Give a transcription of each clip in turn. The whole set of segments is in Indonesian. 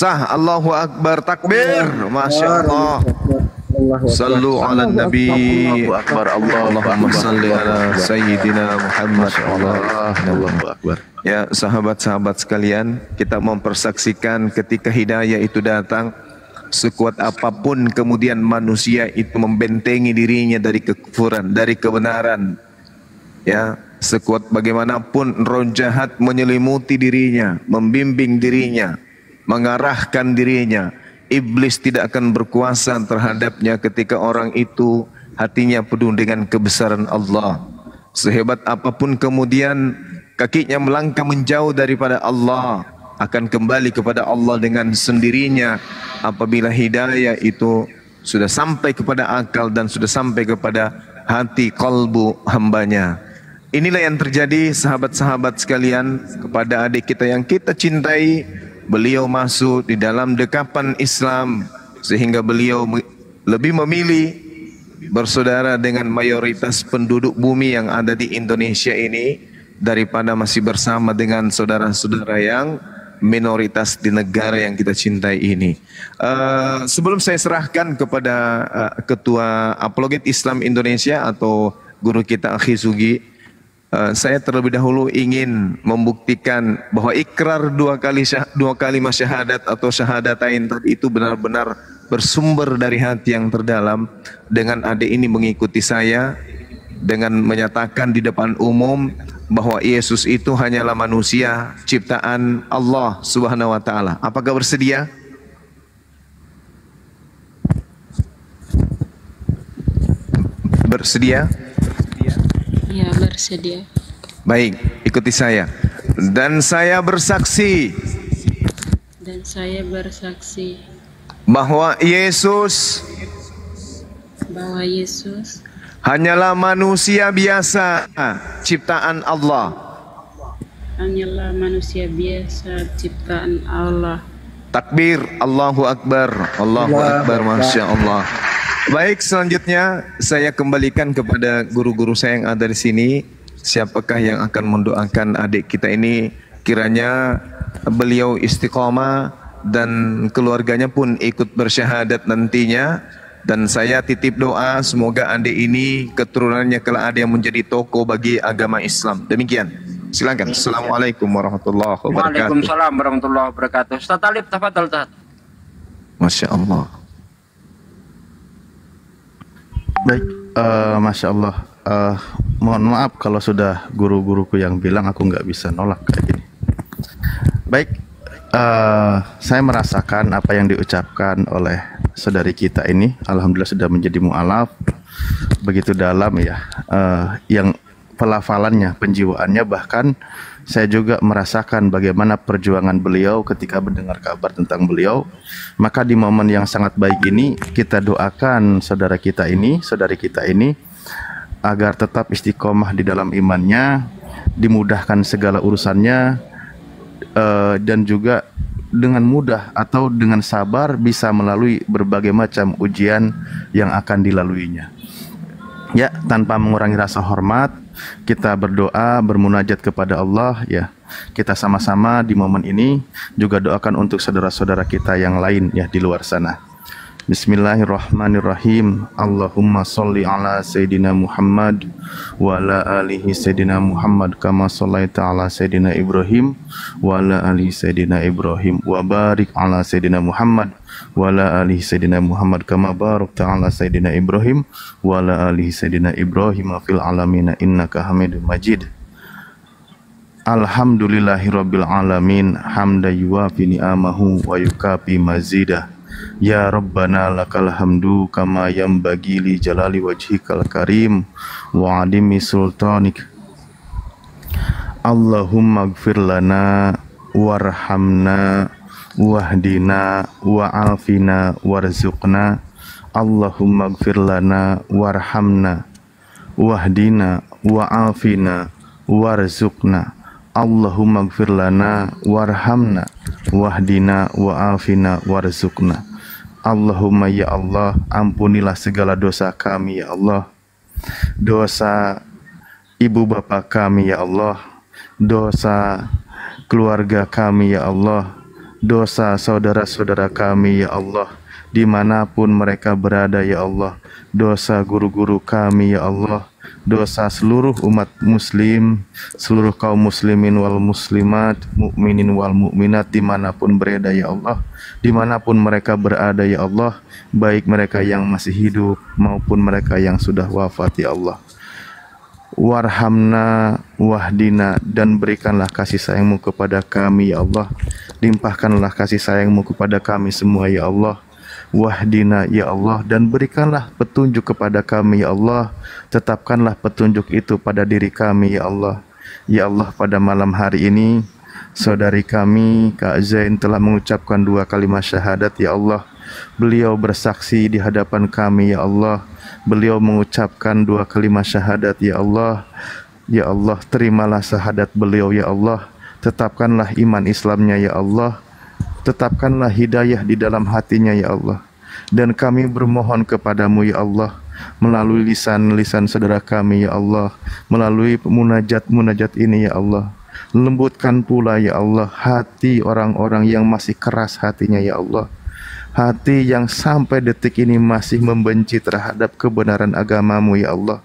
Sah. Allahu Akbar, takbir. Masya Allah. Sallu ala Nabi. Allahu Akbar. Allahumma salli ala Sayyidina Muhammad. Allahu Akbar. Ya sahabat-sahabat sekalian, kita mempersaksikan ketika hidayah itu datang, sekuat apapun kemudian manusia itu membentengi dirinya dari kekufuran, dari kebenaran. Ya, sekuat bagaimanapun roh jahat menyelimuti dirinya, membimbing dirinya, mengarahkan dirinya, iblis tidak akan berkuasa terhadapnya ketika orang itu hatinya penuh dengan kebesaran Allah. Sehebat apapun kemudian kakinya melangkah menjauh daripada Allah, akan kembali kepada Allah dengan sendirinya apabila hidayah itu sudah sampai kepada akal dan sudah sampai kepada hati kalbu hambanya. Inilah yang terjadi sahabat-sahabat sekalian kepada adik kita yang kita cintai. Beliau masuk di dalam dekapan Islam sehingga beliau lebih memilih bersaudara dengan mayoritas penduduk bumi yang ada di Indonesia ini daripada masih bersama dengan saudara-saudara yang minoritas di negara yang kita cintai ini. Sebelum saya serahkan kepada Ketua Apologet Islam Indonesia atau guru kita Akhi Sugi, saya terlebih dahulu ingin membuktikan bahwa ikrar dua kali syahadat atau syahadatain tadi itu benar-benar bersumber dari hati yang terdalam. Dengan adik ini mengikuti saya dengan menyatakan di depan umum bahwa Yesus itu hanyalah manusia ciptaan Allah Subhanahu wa taala. Apakah bersedia? Bersedia? Ya, bersedia. Baik, ikuti saya. Dan saya bersaksi bahwa Yesus hanyalah manusia biasa ciptaan Allah. Takbir, Allahu Akbar, Allahu Akbar, Masya Allah. Baik, selanjutnya saya kembalikan kepada guru-guru saya yang ada di sini. Siapakah yang akan mendoakan adik kita ini kiranya beliau istiqomah dan keluarganya pun ikut bersyahadat nantinya. Dan saya titip doa semoga adik ini keturunannya kelak ada yang menjadi tokoh bagi agama Islam. Demikian. Silakan. Assalamualaikum warahmatullahi wabarakatuh. Waalaikumsalam warahmatullahi wabarakatuh. Ustaz Talib, tafadhal Ustaz. Masya Allah. Baik, Masya Allah. Mohon maaf kalau sudah guru-guruku yang bilang aku nggak bisa nolak kayak gini. Baik, saya merasakan apa yang diucapkan oleh saudari kita ini. Alhamdulillah sudah menjadi mu'alaf. Begitu dalam ya, yang pelafalannya, penjiwaannya, bahkan saya juga merasakan bagaimana perjuangan beliau ketika mendengar kabar tentang beliau. Maka di momen yang sangat baik ini kita doakan saudara kita ini, saudari kita ini agar tetap istiqomah di dalam imannya, dimudahkan segala urusannya, dan juga dengan mudah atau dengan sabar bisa melalui berbagai macam ujian yang akan dilaluinya. Ya, tanpa mengurangi rasa hormat, kita berdoa, bermunajat kepada Allah ya. Kita sama-sama di momen ini juga doakan untuk saudara-saudara kita yang lain ya di luar sana. Bismillahirrahmanirrahim. Allahumma sholli ala Sayyidina Muhammad wa ala alihi Sayyidina Muhammad kama shallaita ala Sayyidina Ibrahim wa ala alihi Sayyidina Ibrahim wa barik ala Sayyidina Muhammad wa ala alihi Sayyidina Muhammad kama barakta ala Sayyidina Ibrahim wa ala alihi Sayyidina Ibrahim fil alamin innaka Hamidum Majid. Alhamdulillahirabbil alamin hamdan yuwafi ni'amahu wa yukafi mazidah. Ya Rabbana lakal hamdu kama yanbaghi li jalali wajhikal karim wa adimi sultanik. Allahumma ighfir lana warhamna wahdina wa'afina warzuqna. Allahumma ighfir lana warhamna wahdina wa'afina warzuqna. Allahumma ighfir lana warhamna wahdina wa'afina warzuqna. Allahumma ya Allah, ampunilah segala dosa kami ya Allah, dosa ibu bapak kami ya Allah, dosa keluarga kami ya Allah, dosa saudara-saudara kami ya Allah, dimanapun mereka berada ya Allah, dosa guru-guru kami ya Allah, dosa seluruh umat muslim, seluruh kaum muslimin wal muslimat, mukminin wal mukminat dimanapun berada ya Allah, dimanapun mereka berada ya Allah, baik mereka yang masih hidup maupun mereka yang sudah wafat ya Allah. Warhamna wahdina, dan berikanlah kasih sayangmu kepada kami ya Allah, limpahkanlah kasih sayangmu kepada kami semua ya Allah. Wahdina ya Allah, dan berikanlah petunjuk kepada kami ya Allah, tetapkanlah petunjuk itu pada diri kami ya Allah. Ya Allah, pada malam hari ini saudari kami Kak Zain telah mengucapkan 2 kalimat syahadat ya Allah. Beliau bersaksi di hadapan kami ya Allah, beliau mengucapkan 2 kalimat syahadat ya Allah. Ya Allah, terimalah syahadat beliau ya Allah, tetapkanlah iman Islamnya ya Allah, tetapkanlah hidayah di dalam hatinya ya Allah. Dan kami bermohon kepadamu ya Allah, melalui lisan-lisan saudara kami ya Allah, melalui munajat-munajat ini ya Allah, lembutkan pula ya Allah hati orang-orang yang masih keras hatinya ya Allah, hati yang sampai detik ini masih membenci terhadap kebenaran agamamu ya Allah.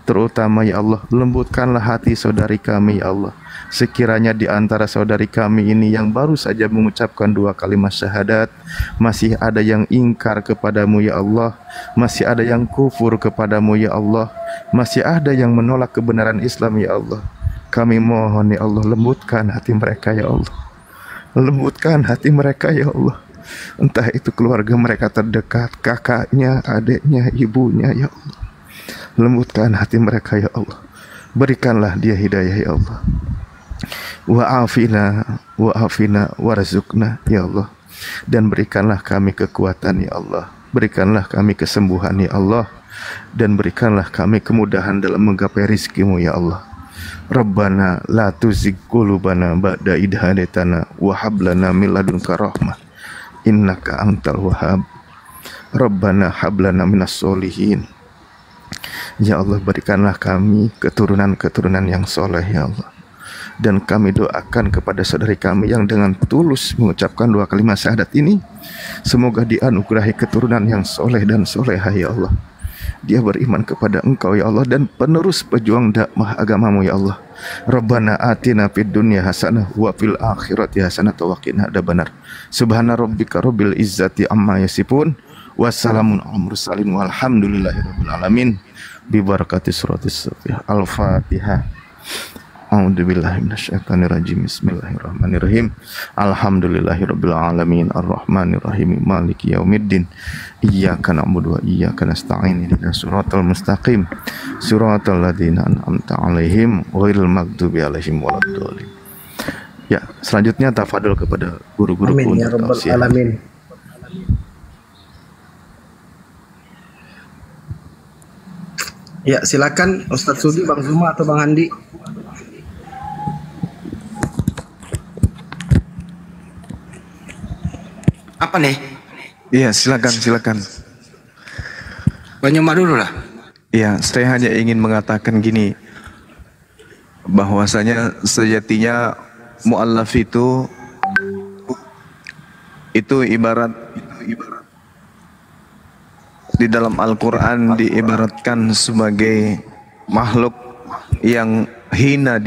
Terutama ya Allah, lembutkanlah hati saudari kami ya Allah. Sekiranya di antara saudari kami ini yang baru saja mengucapkan 2 kalimat syahadat, masih ada yang ingkar kepadamu ya Allah, masih ada yang kufur kepadamu ya Allah, masih ada yang menolak kebenaran Islam ya Allah, kami mohon ya Allah, lembutkan hati mereka ya Allah, lembutkan hati mereka ya Allah. Entah itu keluarga mereka terdekat, kakaknya, adiknya, ibunya ya Allah, lembutkan hati mereka ya Allah, berikanlah dia hidayah ya Allah. Wa'afina warzukna ya Allah, dan berikanlah kami kekuatan ya Allah, berikanlah kami kesembuhan ya Allah, dan berikanlah kami kemudahan dalam menggapai rizkimu ya Allah. Rabbana la tuzigh qulubana ba'da idh hadaitana wa hab lana min ladunka rahmah innaka antal wahhab. Rabbana hab lana minas solihin. Ya Allah, berikanlah kami keturunan-keturunan yang soleh ya Allah. Dan kami doakan kepada saudari kami yang dengan tulus mengucapkan 2 kalimat syahadat ini, semoga dianugerahi keturunan yang soleh dan solehah ya Allah. Dia beriman kepada Engkau ya Allah, dan penerus pejuang dakwah agamamu ya Allah. Rabbana atina fid dunya hasanah wa fil akhirati hasanah wa qina adzabannar. Subhana rabbika rabbil izzati amma yasifun, wassalamun alal mursalin walhamdulillahirabbil alamin. Bi barakati suratis Al-Fatihah. A'udzubillahi minasyaitonirrajim. Bismillahirrahmanirrahim. Alhamdulillahirabbil alamin arrahmanirrahim maliki yaumiddin. Iyyaka na'budu wa iyyaka nasta'in. Ihdinas siratal mustaqim. Siratal ladzina an'amta 'alaihim ghairil maghdubi alaihim waladdallin. Ya, selanjutnya tafadhol kepada guru-guruku. Amin ya rabbal alamin. Ya, silakan Ustadz Sudi, Bang Zuma atau Bang Handi. Apa nih? Iya, silakan. Banyuma dulu lah. Iya, saya hanya ingin mengatakan gini, bahwasanya sejatinya mu'allaf itu ibarat di dalam Al-Quran diibaratkan sebagai makhluk yang hina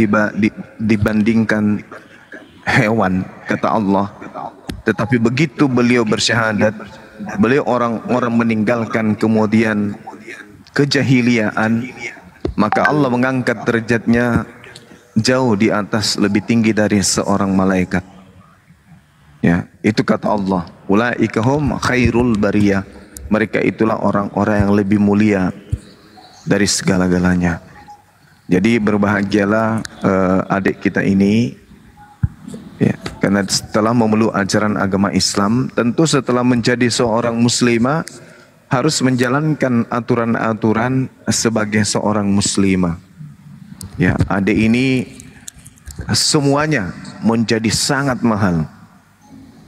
dibandingkan hewan, kata Allah. Tetapi begitu beliau bersyahadat, beliau orang-orang meninggalkan kemudian kejahiliaan, maka Allah mengangkat derajatnya jauh di atas, lebih tinggi dari seorang malaikat. Ya, itu kata Allah. Ulaika hum khairul bariyah. Mereka itulah orang-orang yang lebih mulia dari segala-galanya. Jadi berbahagialah adik kita ini. Ya, karena setelah memeluk ajaran agama Islam, tentu setelah menjadi seorang muslimah harus menjalankan aturan-aturan sebagai seorang muslimah. Ya, adik ini semuanya menjadi sangat mahal.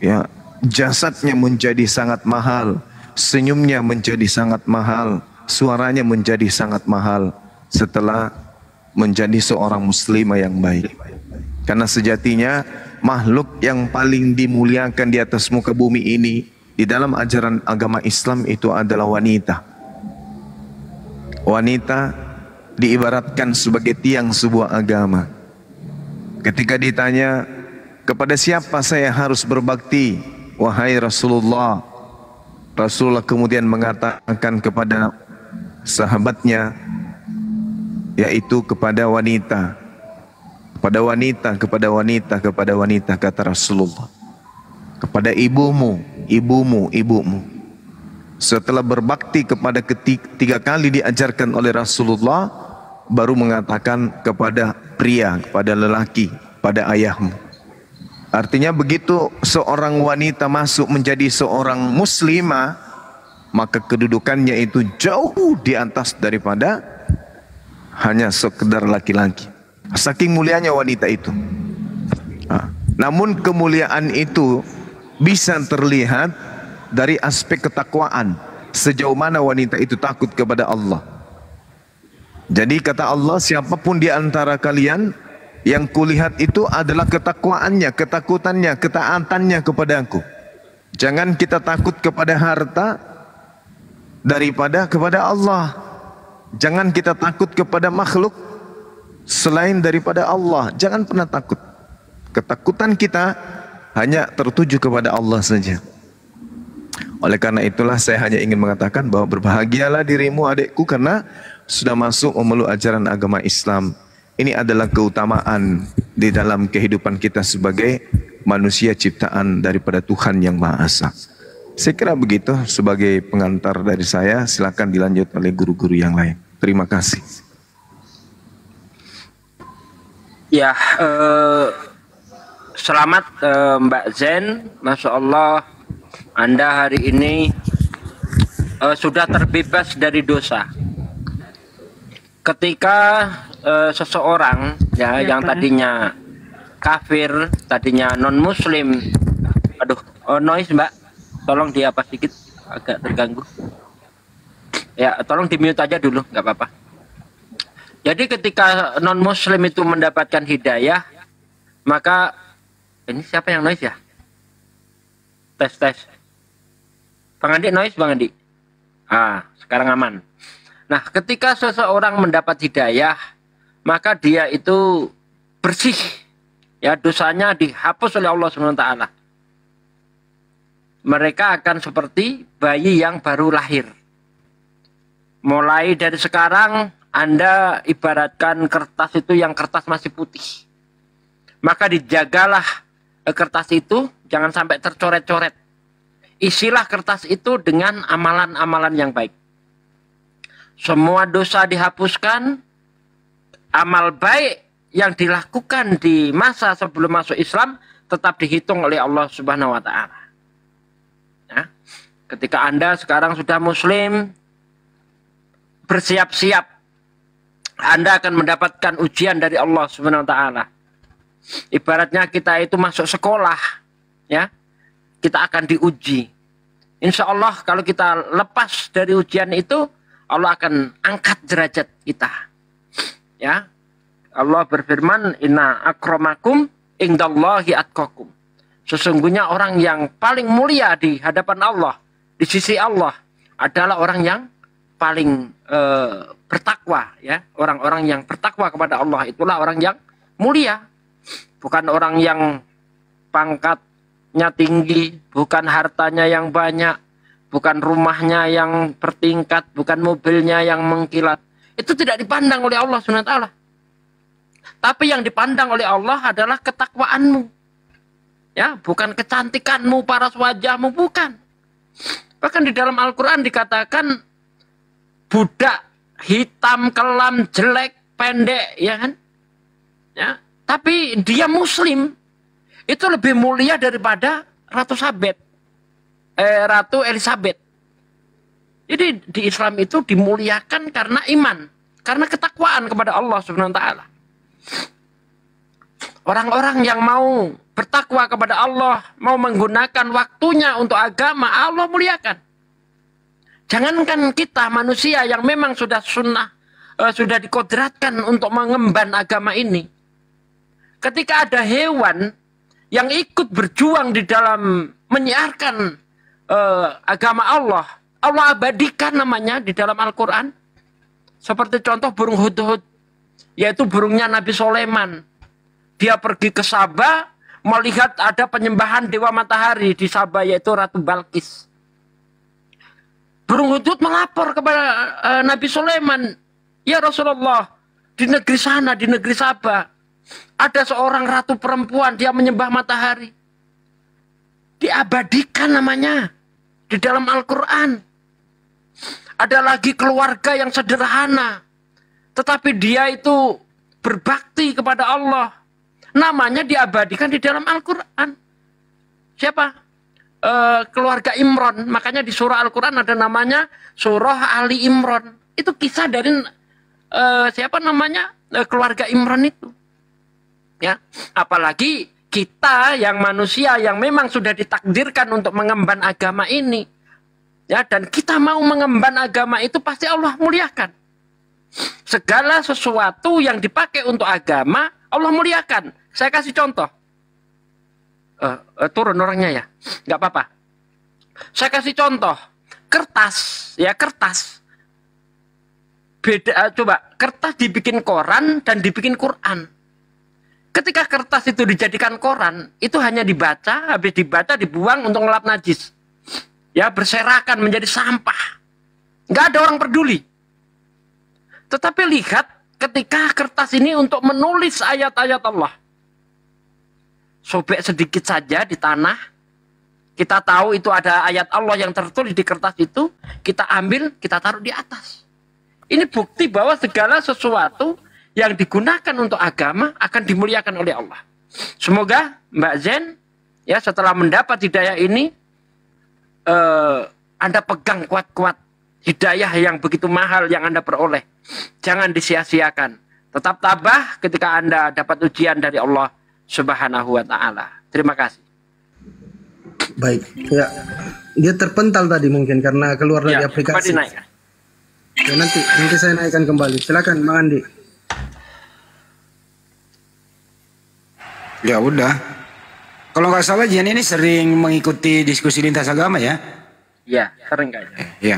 Ya, jasadnya menjadi sangat mahal, senyumnya menjadi sangat mahal, suaranya menjadi sangat mahal setelah menjadi seorang muslimah yang baik. Karena sejatinya makhluk yang paling dimuliakan di atas muka bumi ini di dalam ajaran agama Islam itu adalah wanita. Wanita diibaratkan sebagai tiang sebuah agama. Ketika ditanya, kepada siapa saya harus berbakti, wahai Rasulullah? Rasulullah kemudian mengatakan kepada sahabatnya, yaitu kepada wanita. Kepada wanita, kepada wanita, kepada wanita, kata Rasulullah. Kepada ibumu, ibumu, ibumu. Setelah berbakti kepada ketiga kali diajarkan oleh Rasulullah, baru mengatakan kepada pria, kepada lelaki, pada ayahmu. Artinya begitu seorang wanita masuk menjadi seorang muslimah, maka kedudukannya itu jauh di atas daripada hanya sekedar laki-laki. Saking mulianya wanita itu. Namun kemuliaan itu bisa terlihat dari aspek ketakwaan. Sejauh mana wanita itu takut kepada Allah. Jadi kata Allah, siapapun di antara kalian yang kulihat itu adalah ketakwaannya, ketakutannya, ketaatannya kepada aku. Jangan kita takut kepada harta daripada kepada Allah. Jangan kita takut kepada makhluk selain daripada Allah. Jangan pernah takut. Ketakutan kita hanya tertuju kepada Allah saja. Oleh karena itulah saya hanya ingin mengatakan bahwa berbahagialah dirimu adikku karena sudah masuk memeluk ajaran agama Islam. Ini adalah keutamaan di dalam kehidupan kita sebagai manusia ciptaan daripada Tuhan Yang Maha Esa. Saya kira begitu sebagai pengantar dari saya. Silakan dilanjut oleh guru-guru yang lain. Terima kasih. Ya, selamat Mbak Zen, Masya Allah, Anda hari ini sudah terbebas dari dosa. Ketika seseorang ya yang tadinya kafir, tadinya non muslim, noise Mbak, tolong diapa sedikit, agak terganggu. Ya, tolong di mute aja dulu, nggak apa-apa. Jadi ketika non muslim itu mendapatkan hidayah, maka ini siapa yang noise ya? Tes. Bang Andi noise, Bang Andi. Sekarang aman. Nah, ketika seseorang mendapat hidayah, maka dia itu bersih. Ya, dosanya dihapus oleh Allah SWT. Mereka akan seperti bayi yang baru lahir. Mulai dari sekarang, Anda ibaratkan kertas itu yang kertas masih putih. Maka dijagalah kertas itu, jangan sampai tercoret-coret. Isilah kertas itu dengan amalan-amalan yang baik. Semua dosa dihapuskan, amal baik yang dilakukan di masa sebelum masuk Islam tetap dihitung oleh Allah Subhanahu wa Ta'ala. Ya. Ketika Anda sekarang sudah muslim, bersiap-siap, Anda akan mendapatkan ujian dari Allah Subhanahu wa Ta'ala. Ibaratnya kita itu masuk sekolah, ya, kita akan diuji. Insya Allah kalau kita lepas dari ujian itu, Allah akan angkat derajat kita. Ya, Allah berfirman, Inna akramakum indallahi atqakum. Sesungguhnya orang yang paling mulia di hadapan Allah, di sisi Allah, adalah orang yang paling bertakwa. Ya, orang-orang yang bertakwa kepada Allah itulah orang yang mulia. Bukan orang yang pangkatnya tinggi, bukan hartanya yang banyak, bukan rumahnya yang bertingkat, bukan mobilnya yang mengkilat. Itu tidak dipandang oleh Allah SWT. Tapi yang dipandang oleh Allah adalah ketakwaanmu. Ya, bukan kecantikanmu, paras wajahmu, bukan. Bahkan di dalam Al-Quran dikatakan budak hitam, kelam, jelek, pendek, ya kan? Ya. Tapi dia muslim, itu lebih mulia daripada Ratu Elizabeth. Jadi di Islam itu dimuliakan karena iman, karena ketakwaan kepada Allah Subhanahu wa Ta'ala. Orang-orang yang mau bertakwa kepada Allah, mau menggunakan waktunya untuk agama, Allah muliakan. Jangankan kita manusia yang memang sudah sunnah, sudah dikodratkan untuk mengemban agama ini. Ketika ada hewan yang ikut berjuang di dalam menyiarkan agama Allah, Allah abadikan namanya di dalam Al-Quran. Seperti contoh burung hudhud, yaitu burungnya Nabi Sulaiman. Dia pergi ke Sabah, melihat ada penyembahan dewa matahari di Sabah, yaitu Ratu Balkis. Burung hudhud melapor kepada Nabi Sulaiman, ya Rasulullah, di negeri sana, di negeri Sabah, ada seorang ratu perempuan, dia menyembah matahari. Diabadikan namanya di dalam Al-Quran. Ada lagi keluarga yang sederhana, tetapi dia itu berbakti kepada Allah. Namanya diabadikan di dalam Al-Quran. Siapa? Keluarga Imron. Makanya di surah Al-Quran ada namanya surah Ali Imron. Itu kisah dari siapa namanya? Keluarga Imron itu. Ya, apalagi kita yang manusia yang memang sudah ditakdirkan untuk mengemban agama ini, ya, dan kita mau mengemban agama itu pasti Allah muliakan. Segala sesuatu yang dipakai untuk agama Allah muliakan. Saya kasih contoh. Turun orangnya ya, nggak apa-apa. Saya kasih contoh kertas, ya kertas. Beda, coba kertas dibikin koran dan dibikin Quran. Ketika kertas itu dijadikan koran, itu hanya dibaca, habis dibaca dibuang untuk ngelap najis. Ya, berserakan menjadi sampah. Nggak ada orang peduli. Tetapi lihat ketika kertas ini untuk menulis ayat-ayat Allah. Sobek sedikit saja di tanah. Kita tahu itu ada ayat Allah yang tertulis di kertas itu. Kita ambil, kita taruh di atas. Ini bukti bahwa segala sesuatu yang digunakan untuk agama akan dimuliakan oleh Allah. Semoga Mbak Zen, ya, setelah mendapat hidayah ini, Anda pegang kuat-kuat hidayah yang begitu mahal yang Anda peroleh. Jangan disia-siakan. Tetap tabah ketika Anda dapat ujian dari Allah Subhanahu wa Ta'ala. Terima kasih. Baik, ya, dia terpental tadi mungkin karena keluar dari aplikasi. Ya, nanti saya naikkan kembali. Silakan Bang Andi. Ya udah. Kalau nggak salah Jian ini sering mengikuti diskusi lintas agama ya? Iya, sering kayaknya. Iya.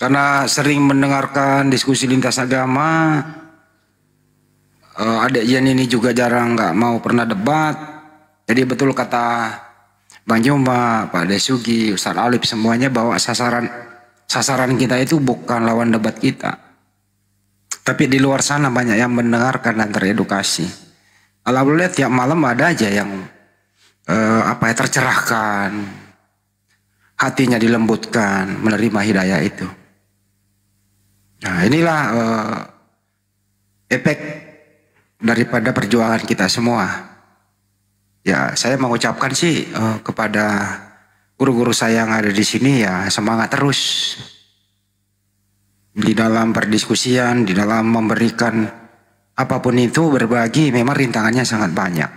Karena sering mendengarkan diskusi lintas agama, adik Jian ini juga jarang nggak mau pernah debat. Jadi betul kata Bang Juma, Pak Desugi, Ustaz Alif semuanya bahwa sasaran kita itu bukan lawan debat kita. Tapi di luar sana banyak yang mendengarkan dan teredukasi. Alhamdulillah tiap malam ada aja yang tercerahkan, hatinya dilembutkan, menerima hidayah itu. Nah, inilah efek daripada perjuangan kita semua. Ya, saya mengucapkan sih kepada guru-guru saya yang ada di sini, ya semangat terus di dalam perdiskusian, di dalam memberikan apapun itu, berbagi. Memang rintangannya sangat banyak.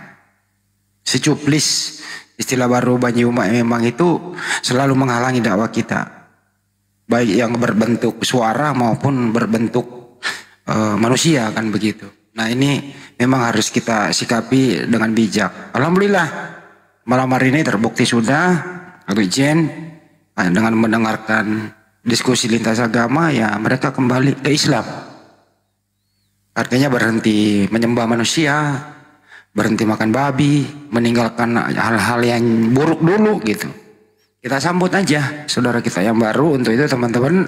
Secuplis, istilah baru Banyuma, memang itu selalu menghalangi dakwah kita, baik yang berbentuk suara maupun berbentuk manusia, kan begitu. Nah, ini memang harus kita sikapi dengan bijak. Alhamdulillah malam hari ini terbukti sudah Abu Jen dengan mendengarkan diskusi lintas agama, ya mereka kembali ke Islam. Artinya berhenti menyembah manusia, berhenti makan babi, meninggalkan hal-hal yang buruk dulu gitu. Kita sambut aja saudara kita yang baru. Untuk itu teman-teman,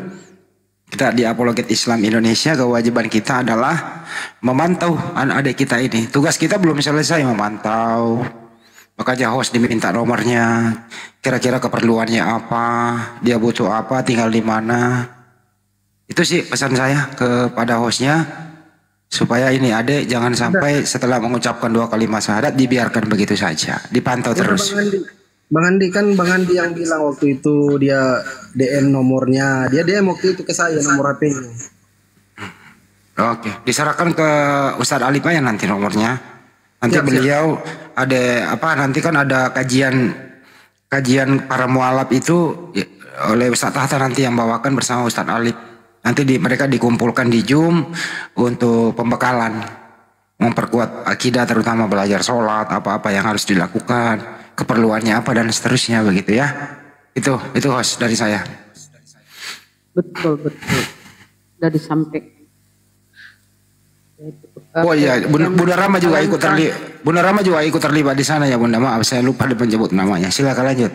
kita di Apologet Islam Indonesia, kewajiban kita adalah memantau adik kita ini. Tugas kita belum selesai, memantau. Makanya host diminta nomornya, kira-kira keperluannya apa, dia butuh apa, tinggal di mana. Itu sih pesan saya kepada hostnya. Supaya ini adik jangan sampai setelah mengucapkan 2 kalimat syahadat dibiarkan begitu saja, dipantau terus. Bang Andi kan Bang Andi yang bilang waktu itu dia DM nomornya, dia DM waktu itu ke saya nomor HP-nya. Oke, diserahkan ke Ustadz Alif ya nanti nomornya. Nanti beliau ada nanti kan ada kajian para mualaf itu oleh Ustadz Tahta nanti yang bawakan bersama Ustadz Alif. Nanti mereka dikumpulkan di Zoom untuk pembekalan. memperkuat akidah, terutama belajar sholat, apa-apa yang harus dilakukan, keperluannya apa dan seterusnya begitu ya. Itu host dari saya. Betul. Sudah disampaikan. Oh iya, Bunda Rama juga ikut terlibat. Bunda Rama juga ikut terlibat di sana ya Bunda. Maaf saya lupa menyebut namanya. Silakan lanjut.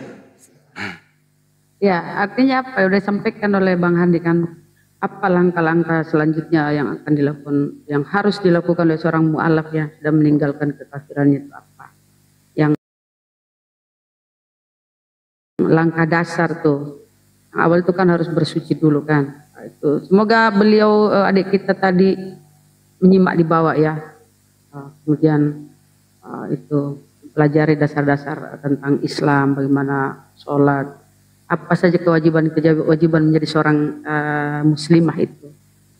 Ya, artinya apa? Sudah disampaikan oleh Bang Handi kan. Apa langkah-langkah selanjutnya yang akan dilakukan, yang harus dilakukan oleh seorang mu'alaf ya, dan meninggalkan kekafirannya itu apa? Yang langkah dasar tuh. Yang awal itu kan harus bersuci dulu kan. Itu. Semoga beliau adik kita tadi menyimak di bawah ya. Kemudian itu pelajari dasar-dasar tentang Islam, bagaimana sholat, apa saja kewajiban menjadi seorang muslimah itu.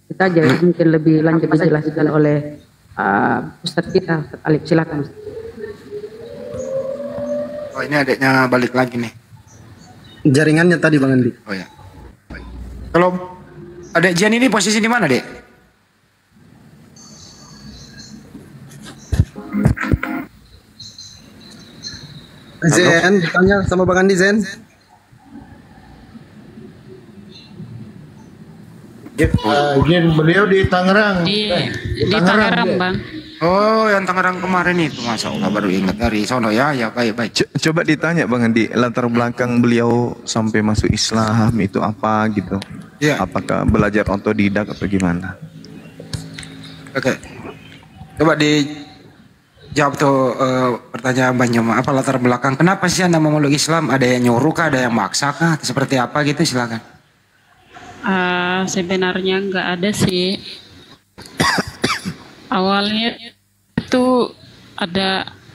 Kita aja mungkin lebih lanjut dijelaskan oleh Ustadz kita, Ustadz Alif. Silakan Ustadz. Oh ini adiknya balik lagi nih. Jaringannya tadi Bang Andi. Oh ya. Kalau adik Jian ini posisi di mana, Dek? Zen, tanya sama Bang Andi Zen. Jen, beliau di Tangerang. Di Tangerang, Bang. Oh, yang Tangerang kemarin itu, Masya Allah baru ingat dari sono ya. Ya baik. Coba ditanya Bang Andi, latar belakang beliau sampai masuk Islam itu apa gitu? Ya. Apakah belajar otodidak atau gimana? Oke. Coba dijawab tuh pertanyaan Bang Nyoma. Apa latar belakang? Kenapa sih Anda memeluk Islam? Ada yang nyuruh kah? Ada yang maksa kah? Seperti apa gitu? Silakan. Sebenarnya nggak ada sih. Awalnya itu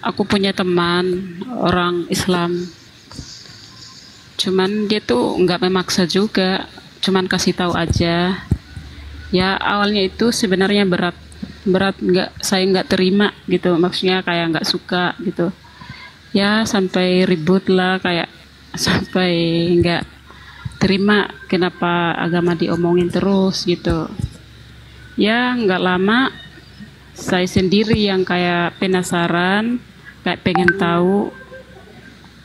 aku punya teman orang Islam. Cuman dia tuh nggak memaksa juga, cuman kasih tahu aja. Ya awalnya itu sebenarnya berat saya nggak terima gitu, maksudnya kayak nggak suka gitu. Ya sampai ribut lah, kayak sampai nggak terima kenapa agama diomongin terus gitu. Ya nggak lama saya sendiri yang kayak penasaran, kayak pengen tahu.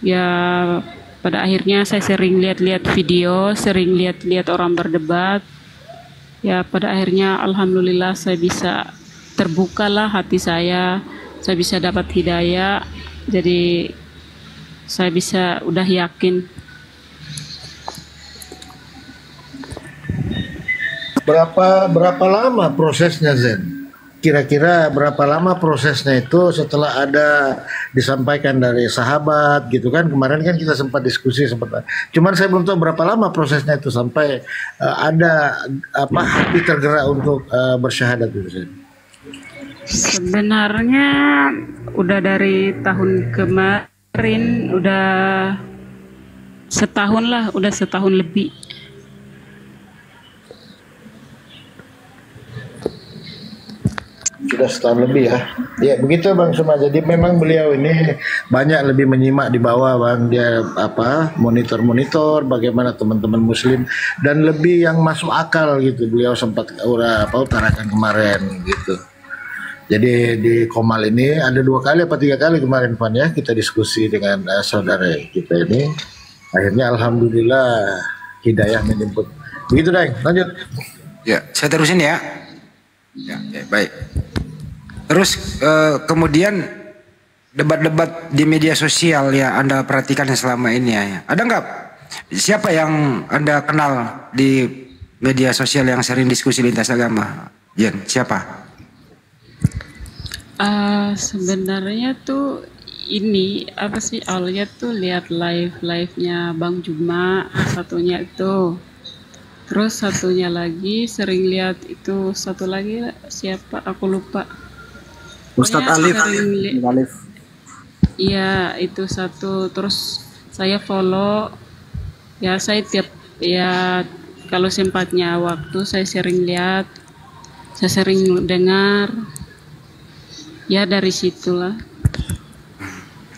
Ya pada akhirnya saya sering lihat-lihat video, sering lihat-lihat orang berdebat. Ya pada akhirnya alhamdulillah saya bisa terbukalah hati saya bisa dapat hidayah. Jadi saya bisa udah yakin. Berapa lama prosesnya Zen? Kira-kira berapa lama prosesnya itu setelah ada disampaikan dari sahabat gitu kan? Kemarin kan kita sempat diskusi cuman saya belum tahu berapa lama prosesnya itu sampai ada hati tergerak untuk bersyahadat itu Zen. Sebenarnya udah dari tahun kemarin, udah setahun lebih. Sudah setahun lebih ya. Ya begitu Bang Suma. Jadi memang beliau ini banyak lebih menyimak di bawah Bang. Dia monitor bagaimana teman-teman muslim dan lebih yang masuk akal gitu. Beliau sempat utarakan kemarin gitu. Jadi di Komal ini ada 2 kali atau 3 kali kemarin Van ya kita diskusi dengan saudara kita ini. Akhirnya alhamdulillah hidayah menjemput. Begitu Deng, lanjut. Ya, saya terusin ya. Ya, baik. Terus kemudian debat-debat di media sosial ya Anda perhatikan selama ini ya. Ada nggak siapa yang Anda kenal di media sosial yang sering diskusi lintas agama? Jen, siapa? Sebenarnya tuh ini apa sih, awalnya tuh lihat live-nya Bang Juma, satunya itu. Terus satunya lagi sering lihat itu, satu lagi siapa aku lupa. Ustadz Alif. Iya itu satu. Terus saya follow. Ya saya kalau sempatnya waktu saya sering lihat, saya sering dengar. Ya dari situlah.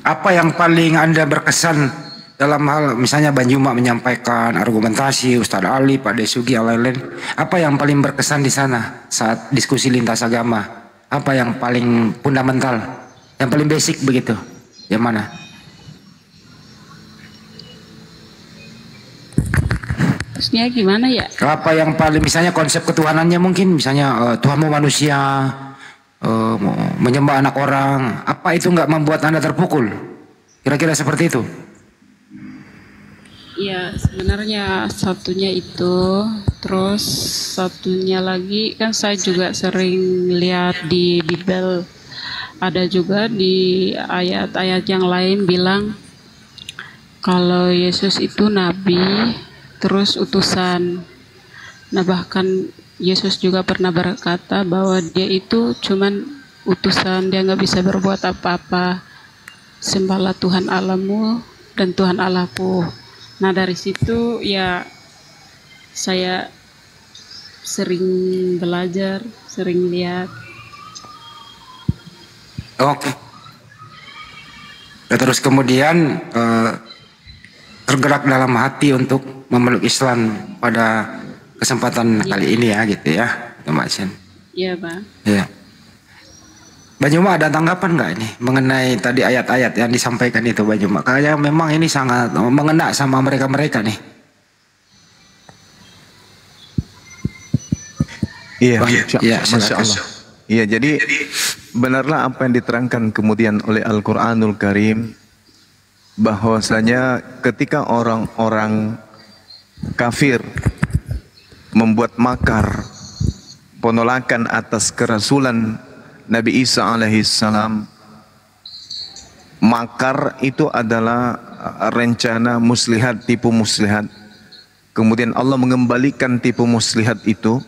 Apa yang paling Anda berkesan dalam hal misalnya Bang Juma menyampaikan argumentasi, Ustadz Ali, Pak Desugi, lain-lain, apa yang paling berkesan di sana saat diskusi lintas agama? apa yang paling fundamental, yang paling basic begitu? Yang mana? Maksudnya gimana ya? Apa yang paling, misalnya konsep ketuhanannya mungkin, misalnya Tuhanmu manusia, menyembah anak orang, apa itu nggak membuat Anda terpukul? Kira-kira seperti itu? Ya sebenarnya satunya itu, terus satunya lagi kan saya juga sering lihat di Bible, ada juga di ayat-ayat yang lain bilang kalau Yesus itu nabi, terus utusan. Nah bahkan Yesus juga pernah berkata bahwa dia itu cuman utusan, dia nggak bisa berbuat apa-apa. Sembahlah Tuhan Allahmu dan Tuhan Allahku. Nah dari situ ya saya sering belajar, sering lihat. Oke. Terus kemudian tergerak dalam hati untuk memeluk Islam pada kesempatan kali ini ya gitu ya, Mbak Sen. Iya Pak. Iya. Mbak Juma ada tanggapan nggak ini mengenai tadi ayat-ayat yang disampaikan itu, Mbak Juma? Kayaknya memang ini sangat mengena sama mereka-mereka nih. Iya, iya, Masya Allah. Iya, jadi benarlah apa yang diterangkan kemudian oleh Al-Quranul Karim, bahwasanya ketika orang-orang kafir membuat makar penolakan atas kerasulan Nabi Isa alaihissalam, makar itu adalah rencana muslihat, tipu muslihat. Kemudian Allah mengembalikan tipu muslihat itu.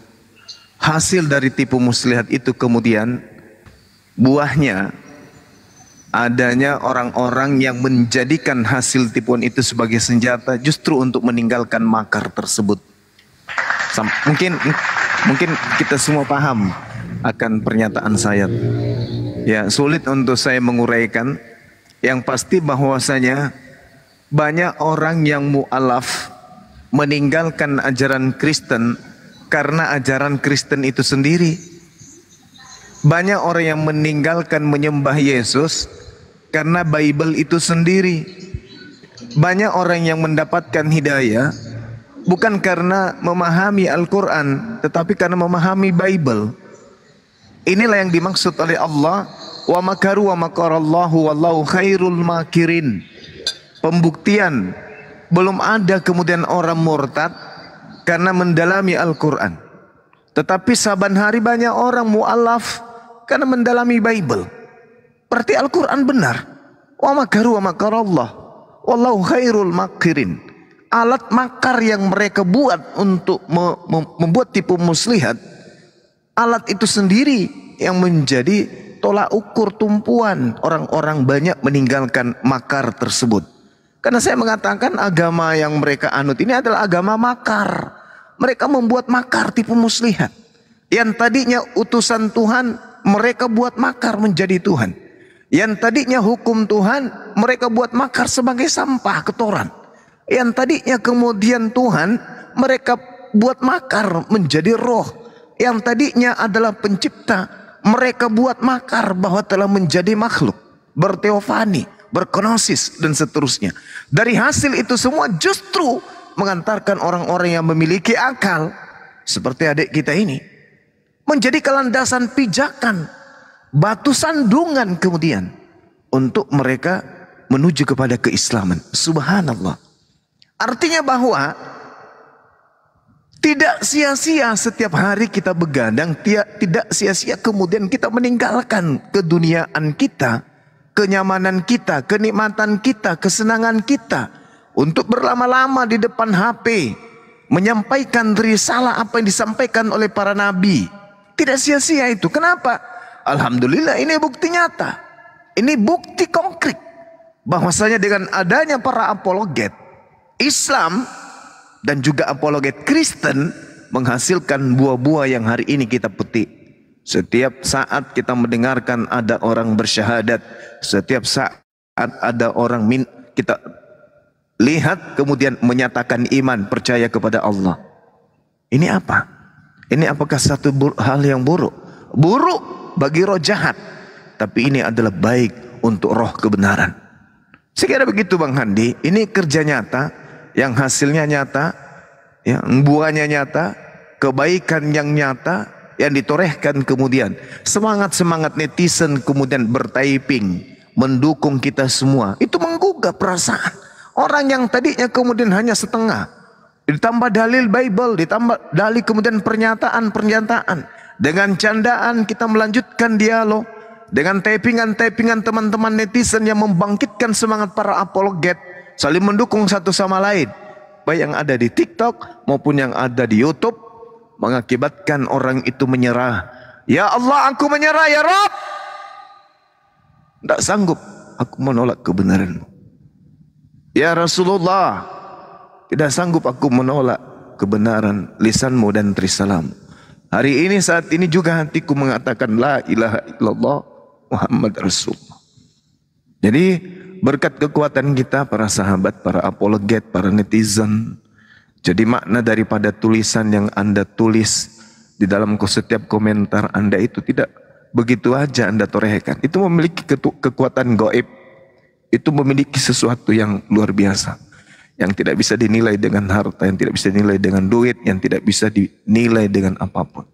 Hasil dari tipu muslihat itu kemudian buahnya adanya orang-orang yang menjadikan hasil tipuan itu sebagai senjata justru untuk meninggalkan makar tersebut. Mungkin kita semua paham akan pernyataan saya. Ya, sulit untuk saya menguraikan. Yang pasti bahwasanya banyak orang yang mu'alaf meninggalkan ajaran Kristen karena ajaran Kristen itu sendiri. Banyak orang yang meninggalkan menyembah Yesus karena Bible itu sendiri. Banyak orang yang mendapatkan hidayah bukan karena memahami Al-Quran, tetapi karena memahami Bible. Inilah yang dimaksud oleh Allah, wa makaru wa makarallahu wallahu khairul makirin. Pembuktian, belum ada kemudian orang murtad karena mendalami Al-Quran. Tetapi saban hari banyak orang mu'alaf karena mendalami Bible. Berarti Al-Quran benar. Wa makaru wa makarallah wallahu khairul makirin. Alat makar yang mereka buat untuk membuat tipu muslihat, alat itu sendiri yang menjadi tolak ukur tumpuan orang-orang banyak meninggalkan makar tersebut. Karena saya mengatakan agama yang mereka anut ini adalah agama makar. Mereka membuat makar tipu muslihat. Yang tadinya utusan Tuhan, mereka buat makar menjadi Tuhan. Yang tadinya hukum Tuhan, mereka buat makar sebagai sampah kotoran. Yang tadinya kemudian Tuhan, mereka buat makar menjadi roh. Yang tadinya adalah pencipta, mereka buat makar bahwa telah menjadi makhluk, berteofani, berkenosis dan seterusnya. Dari hasil itu semua justru mengantarkan orang-orang yang memiliki akal seperti adik kita ini menjadi kelandasan pijakan, batu sandungan kemudian untuk mereka menuju kepada keislaman. Subhanallah. Artinya bahwa tidak sia-sia setiap hari kita begadang, tidak sia-sia kemudian kita meninggalkan keduniaan kita, kenyamanan kita, kenikmatan kita, kesenangan kita untuk berlama-lama di depan HP menyampaikan risalah apa yang disampaikan oleh para nabi. Tidak sia-sia itu. Kenapa? Alhamdulillah, ini bukti nyata. Ini bukti konkret bahwasanya dengan adanya para apologet Islam dan juga apologet Kristen menghasilkan buah-buah yang hari ini kita petik. Setiap saat kita mendengarkan ada orang bersyahadat, setiap saat ada orang kita lihat kemudian menyatakan iman, percaya kepada Allah. Ini apa? Ini apakah satu hal yang buruk? Buruk bagi roh jahat, tapi ini adalah baik untuk roh kebenaran. Saya kira begitu Bang Handi. Ini kerja nyata, yang hasilnya nyata, yang buahnya nyata, kebaikan yang nyata, yang ditorehkan kemudian. Semangat-semangat netizen kemudian bertyping, mendukung kita semua. Itu menggugah perasaan. Orang yang tadinya kemudian hanya setengah, ditambah dalil Bible, ditambah dalil kemudian pernyataan-pernyataan. Dengan candaan kita melanjutkan dialog. Dengan typingan-typingan teman-teman netizen yang membangkitkan semangat para apologet, saling mendukung satu sama lain. Baik yang ada di TikTok maupun yang ada di YouTube, mengakibatkan orang itu menyerah. Ya Allah, aku menyerah ya Rabb. Tidak sanggup aku menolak kebenaran-Mu. Ya Rasulullah, tidak sanggup aku menolak kebenaran lisan-Mu dan trisalam. Hari ini, saat ini juga hatiku mengatakan la ilaha illallah Muhammad Rasulullah. Jadi berkat kekuatan kita para sahabat, para apologet, para netizen, jadi makna daripada tulisan yang Anda tulis di dalam setiap komentar Anda itu tidak begitu aja Anda torehkan. Itu memiliki kekuatan gaib. Itu memiliki sesuatu yang luar biasa, yang tidak bisa dinilai dengan harta, yang tidak bisa dinilai dengan duit, yang tidak bisa dinilai dengan apapun.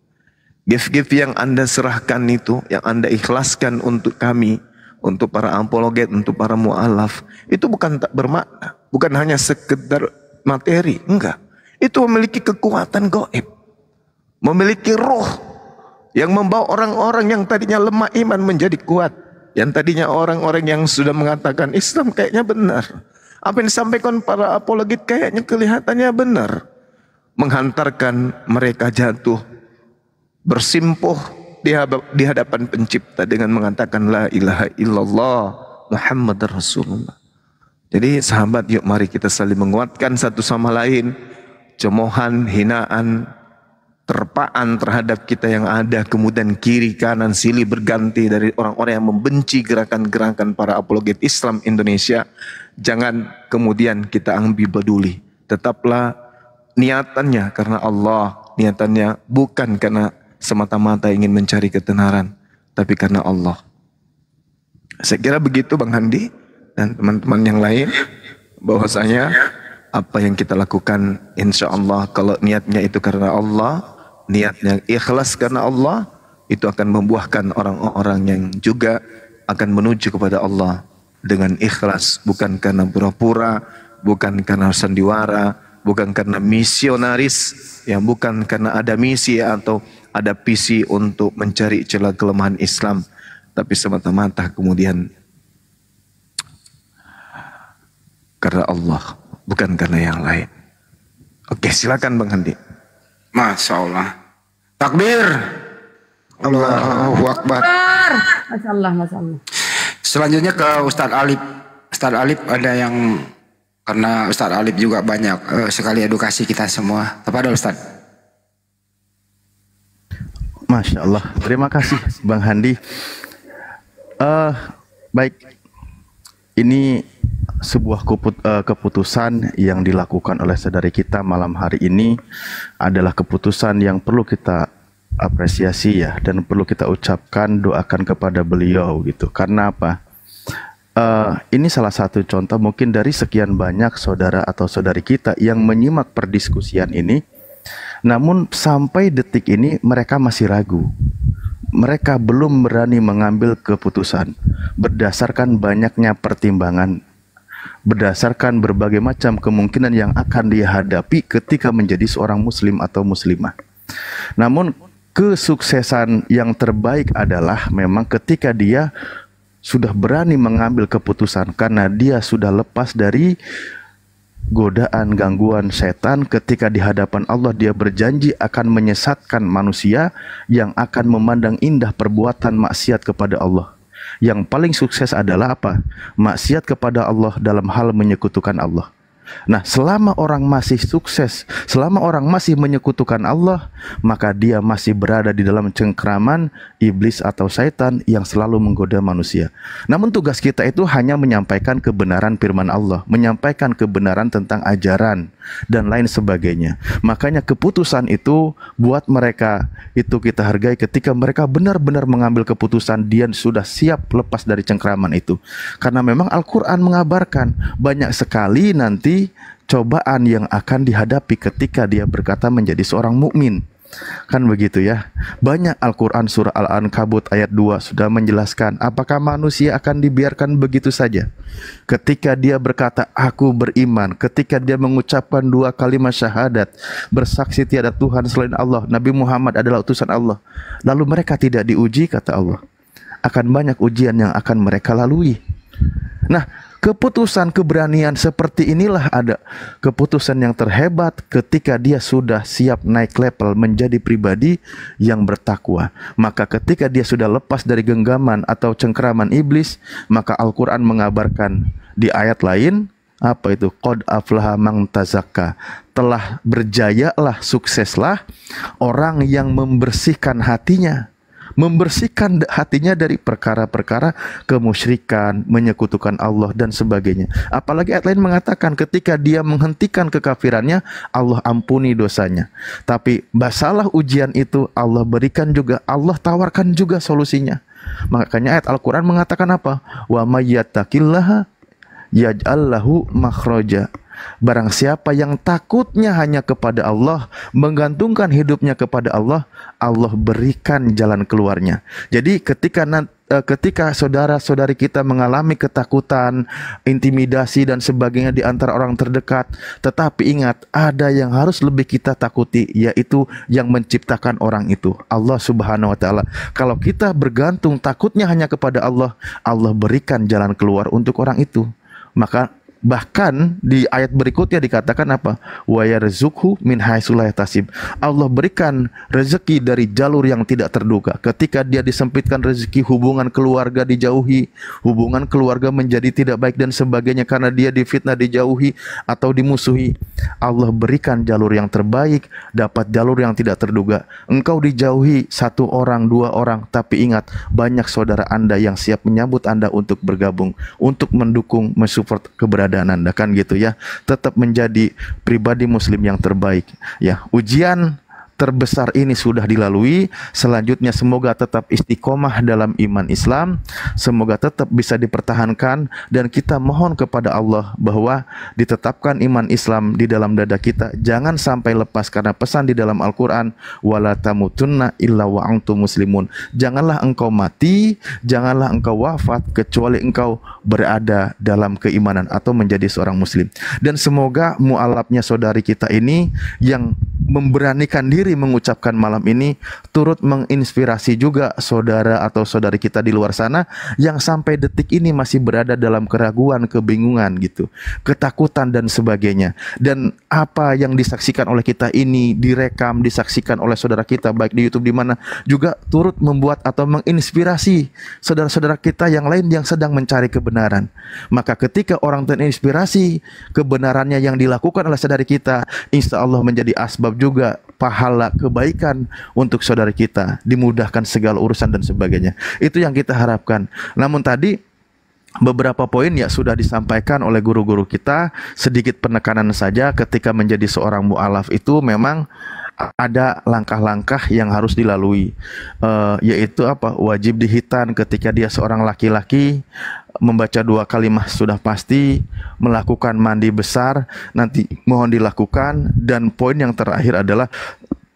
Gift-gift yang Anda serahkan itu, yang Anda ikhlaskan untuk kami, untuk para apologet, untuk para mu'alaf, itu bukan tak bermakna, bukan hanya sekedar materi, enggak. Itu memiliki kekuatan gaib, memiliki roh yang membawa orang-orang yang tadinya lemah iman menjadi kuat, yang tadinya orang-orang yang sudah mengatakan Islam kayaknya benar, apa yang disampaikan para apologet kayaknya kelihatannya benar, menghantarkan mereka jatuh bersimpuh di hadapan pencipta dengan mengatakan la ilaha illallah Muhammad Rasulullah. Jadi sahabat, yuk mari kita saling menguatkan satu sama lain. Cemohan, hinaan, terpaan terhadap kita yang ada, kemudian kiri kanan silih berganti dari orang-orang yang membenci gerakan-gerakan para apologet Islam Indonesia, jangan kemudian kita ambil peduli. Tetaplah niatannya karena Allah, niatannya bukan karena semata-mata ingin mencari ketenaran, tapi karena Allah. Saya kira begitu Bang Handi dan teman-teman yang lain, bahwasanya apa yang kita lakukan insya Allah kalau niatnya itu karena Allah, niatnya ikhlas karena Allah, itu akan membuahkan orang-orang yang juga akan menuju kepada Allah dengan ikhlas, bukan karena pura-pura, bukan karena sandiwara, bukan karena misionaris, yang bukan karena ada misi atau ada visi untuk mencari celah kelemahan Islam, tapi semata-mata kemudian karena Allah, bukan karena yang lain. Oke, silakan Bang Handi. Masya Allah. Takbir. Allahu Akbar. Masya Allah, Masya Allah. Selanjutnya ke Ustadz Alip. Ustadz Alip ada yang, karena Ustadz Alip juga banyak sekali edukasi kita semua. Kepada Ustadz. Masya Allah, terima kasih Bang Handi. Baik, ini sebuah keputusan yang dilakukan oleh saudari kita malam hari ini adalah keputusan yang perlu kita apresiasi ya, dan perlu kita ucapkan, doakan kepada beliau gitu. Karena apa? Ini salah satu contoh mungkin dari sekian banyak saudara atau saudari kita yang menyimak perdiskusian ini, namun sampai detik ini mereka masih ragu. Mereka belum berani mengambil keputusan berdasarkan banyaknya pertimbangan, berdasarkan berbagai macam kemungkinan yang akan dihadapi ketika menjadi seorang muslim atau muslimah. Namun kesuksesan yang terbaik adalah memang ketika dia sudah berani mengambil keputusan, karena dia sudah lepas dari godaan, gangguan setan. Ketika di hadapan Allah dia berjanji akan menyesatkan manusia yang akan memandang indah perbuatan maksiat kepada Allah. Yang paling sukses adalah apa? Maksiat kepada Allah dalam hal menyekutukan Allah. Nah, selama orang masih sukses, selama orang masih menyekutukan Allah, maka dia masih berada di dalam cengkraman iblis atau syaitan yang selalu menggoda manusia. Namun tugas kita itu hanya menyampaikan kebenaran firman Allah, menyampaikan kebenaran tentang ajaran, dan lain sebagainya. Makanya keputusan itu buat mereka itu kita hargai ketika mereka benar-benar mengambil keputusan dia sudah siap lepas dari cengkraman itu. Karena memang Al-Quran mengabarkan banyak sekali nanti cobaan yang akan dihadapi ketika dia berkata menjadi seorang mukmin. Kan begitu ya. Banyak Al-Quran surah Al-Ankabut ayat 2 sudah menjelaskan apakah manusia akan dibiarkan begitu saja. Ketika dia berkata aku beriman, ketika dia mengucapkan 2 kalimat syahadat, bersaksi tiada Tuhan selain Allah, Nabi Muhammad adalah utusan Allah, lalu mereka tidak diuji, kata Allah, akan banyak ujian yang akan mereka lalui. Nah, keputusan keberanian seperti inilah ada keputusan yang terhebat ketika dia sudah siap naik level menjadi pribadi yang bertakwa. Maka ketika dia sudah lepas dari genggaman atau cengkraman iblis, maka Al-Quran mengabarkan di ayat lain, apa itu? Qad aflaha man tazakka. Telah berjayalah, sukseslah orang yang membersihkan hatinya. Membersihkan hatinya dari perkara-perkara kemusyrikan, menyekutukan Allah dan sebagainya. Apalagi ayat lain mengatakan ketika dia menghentikan kekafirannya, Allah ampuni dosanya. Tapi masalah ujian itu Allah berikan juga, Allah tawarkan juga solusinya. Makanya ayat Al-Quran mengatakan apa? Wa may yattaqillaha yaj'al lahu makhraja. Barang siapa yang takutnya hanya kepada Allah, menggantungkan hidupnya kepada Allah, Allah berikan jalan keluarnya. Jadi ketika saudara-saudari kita mengalami ketakutan, intimidasi dan sebagainya di antara orang terdekat, tetapi ingat ada yang harus lebih kita takuti, yaitu yang menciptakan orang itu, Allah Subhanahu wa taala. Kalau kita bergantung takutnya hanya kepada Allah, Allah berikan jalan keluar untuk orang itu. Maka bahkan di ayat berikutnya dikatakan apa? Wa yarzuqhu min haitsu la yahtasib. Allah berikan rezeki dari jalur yang tidak terduga. Ketika dia disempitkan rezeki, hubungan keluarga dijauhi, hubungan keluarga menjadi tidak baik dan sebagainya karena dia difitnah, dijauhi atau dimusuhi, Allah berikan jalur yang terbaik, dapat jalur yang tidak terduga. Engkau dijauhi 1 orang, 2 orang, tapi ingat banyak saudara Anda yang siap menyambut Anda untuk bergabung, untuk mendukung, mensupport keberadaan Anda, kan gitu ya. Tetap menjadi pribadi muslim yang terbaik ya. Ujian terbesar ini sudah dilalui. Selanjutnya semoga tetap istiqomah dalam iman Islam, semoga tetap bisa dipertahankan, dan kita mohon kepada Allah bahwa ditetapkan iman Islam di dalam dada kita, jangan sampai lepas, karena pesan di dalam Al-Quran, wala tamutunna illa wa antum muslimun. Janganlah engkau mati, janganlah engkau wafat kecuali engkau berada dalam keimanan atau menjadi seorang muslim. Dan semoga mualafnya saudari kita ini yang memberanikan diri mengucapkan malam ini turut menginspirasi juga saudara atau saudari kita di luar sana yang sampai detik ini masih berada dalam keraguan, kebingungan gitu, ketakutan dan sebagainya. Dan apa yang disaksikan oleh kita ini direkam, disaksikan oleh saudara kita baik di YouTube di mana, juga turut membuat atau menginspirasi saudara-saudara kita yang lain yang sedang mencari kebenaran. Maka ketika orang terinspirasi kebenarannya yang dilakukan oleh saudari kita, insya Allah menjadi asbab juga pahala kebaikan untuk saudara kita, dimudahkan segala urusan dan sebagainya. Itu yang kita harapkan. Namun tadi beberapa poin ya sudah disampaikan oleh guru-guru kita, sedikit penekanan saja. Ketika menjadi seorang mu'alaf itu memang ada langkah-langkah yang harus dilalui, yaitu apa? Wajib dihitan ketika dia seorang laki-laki, membaca 2 kalimah sudah pasti, melakukan mandi besar nanti mohon dilakukan, dan poin yang terakhir adalah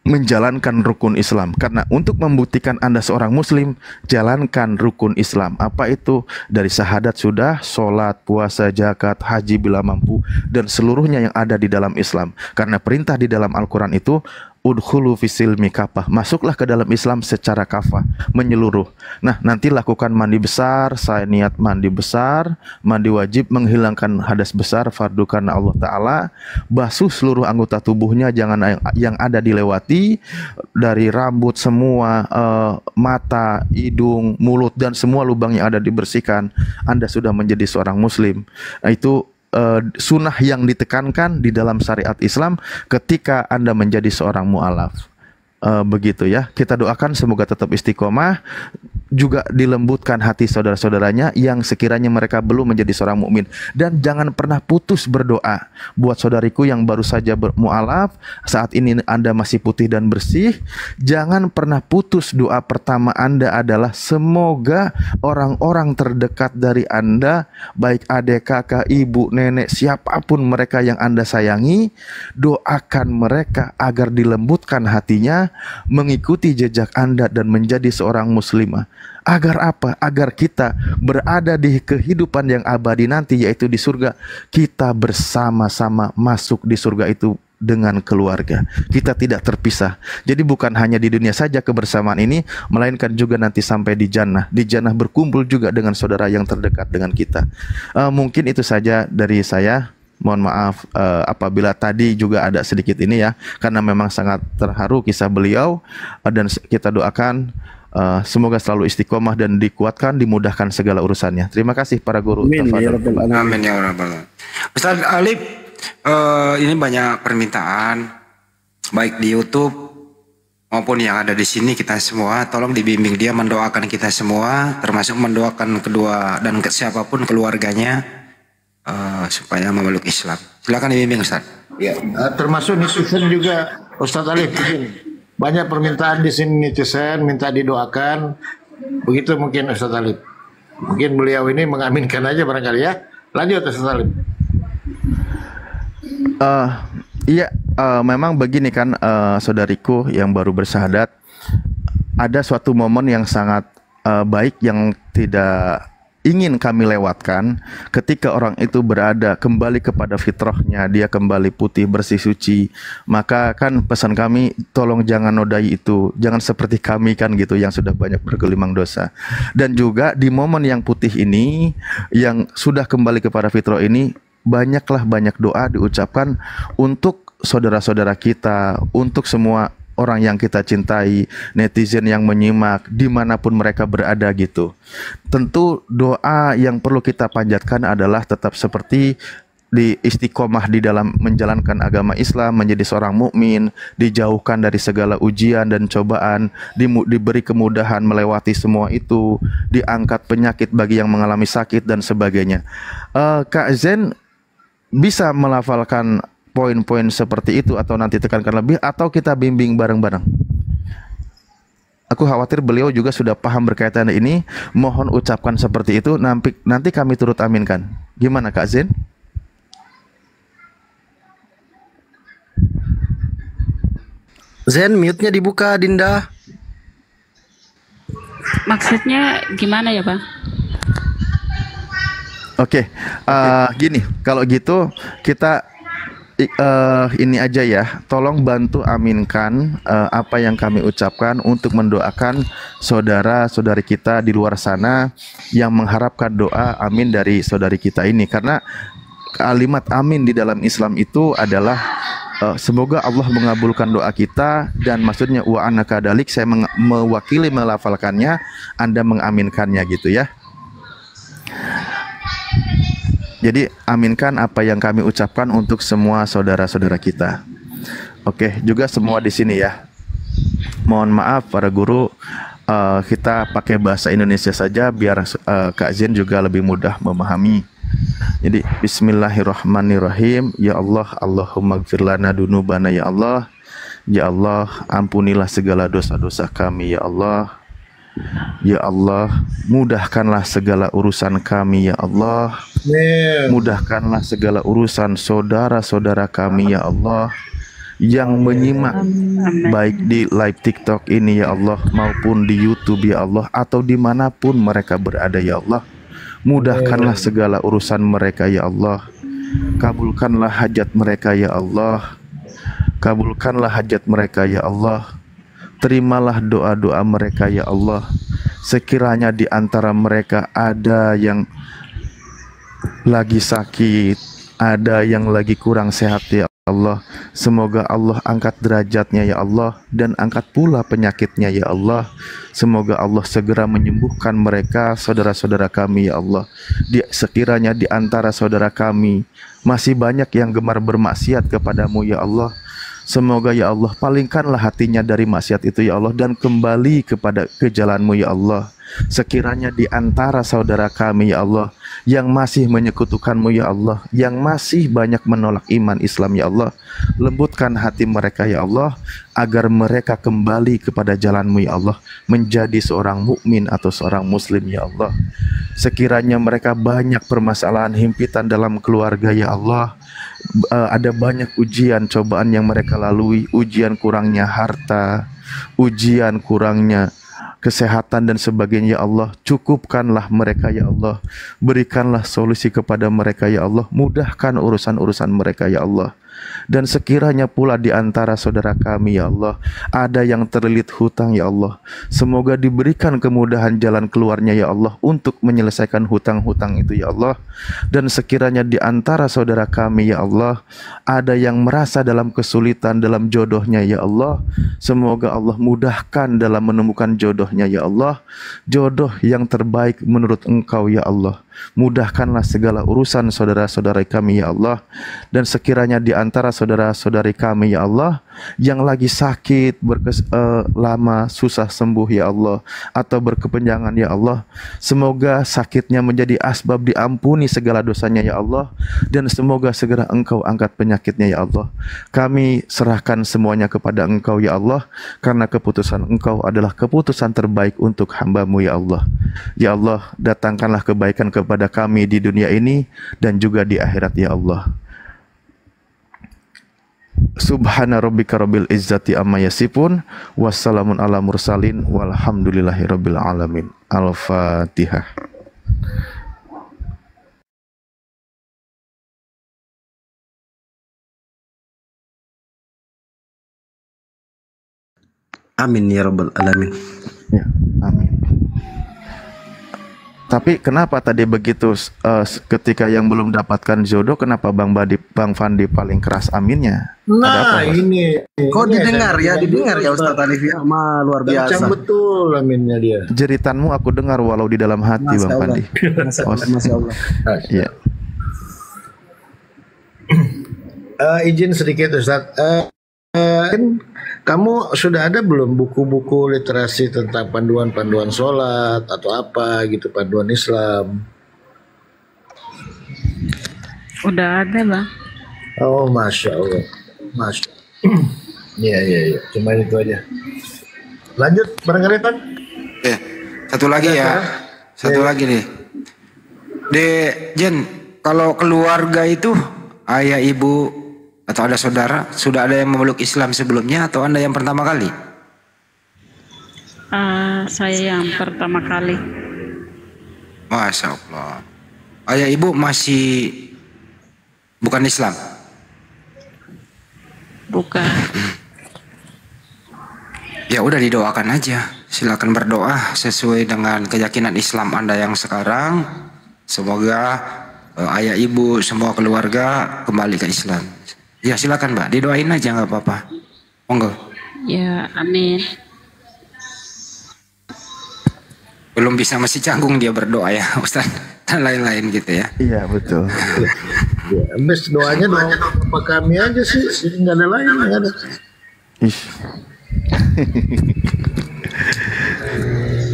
menjalankan rukun Islam. Karena untuk membuktikan Anda seorang muslim, jalankan rukun Islam. Apa itu? Dari syahadat sudah, sholat, puasa, zakat, haji bila mampu, dan seluruhnya yang ada di dalam Islam. Karena perintah di dalam Al-Quran itu udkhulu fisilmi kafah, masuklah ke dalam Islam secara kafah, menyeluruh. Nah, nanti lakukan mandi besar, saya niat mandi besar, mandi wajib menghilangkan hadas besar, fardu karena Allah Ta'ala, basuh seluruh anggota tubuhnya, jangan yang ada dilewati, dari rambut semua, mata, hidung, mulut, dan semua lubang yang ada dibersihkan. Anda sudah menjadi seorang muslim. Nah, itu sunnah yang ditekankan di dalam syariat Islam ketika Anda menjadi seorang mu'alaf. Begitu ya. Kita doakan semoga tetap istiqomah. juga dilembutkan hati saudara-saudaranya yang sekiranya mereka belum menjadi seorang mukmin. Dan jangan pernah putus berdoa buat saudariku yang baru saja mualaf, saat ini Anda masih putih dan bersih. Jangan pernah putus, doa pertama Anda adalah semoga orang-orang terdekat dari Anda, baik adik, kakak, ibu, nenek, siapapun mereka yang Anda sayangi, doakan mereka agar dilembutkan hatinya, mengikuti jejak Anda dan menjadi seorang muslimah. Agar apa? Agar kita berada di kehidupan yang abadi nanti, yaitu di surga. Kita bersama-sama masuk di surga itu dengan keluarga. Kita tidak terpisah. Jadi bukan hanya di dunia saja kebersamaan ini, melainkan juga nanti sampai di jannah. Di jannah berkumpul juga dengan saudara yang terdekat dengan kita. Mungkin itu saja dari saya. Mohon maaf apabila tadi juga ada sedikit ini ya, karena memang sangat terharu kisah beliau, dan kita doakan semoga selalu istiqomah dan dikuatkan, dimudahkan segala urusannya. Terima kasih para guru. Amin ya rabbal alamin. Amin ya rabbal alamin. Ustaz Alif, ini banyak permintaan baik di YouTube maupun yang ada di sini, kita semua tolong dibimbing dia mendoakan kita semua, termasuk mendoakan kedua dan siapapun keluarganya supaya memeluk Islam. Silakan dibimbing Ustaz. Ya, termasuk netizen juga Ustaz Alif. Banyak permintaan di sini netizen minta didoakan. Begitu mungkin Ustaz Alif. Mungkin beliau ini mengaminkan aja barangkali ya. Lanjut Ustaz Alif. Iya, memang begini kan saudariku yang baru bersyahadat, ada suatu momen yang sangat baik yang tidak ingin kami lewatkan ketika orang itu berada kembali kepada fitrahnya, dia kembali putih bersih suci. Maka kan pesan kami, tolong jangan nodai itu, jangan seperti kami kan gitu yang sudah banyak bergelimang dosa. Dan juga di momen yang putih ini, yang sudah kembali kepada fitrah ini, banyak doa diucapkan untuk saudara-saudara kita, untuk semua orang yang kita cintai, netizen yang menyimak, dimanapun mereka berada gitu. Tentu doa yang perlu kita panjatkan adalah tetap seperti di istiqomah di dalam menjalankan agama Islam, menjadi seorang mukmin, dijauhkan dari segala ujian dan cobaan, diberi kemudahan melewati semua itu, diangkat penyakit bagi yang mengalami sakit dan sebagainya. Kak Zen bisa melafalkan poin-poin seperti itu atau nanti tekankan lebih, atau kita bimbing bareng-bareng? Aku khawatir beliau juga sudah paham berkaitan ini. Mohon ucapkan seperti itu, nanti kami turut aminkan. Gimana Kak Zen? Zen, mute-nya dibuka, Dinda. Maksudnya gimana ya Bang? Oke, gini, kalau gitu kita ini aja ya, tolong bantu aminkan apa yang kami ucapkan untuk mendoakan saudara-saudari kita di luar sana yang mengharapkan doa amin dari saudari kita ini. Karena kalimat amin di dalam Islam itu adalah semoga Allah mengabulkan doa kita, dan maksudnya wa ana kadalik, saya mewakili melafalkannya, Anda mengaminkannya gitu ya. Jadi aminkan apa yang kami ucapkan untuk semua saudara-saudara kita. Oke, juga semua di sini ya. Mohon maaf para guru, kita pakai bahasa Indonesia saja biar Kak Zen juga lebih mudah memahami. Jadi bismillahirrahmanirrahim. Ya Allah, Allahumma gfir lana dunubana ya Allah. Ya Allah, ampunilah segala dosa-dosa kami ya Allah. Ya Allah, mudahkanlah segala urusan kami ya Allah. Mudahkanlah segala urusan saudara-saudara kami ya Allah, yang menyimak baik di live TikTok ini ya Allah, maupun di YouTube ya Allah, atau dimanapun mereka berada ya Allah. Mudahkanlah segala urusan mereka ya Allah. Kabulkanlah hajat mereka ya Allah. Kabulkanlah hajat mereka ya Allah. Terimalah doa-doa mereka ya Allah. Sekiranya di antara mereka ada yang lagi sakit, ada yang lagi kurang sehat ya Allah, semoga Allah angkat derajatnya ya Allah, dan angkat pula penyakitnya ya Allah. Semoga Allah segera menyembuhkan mereka, saudara-saudara kami ya Allah. Sekiranya di antara saudara kami masih banyak yang gemar bermaksiat kepadamu ya Allah, Semoga ya Allah palingkanlah hatinya dari maksiat itu ya Allah, dan kembali ke jalan-Mu ya Allah. Sekiranya di antara saudara kami ya Allah yang masih menyekutukan-Mu ya Allah, yang masih banyak menolak iman Islam ya Allah, lembutkan hati mereka ya Allah, agar mereka kembali kepada jalan-Mu ya Allah, menjadi seorang mukmin atau seorang muslim ya Allah. Sekiranya mereka banyak permasalahan himpitan dalam keluarga ya Allah, ada banyak ujian cobaan yang mereka lalui, ujian kurangnya harta, ujian kurangnya kesehatan dan sebagainya ya Allah, cukupkanlah mereka ya Allah, berikanlah solusi kepada mereka ya Allah, mudahkan urusan-urusan mereka ya Allah. Dan sekiranya pula di antara saudara kami ya Allah ada yang terlilit hutang ya Allah, semoga diberikan kemudahan jalan keluarnya ya Allah untuk menyelesaikan hutang-hutang itu ya Allah. Dan sekiranya di antara saudara kami ya Allah ada yang merasa dalam kesulitan dalam jodohnya ya Allah, semoga Allah mudahkan dalam menemukan jodohnya ya Allah, jodoh yang terbaik menurut Engkau ya Allah. Mudahkanlah segala urusan saudara-saudara kami ya Allah. Dan sekiranya di antara saudara-saudari kami ya Allah yang lagi sakit lama susah sembuh ya Allah, atau berkepanjangan ya Allah, semoga sakitnya menjadi asbab diampuni segala dosanya ya Allah, dan semoga segera Engkau angkat penyakitnya ya Allah. Kami serahkan semuanya kepada Engkau ya Allah, karena keputusan Engkau adalah keputusan terbaik untuk hamba-Mu ya Allah. Ya Allah, datangkanlah kebaikan kepada kami di dunia ini dan juga di akhirat ya Allah. Subhana rabbika rabbil izzati amma yasifun, wassalamun ala mursalin, walhamdulillahi rabbil alamin. Al-Fatihah. Amin ya rabbal alamin. Ya, amin. Tapi kenapa tadi begitu ketika yang belum dapatkan jodoh, kenapa Bang Fandi paling keras aminnya? Nah, ini kok didengar ya Ustaz Alif ya, luar biasa. Kencang betul aminnya dia. Jeritanmu aku dengar walau di dalam hati, Bang Fandi. Masya Allah. Ya. Izin sedikit Ustaz. Kamu sudah ada belum buku-buku literasi tentang panduan-panduan sholat atau apa gitu, panduan Islam? Udah ada, Bang. Oh, Masya Allah. Masya Allah. Iya. Cuma itu aja. Lanjut, barangkali Pan. Satu lagi ya. Satu lagi nih. Jen, kalau keluarga itu ayah, ibu, atau ada saudara, sudah ada yang memeluk Islam sebelumnya atau Anda yang pertama kali? Saya yang pertama kali. Masya Allah. Ayah ibu masih bukan Islam? Bukan. Ya udah didoakan aja. Silakan berdoa sesuai dengan keyakinan Islam Anda yang sekarang. Semoga ayah ibu semua keluarga kembali ke Islam. Ya silakan Mbak, didoain aja nggak apa-apa. Monggo. Ya, amin. Belum bisa, masih canggung dia berdoa ya Ustaz, dan lain-lain gitu ya. Iya betul. Ya, habis doanya doa apa kami aja sih, nggak ada lain, nggak ada.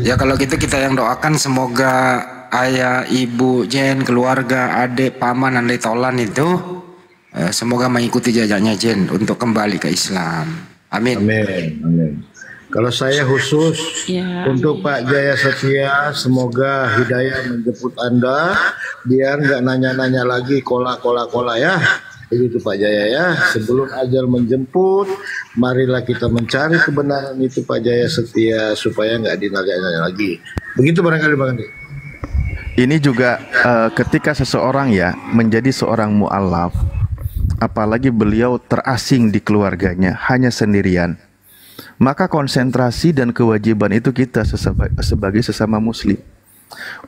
Ya kalau gitu kita yang doakan semoga ayah, ibu, Jen, keluarga, adik, paman, dan tolan itu semoga mengikuti jejaknya Jen untuk kembali ke Islam. Amin. Amin. Kalau saya khusus untuk Pak Jaya Setia, semoga hidayah menjemput Anda, biar nggak nanya-nanya lagi kola ya. Begitu Pak Jaya ya. Sebelum ajal menjemput, marilah kita mencari kebenaran itu Pak Jaya Setia supaya nggak dinanya-nanya lagi. Begitu barangkali Bang Andi. Ini juga ketika seseorang ya menjadi seorang mu'alaf, apalagi beliau terasing di keluarganya, hanya sendirian, maka konsentrasi dan kewajiban itu kita sebagai sesama muslim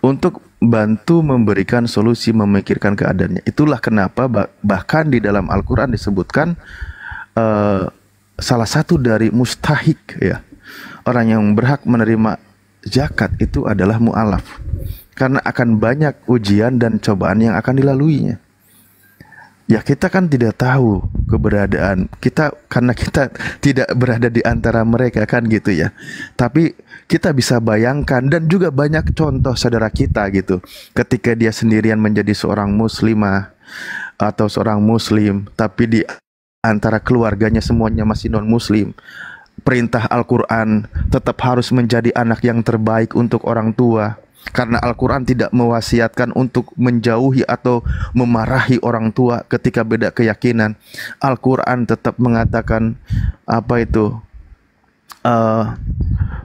untuk bantu memberikan solusi, memikirkan keadaannya. Itulah kenapa bahkan di dalam Al-Quran disebutkan salah satu dari mustahik ya, orang yang berhak menerima zakat itu adalah mu'alaf, karena akan banyak ujian dan cobaan yang akan dilaluinya. Ya kita kan tidak tahu keberadaan kita karena kita tidak berada di antara mereka kan gitu ya. Tapi kita bisa bayangkan dan juga banyak contoh saudara kita gitu. Ketika dia sendirian menjadi seorang muslimah atau seorang muslim, tapi di antara keluarganya semuanya masih non muslim. Perintah Al-Quran tetap harus menjadi anak yang terbaik untuk orang tua. Karena Al-Quran tidak mewasiatkan untuk menjauhi atau memarahi orang tua ketika beda keyakinan. Al-Quran tetap mengatakan apa itu?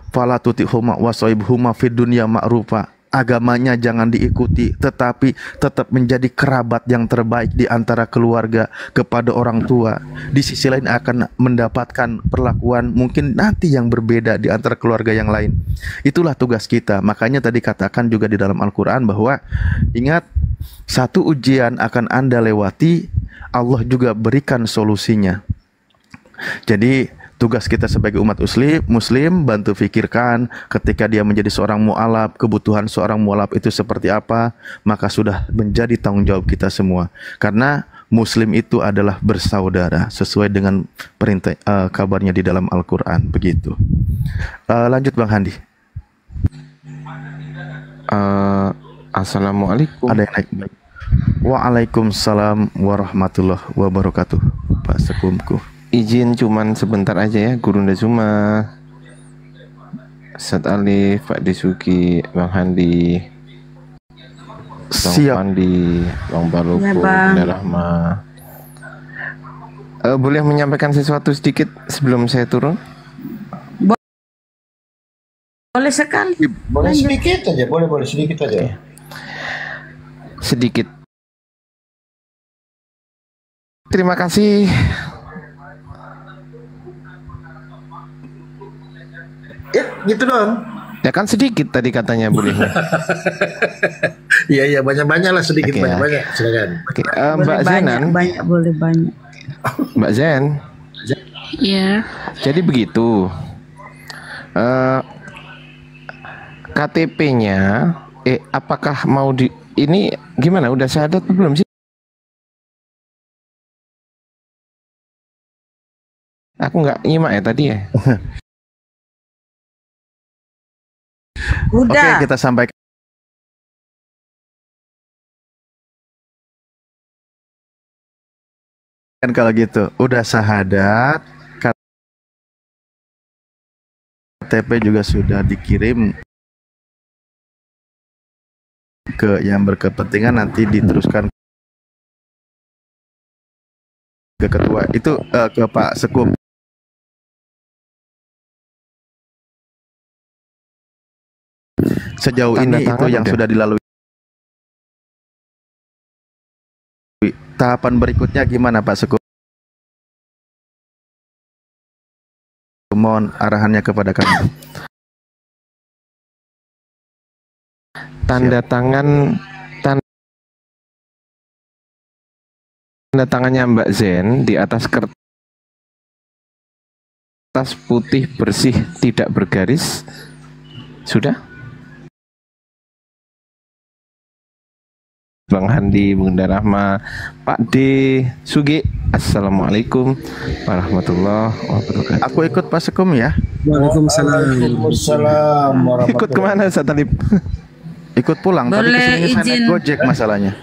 Fala tuti'huma wasoibhuma fid dunya ma'rufa. Agamanya jangan diikuti, tetapi tetap menjadi kerabat yang terbaik di antara keluarga kepada orang tua. Di sisi lain akan mendapatkan perlakuan mungkin nanti yang berbeda di antara keluarga yang lain. Itulah tugas kita. Makanya tadi katakan juga di dalam Al-Quran bahwa ingat, satu ujian akan Anda lewati, Allah juga berikan solusinya. Jadi tugas kita sebagai umat muslim bantu fikirkan ketika dia menjadi seorang mu'alaf, kebutuhan seorang mu'alaf itu seperti apa, maka sudah menjadi tanggung jawab kita semua. Karena muslim itu adalah bersaudara sesuai dengan perintah kabarnya di dalam Al-Quran begitu. Lanjut Bang Handi. Assalamualaikum. Ada yang naik. Waalaikumsalam warahmatullahi wabarakatuh. Pak Sekumku. Izin cuman sebentar aja ya, Gurunda Zuma, Ustaz Alif, Pak Disuki, Bang Handi, Bang Pandi, Bang Baloko, Bunda Rahma. Boleh menyampaikan sesuatu sedikit sebelum saya turun? Boleh sekali. Boleh sedikit aja, boleh sedikit aja. Sedikit. Terima kasih. Ya, gitu dong. Ya kan sedikit tadi katanya bolehnya. Iya, banyak-banyak lah, sedikit banyak-banyak. Silakan. Mbak Zenan. Banyak, boleh banyak. Mbak Zen. Iya. Jadi begitu. KTP-nya, apakah mau di ini gimana? Udah syahadat belum sih? Aku nggak nyimak ya tadi ya. Udah. Oke, kita sampaikan. Kalau gitu, udah syahadat, KTP juga sudah dikirim ke yang berkepentingan, nanti diteruskan ke ketua itu, ke Pak Sekum. Sejauh ini itu yang sudah dilalui. Tahapan berikutnya gimana Pak Sekum? Mohon arahannya kepada kami. Tanda tangannya Mbak Zen di atas kertas putih bersih tidak bergaris. Sudah? Bang Handi, Bunda Rahma, Pak D, Sugi, Assalamualaikum warahmatullahi wabarakatuh. Aku ikut Pak Sekum ya. Waalaikumsalam. Ikut kemana Ustaz Talib? Ikut pulang. Boleh tadi kesini izin. Gojek masalahnya.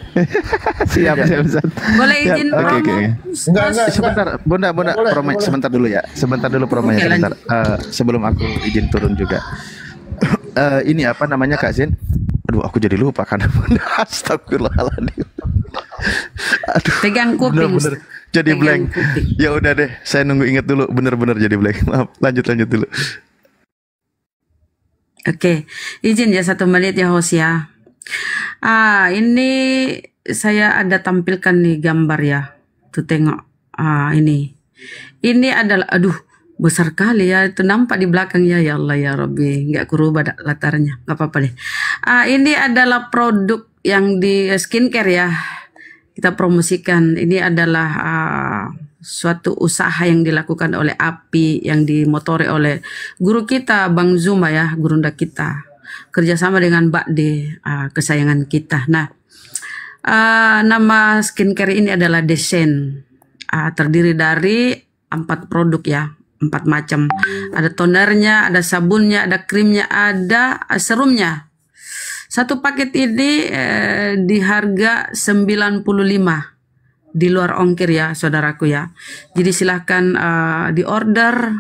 Siap Ustaz. Boleh izin promo? Enggak. Sebentar, Bunda, promo sebentar dulu ya. Sebentar dulu promonya sebentar. Sebelum aku izin turun juga. Ini apa namanya Kak Zen? Aduh, aku jadi lupa kan. Astagfirullahaladzim. Aduh. Pegang kuping. Bener-bener jadi blank. Ya udah deh, saya nunggu inget dulu. Bener-bener jadi blank. Maaf, lanjut dulu. Oke, izin ya 1 menit ya host ya. Ini saya ada tampilkan nih gambar ya. Tuh tengok. Ini. Ini adalah, aduh, besar kali ya, itu nampak di belakangnya, ya Allah ya Rabbi, nggak kurubah latarnya, nggak apa-apa deh. Ini adalah produk yang di skincare ya, kita promosikan. Ini adalah suatu usaha yang dilakukan oleh API, yang dimotori oleh guru kita Bang Zuma ya, gurunda kita, kerjasama dengan Mbak D, kesayangan kita. Nah, Nama skincare ini adalah Desen. Terdiri dari 4 produk ya, 4 macam. Ada tonernya, ada sabunnya, ada krimnya, ada serumnya. Satu paket ini di harga 95 di luar ongkir ya, saudaraku ya. Jadi silahkan di order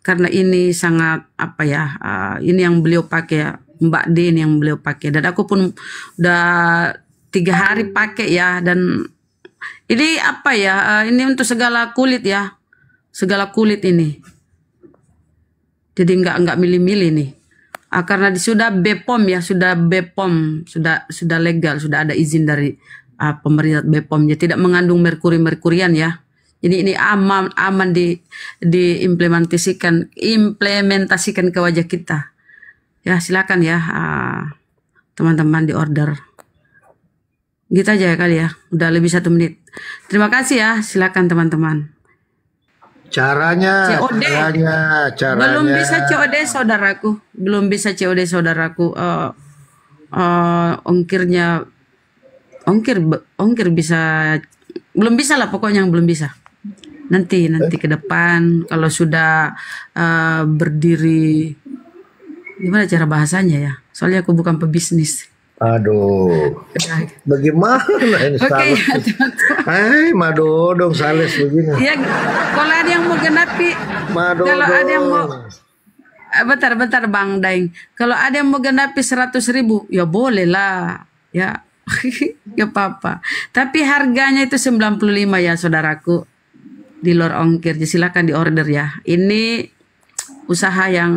karena ini sangat apa ya, ini yang beliau pakai ya, Mbak D ini yang beliau pakai, dan aku pun udah 3 hari pakai ya. Dan ini apa ya, ini untuk segala kulit ya, segala kulit ini. Jadi nggak milih-milih nih. Karena sudah BPOM ya, sudah BPOM, sudah legal, sudah ada izin dari pemerintah BPOM, ya tidak mengandung merkurian ya. Jadi ini aman diimplementasikan ke wajah kita. Ya silakan ya teman-teman di order. Gitu aja ya kali ya, udah lebih 1 menit. Terima kasih ya, silakan teman-teman. Caranya. Belum bisa COD saudaraku, belum bisa COD saudaraku. Ongkir bisa, belum bisa lah pokoknya, yang belum bisa. Nanti ke depan kalau sudah berdiri, gimana cara bahasanya ya? Soalnya aku bukan pebisnis. Aduh, bagaimana ini Oke, ya, Hai, madodong sales begini. Ya, kalau ada yang mau genapi, kalau ada yang mau, bentar Bang Daeng, kalau ada yang mau genapi 100.000, ya boleh lah, ya, ya apa-apa. Tapi harganya itu 95 ya saudaraku, di luar ongkir. Jadi silakan di order ya. Ini usaha yang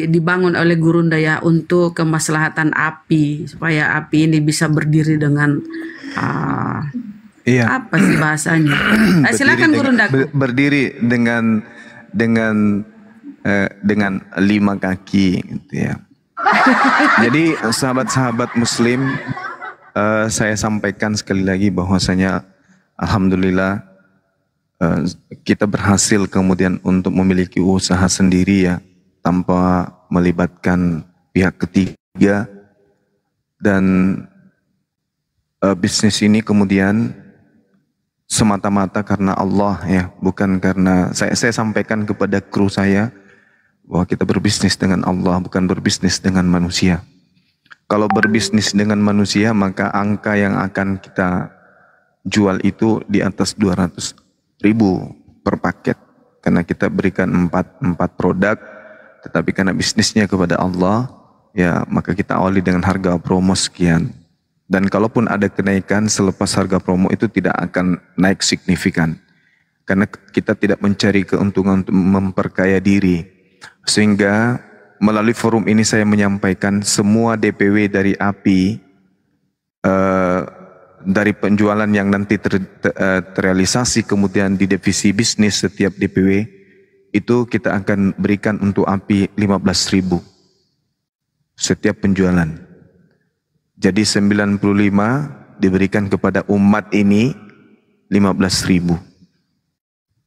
dibangun oleh Gurunda ya, untuk kemaslahatan API, supaya API ini bisa berdiri dengan apa sih bahasanya? Silakan Gurunda. Berdiri dengan 5 kaki gitu ya. Jadi sahabat-sahabat muslim, saya sampaikan sekali lagi bahwasanya alhamdulillah kita berhasil kemudian untuk memiliki usaha sendiri ya, tanpa melibatkan pihak ketiga, dan bisnis ini kemudian semata-mata karena Allah ya, bukan karena saya sampaikan kepada kru saya bahwa kita berbisnis dengan Allah, bukan berbisnis dengan manusia. Kalau berbisnis dengan manusia, maka angka yang akan kita jual itu di atas 200.000 per paket, karena kita berikan 4 produk. Tetapi karena bisnisnya kepada Allah, ya maka kita awali dengan harga promo sekian. Dan kalaupun ada kenaikan selepas harga promo, itu tidak akan naik signifikan. Karena kita tidak mencari keuntungan untuk memperkaya diri. Sehingga melalui forum ini saya menyampaikan semua DPW dari API, dari penjualan yang nanti terrealisasi kemudian di divisi bisnis setiap DPW, itu kita akan berikan untuk API 15.000 setiap penjualan. Jadi 95 diberikan kepada umat ini 15.000.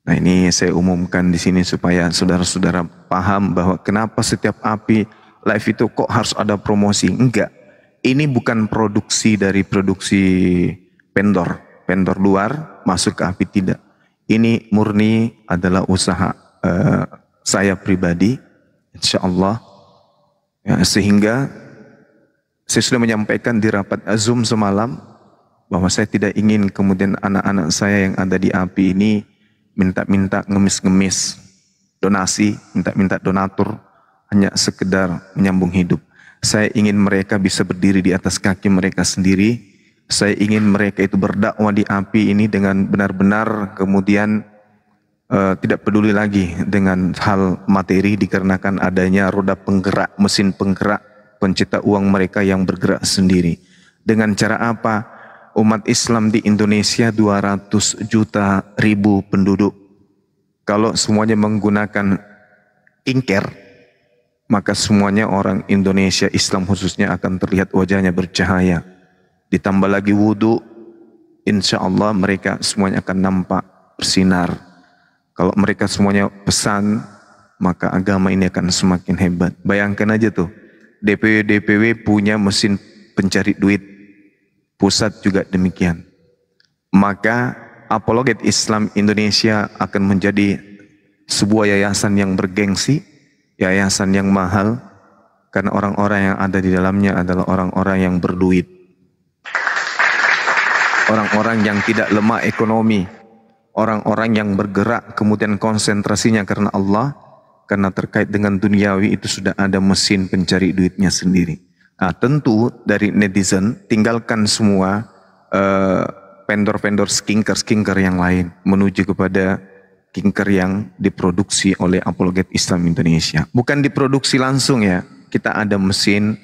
Nah ini saya umumkan di sini supaya saudara-saudara paham bahwa kenapa setiap API live itu kok harus ada promosi. Enggak, ini bukan produksi dari produksi vendor luar masuk ke API, tidak. Ini murni adalah usaha saya pribadi, insya Allah ya, sehingga saya sudah menyampaikan di rapat Zoom semalam bahwa saya tidak ingin kemudian anak-anak saya yang ada di API ini minta-minta ngemis-ngemis donasi, minta-minta donatur hanya sekedar menyambung hidup. Saya ingin mereka bisa berdiri di atas kaki mereka sendiri. Saya ingin mereka itu berdakwah di API ini dengan benar-benar kemudian tidak peduli lagi dengan hal materi, dikarenakan adanya roda penggerak, mesin penggerak, pencipta uang mereka yang bergerak sendiri. Dengan cara apa? Umat Islam di Indonesia 200 juta ribu penduduk. Kalau semuanya menggunakan ingker, maka semuanya orang Indonesia Islam khususnya akan terlihat wajahnya bercahaya. Ditambah lagi wudhu, insya Allah mereka semuanya akan nampak bersinar. Kalau mereka semuanya pesan, maka agama ini akan semakin hebat. Bayangkan aja tuh, DPW punya mesin pencari duit, pusat juga demikian. Maka Apologet Islam Indonesia akan menjadi sebuah yayasan yang bergengsi, yayasan yang mahal, karena orang-orang yang ada di dalamnya adalah orang-orang yang berduit. Orang-orang yang tidak lemah ekonomi, orang-orang yang bergerak kemudian konsentrasinya karena Allah, karena terkait dengan duniawi itu sudah ada mesin pencari duitnya sendiri. Nah, tentu dari netizen tinggalkan semua vendor-vendor skincare yang lain menuju kepada skincare yang diproduksi oleh Apologet Islam Indonesia. Bukan diproduksi langsung ya, kita ada mesin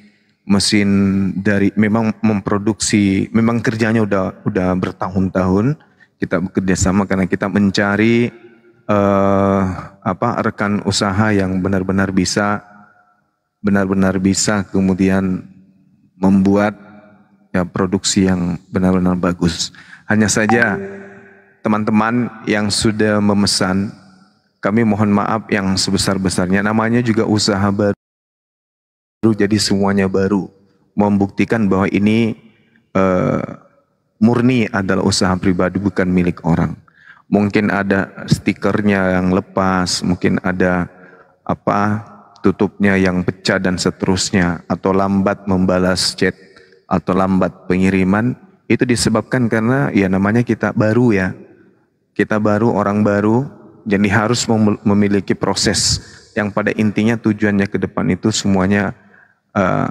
dari memang memproduksi, memang kerjanya udah bertahun-tahun. Kita bekerja sama karena kita mencari rekan usaha yang benar-benar bisa kemudian membuat ya produksi yang benar-benar bagus. Hanya saja teman-teman yang sudah memesan, kami mohon maaf yang sebesar-besarnya, namanya juga usaha baru, jadi semuanya baru, membuktikan bahwa ini murni adalah usaha pribadi, bukan milik orang. Mungkin ada stikernya yang lepas, mungkin ada tutupnya yang pecah dan seterusnya, atau lambat membalas chat, atau lambat pengiriman. Itu disebabkan karena ya namanya kita baru ya, kita baru, orang baru, jadi harus memiliki proses yang pada intinya tujuannya ke depan itu semuanya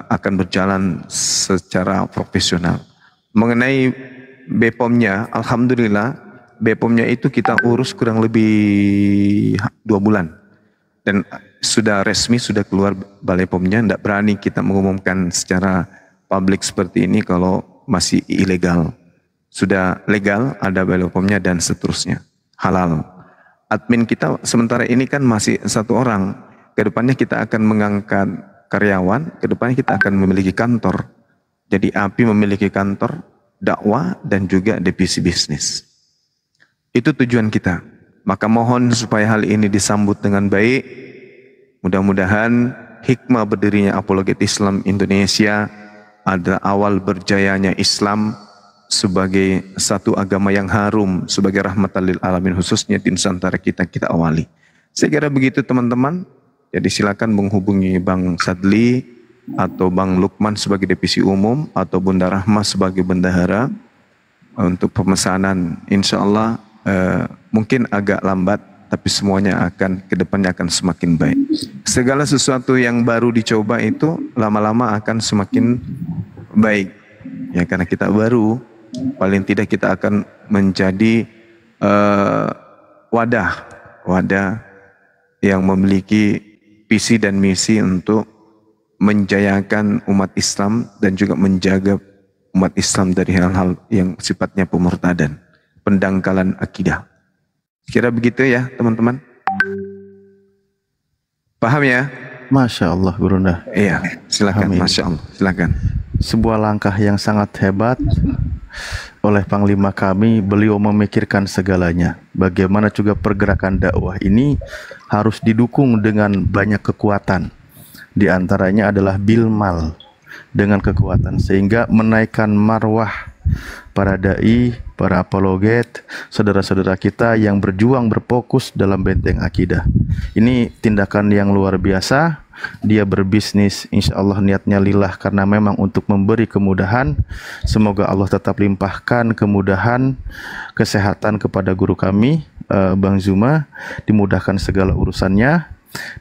akan berjalan secara profesional. Mengenai BPOM-nya, alhamdulillah BPOM-nya itu kita urus kurang lebih 2 bulan. Dan sudah resmi, sudah keluar Balai POM-nya, tidak berani kita mengumumkan secara publik seperti ini kalau masih ilegal. Sudah legal, ada Balai POM-nya dan seterusnya, halal. Admin kita sementara ini kan masih 1 orang, kedepannya kita akan mengangkat karyawan, kedepannya kita akan memiliki kantor. Jadi API memiliki kantor, dakwah dan juga divisi bisnis. Itu tujuan kita. Maka mohon supaya hal ini disambut dengan baik. Mudah-mudahan hikmah berdirinya Apologet Islam Indonesia adalah awal berjayanya Islam sebagai satu agama yang harum, sebagai rahmatan lil alamin, khususnya di Nusantara kita awali. Saya kira begitu teman-teman. Jadi silakan menghubungi Bang Sadli atau Bang Lukman sebagai divisi umum atau Bunda Rahma sebagai bendahara untuk pemesanan. Insya Allah mungkin agak lambat, tapi semuanya akan kedepannya akan semakin baik. Segala sesuatu yang baru dicoba itu lama-lama akan semakin baik. Ya, karena kita baru, paling tidak kita akan menjadi wadah yang memiliki visi dan misi untuk menjayakan umat Islam dan juga menjaga umat Islam dari hal-hal yang sifatnya pemurtadan, pendangkalan akidah. Kira begitu ya teman-teman. Paham ya? Masya Allah Gurunda. Iya, silakan. Amin. Masya Allah, silakan. Sebuah langkah yang sangat hebat oleh Panglima kami. Beliau memikirkan segalanya. Bagaimana juga pergerakan dakwah ini harus didukung dengan banyak kekuatan. Di antaranya adalah bilmal, dengan kekuatan, sehingga menaikkan marwah para dai, para apologet, saudara-saudara kita yang berjuang berfokus dalam benteng akidah. Ini tindakan yang luar biasa. Dia berbisnis, insya Allah niatnya lillah karena memang untuk memberi kemudahan. Semoga Allah tetap limpahkan kemudahan, kesehatan kepada guru kami, Bang Zuma, dimudahkan segala urusannya,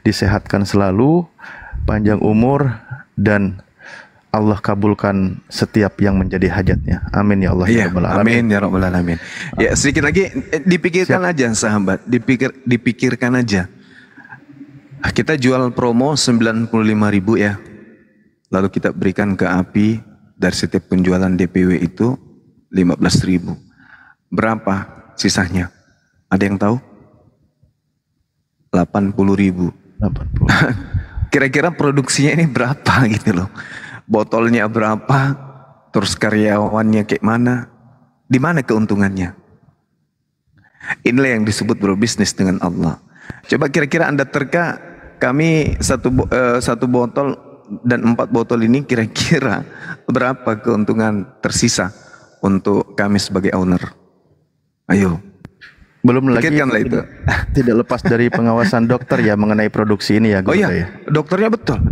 disehatkan selalu, panjang umur, dan Allah kabulkan setiap yang menjadi hajatnya. Amin ya Allah ya Rabbal Alamin. Amin ya Rabbal Alamin. Ya, sedikit lagi dipikirkan aja sahabat, dipikirkan aja. Kita jual promo 95.000 ya. Lalu kita berikan ke API dari setiap penjualan DPW itu 15.000. Berapa sisanya? Ada yang tahu? 80.000. Kira-kira produksinya ini berapa gitu loh? Botolnya berapa? Terus karyawannya kayak mana? Di mana keuntungannya? Inilah yang disebut berbisnis dengan Allah. Coba kira-kira Anda terka, kami satu botol dan 4 botol ini kira-kira berapa keuntungan tersisa untuk kami sebagai owner? Ayo. Belum lagi itu. Tidak lepas dari pengawasan dokter ya mengenai produksi ini ya. Oh iya, dokternya betul.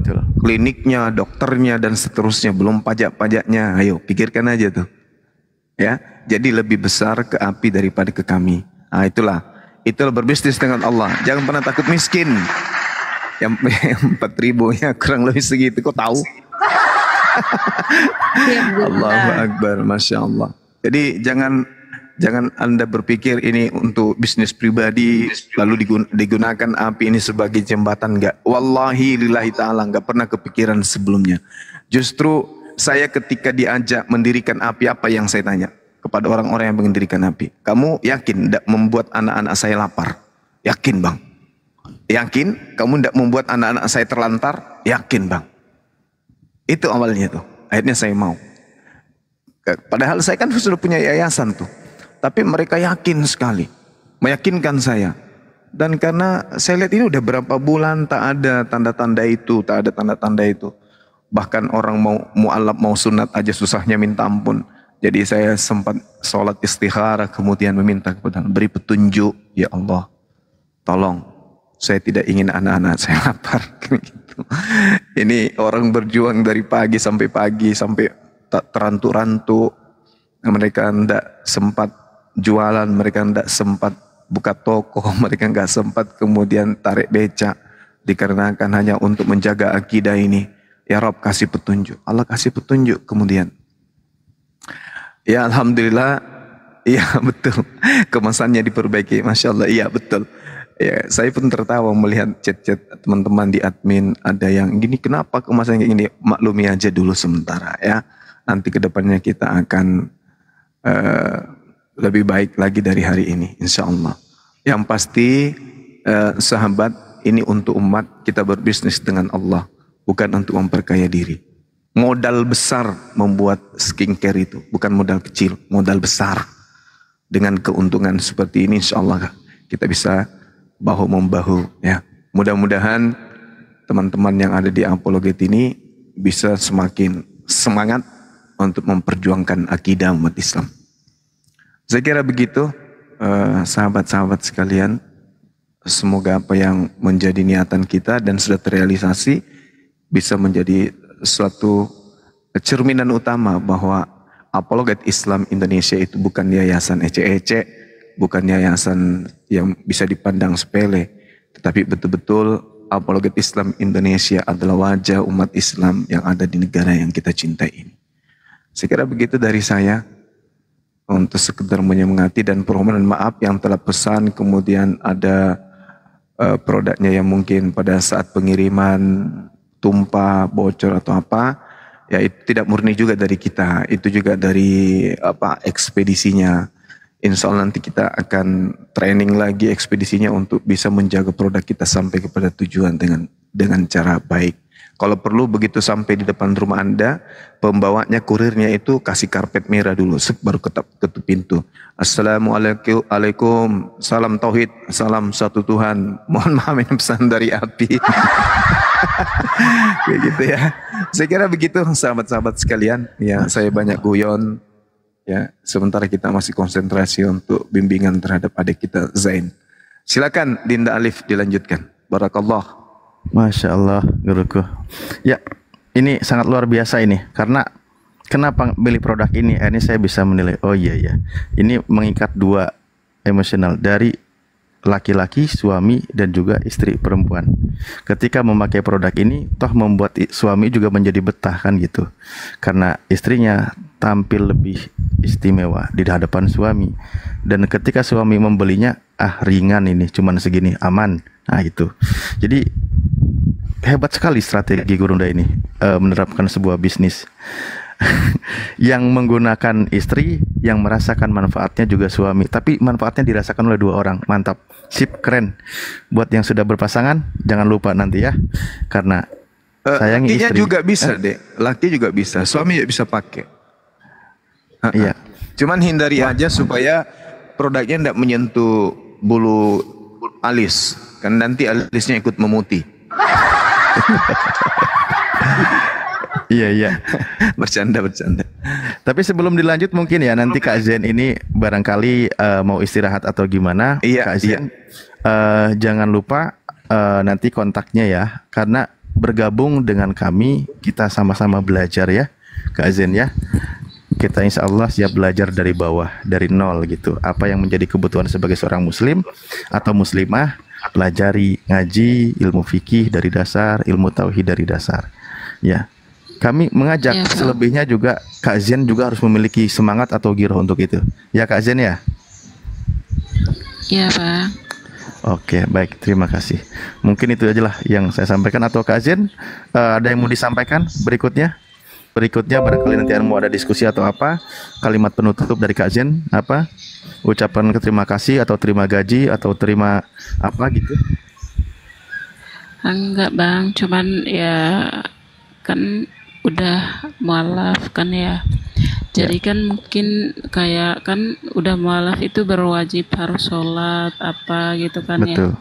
Kliniknya, dokternya dan seterusnya, belum pajak-pajaknya. Ayo, pikirkan aja tuh. Ya, jadi lebih besar ke api daripada ke kami. Nah, itulah berbisnis dengan Allah. Jangan pernah takut miskin. Yang 4.000 ya kurang lebih segitu. Kok tahu? Allahu Akbar, Masya Allah. Jadi jangan Anda berpikir ini untuk bisnis pribadi lalu digunakan api ini sebagai jembatan. Enggak. Wallahi lillahi ta'ala, enggak pernah kepikiran sebelumnya. Justru saya ketika diajak mendirikan api, apa yang saya tanya kepada orang-orang yang mendirikan api? Kamu yakin tidak membuat anak-anak saya lapar? Yakin bang. Yakin kamu tidak membuat anak-anak saya terlantar? Yakin bang. Itu awalnya tuh. Akhirnya saya mau. Padahal saya kan sudah punya yayasan tuh. Tapi mereka yakin sekali. Meyakinkan saya. Dan karena saya lihat ini udah berapa bulan tak ada tanda-tanda itu. Tak ada tanda-tanda itu. Bahkan orang mau mu'alaf mau sunat aja susahnya minta ampun. Jadi saya sempat sholat istikharah. Kemudian meminta kepada Allah, beri petunjuk. Ya Allah, tolong. Saya tidak ingin anak-anak saya lapar. Gitu. Ini orang berjuang dari pagi sampai terantuk-rantuk. Mereka tidak sempat jualan, mereka tidak sempat buka toko, mereka nggak sempat kemudian tarik becak. Dikarenakan hanya untuk menjaga akidah ini. Ya Rob kasih petunjuk. Allah kasih petunjuk kemudian. Ya Alhamdulillah. Iya betul. Kemasannya diperbaiki. Masya Allah. Iya betul. Ya, saya pun tertawa melihat chat-chat teman-teman di admin. Ada yang gini, kenapa kemasannya kayak gini? Maklumi aja dulu sementara ya. Nanti kedepannya kita akan lebih baik lagi dari hari ini, insya Allah. Yang pasti sahabat, ini untuk umat, kita berbisnis dengan Allah, bukan untuk memperkaya diri. Modal besar membuat skincare itu, bukan modal kecil, modal besar. Dengan keuntungan seperti ini, insya Allah kita bisa bahu-membahu ya. Mudah-mudahan teman-teman yang ada di Apologet ini bisa semakin semangat untuk memperjuangkan akidah umat Islam. Saya kira begitu, sahabat-sahabat sekalian. Semoga apa yang menjadi niatan kita dan sudah terrealisasi bisa menjadi suatu cerminan utama bahwa Apologet Islam Indonesia itu bukan yayasan ece-ece, bukan yayasan yang bisa dipandang sepele, tetapi betul-betul Apologet Islam Indonesia adalah wajah umat Islam yang ada di negara yang kita cintai ini. Saya kira begitu dari saya, untuk sekedar menyemangati dan permohonan maaf yang telah pesan kemudian ada produknya yang mungkin pada saat pengiriman tumpah, bocor atau apa, ya itu tidak murni juga dari kita, itu juga dari ekspedisinya. Insya Allah nanti kita akan training lagi ekspedisinya untuk bisa menjaga produk kita sampai kepada tujuan dengan cara baik. Kalau perlu begitu sampai di depan rumah Anda, pembawanya, kurirnya itu kasih karpet merah dulu, baru ketuk pintu. Assalamualaikum, salam tauhid, salam satu Tuhan. Mohon maaf ini pesan dari api. Kayak gitu ya. Saya kira begitu sahabat-sahabat sekalian. Ya, saya banyak guyon. Ya, sementara kita masih konsentrasi untuk bimbingan terhadap adik kita Zain. Silakan Dinda Alif dilanjutkan. Barakallah. Masya Allah, guruku. Ya, ini sangat luar biasa ini. Karena kenapa beli produk ini? Ini saya bisa menilai. Oh iya ya, ini mengikat dua emosional dari laki-laki, suami dan juga istri perempuan. Ketika memakai produk ini, toh membuat suami juga menjadi betah kan gitu. Karena istrinya tampil lebih istimewa di hadapan suami. Dan ketika suami membelinya, ringan ini, cuman segini, aman. Nah itu. Jadi hebat sekali strategi Gurunda ini menerapkan sebuah bisnis yang menggunakan istri, yang merasakan manfaatnya juga suami, tapi manfaatnya dirasakan oleh dua orang. Mantap, sip, keren. Buat yang sudah berpasangan, jangan lupa nanti ya, karena sayangi lakinya istri. juga bisa deh, laki juga bisa, suami juga bisa pakai. Iya. Cuman hindari aja supaya produknya tidak menyentuh bulu alis, kan nanti alisnya ikut memutih. Iya, iya. Bercanda. Tapi sebelum dilanjut mungkin ya nanti Kak Zen ini barangkali mau istirahat atau gimana. Iya, Kak Zen, jangan lupa nanti kontaknya ya, karena bergabung dengan kami kita sama-sama belajar ya Kak Zen ya. Kita insya Allah siap belajar dari bawah, dari nol gitu. Apa yang menjadi kebutuhan sebagai seorang muslim atau muslimah, pelajari, ngaji, ilmu fikih dari dasar, ilmu tauhid dari dasar. Ya, kami mengajak selebihnya juga Kak Zen juga harus memiliki semangat atau giroh untuk itu. Ya Kak Zen ya? Iya Pak. Oke, baik, terima kasih. Mungkin itu aja lah yang saya sampaikan. Atau Kak Zen, ada yang mau disampaikan berikutnya? Berikutnya barangkali nanti mau ada diskusi atau apa, kalimat penutup dari Kak Zen apa, ucapan terima kasih atau terima gaji atau terima apa gitu. Enggak Bang, cuman ya kan udah mualaf kan ya, jadi kan mungkin kayak kan udah mualaf itu berwajib harus sholat apa gitu kan. Betul.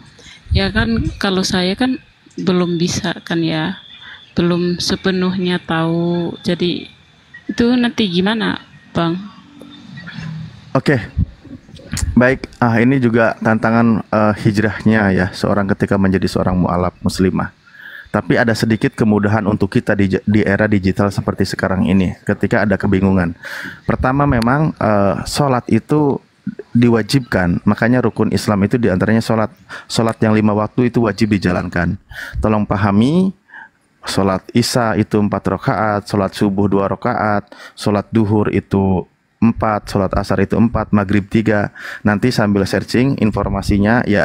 Ya kan kalau saya kan belum bisa kan ya, belum sepenuhnya tahu, jadi itu nanti gimana Bang? Oke, baik. Ini juga tantangan hijrahnya ya seorang ketika menjadi seorang mu'alaf muslimah. Tapi ada sedikit kemudahan untuk kita di era digital seperti sekarang ini ketika ada kebingungan. Pertama memang sholat itu diwajibkan, makanya rukun Islam itu diantaranya sholat yang 5 waktu itu wajib dijalankan. Tolong pahami, sholat isya itu 4 rakaat, sholat subuh 2 rakaat, sholat duhur itu 4, sholat asar itu 4, maghrib 3. Nanti sambil searching informasinya ya,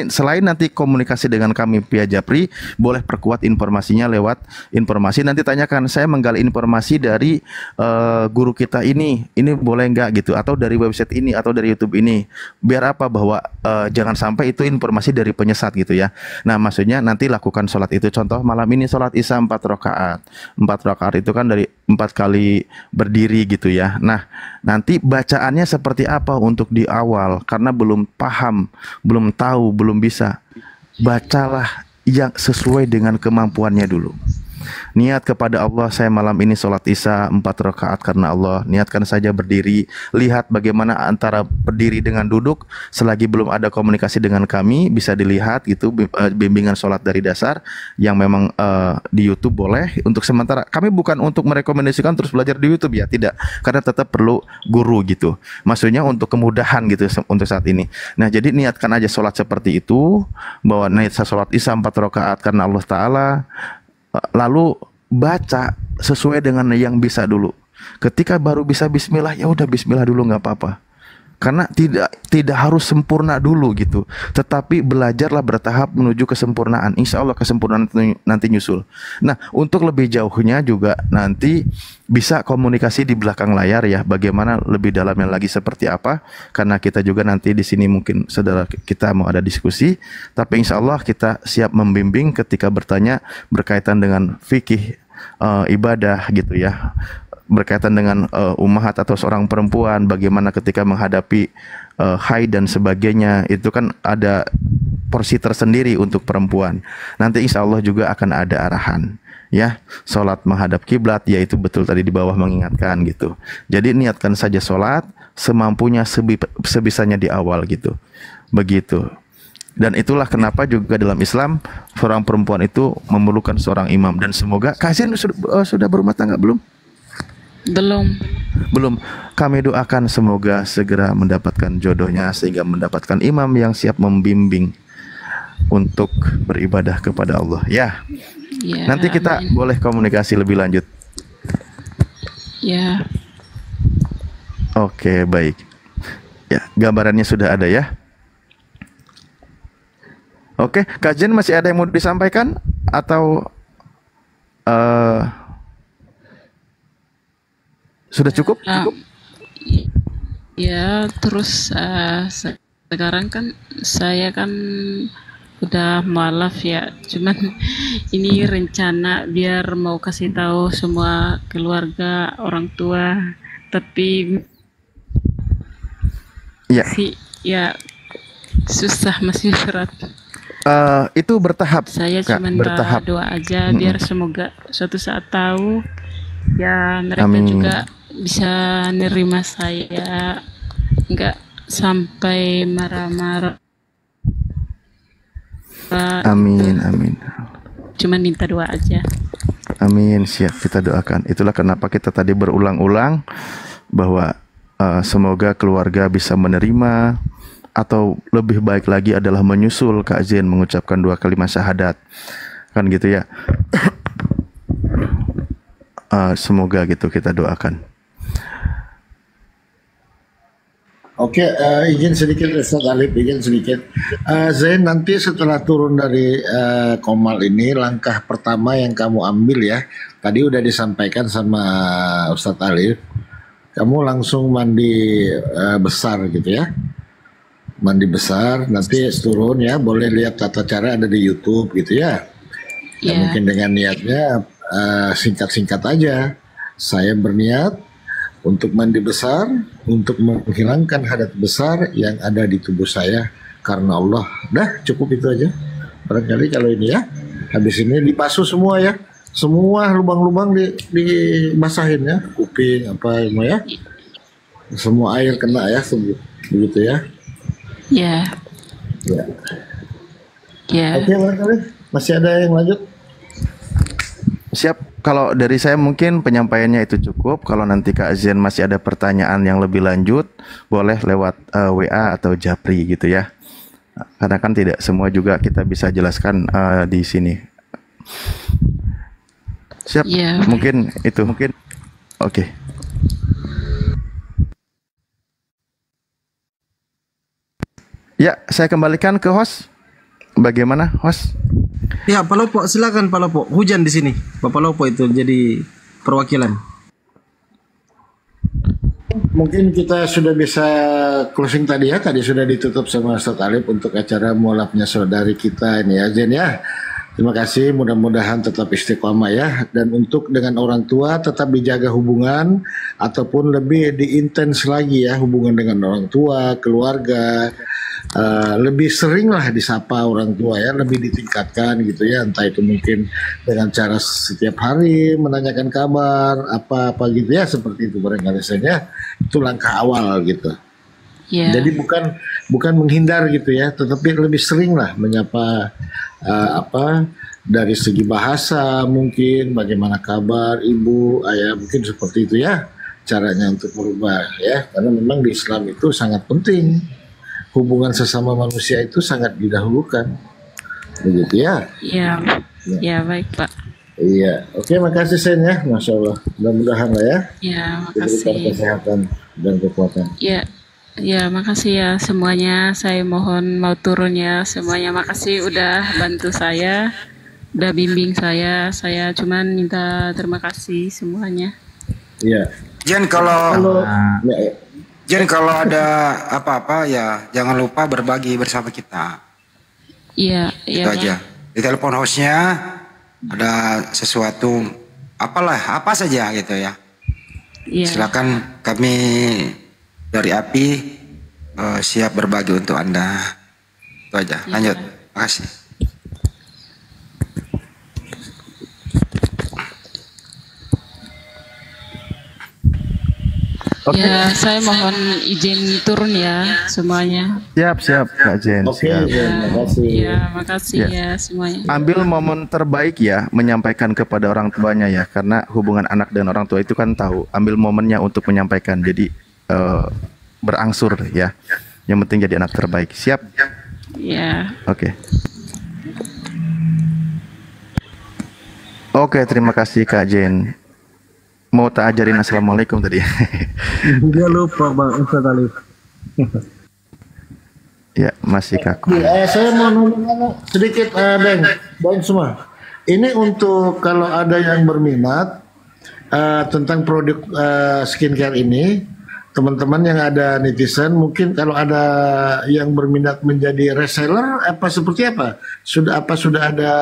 selain nanti komunikasi dengan kami via Japri, boleh perkuat informasinya lewat informasi. Nanti tanyakan, saya menggali informasi dari guru kita ini boleh nggak gitu, atau dari website ini atau dari YouTube ini. Biar apa, bahwa jangan sampai itu informasi dari penyesat gitu ya. Nah maksudnya nanti lakukan sholat itu, contoh malam ini sholat isya 4 rakaat. 4 rakaat itu kan dari 4 kali berdiri gitu ya. Nah nanti bacaannya seperti apa untuk di awal, karena belum paham, belum tahu, belum bisa. Bacalah yang sesuai dengan kemampuannya dulu. Niat kepada Allah, saya malam ini sholat isya 4 rakaat karena Allah. Niatkan saja berdiri. Lihat bagaimana antara berdiri dengan duduk. Selagi belum ada komunikasi dengan kami, bisa dilihat gitu bimbingan sholat dari dasar yang memang di YouTube boleh. Untuk sementara kami bukan untuk merekomendasikan terus belajar di YouTube ya, tidak, karena tetap perlu guru gitu. Maksudnya untuk kemudahan gitu untuk saat ini. Nah jadi niatkan aja sholat seperti itu, bahwa niat saya sholat isya 4 rakaat karena Allah Ta'ala. Lalu baca sesuai dengan yang bisa dulu. Ketika baru bisa bismillah, ya udah bismillah dulu, nggak apa-apa. Karena tidak harus sempurna dulu gitu. Tetapi belajarlah bertahap menuju kesempurnaan. Insya Allah kesempurnaan nanti nyusul. Nah untuk lebih jauhnya juga nanti bisa komunikasi di belakang layar ya. Bagaimana lebih dalamnya lagi seperti apa. Karena kita juga nanti di sini mungkin saudara kita mau ada diskusi. Tapi insya Allah kita siap membimbing ketika bertanya berkaitan dengan fikih ibadah gitu ya. Berkaitan dengan ummahat atau seorang perempuan, bagaimana ketika menghadapi haid dan sebagainya, itu kan ada porsi tersendiri untuk perempuan. Nanti insya Allah juga akan ada arahan ya, sholat menghadap kiblat, yaitu betul tadi di bawah mengingatkan gitu. Jadi niatkan saja sholat semampunya, sebisanya di awal gitu, begitu. Dan itulah kenapa juga dalam Islam seorang perempuan itu memerlukan seorang imam. Dan semoga kasihan sudah berumah tangga belum? Belum. Kami doakan semoga segera mendapatkan jodohnya sehingga mendapatkan imam yang siap membimbing untuk beribadah kepada Allah ya. Nanti kita boleh komunikasi lebih lanjut. Ya. Oke, baik. Ya, gambarannya sudah ada ya. Oke, Kak Jen masih ada yang mau disampaikan atau sudah cukup? Ya, terus sekarang kan saya kan udah mualaf ya, cuman ini rencana biar mau kasih tahu semua keluarga, orang tua, tapi ya ya susah, masih berat. Itu bertahap. Saya Kak, cuma bertahap. doa aja biar semoga suatu saat tahu ya mereka Amin. juga bisa nerima saya, nggak sampai marah-marah. Amin, amin. Cuman minta doa aja. Amin, siap, kita doakan. Itulah kenapa kita tadi berulang-ulang bahwa semoga keluarga bisa menerima, atau lebih baik lagi adalah menyusul Kak Zain mengucapkan 2 kalimat syahadat, kan gitu ya. Semoga gitu kita doakan. Oke, izin sedikit Ustaz Alif, izin sedikit. Zain, nanti setelah turun dari Komal ini, langkah pertama yang kamu ambil ya, tadi udah disampaikan sama Ustaz Alif, kamu langsung mandi besar gitu ya. Mandi besar, nanti turun ya, boleh lihat tata cara ada di YouTube gitu ya. Yeah. Mungkin dengan niatnya singkat-singkat aja. Saya berniat untuk mandi besar, untuk menghilangkan hadat besar yang ada di tubuh saya karena Allah. Dah, cukup itu aja. Barangkali kalau ini ya, habis ini dibasuh semua ya. Semua lubang-lubang dibasahin ya, kuping apa ya. Semua air kena ya, begitu ya. Ya. Ya. Ya. Oke, barangkali masih ada yang lanjut? Siap. Kalau dari saya mungkin penyampaiannya itu cukup. Kalau nanti Kak Zain masih ada pertanyaan yang lebih lanjut, boleh lewat WA atau Japri gitu ya. Karena kan tidak semua juga kita bisa jelaskan di sini. Siap. Ya. Mungkin itu. Oke. Ya, saya kembalikan ke host. Bagaimana, host? Ya, Pak Lopo, silakan Pak Lopo. Hujan di sini. Bapak Lopo itu jadi perwakilan. Mungkin kita sudah bisa closing tadi ya. Tadi sudah ditutup sama Ustaz Alif untuk acara mualafnya saudari kita ini ya, Zain ya. Terima kasih, mudah-mudahan tetap istiqomah ya. Dan untuk dengan orang tua tetap dijaga hubungan ataupun lebih diintens lagi ya hubungan dengan orang tua, keluarga. Lebih sering lah disapa orang tua ya, lebih ditingkatkan gitu ya, entah itu mungkin dengan cara setiap hari menanyakan kabar apa gitu ya, seperti itu barangkali saja. Itu langkah awal gitu. Yeah. Jadi bukan menghindar gitu ya, tetapi lebih sering lah menyapa dari segi bahasa mungkin, bagaimana kabar ibu, ayah, mungkin seperti itu ya caranya untuk merubah ya, karena memang di Islam itu sangat penting. Hubungan sesama manusia itu sangat didahulukan, begitu ya? Iya, ya baik Pak. Iya, oke, makasih Sen ya, masya Allah. Mudah-mudahan lah ya. Ya, diberikan makasih. kesehatan dan kekuatan. Ya, makasih ya semuanya. Saya mohon mau turun ya semuanya. Makasih udah bantu saya, udah bimbing saya. Saya cuman minta terima kasih semuanya. Iya. Jen kalau ada apa-apa ya jangan lupa berbagi bersama kita. Iya, Itu aja. Di telepon hostnya ada sesuatu apa saja gitu ya. Iya. Silakan, kami dari API siap berbagi untuk Anda. Itu aja. Lanjut. Makasih. Oke. Ya, saya mohon izin turun ya semuanya. Siap Kak Zain. Oke, Siap. terima kasih. Ya, makasih ya semuanya. Ambil momen terbaik ya menyampaikan kepada orang tuanya ya, karena hubungan anak dan orang tua itu kan tahu. Ambil momennya untuk menyampaikan, jadi berangsur ya. Yang penting jadi anak terbaik. Siap? Ya. Oke. Oke, terima kasih Kak Zain. Mau tak ajarin assalamualaikum tadi? Dia lupa Bang Ustaz Alif. Ya, masih kaku. Saya mau nanya sedikit, Bang semua. Ini untuk kalau ada yang berminat tentang produk skincare ini, teman-teman yang ada netizen, mungkin kalau ada yang berminat menjadi reseller, seperti apa? Sudah ada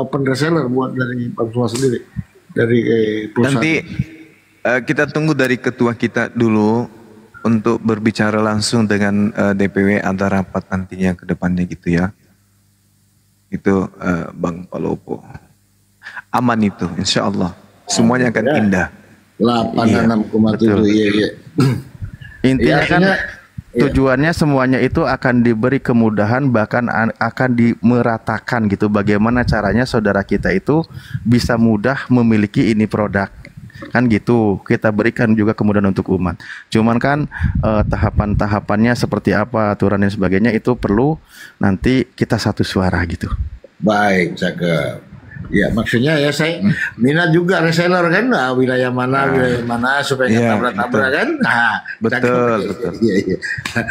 open reseller buat dari Pak Semua sendiri? Dari perusahaan. Nanti kita tunggu dari ketua kita dulu untuk berbicara langsung dengan DPW ada rapat nantinya ke depannya gitu ya. Itu Bang Palopo. Aman itu, insya Allah. Semuanya akan indah. 86,7 iya. Intinya kan tujuannya semuanya itu akan diberi kemudahan, bahkan akan dimeratakan gitu. Bagaimana caranya saudara kita itu bisa mudah memiliki ini produk. Kan gitu, kita berikan juga kemudahan untuk umat. Cuman kan tahapan-tahapannya seperti apa, aturan dan sebagainya itu perlu nanti kita satu suara gitu. Baik, cakep. Ya maksudnya ya saya minat juga reseller kan, wilayah mana supaya nggak tabrak-tabrak kan. Nah, betul. Iya.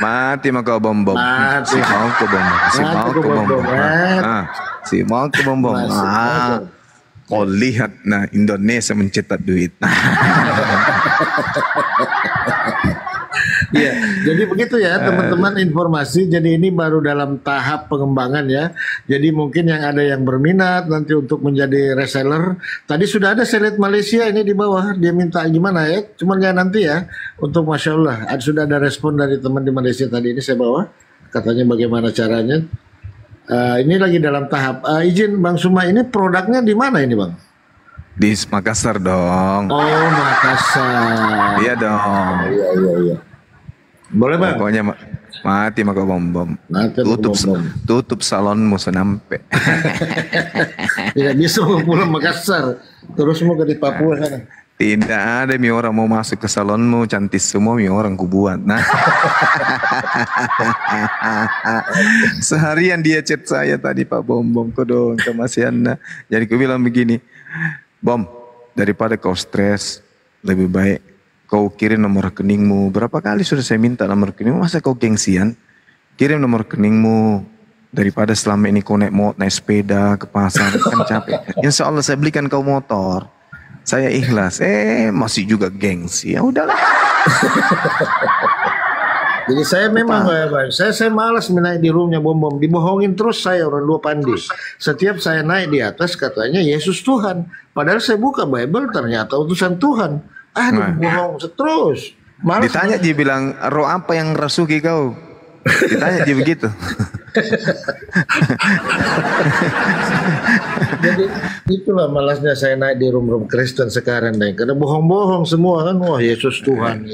Mati maka bom-bom. Si mau ke bom-bom. Si mau ke bom-bom. Kau lihat, nah Indonesia mencetak duit. Iya, jadi begitu ya teman-teman informasi. Jadi ini baru dalam tahap pengembangan ya. Jadi mungkin yang ada yang berminat nanti untuk menjadi reseller. Tadi sudah ada selet Malaysia ini di bawah. Dia minta gimana ya? Cuman ya nanti ya. Untuk Masya Allah, sudah ada respon dari teman di Malaysia tadi ini saya bawa. Katanya bagaimana caranya. Ini lagi dalam tahap. Izin Bang Suma, ini produknya di mana ini Bang? Di Makassar dong. Oh Makassar. Iya dong. Iya. Boleh Bang? Pokoknya mati maka bom-bom. Tutup salonmu senampe. Tidak bisa mau pulang Makassar. Terus mau ke di Papua sana. Tidak ada mi orang mau masuk ke salonmu, cantik semua mi orang kubuat. Nah. Seharian dia chat saya tadi Pak Bom kodong kemasianna. Jadi aku bilang begini, Bom, daripada kau stres, lebih baik kau kirim nomor rekeningmu. Berapa kali sudah saya minta nomor rekeningmu, masa kau gengsian? Kirim nomor rekeningmu. Daripada selama ini kau naik sepeda ke pasar, kan capek. Insya Allah saya belikan kau motor. Saya ikhlas, masih juga gengsi. Ya udahlah. Jadi saya memang saya malas menaik di roomnya Bom. Dibohongin terus saya orang dua pandi. Setiap saya naik di atas katanya Yesus Tuhan. Padahal saya buka Bible ternyata utusan Tuhan. Bohong terus. Malas. Ditanya dia bilang, roh apa yang rasuki kau? Ditanya dia begitu. Jadi itulah malasnya saya naik di room Kristen sekarang deh. Karena bohong-bohong semua kan. Wah Yesus Tuhan.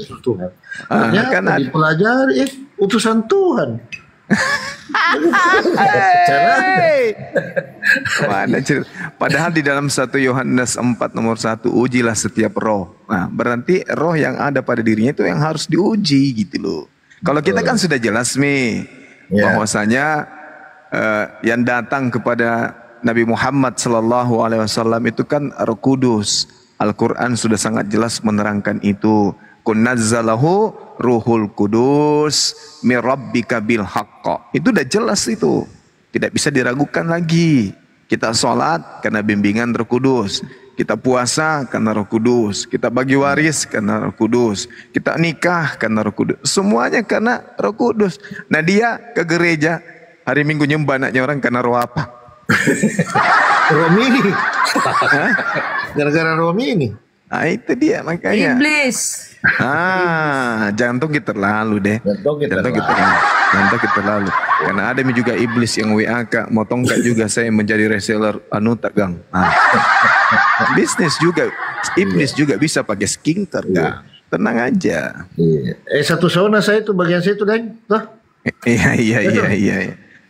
Ternyata kan dipelajari utusan Tuhan. Padahal di dalam 1 Yohanes 4 nomor 1, ujilah setiap roh. Nah, berarti roh yang ada pada dirinya itu yang harus diuji gitu loh. Kalau kita kan sudah jelas nih bahwasanya yang datang kepada Nabi Muhammad SAW itu kan Roh Kudus. Al-Quran sudah sangat jelas menerangkan itu. Kunnazzalahu Ruhul Kudus min rabbika bil haqq. Itu udah jelas itu. Tidak bisa diragukan lagi. Kita sholat karena bimbingan Roh Kudus. Kita puasa karena Roh Kudus. Kita bagi waris karena Roh Kudus. Kita nikah karena Roh Kudus. Semuanya karena Roh Kudus. Nah dia ke gereja hari Minggu nyembah anaknya orang karena roh apa? Romi. Gara-gara Romi ini. Nah itu dia makanya. Iblis. Jangan tunggu terlalu deh. Jangan tunggu terlalu. Karena ada juga iblis yang WA-Kak, mau tongkat juga saya menjadi reseller Gang. Bisnis juga, iblis juga bisa pakai skincare Gang. Tenang aja. Satu sauna saya itu bagian situ Deng. Iya.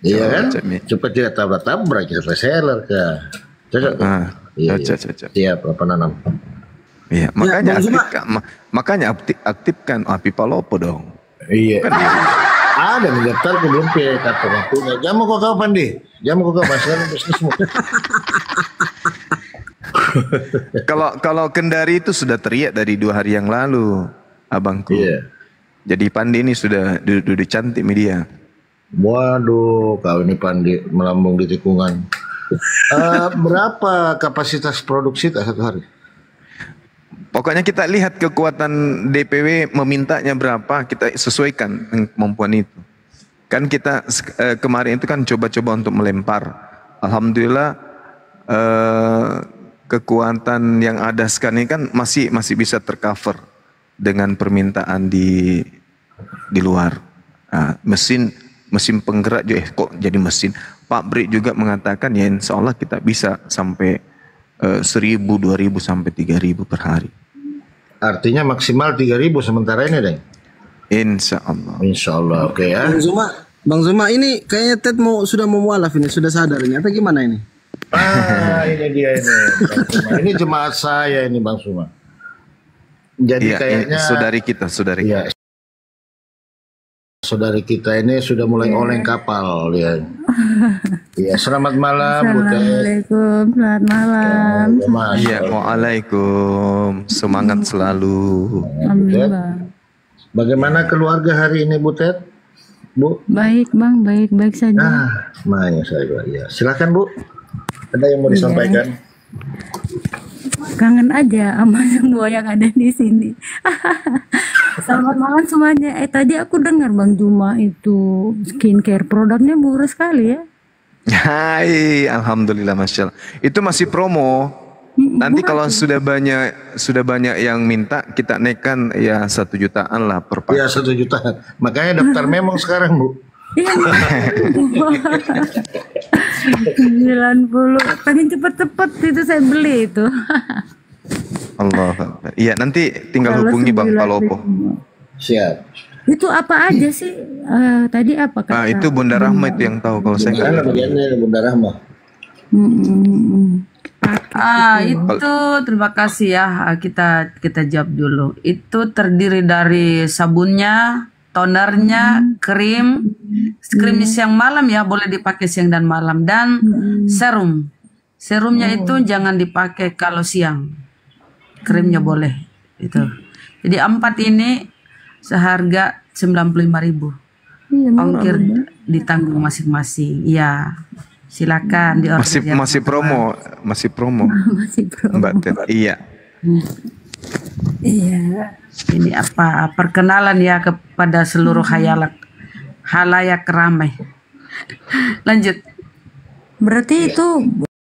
Iya kan? Cepat tidak tabrak-tabrak ya reseller Kak. Cocok. Cocok. Siap 86. Iya, makanya aktifkan api Palopo dong. Iya. Kan, ada mendaftar ke belum kartu waktunya. Jamu kok kapan deh? Jamu kok kapan sekarang bisnismu? Kalau Kendari itu sudah teriak dari 2 hari yang lalu, abangku. Iya. Jadi Pandi ini sudah duduk cantik media. Waduh, kau ini Pandi melambung di tikungan. Berapa kapasitas produksi satu hari? Pokoknya kita lihat kekuatan DPW memintanya berapa, kita sesuaikan dengan kemampuan itu. Kan kita kemarin itu kan coba-coba untuk melempar. Alhamdulillah kekuatan yang ada sekarang ini kan masih bisa tercover dengan permintaan di luar. Mesin penggerak juga kok jadi mesin. Pak Bri juga mengatakan ya insya Allah kita bisa sampai 1.000, 2.000 sampai 3.000 per hari. Artinya maksimal 3.000 sementara ini, Deng? Insya Allah. Insya Allah, oke ya. Bang Zuma ini kayaknya Ted sudah mau mualaf ini, sudah sadar ini atau gimana ini? Ini dia ini. Ini jemaat saya ini Bang Zuma. Jadi kayaknya saudari kita. Iya. Saudari kita ini sudah mulai oleng kapal ya. Iya, selamat malam Bu Ted. Assalamualaikum, selamat malam. Iya, waalaikum. Semangat selalu. Amin, Bang. Bagaimana keluarga hari ini Bu Ted? Bu? Baik, Bang, baik saja. Saya ya. Silakan Bu. Ada yang mau disampaikan? Kangen aja sama semua yang ada di sini. Selamat malam semuanya. Tadi aku dengar Bang Zuma itu skincare produknya murah sekali ya. Hai, alhamdulillah, masya Allah. Itu masih promo. Nanti kalau sudah banyak yang minta, kita naikkan ya 1 jutaan lah per paket. Ya 1 jutaan. Makanya daftar memang sekarang Bu. 90. Pengen cepet-cepet itu saya beli itu. Allah. Iya, nanti tinggal hubungi Bang Palopo. Siap. Itu apa aja sih? Tadi apa kata? Itu Bunda Rahma itu yang tahu kalau saya. Mana bagiannya Bunda Rahma? Itu terima kasih ya. Kita jawab dulu. Itu terdiri dari sabunnya, tonernya, krim siang malam ya, boleh dipakai siang dan malam, dan serum. Serumnya itu jangan dipakai kalau siang. Krimnya boleh itu. Jadi 4 ini seharga 95.000. Ongkir ditanggung masing-masing. Iya. Silakan diorder. Masih promo. Masih promo. Mbak Ted. Iya. Iya. Ini apa perkenalan ya kepada seluruh halayak ramai. Lanjut. Berarti itu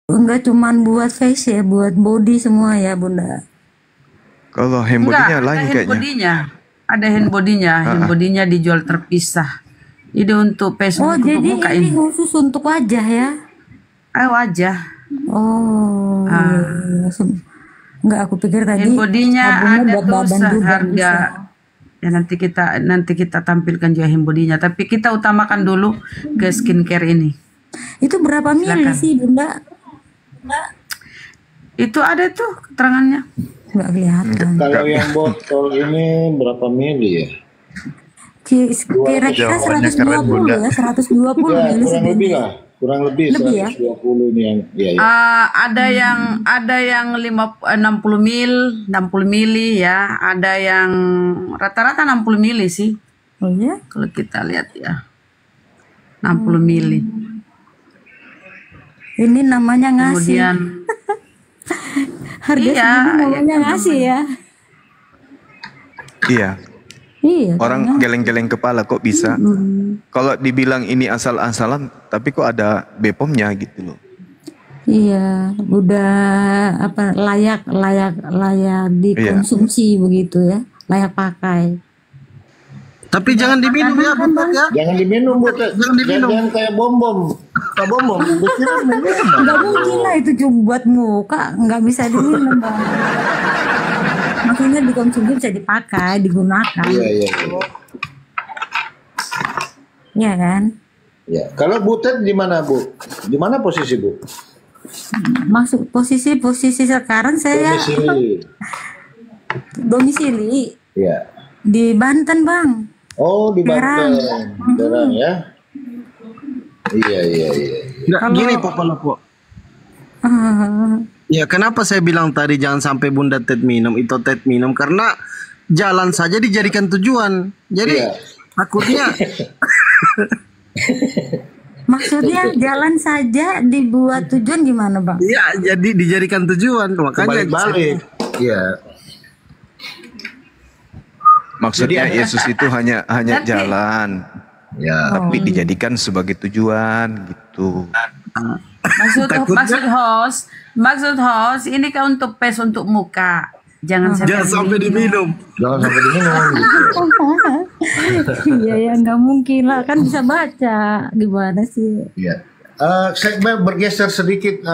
enggak cuman buat face ya, buat body semua ya, Bunda. Kalau hand body-nya lain kayaknya. Ada hand body-nya. Hand body-nya dijual terpisah. Ini untuk face untuk muka ini. Khusus untuk wajah ya? Wajah. Enggak, aku pikir tadi hand body-nya ada tuh seharga. Ya nanti kita tampilkan juga hand body-nya. Tapi kita utamakan dulu ke skincare ini. Itu berapa mili sih, Bunda? Itu ada tuh keterangannya. Enggak kelihatan. Kalau yang botol ini berapa mili ya? Kira-kira 120 ya, 120 mili. Kurang lebih 120 ini yang ada yang 60 mili ya, ada yang rata-rata 60 mili sih. Oh ya? Kalau kita lihat ya. 60 mili. Ini namanya ngasih. Kemudian harga segini namanya ngasih ya. Iya. Orang geleng-geleng kepala kok bisa. Kalau dibilang ini asal-asalan, tapi kok ada BPOM-nya gitu loh. Iya, udah layak dikonsumsi begitu ya, layak pakai. Tapi jangan diminum ya, Bu Ted ya. Jangan diminum, Bu Ted. Jangan kayak bom-bom. Pak bom-bom. Enggak mungkin lah itu cuma buat muka, nggak bisa diminum, Bang. Maksudnya dikonsumsi bisa dipakai, digunakan. Iya. Iya kan? Ya. Kalau Bu Ted di mana, Bu? Di mana posisi, Bu? Masuk posisi sekarang saya domisili. Iya. Di Banten, Bang. Oh, di Banten. Serang ya. Iya. Gini Pak Palopo. Ya kenapa saya bilang tadi jangan sampai Bunda Ted minum, itu Ted minum, karena jalan saja dijadikan tujuan. Jadi takutnya maksudnya jalan saja dibuat tujuan gimana, Bang? Iya, jadi dijadikan tujuan, makanya balik. Iya. Maksudnya Yesus itu hanya jalan. Ya, tapi dijadikan sebagai tujuan gitu. Maksud host ini kan untuk face untuk muka. Jangan sampai diminum. Jangan sampai diminum gitu. Iya ya, nggak mungkin lah, kan bisa baca. Gimana sih? Iya. Saya bergeser sedikit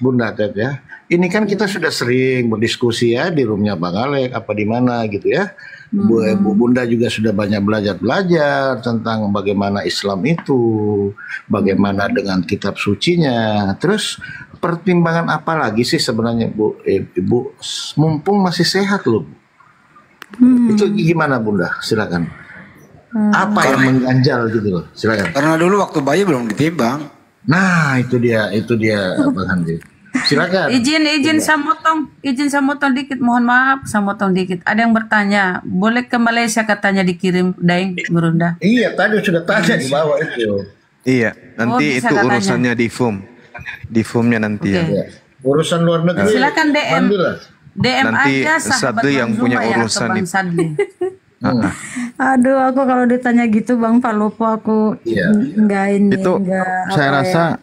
Bunda Ted ya. Ini kan kita sudah sering berdiskusi ya di roomnya Bang Alek apa di mana gitu ya. Bu Bunda juga sudah banyak belajar tentang bagaimana Islam itu, bagaimana dengan kitab sucinya. Terus pertimbangan apa lagi sih sebenarnya Bu? Ibu mumpung masih sehat loh. Itu gimana Bunda? Silakan. Apa yang mengganjal gitu loh? Silakan. Karena dulu waktu bayi belum ditimbang. Nah, itu dia Bang Handi. Silakan. Izin saya motong dikit, mohon maaf, saya motong dikit. Ada yang bertanya, boleh ke Malaysia katanya dikirim Daeng Gurunda? Iya, tadi sudah tanya di bawah itu. Iya, nanti itu urusannya di FUM. Di FUM-nya nanti ya. Urusan luar negeri. Silakan DM. DM nanti aja sahabat Sadli yang punya urusan Bang Sadli. Aduh, aku kalau ditanya gitu Bang Palopo aku enggak ini. Itu saya rasa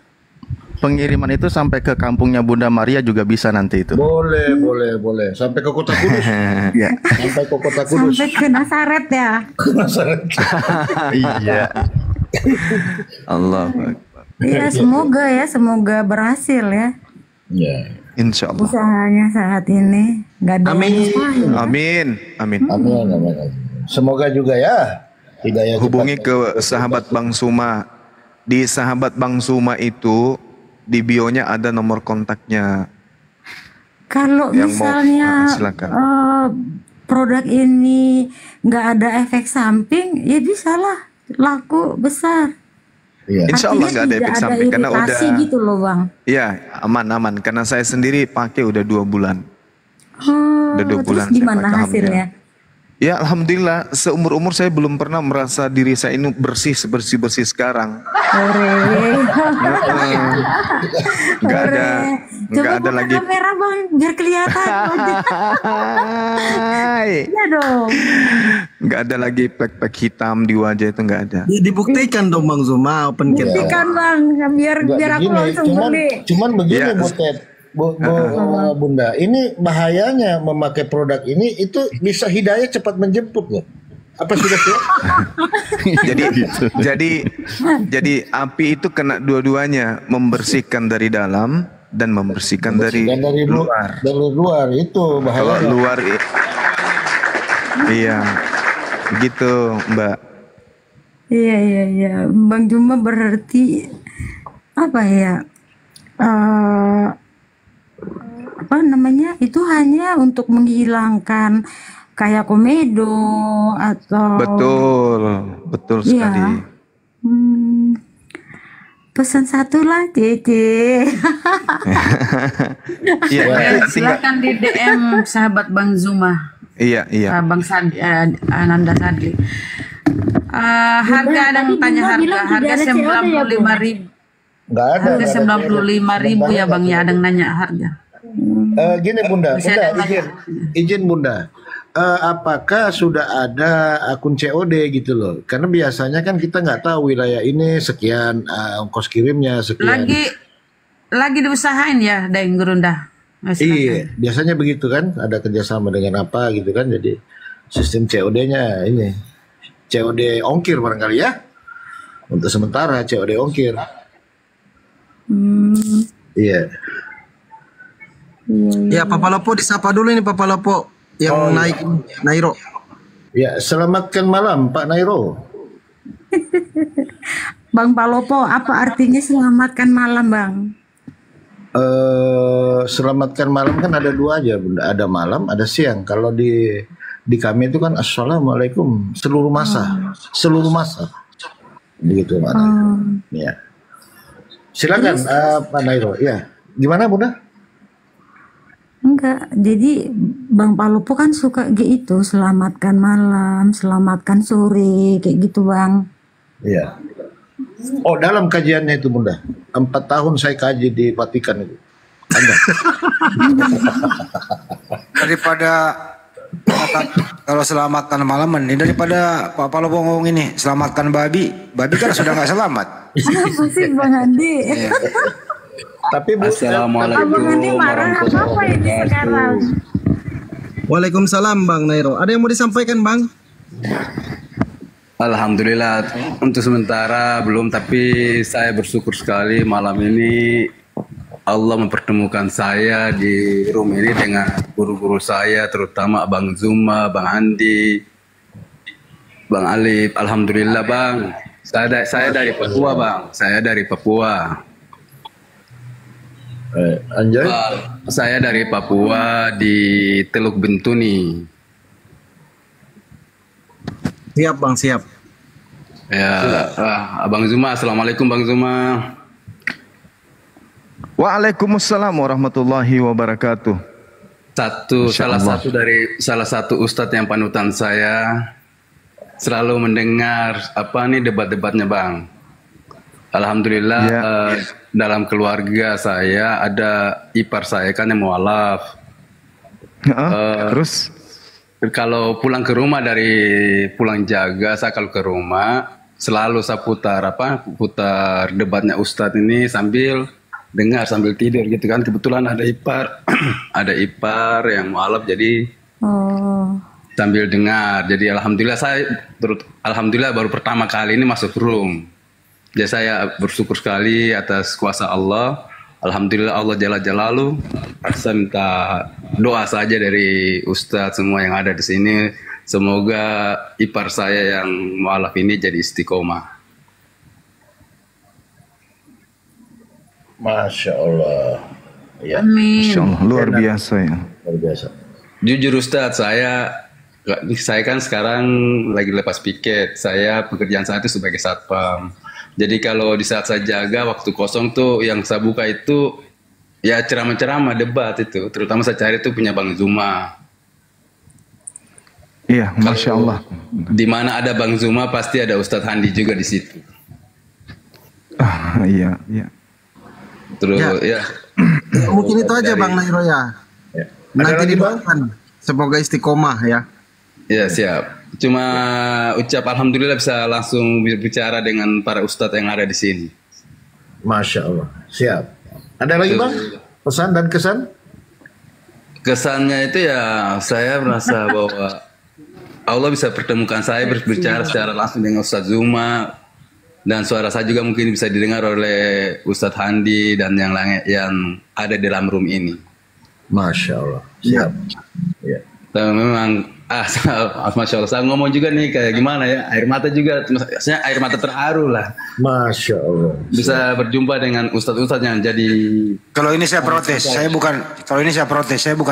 pengiriman itu sampai ke kampungnya Bunda Maria juga bisa nanti itu. Boleh. Sampai ke Kota Kudus. Ya. Sampai ke Kota Kudus. Sampai ke Nazaret ya. Ke Nazaret. Iya. Allah. Iya, semoga berhasil ya. Iya. Insya Allah. Usahanya saat ini nggak ada. Amin. Semoga juga ya. Hidayah hubungi ke sahabat Bang Suma. Di sahabat Bang Suma itu di bio-nya ada nomor kontaknya. Kalau misalnya produk ini nggak ada efek samping, ya bisalah laku besar. Iya. Insya Allah nggak ada efek samping karena udah. Gitu loh Bang. Iya, aman. Karena saya sendiri pakai udah 2 bulan. Udah 2 bulan. Terus gimana hasilnya? Ya alhamdulillah, seumur-umur saya belum pernah merasa diri saya ini bersih sebersih sekarang. Nggak ada lagi. Kamera Bang, biar kelihatan. Iya dong. Nggak ada lagi plek-plek hitam di wajah, itu nggak ada. Dibuktikan dong Bang Zuma, open cam. Buktikan Bang, biar aku langsung beli. Cuman begini Bunda, ini bahayanya memakai produk ini itu bisa hidayah cepat menjemput loh. Apa sudah siap? jadi api itu kena dua-duanya, membersihkan dari dalam dan membersihkan dari luar. Dari luar itu bahaya. Kalau luar iya. Gitu, Mbak. Iya. Bang Juma berarti apa ya? Apa namanya, itu hanya untuk menghilangkan kayak komedo atau betul sekali. Pesan satu lah Tete. Silakan di DM sahabat Bang Zuma. Iya. Bang Ananda Sadli. Harga ada yang tanya harga 95.000. Nggak ada. Harga 95.000 ya Bang, ya ada yang nanya harga. Gini Bunda, izin Bunda, apakah sudah ada akun COD gitu loh? Karena biasanya kan kita nggak tahu wilayah ini sekian, ongkos kirimnya sekian. Lagi diusahain ya Daeng Gurunda. Iya, biasanya begitu kan, ada kerjasama dengan apa gitu kan, jadi sistem COD-nya ini COD ongkir barangkali ya, untuk sementara COD ongkir. Iya. Ya, Papa Lopo disapa dulu ini Papa Lopo yang naik Nairo. Ya, selamatkan malam Pak Nairo. Bang Palopo, apa artinya selamatkan malam Bang? Selamatkan malam kan ada 2 aja Bunda, ada malam, ada siang. Kalau di kami itu kan assalamualaikum seluruh masa. Begitu maknanya. Ya. Silakan Pak Nairo. Ya, gimana Bunda? Enggak, jadi Bang Palopo kan suka gitu, selamatkan malam, selamatkan sore, kayak gitu Bang. Iya. Oh, dalam kajiannya itu Bunda, 4 tahun saya kaji di Vatikan itu. Anda. Daripada kalau selamatkan malam ini, daripada Pak Palopo ngomong ini selamatkan babi kan sudah nggak selamat. Apa sih Bang Andi? Iya. Tapi Assalamualaikum warahmatullahi wabarakatuh. Waalaikumsalam Bang Nairo. Ada yang mau disampaikan Bang? Alhamdulillah untuk sementara belum, tapi saya bersyukur sekali malam ini Allah mempertemukan saya di room ini dengan guru-guru saya, terutama Bang Zuma, Bang Andi, Bang Alif. Alhamdulillah Bang, saya dari Papua Bang, saya dari Papua. Anjay? Saya dari Papua di Teluk Bintuni. Siap Bang, siap. Ya, Bang Zuma, assalamualaikum Bang Zuma. Waalaikumsalam warahmatullahi wabarakatuh. Salah satu ustadz yang panutan saya, selalu mendengar debat-debatnya Bang. Alhamdulillah dalam keluarga saya ada ipar saya kan yang mualaf. Terus kalau pulang ke rumah dari pulang jaga, saya kalau ke rumah selalu saya putar debatnya Ustadz ini sambil dengar sambil tidur gitu kan. Kebetulan ada ipar ada ipar yang mualaf, jadi sambil dengar. Jadi alhamdulillah baru pertama kali ini masuk room. Jadi saya bersyukur sekali atas kuasa Allah. Alhamdulillah Allah Jalla Jalaluhu. Saya minta doa saja dari Ustadz semua yang ada di sini. Semoga ipar saya yang mualaf ini jadi istiqomah. Masya Allah. Ya. Masya Allah, luar biasa ya. Luar biasa. Jujur Ustadz, saya kan sekarang lagi lepas piket. Saya pekerjaan saya itu sebagai satpam. Jadi kalau di saat saya jaga waktu kosong tuh yang saya buka itu ya ceramah-ceramah debat itu. Terutama saya cari tuh punya Bang Zuma. Iya, Masya Allah. Di mana ada Bang Zuma pasti ada Ustadz Handi juga di situ. Iya. Terus ya. Mungkin itu aja Bang Nairo ya. Nanti didoakan. Semoga istiqomah ya. Ya siap. Cuma ucap alhamdulillah bisa langsung berbicara dengan para ustadz yang ada di sini. Masya Allah. Siap. Ada lagi Bang? Pesan dan kesan? Kesannya itu ya saya merasa bahwa Allah bisa pertemukan saya berbicara secara langsung dengan Ustadz Zuma, dan suara saya juga mungkin bisa didengar oleh Ustadz Handi dan yang lain yang ada di dalam room ini. Masya Allah. Siap. Ya. Memang Masya Allah, saya ngomong juga nih kayak gimana ya, air mata juga, maksudnya air mata terharu lah. Masya Allah. Bisa berjumpa dengan ustadz-ustadz yang jadi. Kalau ini saya protes, saya bukan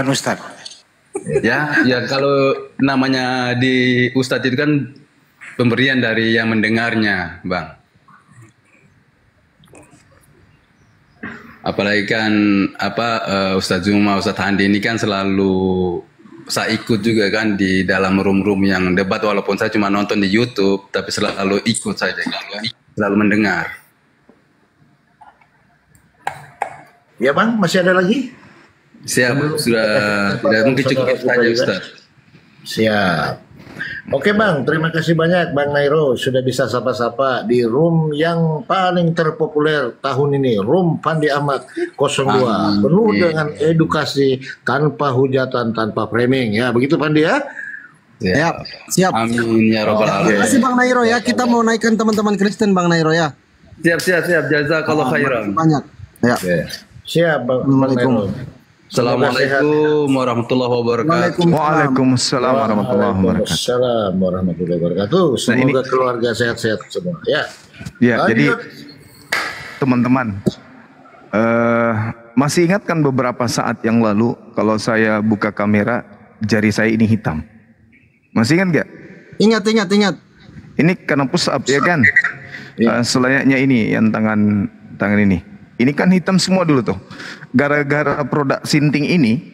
ustadz. Ya kalau namanya di ustadz itu kan pemberian dari yang mendengarnya, Bang. Apalagi kan Ustadz Zuma, Ustadz Handi ini kan selalu saya ikut juga kan di dalam room-room yang debat, walaupun saya cuma nonton di YouTube, tapi selalu ikut saja kan, selalu mendengar. Ya Bang, masih ada lagi? Siap, sudah mungkin cukup saja Ustaz. Siap. Oke Bang, terima kasih banyak Bang Nairo sudah bisa sapa-sapa di room yang paling terpopuler tahun ini, room Fandi Ahmad 02, penuh dengan edukasi tanpa hujatan, tanpa framing ya, begitu Fandi ya? Siap. Amin ya robbal alamin. Terima kasih Bang Nairo ya, kita mau naikkan teman-teman Kristen Bang Nairo ya. Siap, jazakallah khairan. Banyak. Ya. Siap Bang Nairo. Assalamualaikum warahmatullahi wabarakatuh. Waalaikumsalam warahmatullahi wabarakatuh. Waalaikumsalam warahmatullahi wabarakatuh. Semoga keluarga sehat-sehat semua. Ya. Jadi teman-teman, masih ingat kan beberapa saat yang lalu kalau saya buka kamera jari saya ini hitam. Masih ingat nggak? Ingat. Ini karena push up ya kan? Selayaknya ini yang tangan ini. Ini kan hitam semua dulu tuh. Gara-gara produk Sinting ini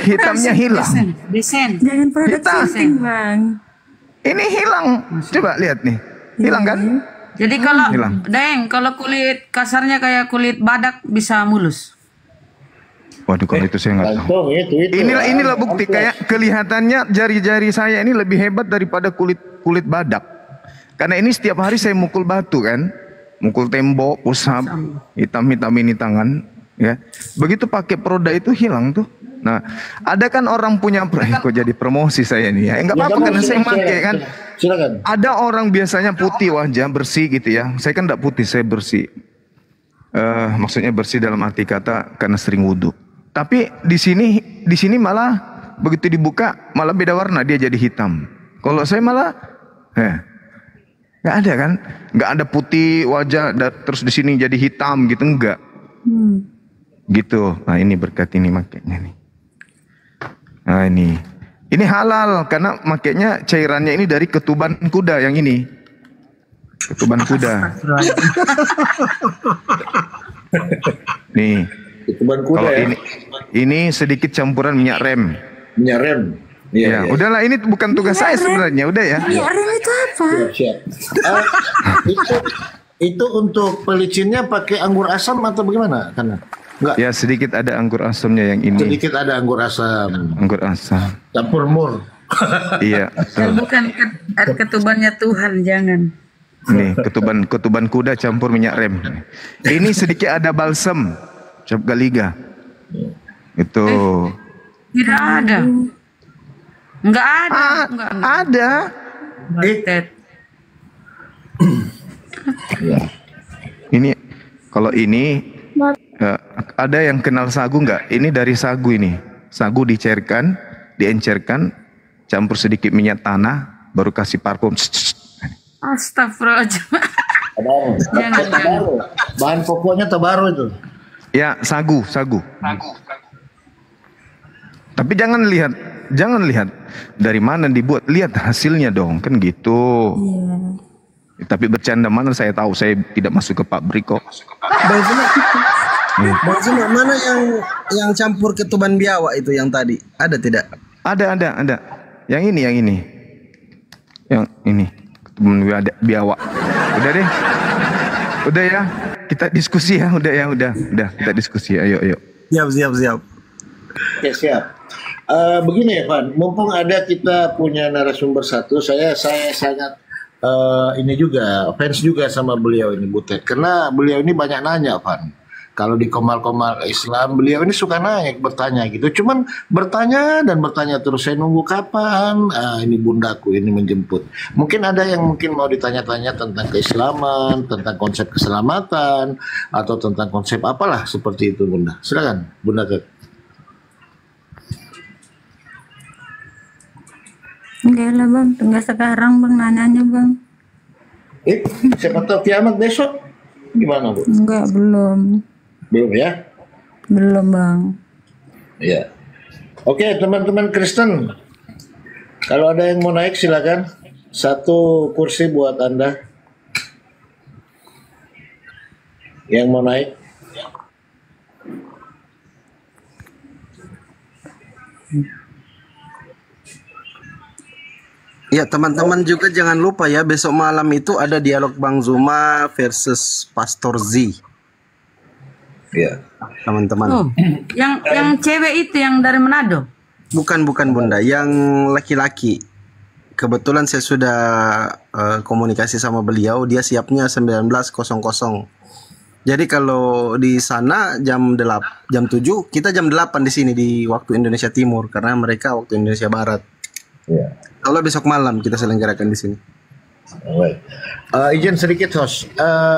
hitamnya hilang. Desain. Jangan produk Sinting, Bang. Ini hilang. Coba lihat nih. Hilang kan? Jadi kalau kulit kasarnya kayak kulit badak bisa mulus. Waduh, kalau itu saya nggak tahu. Inilah bukti kayak kelihatannya jari-jari saya ini lebih hebat daripada kulit badak. Karena ini setiap hari saya mukul batu kan, mukul tembok, push up, hitam ini tangan, ya. Begitu pakai produk itu hilang tuh. Nah, ada kan orang punya kok jadi promosi saya nih ya. Enggak apa-apa karena saya pakai kan. Silakan. Ada orang biasanya putih wajah, bersih gitu ya. Saya kan enggak putih, saya bersih. Maksudnya bersih dalam arti kata karena sering wudhu. Tapi di sini malah begitu dibuka malah beda warna, dia jadi hitam. Kalau saya malah nggak ada kan, nggak ada putih wajah terus di sini jadi hitam gitu, enggak. Gitu. Nah ini berkat ini makanya nih. Nah ini halal karena makanya cairannya ini dari ketuban kuda yang ini. Ketuban kuda. Nih. Ketuban kuda kalau ya. Ini sedikit campuran minyak rem. Minyak rem. Iya, udahlah ini bukan tugas saya sebenarnya, udah ya. Minyak rem itu apa? Siap. Itu untuk pelicinnya pakai anggur asam atau bagaimana? Karena enggak. Ya sedikit ada anggur asamnya yang ini. Sedikit ada anggur asam. Anggur asam. Campur mur. Iya. Bukan ketubannya Tuhan, jangan. Nih ketuban kuda campur minyak rem. Ini sedikit ada balsam, cap galiga. Itu. Tidak ada. Enggak ada. Enggak. Ada. Ini kalau ini ada yang kenal sagu nggak? Ini dari sagu ini. Sagu dicairkan, diencerkan, campur sedikit minyak tanah, baru kasih parfum. Astagfirullahaladzim. Bahan pokoknya terbaru itu. Ya sagu. Tapi jangan lihat dari mana dibuat, lihat hasilnya dong, kan gitu. Tapi bercanda mana saya tahu, saya tidak masuk ke pabrik kok. Bang Zuma, mana yang campur ketuban biawak itu yang tadi? Ada tidak? Ada. Yang ini. Ketuban biawak. Udah deh. Udah ya. Kita diskusi ya. Udah. Kita diskusi. Ayo. Siap. Oke, siap. Begini ya, Van. Mumpung ada kita punya narasumber satu, saya sangat ini juga fans juga sama beliau ini, Butet. Karena beliau ini banyak nanya, Van. Kalau di Komal-Komal Islam, beliau ini suka naik bertanya gitu. Cuman bertanya terus, saya nunggu kapan ini bundaku ini menjemput. Mungkin ada yang mau ditanya-tanya tentang keislaman, tentang konsep keselamatan, atau tentang konsep apalah seperti itu, Bunda. Silakan, Bunda. Enggak lah bang, enggak sekarang bang nanyanya bang. Siapa tahu kiamat besok gimana Bu? Enggak, belum. Belum ya? Belum bang. Iya. Oke teman-teman Kristen, kalau ada yang mau naik silakan. Satu kursi buat Anda. Yang mau naik. Ya teman-teman juga jangan lupa ya, besok malam itu ada dialog Bang Zuma versus Pastor Z. Ya teman-teman. Oh, yang cewek itu yang dari Manado? Bukan Bunda, yang laki-laki. Kebetulan saya sudah komunikasi sama beliau, dia siapnya 19.00. Jadi kalau di sana jam 7, kita jam 8 di sini di waktu Indonesia Timur karena mereka waktu Indonesia Barat. Ya. Kalau besok malam kita selenggarakan di sini. Baik. Izin sedikit host,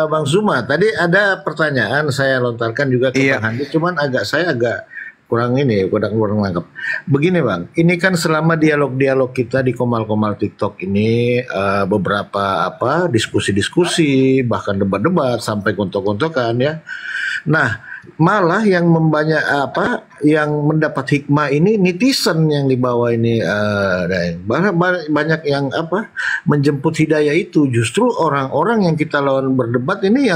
Bang Zuma, tadi ada pertanyaan saya lontarkan juga ke Bang Handi, cuman saya agak kurang nangkep. Begini Bang, ini kan selama dialog-dialog kita di Komal-Komal TikTok ini beberapa diskusi-diskusi, bahkan debat-debat sampai gontok-gontokan ya. Nah, malah yang yang mendapat hikmah ini netizen yang di bawah ini, banyak yang menjemput hidayah itu justru orang-orang yang kita lawan berdebat ini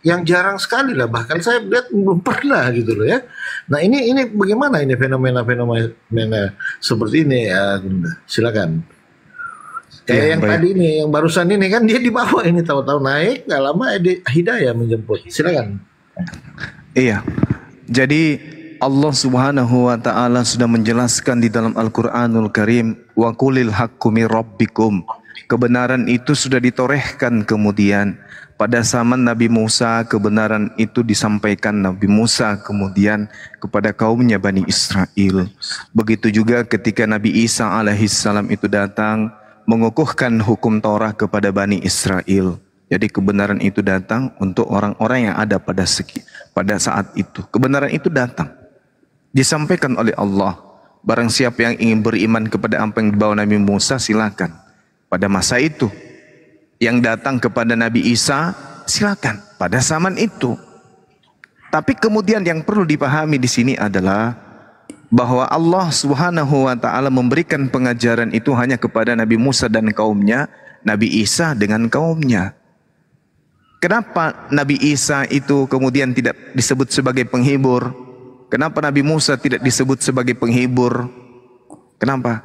yang jarang sekali lah, bahkan saya lihat belum pernah gitu loh ya. Nah ini bagaimana ini fenomena seperti ini ya, silakan. Kayak yang tadi ini, yang barusan ini kan dia di bawah ini tahu-tahu naik, nggak lama hidayah menjemput. Silakan. Iya. Jadi Allah Subhanahu wa taala sudah menjelaskan di dalam Al-Qur'anul Karim, wa qulil haqqu mir rabbikum. Kebenaran itu sudah ditorehkan kemudian. Pada zaman Nabi Musa, kebenaran itu disampaikan Nabi Musa kemudian kepada kaumnya Bani Israel. Begitu juga ketika Nabi Isa alaihissalam itu datang mengukuhkan hukum Taurat kepada Bani Israel. Jadi kebenaran itu datang untuk orang-orang yang ada pada saat itu. Kebenaran itu datang. Disampaikan oleh Allah. Barang siapa yang ingin beriman kepada apa yang dibawa Nabi Musa, silakan. Pada masa itu. Yang datang kepada Nabi Isa, silakan pada zaman itu. Tapi kemudian yang perlu dipahami di sini adalah bahwa Allah Subhanahu wa taala memberikan pengajaran itu hanya kepada Nabi Musa dan kaumnya, Nabi Isa dengan kaumnya. Kenapa Nabi Isa itu kemudian tidak disebut sebagai penghibur? Kenapa Nabi Musa tidak disebut sebagai penghibur? Kenapa?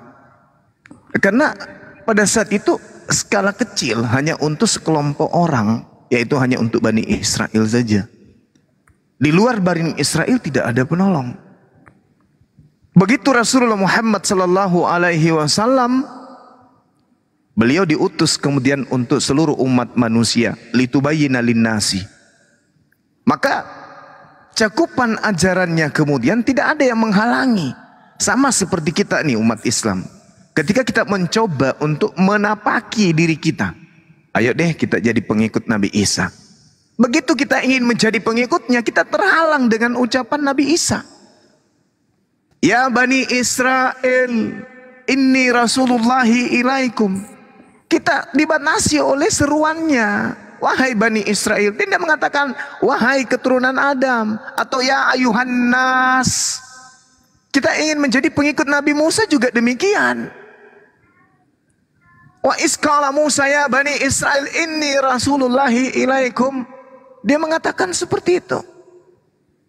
Karena pada saat itu skala kecil hanya untuk sekelompok orang, yaitu hanya untuk Bani Israel saja. Di luar Bani Israel tidak ada penolong. Begitu Rasulullah Muhammad sallallahu alaihi wasallam, beliau diutus kemudian untuk seluruh umat manusia, litubayyina linnasi. Maka cakupan ajarannya kemudian tidak ada yang menghalangi. Sama seperti kita nih umat Islam. Ketika kita mencoba untuk menapaki diri kita, ayo deh kita jadi pengikut Nabi Isa. Begitu kita ingin menjadi pengikutnya, kita terhalang dengan ucapan Nabi Isa. Ya Bani Israel, inni Rasulullahi ilaikum. Kita dibatasi oleh seruannya. Wahai Bani Israel, tidak mengatakan wahai keturunan Adam atau ya ayuhan nas. Kita ingin menjadi pengikut Nabi Musa juga demikian. Wa iskala Musa ya Bani Israel inni Rasulullahi ilaikum. Dia mengatakan seperti itu.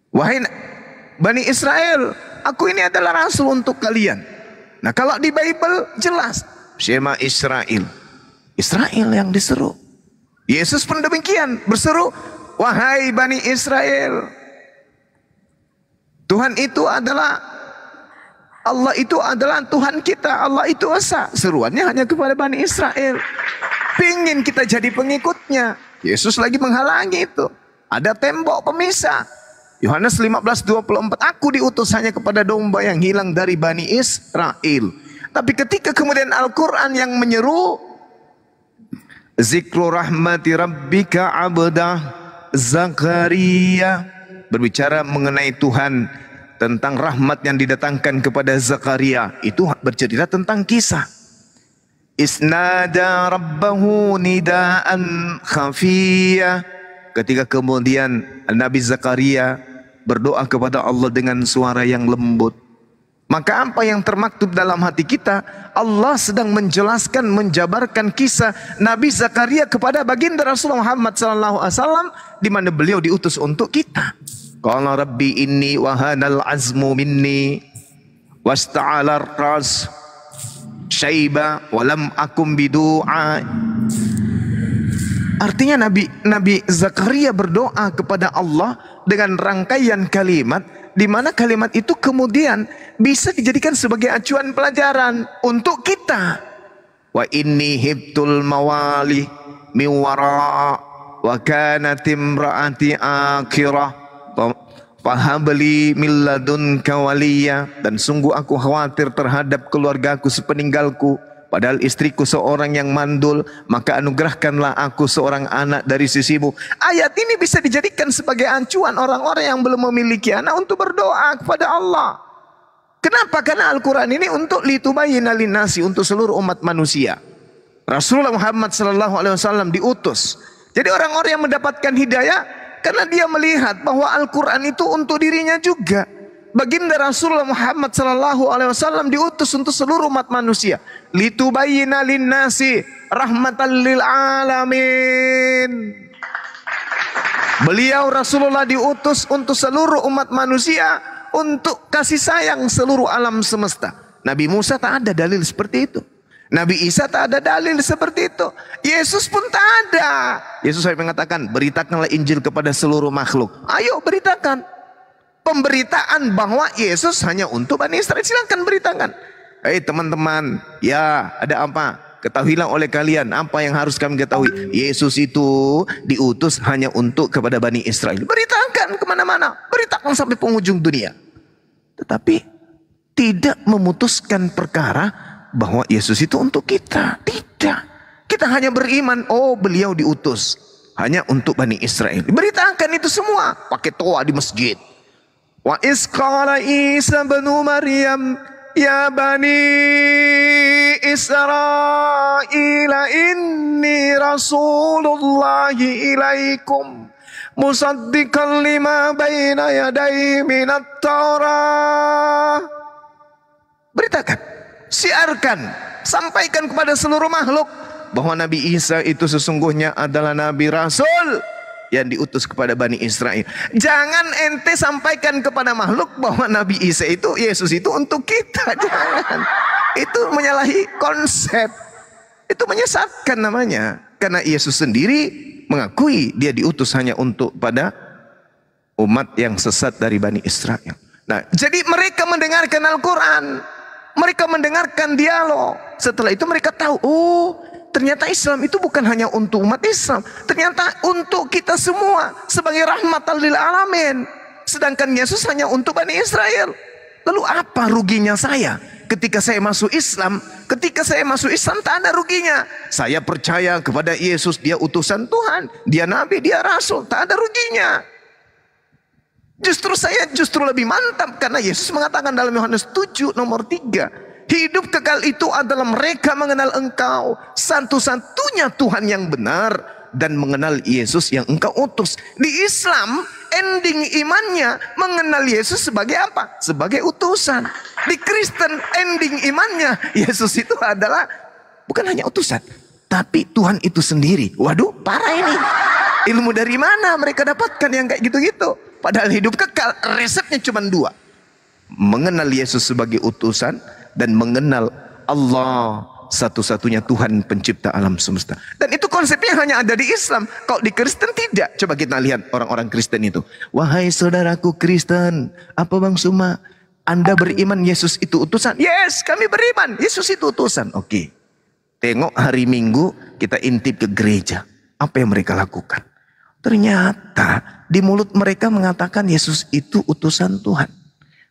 Wahai Bani Israel, aku ini adalah rasul untuk kalian. Nah kalau di Bible jelas Shema Israel. Israel yang diseru. Yesus pun demikian berseru, wahai Bani Israel. Tuhan itu adalah Allah itu adalah Tuhan kita. Allah itu esa. Seruannya hanya kepada Bani Israel. Pingin kita jadi pengikutnya. Yesus lagi menghalangi itu. Ada tembok pemisah. Yohanes 15:24. Aku diutus hanya kepada domba yang hilang dari Bani Israel. Tapi ketika kemudian Al-Quran yang menyeru, Zikru rahmati rabbika abdah Zakaria, berbicara mengenai Tuhan, tentang rahmat yang didatangkan kepada Zakaria. Itu bercerita tentang kisah. Isnada rabbahu nidaan khafiyah. Ketika kemudian Nabi Zakaria berdoa kepada Allah dengan suara yang lembut. Maka apa yang termaktub dalam hati kita? Allah sedang menjelaskan, menjabarkan kisah Nabi Zakaria kepada baginda Rasulullah Muhammad SAW, di mana beliau diutus untuk kita. Qala rabbi inni wahanal azmu minni wasta'alar ras syaiba walam akum bidu'a. Artinya Nabi Zakaria berdoa kepada Allah dengan rangkaian kalimat, di mana kalimat itu kemudian bisa dijadikan sebagai acuan pelajaran untuk kita. Wa inni hibtul mawali miwara wa kanat imraati akhirah fahabli min ladunka waliya. Dan sungguh aku khawatir terhadap keluargaku sepeninggalku, padahal istriku seorang yang mandul, maka anugerahkanlah aku seorang anak dari sisimu. Ayat ini bisa dijadikan sebagai acuan orang-orang yang belum memiliki anak untuk berdoa kepada Allah. Kenapa? Karena Al-Quran ini untuk litubayyina linnasi, untuk seluruh umat manusia. Rasulullah Muhammad SAW diutus. Jadi orang-orang yang mendapatkan hidayah karena dia melihat bahwa Al-Quran itu untuk dirinya juga. Baginda Rasulullah Muhammad SAW diutus untuk seluruh umat manusia. Litubayyina linnasi rahmatan lil alamin. Beliau Rasulullah diutus untuk seluruh umat manusia, untuk kasih sayang seluruh alam semesta. Nabi Musa tak ada dalil seperti itu. Nabi Isa tak ada dalil seperti itu. Yesus pun tak ada. Yesus mengatakan, beritakanlah Injil kepada seluruh makhluk. Ayo beritakan. Pemberitaan bahwa Yesus hanya untuk Bani Israel, silakan beritakan. Hei teman-teman, ya ada apa? ketahuilah oleh kalian apa yang harus kami ketahui. Yesus itu diutus hanya untuk kepada Bani Israel. Beritakan kemana-mana, beritakan sampai penghujung dunia. Tetapi tidak memutuskan perkara bahwa Yesus itu untuk kita. Tidak. Kita hanya beriman, oh beliau diutus hanya untuk Bani Israel. Beritakan itu semua, pakai toa di masjid. Wa isqala Isa bin Maryam ya Bani Israel inni rasulullahi ilaikum musaddiqan lima baina yaday minat Taurah. Beritakan, siarkan, sampaikan kepada seluruh makhluk bahwa Nabi Isa itu sesungguhnya adalah Nabi Rasul yang diutus kepada Bani Israel. Jangan ente sampaikan kepada makhluk bahwa Nabi Isa itu, Yesus itu untuk kita. Jangan. Itu menyalahi konsep. Itu menyesatkan namanya. Karena Yesus sendiri mengakui dia diutus hanya untuk pada umat yang sesat dari Bani Israel. Nah, jadi mereka mendengarkan Al-Quran. Mereka mendengarkan dialog. Setelah itu mereka tahu, oh ternyata Islam itu bukan hanya untuk umat Islam, ternyata untuk kita semua sebagai rahmatan lil alamin. Sedangkan Yesus hanya untuk Bani Israel. Lalu apa ruginya saya ketika saya masuk Islam? Ketika saya masuk Islam tak ada ruginya. Saya percaya kepada Yesus, dia utusan Tuhan, dia nabi, dia rasul, tak ada ruginya. Justru saya lebih mantap karena Yesus mengatakan dalam Yohanes 7 nomor 3, hidup kekal itu adalah mereka mengenal engkau satu-satunya Tuhan yang benar dan mengenal Yesus yang engkau utus. Di Islam ending imannya mengenal Yesus sebagai apa? Sebagai utusan. Di Kristen ending imannya Yesus itu adalah bukan hanya utusan, tapi Tuhan itu sendiri. Waduh, parah ini. Ilmu dari mana mereka dapatkan yang kayak gitu-gitu? Padahal hidup kekal resepnya cuma dua. Mengenal Yesus sebagai utusan dan mengenal Allah satu-satunya Tuhan pencipta alam semesta. Dan itu konsepnya hanya ada di Islam. Kalau di Kristen tidak. Coba kita lihat orang-orang Kristen itu. Wahai saudaraku Kristen, apa Bang Suma? Anda beriman Yesus itu utusan? Yes, kami beriman Yesus itu utusan. Oke. Tengok hari Minggu kita intip ke gereja. Apa yang mereka lakukan? Ternyata di mulut mereka mengatakan Yesus itu utusan Tuhan.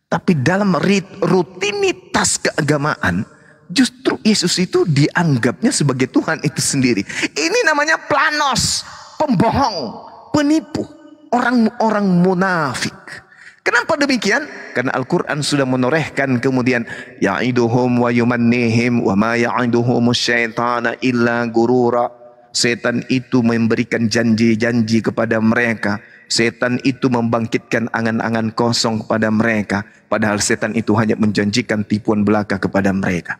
Tapi dalam rutinitas keagamaan, justru Yesus itu dianggapnya sebagai Tuhan itu sendiri. Ini namanya planos, pembohong, penipu, orang-orang munafik. Kenapa demikian? Karena Al-Quran sudah menorehkan kemudian ya'iduhum wa yumannihim wa ma ya'iduhum syaitana illa gurura. Setan itu memberikan janji-janji kepada mereka. Setan itu membangkitkan angan-angan kosong kepada mereka. Padahal setan itu hanya menjanjikan tipuan belaka kepada mereka.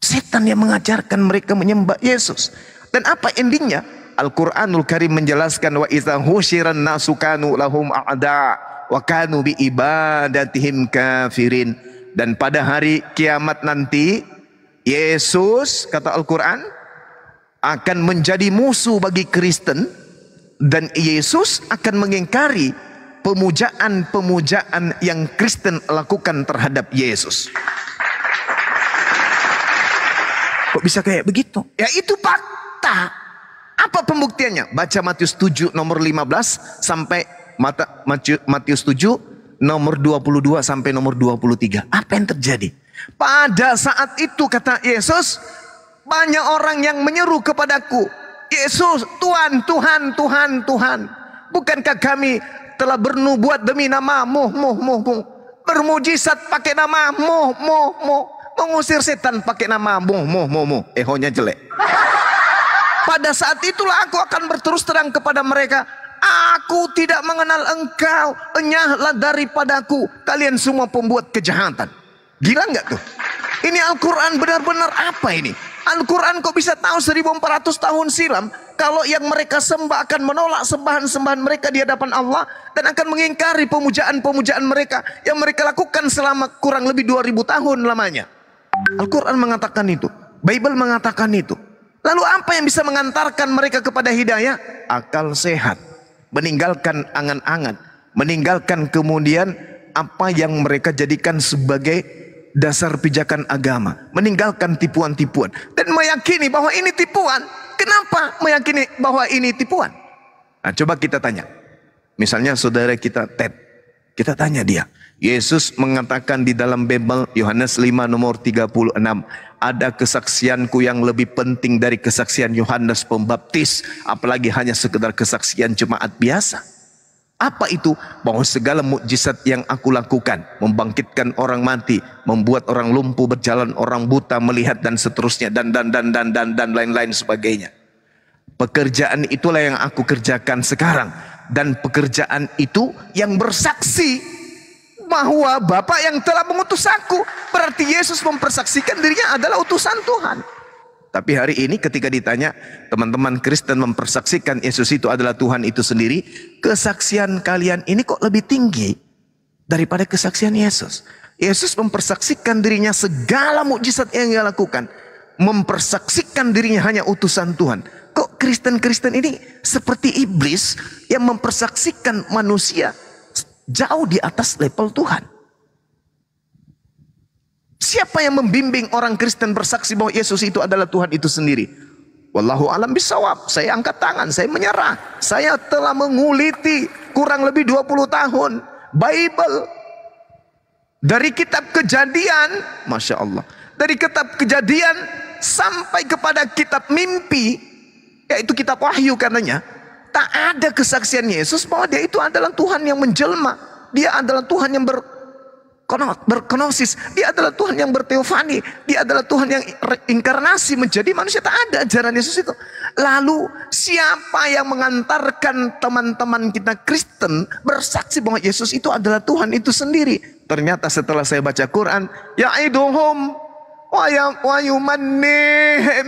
Setan yang mengajarkan mereka menyembah Yesus. Dan apa endingnya? Al-Quranul Karim menjelaskan wa idza husyiran nasu kanu lahum a'da wa kanu bi ibadatihim kafirin. Dan pada hari kiamat nanti Yesus, kata Al-Quran, akan menjadi musuh bagi Kristen. Dan Yesus akan mengingkari pemujaan-pemujaan yang Kristen lakukan terhadap Yesus. Kok bisa kayak begitu? Ya itu fakta. Apa pembuktiannya? Baca Matius 7 nomor 15 sampai Matius 7 nomor 22 sampai nomor 23. Apa yang terjadi? Pada saat itu kata Yesus, banyak orang yang menyeru kepadaku, Yesus, Tuhan, Tuhan, Tuhan, Tuhan. Bukankah kami telah bernubuat demi namamu, bermujizat pakai namamu, mengusir setan pakai namamu, ehonya jelek. Pada saat itulah aku akan berterus terang kepada mereka, aku tidak mengenal engkau, enyahlah daripadaku, kalian semua pembuat kejahatan. Gila nggak tuh? Ini Al-Quran benar-benar apa ini? Al-Quran kok bisa tahu 1400 tahun silam kalau yang mereka sembah akan menolak sembahan-sembahan mereka di hadapan Allah dan akan mengingkari pemujaan-pemujaan mereka yang mereka lakukan selama kurang lebih 2000 tahun lamanya. Al-Quran mengatakan itu, Bible mengatakan itu. Lalu apa yang bisa mengantarkan mereka kepada hidayah? Akal sehat, meninggalkan angan-angan, meninggalkan kemudian apa yang mereka jadikan sebagai dasar pijakan agama, meninggalkan tipuan-tipuan dan meyakini bahwa ini tipuan. Kenapa meyakini bahwa ini tipuan? Nah, coba kita tanya. Misalnya saudara kita Ted, kita tanya dia. Yesus mengatakan di dalam Bible Yohanes 5 nomor 36, ada kesaksianku yang lebih penting dari kesaksian Yohanes Pembaptis, apalagi hanya sekedar kesaksian jemaat biasa. Apa itu? Bahwa segala mukjizat yang aku lakukan, membangkitkan orang mati, membuat orang lumpuh berjalan, orang buta melihat, dan seterusnya, dan lain-lain sebagainya. Pekerjaan itulah yang aku kerjakan sekarang, dan pekerjaan itu yang bersaksi bahwa Bapa yang telah mengutus aku. Berarti Yesus mempersaksikan dirinya adalah utusan Tuhan. Tapi hari ini ketika ditanya, teman-teman Kristen mempersaksikan Yesus itu adalah Tuhan itu sendiri, kesaksian kalian ini kok lebih tinggi daripada kesaksian Yesus? Yesus mempersaksikan dirinya segala mukjizat yang dia lakukan, mempersaksikan dirinya hanya utusan Tuhan. Kok Kristen-Kristen ini seperti iblis yang mempersaksikan manusia jauh di atas level Tuhan? Siapa yang membimbing orang Kristen bersaksi bahwa Yesus itu adalah Tuhan itu sendiri? Wallahu alam bisawab. Saya angkat tangan, saya menyerah. Saya telah menguliti kurang lebih 20 tahun Bible. Dari kitab Kejadian, Masya Allah, dari kitab Kejadian sampai kepada kitab Mimpi, yaitu kitab Wahyu katanya, tak ada kesaksian Yesus bahwa dia itu adalah Tuhan yang menjelma. Dia adalah Tuhan yang berkenosis, dia adalah Tuhan yang berteofani, dia adalah Tuhan yang inkarnasi menjadi manusia. Tak ada ajaran Yesus itu. Lalu siapa yang mengantarkan teman-teman kita Kristen bersaksi bahwa Yesus itu adalah Tuhan itu sendiri? Ternyata setelah saya baca Quran, ya'iduhum wa yumannihim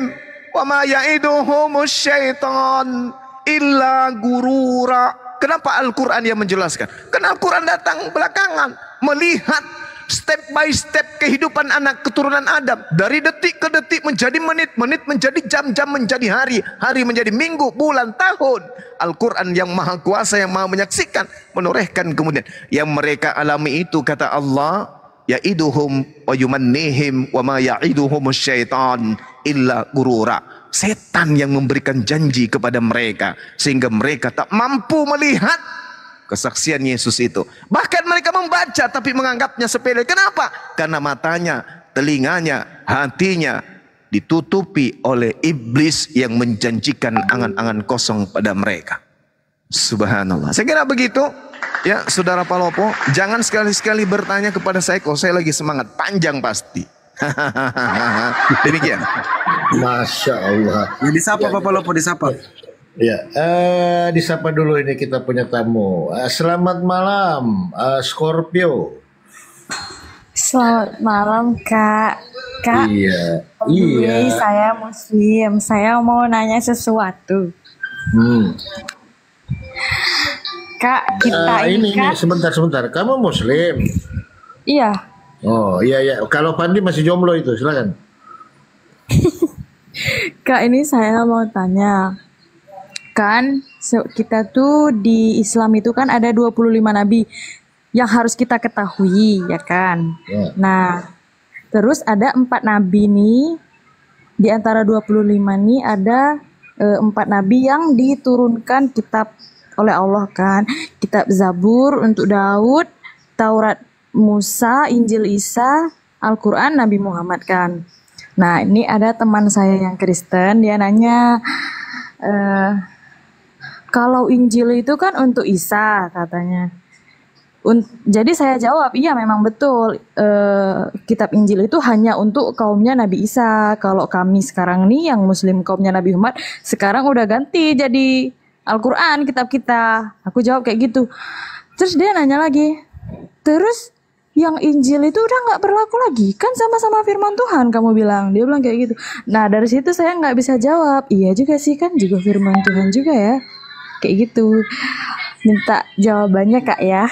wa ma ya'iduhum syaitan illa gurura. Kenapa Al-Quran yang menjelaskan? Karena Al-Quran datang belakangan, melihat step by step kehidupan anak keturunan Adam, dari detik ke detik menjadi menit, menit menjadi jam, jam menjadi hari, hari menjadi minggu, bulan, tahun. Al-Quran yang maha kuasa, yang maha menyaksikan, menorehkan kemudian yang mereka alami itu, kata Allah, ya'iduhum wa yumannihim wa ma ya'iduhum syaitan illa gurura. Setan yang memberikan janji kepada mereka sehingga mereka tak mampu melihat kesaksian Yesus itu. Bahkan mereka membaca tapi menganggapnya sepele. Kenapa? Karena matanya, telinganya, hatinya ditutupi oleh iblis yang menjanjikan angan-angan kosong pada mereka. Subhanallah. Saya kira begitu. Ya, Saudara Palopo, jangan sekali-sekali bertanya kepada saya kok saya lagi semangat, panjang pasti. Demikian. Masya Allah. Ya, disapa Pak Palopo, disapa. Ya, disapa dulu ini kita punya tamu. Selamat malam, Scorpio. Selamat malam Kak. Kak. Iya. Saya Muslim. Saya mau nanya sesuatu. Kak, kita ini kan sebentar. Kamu Muslim? Iya. Oh iya. Kalau Pandi masih jomblo itu, silakan. Kak, ini saya mau tanya. Kan kita tuh di Islam itu kan ada 25 nabi yang harus kita ketahui, ya kan? Yeah. Nah, terus ada 4 nabi nih. Di antara 25 nih ada 4 nabi yang diturunkan kitab oleh Allah kan. Kitab Zabur untuk Daud, Taurat Musa, Injil Isa, Al-Quran Nabi Muhammad kan. Nah, ini ada teman saya yang Kristen, dia nanya, kalau Injil itu kan untuk Isa katanya. Jadi saya jawab, iya memang betul, kitab Injil itu hanya untuk kaumnya Nabi Isa. Kalau kami sekarang nih yang Muslim kaumnya Nabi Muhammad, sekarang udah ganti jadi Al-Quran kitab kita. Aku jawab kayak gitu. Terus dia nanya lagi, terus yang Injil itu udah nggak berlaku lagi kan, sama-sama firman Tuhan kamu bilang. Dia bilang kayak gitu. Nah dari situ saya nggak bisa jawab, iya juga sih kan juga firman Tuhan juga ya, kayak gitu. Minta jawabannya Kak ya.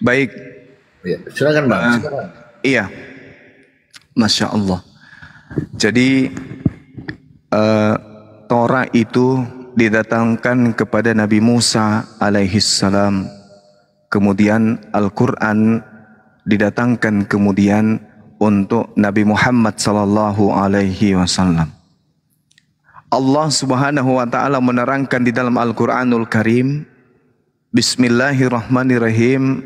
Baik, ya, silakan Bang. Iya, Masya Allah. Jadi Torah itu didatangkan kepada Nabi Musa alaihissalam kemudian Al-Quran didatangkan kemudian untuk Nabi Muhammad sallallahu alaihi wasallam. Allah Subhanahu wa taala menerangkan di dalam Al-Qur'anul Karim, Bismillahirrahmanirrahim.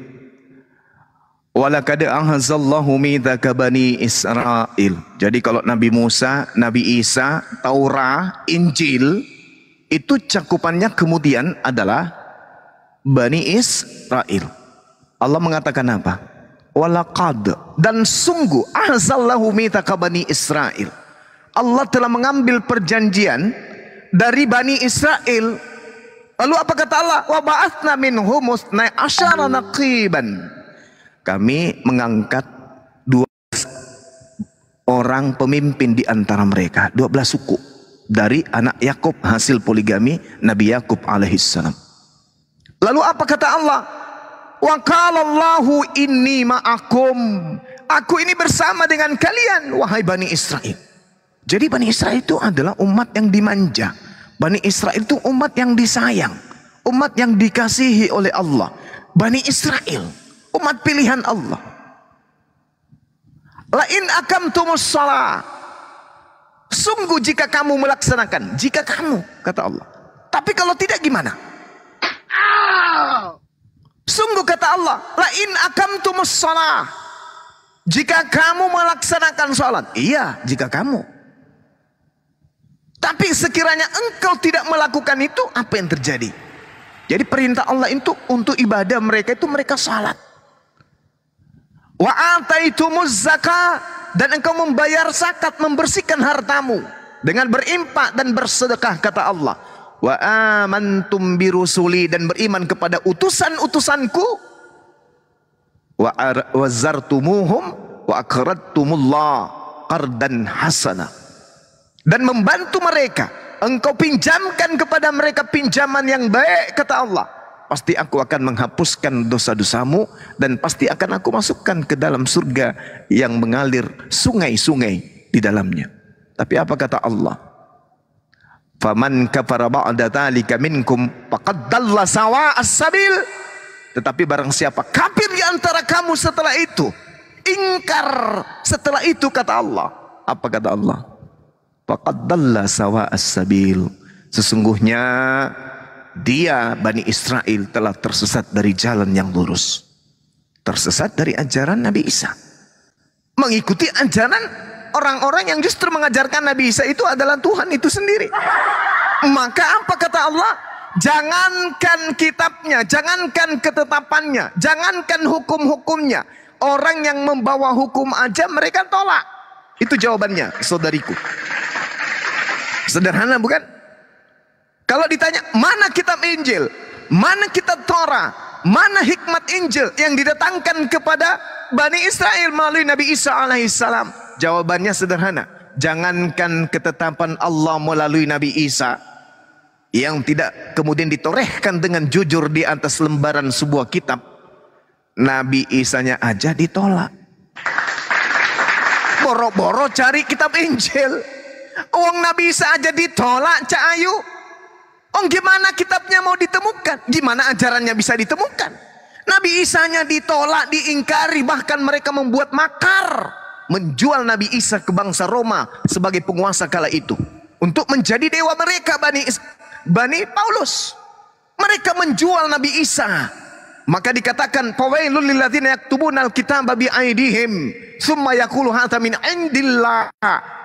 Walaqad ahzallahu mitsaka bani Israil. Jadi kalau Nabi Musa, Nabi Isa, Taurat, Injil itu cakupannya kemudian adalah Bani Israil. Allah mengatakan apa? Walaqad, dan sungguh ahzallahu mitsaka bani Israil. Allah telah mengambil perjanjian dari Bani Israel. Lalu apa kata Allah? Wa ba'atsna minhum musnai asyara naqiban. Kami mengangkat 12 orang pemimpin di antara mereka, 12 suku dari anak Yakub hasil poligami Nabi Yakub alaihissalam. Lalu apa kata Allah? Wa qala Allahu inni ma'akum. Aku ini bersama dengan kalian wahai Bani Israel. Jadi Bani Israel itu adalah umat yang dimanja. Bani Israel itu umat yang disayang, umat yang dikasihi oleh Allah. Bani Israel, umat pilihan Allah. Lain akamtumus shalah. Sungguh jika kamu melaksanakan, jika kamu, kata Allah. Tapi kalau tidak gimana? Sungguh kata Allah, lain akamtumus shalah. Jika kamu melaksanakan salat, iya, jika kamu. Tapi sekiranya engkau tidak melakukan itu, apa yang terjadi? Jadi perintah Allah itu untuk ibadah mereka itu mereka salat. Wa ataitumuz zakah, dan engkau membayar zakat, membersihkan hartamu dengan berimpak dan bersedekah, kata Allah. Wa amantum birusuli, dan beriman kepada utusan-utusanku. Wa zartumuhum wa aqradtumullah qardan hasana, dan membantu mereka, engkau pinjamkan kepada mereka pinjaman yang baik, kata Allah. Pasti aku akan menghapuskan dosa-dosamu, dan pasti akan aku masukkan ke dalam surga yang mengalir sungai-sungai di dalamnya. Tapi apa kata Allah? Faman kafara ba'da dzalika minkum faqad dalla sawa'as sabil. Tetapi barang siapa kafir di antara kamu setelah itu, ingkar setelah itu, kata Allah. Apa kata Allah? Faqad dalla sawa'as sabil. Sesungguhnya dia, Bani Israel, telah tersesat dari jalan yang lurus. Tersesat dari ajaran Nabi Isa. Mengikuti ajaran orang-orang yang justru mengajarkan Nabi Isa itu adalah Tuhan itu sendiri. Maka apa kata Allah? Jangankan kitabnya, jangankan ketetapannya, jangankan hukum-hukumnya. Orang yang membawa hukum aja mereka tolak. Itu jawabannya, saudariku. Sederhana bukan? Kalau ditanya mana kitab Injil, mana kitab Torah, mana hikmat Injil yang didatangkan kepada Bani Israel melalui Nabi Isa alaihissalam, jawabannya sederhana. Jangankan ketetapan Allah melalui Nabi Isa yang tidak kemudian ditorehkan dengan jujur di atas lembaran sebuah kitab, Nabi Isanya aja ditolak. Boro-boro cari kitab Injil, uang Nabi Isa aja ditolak, Cak Ayu. Gimana kitabnya mau ditemukan? Gimana ajarannya bisa ditemukan? Nabi Isanya ditolak, diingkari, bahkan mereka membuat makar, menjual Nabi Isa ke bangsa Roma sebagai penguasa kala itu untuk menjadi dewa mereka, Bani Paulus. Mereka menjual Nabi Isa. Maka dikatakan, fawailul lil ladzina yaktubuna al-kitaba bi aydihim tsumma yaqulu hadza min indillah.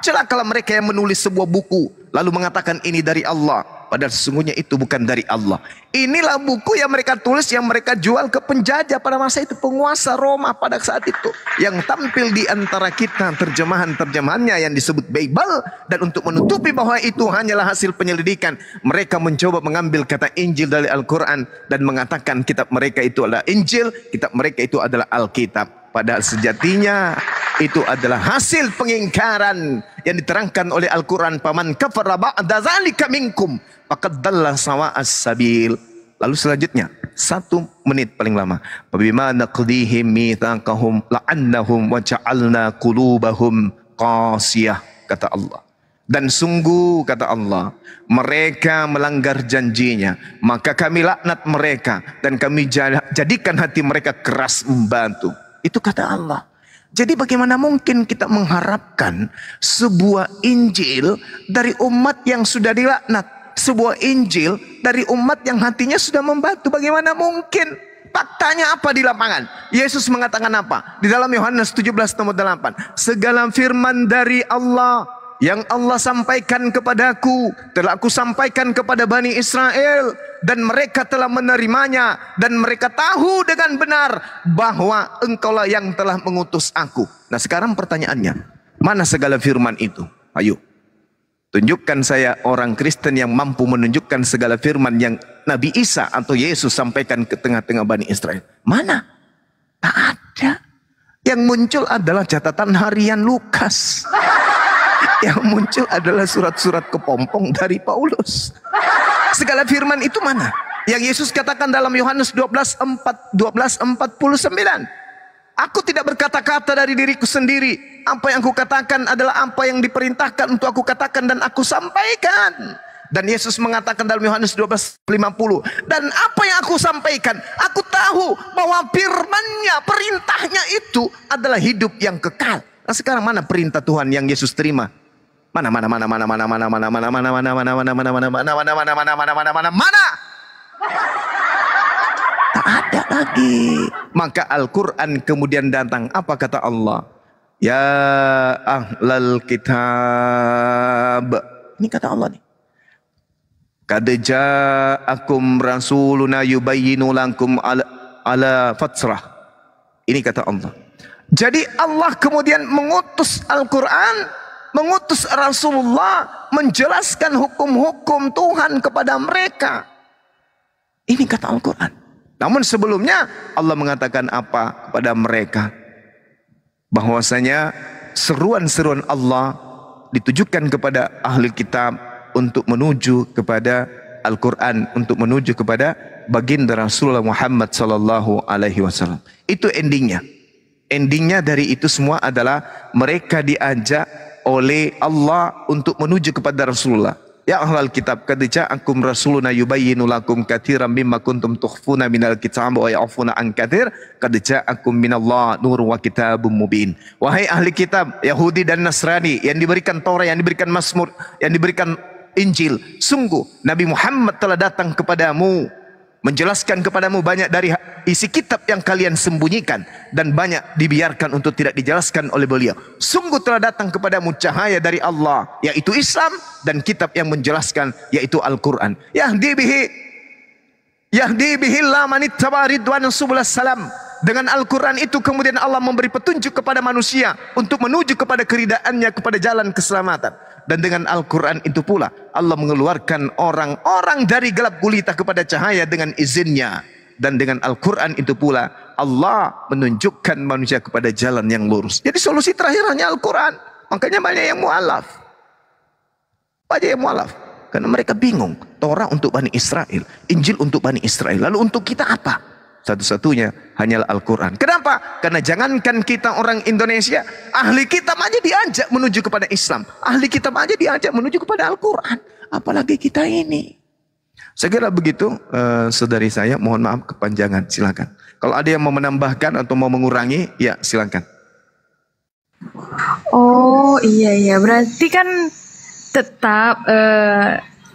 Celakalah mereka yang menulis sebuah buku lalu mengatakan ini dari Allah, padahal sesungguhnya itu bukan dari Allah. Inilah buku yang mereka tulis, yang mereka jual ke penjajah pada masa itu, penguasa Roma pada saat itu. Yang tampil di antara kita terjemahan-terjemahannya yang disebut Bible. Dan untuk menutupi bahwa itu hanyalah hasil penyelidikan, mereka mencoba mengambil kata Injil dari Al-Quran dan mengatakan kitab mereka itu adalah Injil, kitab mereka itu adalah Alkitab. Padahal sejatinya itu adalah hasil pengingkaran yang diterangkan oleh Al-Quran. Paman kafara ba'da dzalika minkum faqad dalla sawa'as sabil. Lalu selanjutnya 1 menit paling lama. Bima naqdihim mitsaqahum la'annahum wa ja'alna qulubahum qasiyah, kata Allah. Dan sungguh kata Allah, mereka melanggar janjinya, maka kami laknat mereka dan kami jadikan hati mereka keras membantu. Itu kata Allah. Jadi bagaimana mungkin kita mengharapkan sebuah Injil dari umat yang sudah dilaknat, sebuah Injil dari umat yang hatinya sudah membantu? Bagaimana mungkin? Faktanya apa di lapangan? Yesus mengatakan apa? Di dalam Yohanes 17 nomor 8. Segala firman dari Allah yang Allah sampaikan kepadaku telah aku sampaikan kepada Bani Israel, dan mereka telah menerimanya, dan mereka tahu dengan benar bahwa engkaulah yang telah mengutus aku. Nah sekarang pertanyaannya, mana segala firman itu? Ayo, tunjukkan saya orang Kristen yang mampu menunjukkan segala firman yang Nabi Isa atau Yesus sampaikan ke tengah-tengah Bani Israel. Mana? Tak ada. Yang muncul adalah catatan harian Lukas. Yang muncul adalah surat-surat kepompong dari Paulus. Segala firman itu mana? Yang Yesus katakan dalam Yohanes 12:49. Aku tidak berkata-kata dari diriku sendiri. Apa yang aku katakan adalah apa yang diperintahkan untuk aku katakan dan aku sampaikan. Dan Yesus mengatakan dalam Yohanes 12:50, dan apa yang aku sampaikan, aku tahu bahwa firman-Nya, perintahnya itu adalah hidup yang kekal. Nah sekarang mana perintah Tuhan yang Yesus terima? Mana? Tak ada lagi. Maka Al-Quran kemudian datang. Apa kata Allah? Ya ahlal kitab. Ini kata Allah nih. Qad ja'akum rasuluna yubayyinu lakum ala fatrah. Ini kata Allah. Jadi Allah kemudian mengutus Al-Quran, mengutus Rasulullah menjelaskan hukum-hukum Tuhan kepada mereka. Ini kata Al-Quran. Namun sebelumnya Allah mengatakan apa kepada mereka? Bahwasanya seruan-seruan Allah ditujukan kepada ahli kitab untuk menuju kepada Al-Quran, untuk menuju kepada baginda Rasulullah Muhammad sallallahu alaihi wasallam. Itu endingnya. Endingnya dari itu semua adalah mereka diajak oleh Allah untuk menuju kepada Rasulullah. Ya ahlal kitab, qad ja'akum rasuluna yubayyinu lakum katsiran mimma kuntum tukhfuna minal kitab wa ya'funa an katsir, qad ja'akum minallah nurun wa kitabum mubin. Wahai ahli kitab Yahudi dan Nasrani yang diberikan Taurat, yang diberikan Mazmur, yang diberikan Injil, sungguh Nabi Muhammad telah datang kepadamu menjelaskan kepadamu banyak dari isi kitab yang kalian sembunyikan dan banyak dibiarkan untuk tidak dijelaskan oleh beliau. Sungguh telah datang kepadamu cahaya dari Allah, yaitu Islam, dan kitab yang menjelaskan, yaitu Al-Quran. Yahdi bihi la man ittaba ridwan subulas salam. Dengan Al-Quran itu kemudian Allah memberi petunjuk kepada manusia untuk menuju kepada keridaannya, kepada jalan keselamatan. Dan dengan Al-Quran itu pula Allah mengeluarkan orang-orang dari gelap gulita kepada cahaya dengan izinnya. Dan dengan Al-Quran itu pula Allah menunjukkan manusia kepada jalan yang lurus. Jadi solusi terakhir hanya Al-Quran. Makanya banyak yang mu'alaf. Banyak yang mu'alaf. Karena mereka bingung. Torah untuk Bani Israel, Injil untuk Bani Israel. Lalu untuk kita apa? Satu-satunya hanyalah Al-Quran. Kenapa? Karena jangankan kita orang Indonesia, ahli kitab aja diajak menuju kepada Islam. Ahli kitab aja diajak menuju kepada Al-Quran. Apalagi kita ini. Saya kira begitu, saudari saya. Mohon maaf kepanjangan, silakan. Kalau ada yang mau menambahkan atau mau mengurangi, ya silakan. Oh iya, berarti kan tetap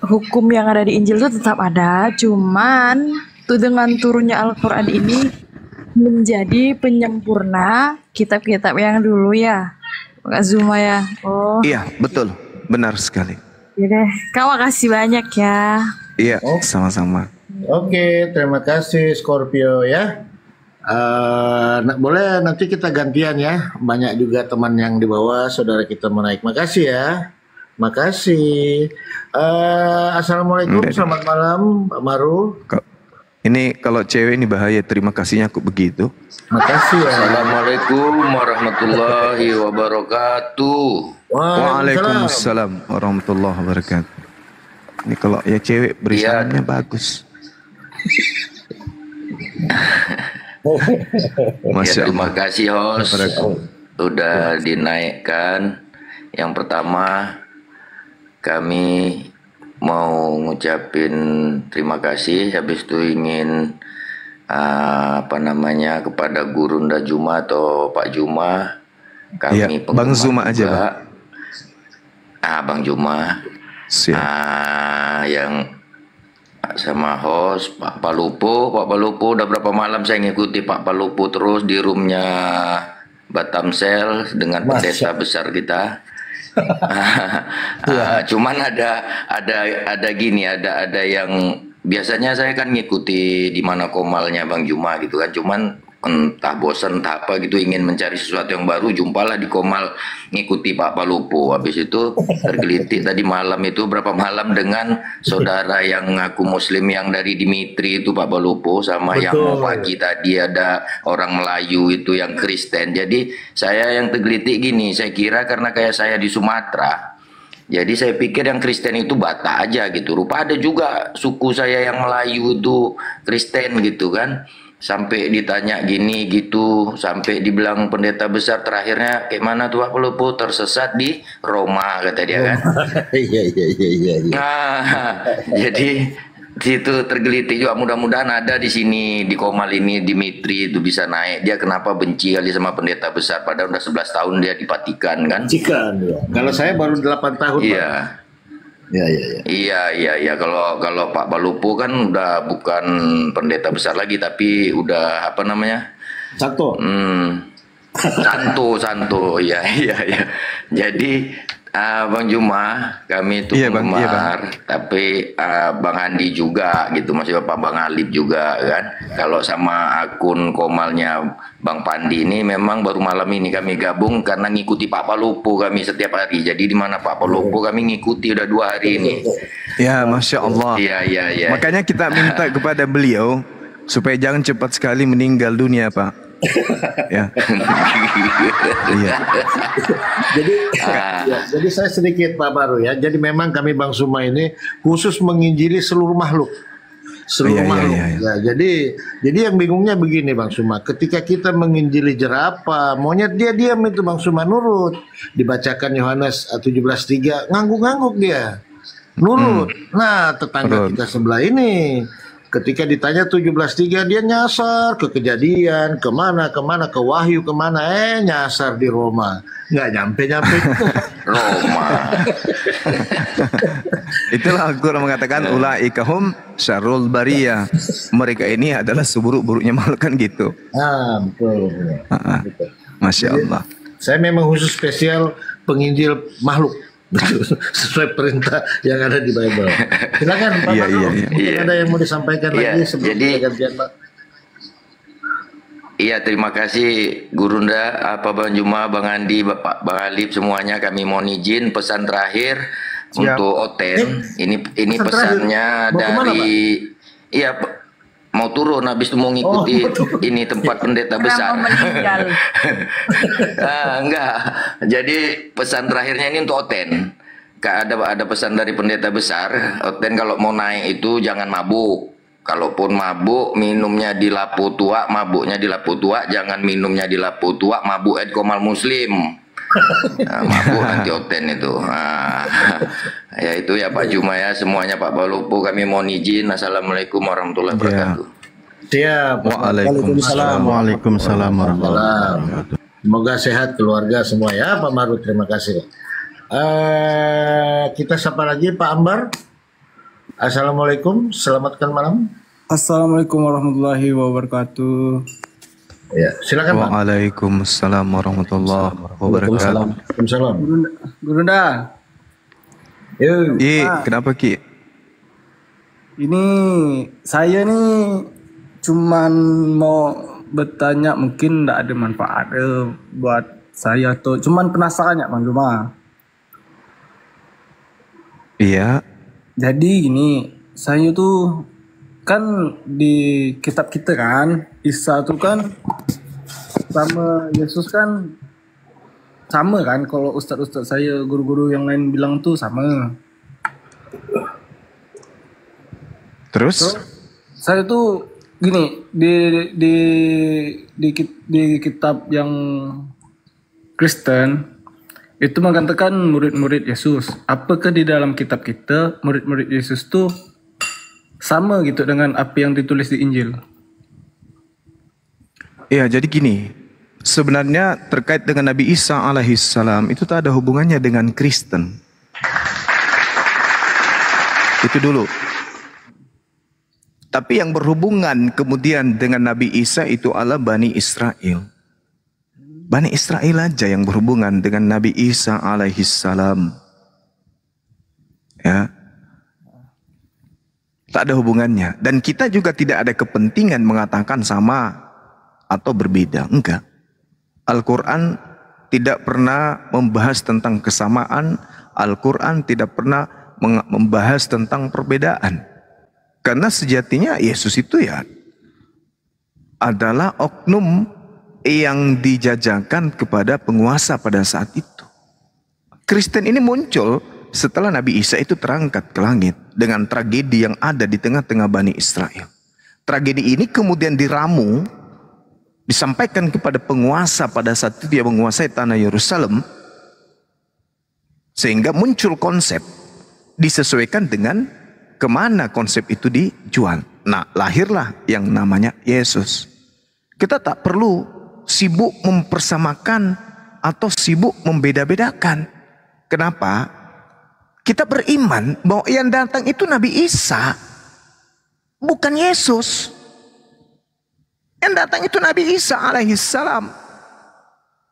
hukum yang ada di Injil itu tetap ada, cuman tuh dengan turunnya Al-Quran ini menjadi penyempurna kitab-kitab yang dulu ya, Kak Zuma ya. Oh iya, betul, benar sekali. Ya deh, Kak, makasih banyak ya. Iya, sama-sama. Oke, terima kasih Scorpio ya. Boleh nanti kita gantian ya. Banyak juga teman yang di bawah, saudara kita mau naik. Makasih ya. Makasih. Assalamualaikum, selamat malam Pak Maru. Ini kalau cewek ini bahaya, terima kasihnya kok begitu. Makasih ya. Assalamualaikum warahmatullahi wabarakatuh. Waalaikumsalam warahmatullahi wabarakatuh. Ini kalau ya cewek berisannya bagus. Ya, terima kasih host. Udah dinaikkan. Yang pertama kami mau ngucapin terima kasih, habis itu ingin kepada Gurunda Juma atau Pak Juma, kami Bang Zuma aja, Bang. Bang Juma, yang sama host Pak Palupo. Pak Palupo udah berapa malam saya ngikuti Pak Palupo terus di roomnya Batam Sel dengan pendeta besar kita. Cuman ada gini, ada yang biasanya saya kan ngikuti di mana komalnya Bang Juma gitu kan, cuman entah bosan entah apa gitu, ingin mencari sesuatu yang baru, jumpalah di komal ngikuti Pak Palupo. Habis itu tergelitik tadi malam itu berapa malam dengan saudara yang ngaku muslim yang dari Dimitri itu Pak Palupo, sama yang mau pagi tadi ada orang Melayu itu yang Kristen. Jadi saya yang tergelitik gini, saya kira karena kayak saya di Sumatera, jadi saya pikir yang Kristen itu Batak aja gitu. Rupa ada juga suku saya yang Melayu itu Kristen gitu kan. Sampai ditanya gini gitu, sampai dibilang pendeta besar terakhirnya kayak mana tuh Pak Palupo, tersesat di Roma kata dia kan. Iya. Nah, jadi situ tergelitik juga, mudah-mudahan ada di sini di komal ini Dimitri itu bisa naik. Dia kenapa benci kali sama pendeta besar padahal udah 11 tahun dia di Vatikan kan. Kalau saya baru 8 tahun. Iya. Iya. Kalau Pak Palupo kan udah bukan pendeta besar lagi, tapi udah Santo. Santo. Iya. Jadi Bang Juma, kami itu penggemar, tapi Bang Andi juga gitu, masih Bapak Bang Alip juga kan. Kalau sama akun komalnya Bang Pandi ini memang baru malam ini kami gabung karena ngikuti Pak Palupo kami setiap hari. Jadi di mana Pak Palupo kami ngikuti udah 2 hari ini. Ya, Masya Allah. Iya. Makanya kita minta kepada beliau supaya jangan cepat sekali meninggal dunia, Pak. Ya. Iya. Jadi saya sedikit Pak Baru ya. Jadi memang kami Bang Suma ini khusus menginjili seluruh makhluk. Makhluk. Ya, jadi yang bingungnya begini Bang Suma, ketika kita menginjili jerapah, monyet dia diam itu Bang Suma, nurut. Dibacakan Yohanes 17:3, ngangguk-ngangguk dia. Nurut. Nah, tetangga kita sebelah ini ketika ditanya 17:3 dia nyasar ke Kejadian, kemana, ke Wahyu, kemana, nyasar di Roma, nggak nyampe Roma. Itulah Al-Quran mengatakan ulaikahum syarrul bariyah. Mereka ini adalah seburuk-buruknya makhluk kan gitu. Betul. Masya Allah. Saya memang khusus spesial penginjil makhluk. Sesuai perintah yang ada di Bible. Silakan Pak. Iya. Ada yang mau disampaikan lagi sebelum gantian Pak? Iya, terima kasih Gurunda, Bang Juma, Bang Andi, Bapak Bang Alip semuanya. Kami mohon izin pesan terakhir untuk Oten. Ini pesannya dari mau turun habis itu mau ngikuti ini tempat pendeta besar. Enggak. Jadi pesan terakhirnya ini untuk Oten. Ada pesan dari pendeta besar. Oten kalau mau naik itu jangan mabuk. Kalaupun mabuk, minumnya di Lapu Tua, mabuknya di Lapu Tua, jangan minumnya di Lapu Tua, mabuk di Komal Muslim. Mabuk nanti Oten itu. Ya itu ya Pak Juma ya, semuanya Pak Palupo, kami mohon izin. Assalamualaikum warahmatullahi wabarakatuh. Siap. Waalaikumsalam warahmatullahi wabarakatuh. Semoga sehat keluarga semua ya Pak Maru, terima kasih. Kita sapa lagi Pak Ambar. Assalamualaikum, selamatkan malam. Assalamualaikum warahmatullahi wabarakatuh. Ya, silakan Pak. Waalaikumsalam warahmatullahi wabarakatuh. Waalaikumsalam. Gurunda. Kenapa Ki? Ini saya nih cuman mau bertanya, mungkin tidak ada manfaat buat saya tuh. Cuman penasaran ya Bang Juma. Iya. Jadi gini, saya tuh kan di kitab kita kan, Isa tuh kan sama Yesus kan sama kan. Kalau ustadz-ustadz saya, guru-guru yang lain bilang tuh sama. Terus? Saya tuh gini, di kitab yang Kristen itu mengatakan murid-murid Yesus. Apakah di dalam kitab kita murid-murid Yesus tuh sama gitu dengan apa yang ditulis di Injil? Ya, jadi gini, sebenarnya terkait dengan Nabi Isa alaihissalam itu tak ada hubungannya dengan Kristen. Itu dulu. Tapi yang berhubungan kemudian dengan Nabi Isa itu adalah Bani Israel. Bani Israel aja yang berhubungan dengan Nabi Isa alaihissalam. Ya. Tak ada hubungannya. Dan kita juga tidak ada kepentingan mengatakan sama atau berbeda. Enggak. Al-Quran tidak pernah membahas tentang kesamaan. Al-Quran tidak pernah membahas tentang perbedaan. Karena sejatinya Yesus itu ya adalah oknum yang dijajakan kepada penguasa pada saat itu. Kristen ini muncul setelah Nabi Isa itu terangkat ke langit dengan tragedi yang ada di tengah-tengah Bani Israel. Tragedi ini kemudian diramu, disampaikan kepada penguasa pada saat itu dia menguasai tanah Yerusalem, sehingga muncul konsep disesuaikan dengan kemana konsep itu dijual. Nah, lahirlah yang namanya Yesus. Kita tak perlu sibuk mempersamakan atau sibuk membeda-bedakan. Kenapa? Kita beriman bahwa yang datang itu Nabi Isa, bukan Yesus. Yang datang itu Nabi Isa alaihissalam.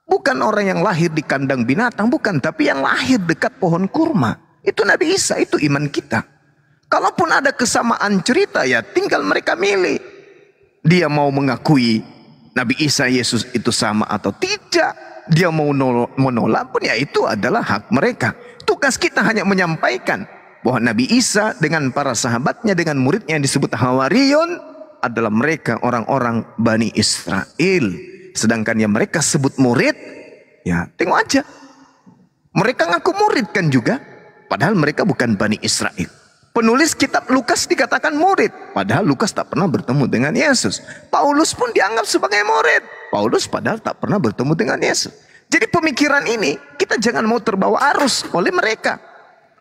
Bukan orang yang lahir di kandang binatang, bukan. Tapi yang lahir dekat pohon kurma. Itu Nabi Isa, itu iman kita. Kalaupun ada kesamaan cerita, ya tinggal mereka milih. Dia mau mengakui Nabi Isa Yesus itu sama atau tidak. Dia mau menolak pun ya itu adalah hak mereka. Tugas kita hanya menyampaikan bahwa Nabi Isa dengan para sahabatnya, dengan muridnya yang disebut Hawariyun adalah mereka orang-orang Bani Israel. Sedangkan yang mereka sebut murid, ya tengok aja. Mereka ngaku murid kan juga, padahal mereka bukan Bani Israel. Penulis kitab Lukas dikatakan murid, padahal Lukas tak pernah bertemu dengan Yesus. Paulus pun dianggap sebagai murid, Paulus padahal tak pernah bertemu dengan Yesus. Jadi pemikiran ini kita jangan mau terbawa arus oleh mereka.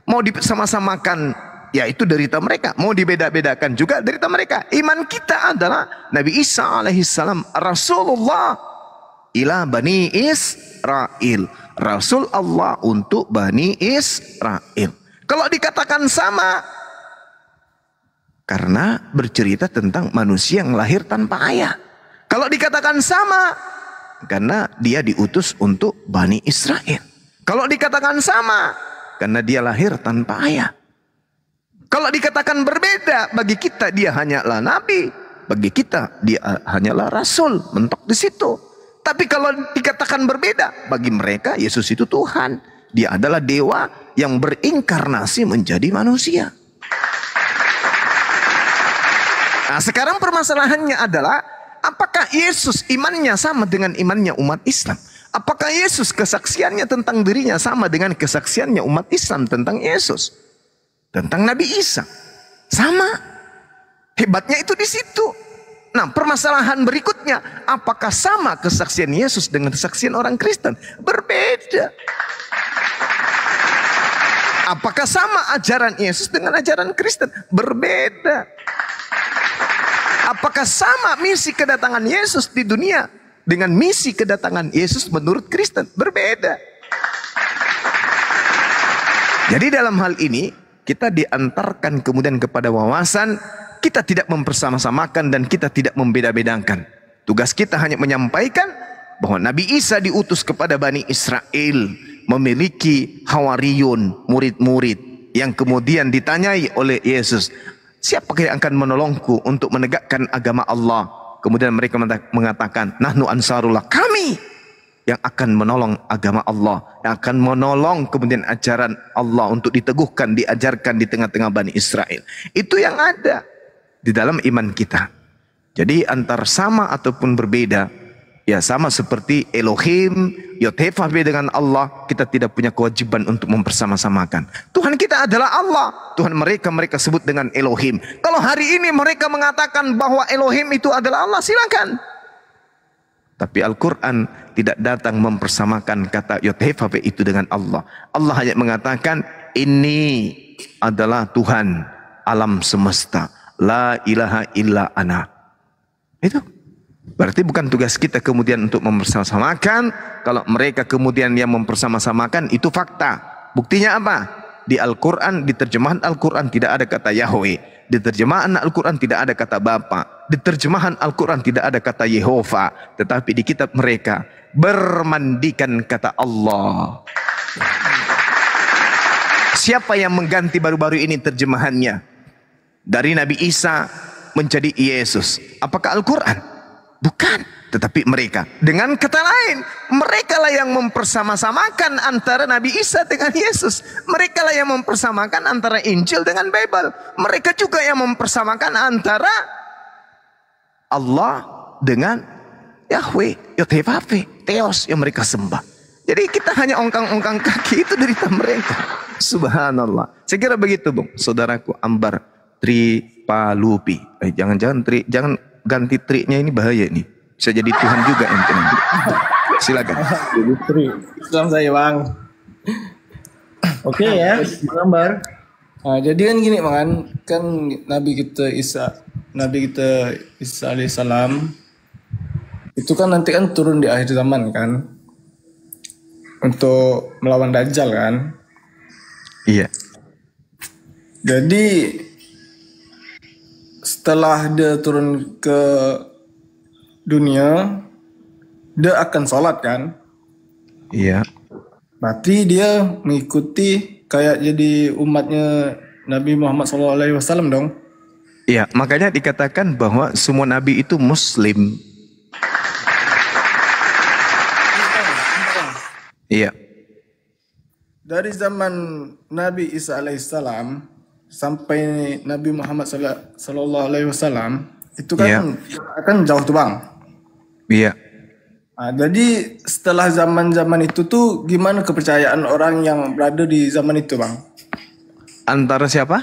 Mau disama-samakan, ya itu derita mereka. Mau dibeda-bedakan juga derita mereka. Iman kita adalah Nabi Isa alaihissalam Rasulullah ila Bani Israel. Rasul Allah untuk Bani Israel. Kalau dikatakan sama, karena bercerita tentang manusia yang lahir tanpa ayah. Kalau dikatakan sama, karena dia diutus untuk Bani Israel. Kalau dikatakan sama, karena dia lahir tanpa ayah. Kalau dikatakan berbeda, bagi kita dia hanyalah nabi, bagi kita dia hanyalah rasul, mentok di situ. Tapi kalau dikatakan berbeda, bagi mereka Yesus itu Tuhan. Dia adalah dewa yang berinkarnasi menjadi manusia. Nah, sekarang permasalahannya adalah apakah Yesus imannya sama dengan imannya umat Islam? Apakah Yesus kesaksiannya tentang dirinya sama dengan kesaksiannya umat Islam tentang Yesus? Tentang Nabi Isa? Sama. Hebatnya itu di situ. Nah, permasalahan berikutnya, apakah sama kesaksian Yesus dengan kesaksian orang Kristen? Berbeda. Apakah sama ajaran Yesus dengan ajaran Kristen? Berbeda. Apakah sama misi kedatangan Yesus di dunia dengan misi kedatangan Yesus menurut Kristen? Berbeda. Jadi dalam hal ini kita diantarkan kemudian kepada wawasan, kita tidak mempersama-samakan dan kita tidak membeda-bedakan. Tugas kita hanya menyampaikan bahwa Nabi Isa diutus kepada Bani Israel, memiliki Hawariyun, murid-murid yang kemudian ditanyai oleh Yesus, siapakah yang akan menolongku untuk menegakkan agama Allah? Kemudian mereka mengatakan, nahnu ansarullah, kami yang akan menolong agama Allah, yang akan menolong kemudian ajaran Allah untuk diteguhkan, diajarkan di tengah-tengah Bani Israel. Itu yang ada di dalam iman kita. Jadi antar sama ataupun berbeda, ya sama seperti Elohim, Yod-Heh-Vah-Veh dengan Allah, kita tidak punya kewajiban untuk mempersama-samakan. Tuhan kita adalah Allah. Tuhan mereka sebut dengan Elohim. Kalau hari ini mereka mengatakan bahwa Elohim itu adalah Allah, silakan. Tapi Al-Quran tidak datang mempersamakan kata Yothefafe itu dengan Allah. Allah hanya mengatakan, ini adalah Tuhan alam semesta. La ilaha illa ana. Itu. Berarti bukan tugas kita kemudian untuk mempersamakan. Kalau mereka kemudian yang mempersamakan itu fakta. Buktinya apa? Di Al-Quran, di terjemahan Al-Quran tidak ada kata Yahweh. Di terjemahan Al-Quran tidak ada kata Bapa. Di terjemahan Al-Quran tidak ada kata Yehova. Tetapi di kitab mereka bermandikan kata Allah. Siapa yang mengganti baru-baru ini terjemahannya? Dari Nabi Isa menjadi Yesus. Apakah Al-Quran? Bukan. Tetapi mereka, dengan kata lain, mereka lah yang mempersama-samakan antara Nabi Isa dengan Yesus. Mereka lah yang mempersamakan antara Injil dengan Bible. Mereka juga yang mempersamakan antara Allah dengan Yahweh, Yothefafe, Theos yang mereka sembah. Jadi kita hanya ongkang-ongkang kaki, itu derita mereka. Subhanallah. Saya kira begitu, Bung. Saudaraku Ambar Tripalupi. Jangan ganti triknya, ini bahaya nih. Bisa jadi Tuhan juga ente nanti. Silakan. Jadi tri. Islam saya Bang. Oke ya, Bang Ambar. Nah, jadi kan gini Bang, kan Nabi kita Isa alaihissalam itu kan nanti kan turun di akhir zaman kan, untuk melawan Dajjal kan. Iya. Jadi setelah dia turun ke dunia, dia akan sholat kan? Iya. Berarti dia mengikuti kayak jadi umatnya Nabi Muhammad SAW dong? Iya, makanya dikatakan bahwa semua nabi itu Muslim. Iya. Dari zaman Nabi Isa alaihissalam sampai Nabi Muhammad SAW itu kan akan jauh tuh Bang. Iya. Nah, jadi setelah zaman-zaman itu tuh gimana kepercayaan orang yang berada di zaman itu Bang? Antara siapa?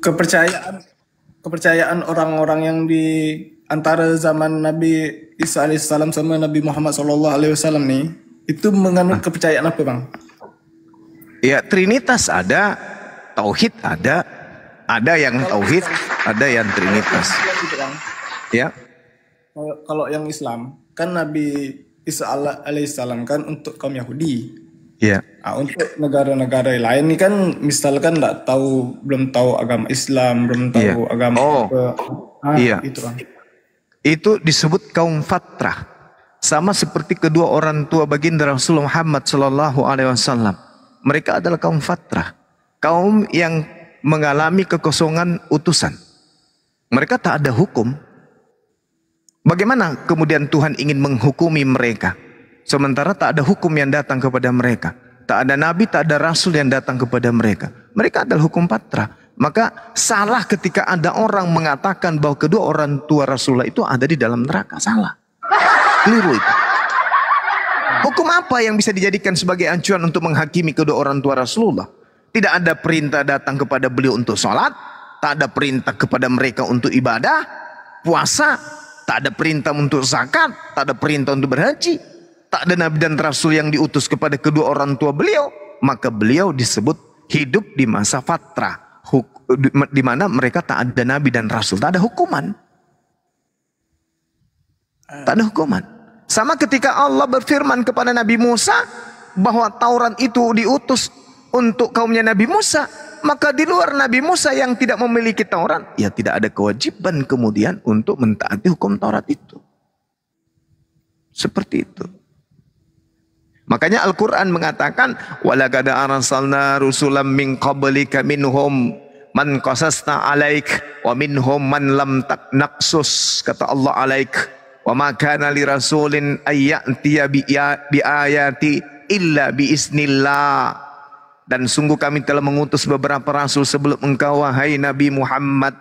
Kepercayaan orang-orang yang di antara zaman Nabi Isa alaihissalam sama Nabi Muhammad SAW nih, itu menganut kepercayaan apa Bang? Ya, Trinitas ada, Tauhid ada yang Tauhid, ada yang Trinitas. Ya. Kalau yang Islam kan Nabi Isa alaihissalam kan untuk kaum Yahudi. Iya. Nah, untuk negara-negara lain ini kan misalkan belum tahu agama Islam, belum tahu agama apa. Iya. Itu Bang. Itu disebut kaum fatrah. Sama seperti kedua orang tua baginda Rasulullah Muhammad SAW. Mereka adalah kaum fatrah. Kaum yang mengalami kekosongan utusan. Mereka tak ada hukum. Bagaimana kemudian Tuhan ingin menghukumi mereka? Sementara tak ada hukum yang datang kepada mereka. Tak ada nabi, tak ada rasul yang datang kepada mereka. Mereka adalah hukum fatrah. Maka salah ketika ada orang mengatakan bahwa kedua orang tua Rasulullah itu ada di dalam neraka. Salah. Keliru itu. Hukum apa yang bisa dijadikan sebagai acuan untuk menghakimi kedua orang tua Rasulullah? Tidak ada perintah datang kepada beliau untuk sholat. Tak ada perintah kepada mereka untuk ibadah, puasa. Tak ada perintah untuk zakat. Tak ada perintah untuk berhaji. Tak ada nabi dan rasul yang diutus kepada kedua orang tua beliau. Maka beliau disebut hidup di masa fatrah. Di mana mereka tak ada nabi dan rasul. Tak ada hukuman. Tak ada hukuman. Sama ketika Allah berfirman kepada Nabi Musa bahwa Taurat itu diutus untuk kaumnya Nabi Musa, maka di luar Nabi Musa yang tidak memiliki Taurat, ya tidak ada kewajiban kemudian untuk mentaati hukum Taurat itu. Seperti itu. Makanya Al-Quran mengatakan, وَلَقَدْ أَرْسَلْنَا رُسُلًا مِنْ قَبْلِكَ مِنْهُمْ مَنْ قَصَصْنَا عَلَيْكَ وَمِنْهُمْ مَنْ لَمْ نَقْصُصْ. Kata Allah alaik. وَمَا كَانَ لِرَسُولٍ أَنْ يَأْتِيَ بِآيَاتِ إِلَّا بِإِذْنِ اللَّهِ. Dan sungguh kami telah mengutus beberapa rasul sebelum engkau, wahai Nabi Muhammad.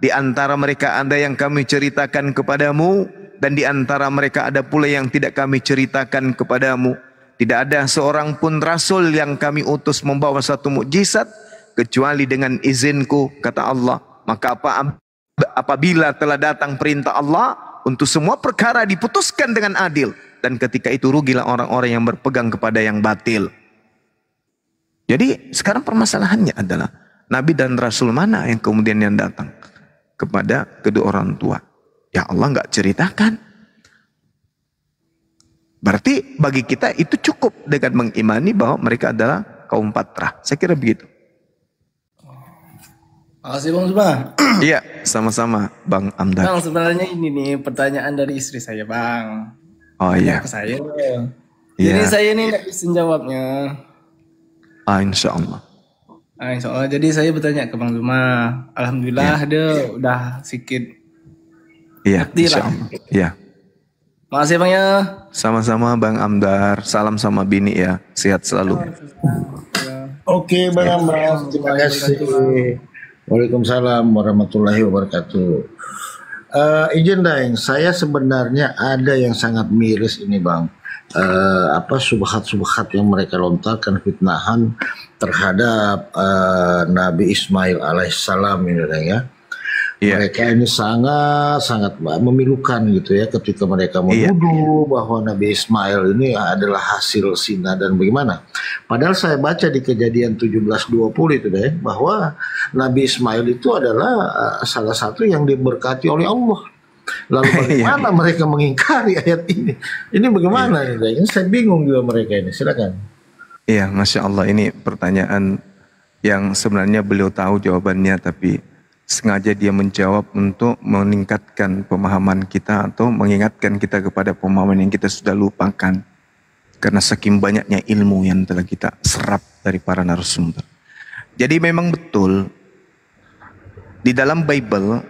Di antara mereka ada yang kami ceritakan kepadamu, dan di antara mereka ada pula yang tidak kami ceritakan kepadamu. Tidak ada seorang pun rasul yang kami utus membawa satu mukjizat kecuali dengan izinku, kata Allah. Maka apabila telah datang perintah Allah, untuk semua perkara diputuskan dengan adil. Dan ketika itu rugilah orang-orang yang berpegang kepada yang batil. Jadi sekarang permasalahannya adalah Nabi dan Rasul mana yang kemudian yang datang kepada kedua orang tua. Ya Allah nggak ceritakan. Berarti bagi kita itu cukup dengan mengimani bahwa mereka adalah kaum patrah. Saya kira begitu. Makasih Bang Zuma. Iya, sama-sama Bang Amdar. Bang, sebenarnya ini nih pertanyaan dari istri saya, Bang. Oh iya. Ke saya. Iya. Jadi saya ini nggak bisa jawabnya. Insya Allah. Insya Allah. Jadi saya bertanya ke Bang Zuma. Alhamdulillah dia udah sedikit Iya, ngerti insya lah. Allah. Iya. Makasih Bang ya. Sama-sama Bang Amdar. Salam sama bini ya. Sehat selalu. Oke Bang Amdar, terima kasih. Waalaikumsalam warahmatullahi wabarakatuh. Izin Daeng, saya sebenarnya ada yang sangat miris ini Bang. Subhat-subhat yang mereka lontarkan, fitnahan terhadap Nabi Ismail alaihissalam ini Daeng ya. Mereka ini sangat memilukan gitu ya ketika mereka menuduh bahwa Nabi Ismail ini adalah hasil zina dan bagaimana. Padahal saya baca di Kejadian 17:20 itu deh bahwa Nabi Ismail itu adalah salah satu yang diberkati oleh Allah. Lalu bagaimana mereka mengingkari ayat ini? Ini bagaimana ini? Ini saya bingung juga mereka ini. Silakan. Iya, Masya Allah, ini pertanyaan yang sebenarnya beliau tahu jawabannya, tapi sengaja dia menjawab untuk meningkatkan pemahaman kita atau mengingatkan kita kepada pemahaman yang kita sudah lupakan. Karena saking banyaknya ilmu yang telah kita serap dari para narasumber. Jadi memang betul, di dalam Bible,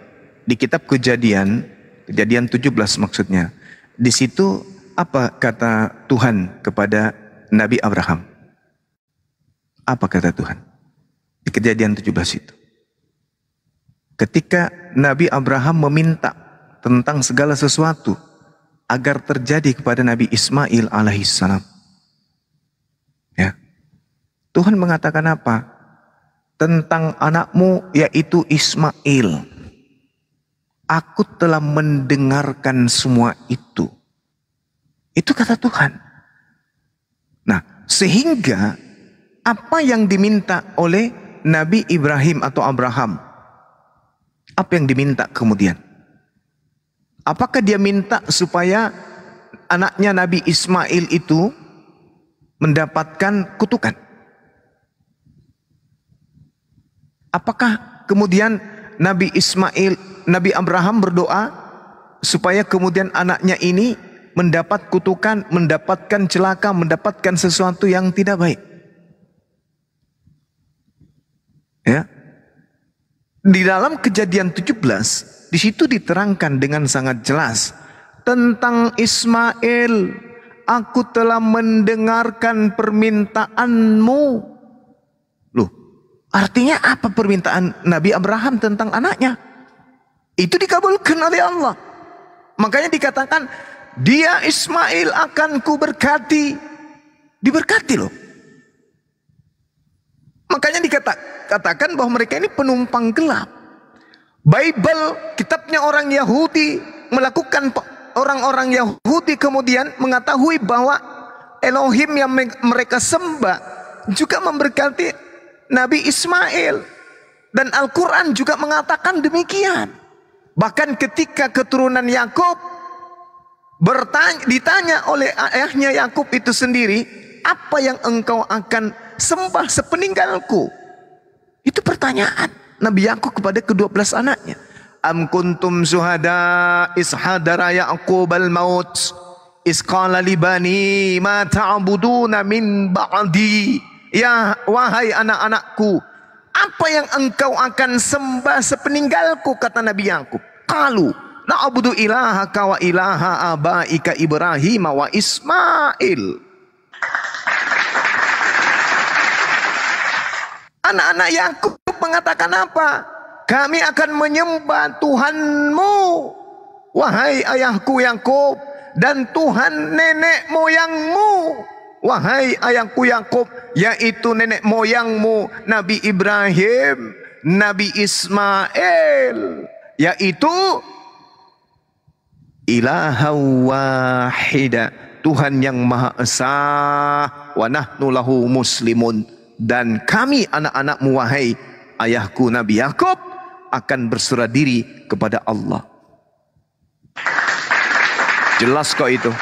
di kitab Kejadian 17 maksudnya, di situ apa kata Tuhan kepada Nabi Abraham? Apa kata Tuhan? Di Kejadian 17 itu. Ketika Nabi Abraham meminta tentang segala sesuatu agar terjadi kepada Nabi Ismail alaihissalam. Ya. Tuhan mengatakan apa? Tentang anakmu yaitu Ismail. Aku telah mendengarkan semua itu. Itu kata Tuhan. Nah, sehingga apa yang diminta oleh Nabi Ibrahim atau Abraham, apa yang diminta kemudian? Apakah dia minta supaya anaknya Nabi Ismail itu mendapatkan kutukan? Apakah kemudian Nabi Abraham berdoa supaya kemudian anaknya ini mendapat kutukan, mendapatkan celaka, mendapatkan sesuatu yang tidak baik? Ya. Di dalam Kejadian 17, di situ diterangkan dengan sangat jelas tentang Ismail. Aku telah mendengarkan permintaanmu. Loh, artinya apa permintaan Nabi Abraham tentang anaknya? Itu dikabulkan oleh Allah. Makanya dikatakan, dia Ismail akan ku berkati. Diberkati loh. Makanya dikatakan bahwa mereka ini penumpang gelap. Bible, kitabnya orang Yahudi, melakukan orang-orang Yahudi kemudian mengetahui bahwa Elohim yang mereka sembah juga memberkati Nabi Ismail. Dan Al-Quran juga mengatakan demikian. Bahkan ketika keturunan Yakub ditanya oleh ayahnya Yakub itu sendiri, apa yang engkau akan sembah sepeninggalku? Itu pertanyaan Nabi Yakub kepada ke-12 anaknya. Am kuntum syuhada is hadara Yaqub al-maut is qala li bani ma ta'buduna min ba'di. Ya wahai anak-anakku, apa yang engkau akan sembah sepeninggalku? Kata Nabi Yakub. Qalu na'budu ilahaka wa ilaha abaika Ibrahim wa Ismail. Anak-anak Yakub mengatakan apa? Kami akan menyembah Tuhanmu, wahai ayahku Yakub, dan Tuhan nenek moyangmu, wahai ayahku Yakub, yaitu nenek moyangmu Nabi Ibrahim, Nabi Ismail, yaitu ilaha wahida, Tuhan yang Maha Esa, wa nahnu lahu muslimun, dan kami anak-anakmu wahai ayahku Nabi Yakub akan berserah diri kepada Allah. Jelas kok itu.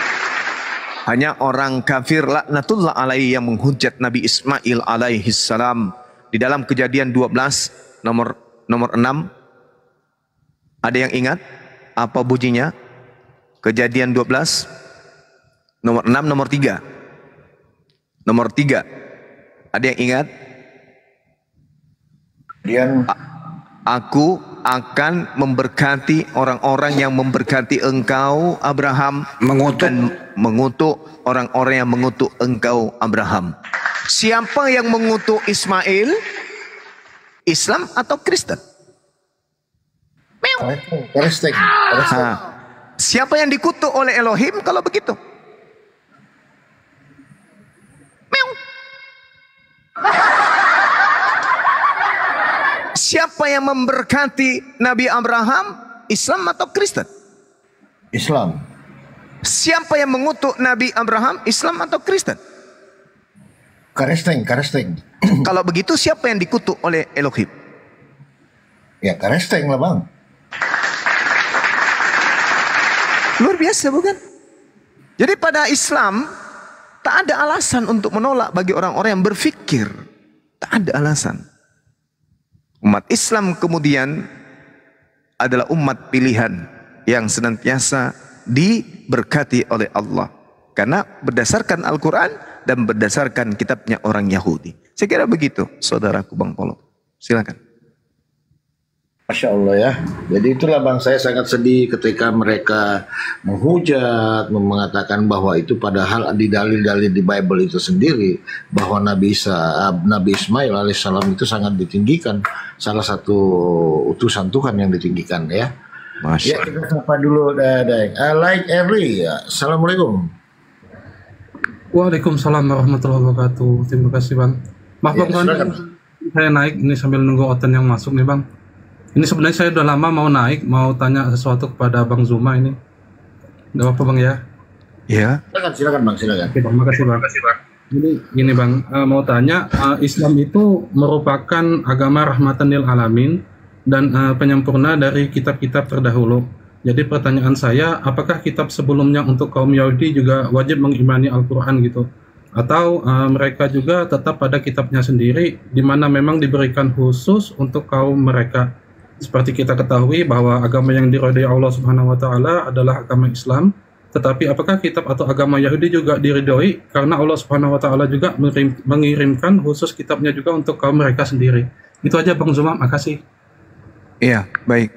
Hanya orang kafir laknatullah alaihi yang menghujat Nabi Ismail alaihi salam. Di dalam Kejadian 12 nomor 6, ada yang ingat apa bunyinya? Kejadian 12 nomor 6 nomor 3. Nomor 3. Ada yang ingat? Aku akan memberkati orang-orang yang memberkati engkau Abraham, dan mengutuk orang-orang yang mengutuk engkau Abraham. Siapa yang mengutuk Ismail? Islam atau Kristen? Kristen. Siapa yang dikutuk oleh Elohim kalau begitu? Siapa yang memberkati Nabi Abraham? Islam atau Kristen? Islam. Siapa yang mengutuk Nabi Abraham? Islam atau Kristen? Kristen. Kalau begitu siapa yang dikutuk oleh Elohim? Ya Kristen lah bang. Luar biasa bukan? Jadi pada Islam tak ada alasan untuk menolak bagi orang-orang yang berfikir. Tak ada alasan. Umat Islam kemudian adalah umat pilihan yang senantiasa diberkati oleh Allah. Karena berdasarkan Al-Quran dan berdasarkan kitabnya orang Yahudi. Saya kira begitu, saudaraku Bang Polo. Silakan. Masya Allah ya. Jadi itulah bang, saya sangat sedih ketika mereka menghujat, mengatakan bahwa itu padahal di dalil-dalil di Bible itu sendiri bahwa Nabi Ismail alaihissalam itu sangat ditinggikan, salah satu utusan Tuhan yang ditinggikan ya. Masya Ya kita sapa dulu Daeng. Like Every, ya. Assalamualaikum. Waalaikumsalam warahmatullahi wabarakatuh. Terima kasih bang. Maaf bang, saya naik ini sambil nunggu Oten yang masuk nih bang. Ini sebenarnya saya udah lama mau naik, mau tanya sesuatu kepada Bang Zuma ini. Gak apa-apa Bang ya? Iya. Silakan Bang, silakan. Oke Bang, makasih Bang. Jadi gini Bang, mau tanya, Islam itu merupakan agama rahmatan lil alamin dan penyempurna dari kitab-kitab terdahulu. Jadi pertanyaan saya, apakah kitab sebelumnya untuk kaum Yahudi juga wajib mengimani Al-Quran gitu? Atau mereka juga tetap pada kitabnya sendiri, di mana memang diberikan khusus untuk kaum mereka? Seperti kita ketahui bahwa agama yang diridhai Allah Subhanahu wa taala adalah agama Islam, tetapi apakah kitab atau agama Yahudi juga diridhai karena Allah Subhanahu wa taala juga mengirimkan khusus kitabnya juga untuk kaum mereka sendiri. Itu aja Bang Zuma, makasih. Iya, baik.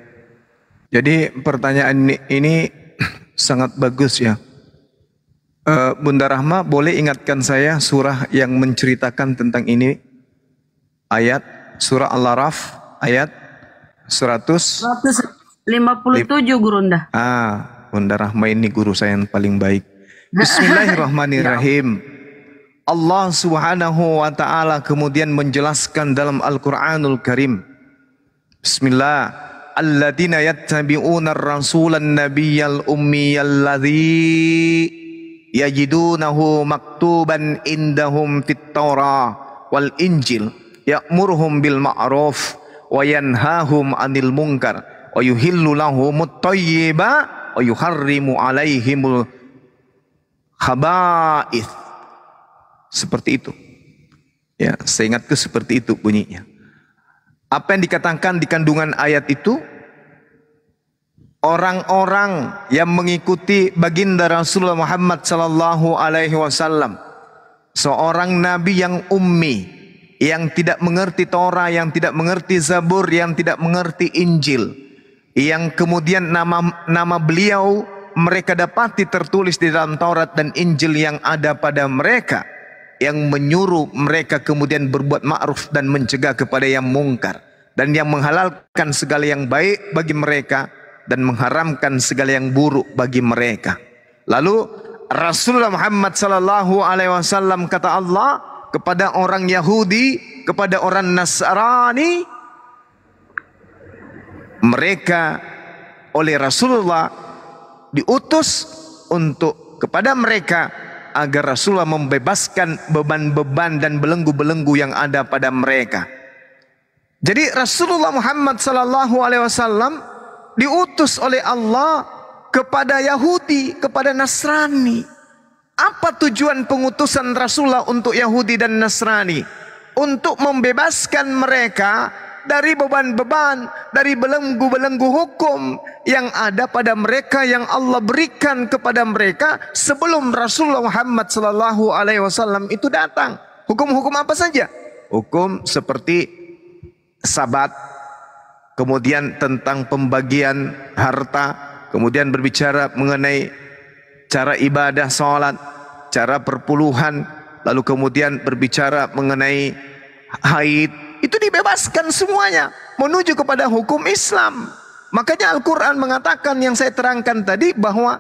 Jadi pertanyaan ini sangat bagus ya. Bunda Rahma, boleh ingatkan saya surah yang menceritakan tentang ini? Ayat surah Al-Araf ayat 157 Gurunda. Bunda Rahma ini guru saya yang paling baik. Bismillahirrahmanirrahim. Allah Subhanahu wa taala kemudian menjelaskan dalam Al-Qur'anul Karim. Bismillah. Alladzina yattabi'una ar-rasulan nabiyyal ummiyal ladzi yajidunahu maktuban indahum fit Taurah wal Injil ya'muruhum bil ma'ruf wa yanhahum 'anil munkar wa yuhillu lahumut thayyiba wa yuharrimu 'alaihimul khaba'ith. Seperti itu. Ya, saya ingatku seperti itu bunyinya. Apa yang dikatakan di kandungan ayat itu? Orang-orang yang mengikuti baginda Rasulullah Muhammad sallallahu alaihi wasallam, seorang nabi yang ummi, yang tidak mengerti Torah, yang tidak mengerti Zabur, yang tidak mengerti Injil, yang kemudian nama beliau mereka dapati tertulis di dalam Taurat dan Injil yang ada pada mereka, yang menyuruh mereka kemudian berbuat ma'ruf dan mencegah kepada yang mungkar, dan yang menghalalkan segala yang baik bagi mereka dan mengharamkan segala yang buruk bagi mereka. Lalu Rasulullah Muhammad sallallahu alaihi wasallam kata Allah kepada orang Yahudi, kepada orang Nasrani, mereka oleh Rasulullah diutus untuk kepada mereka agar Rasulullah membebaskan beban-beban dan belenggu-belenggu yang ada pada mereka. Jadi Rasulullah Muhammad sallallahu alaihi wasallam diutus oleh Allah kepada Yahudi, kepada Nasrani. Apa tujuan pengutusan Rasulullah untuk Yahudi dan Nasrani? Untuk membebaskan mereka dari beban-beban, dari belenggu-belenggu hukum yang ada pada mereka, yang Allah berikan kepada mereka sebelum Rasulullah Muhammad sallallahu alaihi wasallam itu datang. Hukum-hukum apa saja? Hukum seperti sabat, kemudian tentang pembagian harta, kemudian berbicara mengenai cara ibadah salat, cara perpuluhan, lalu kemudian berbicara mengenai haid. Itu dibebaskan semuanya menuju kepada hukum Islam. Makanya Al-Quran mengatakan yang saya terangkan tadi, bahwa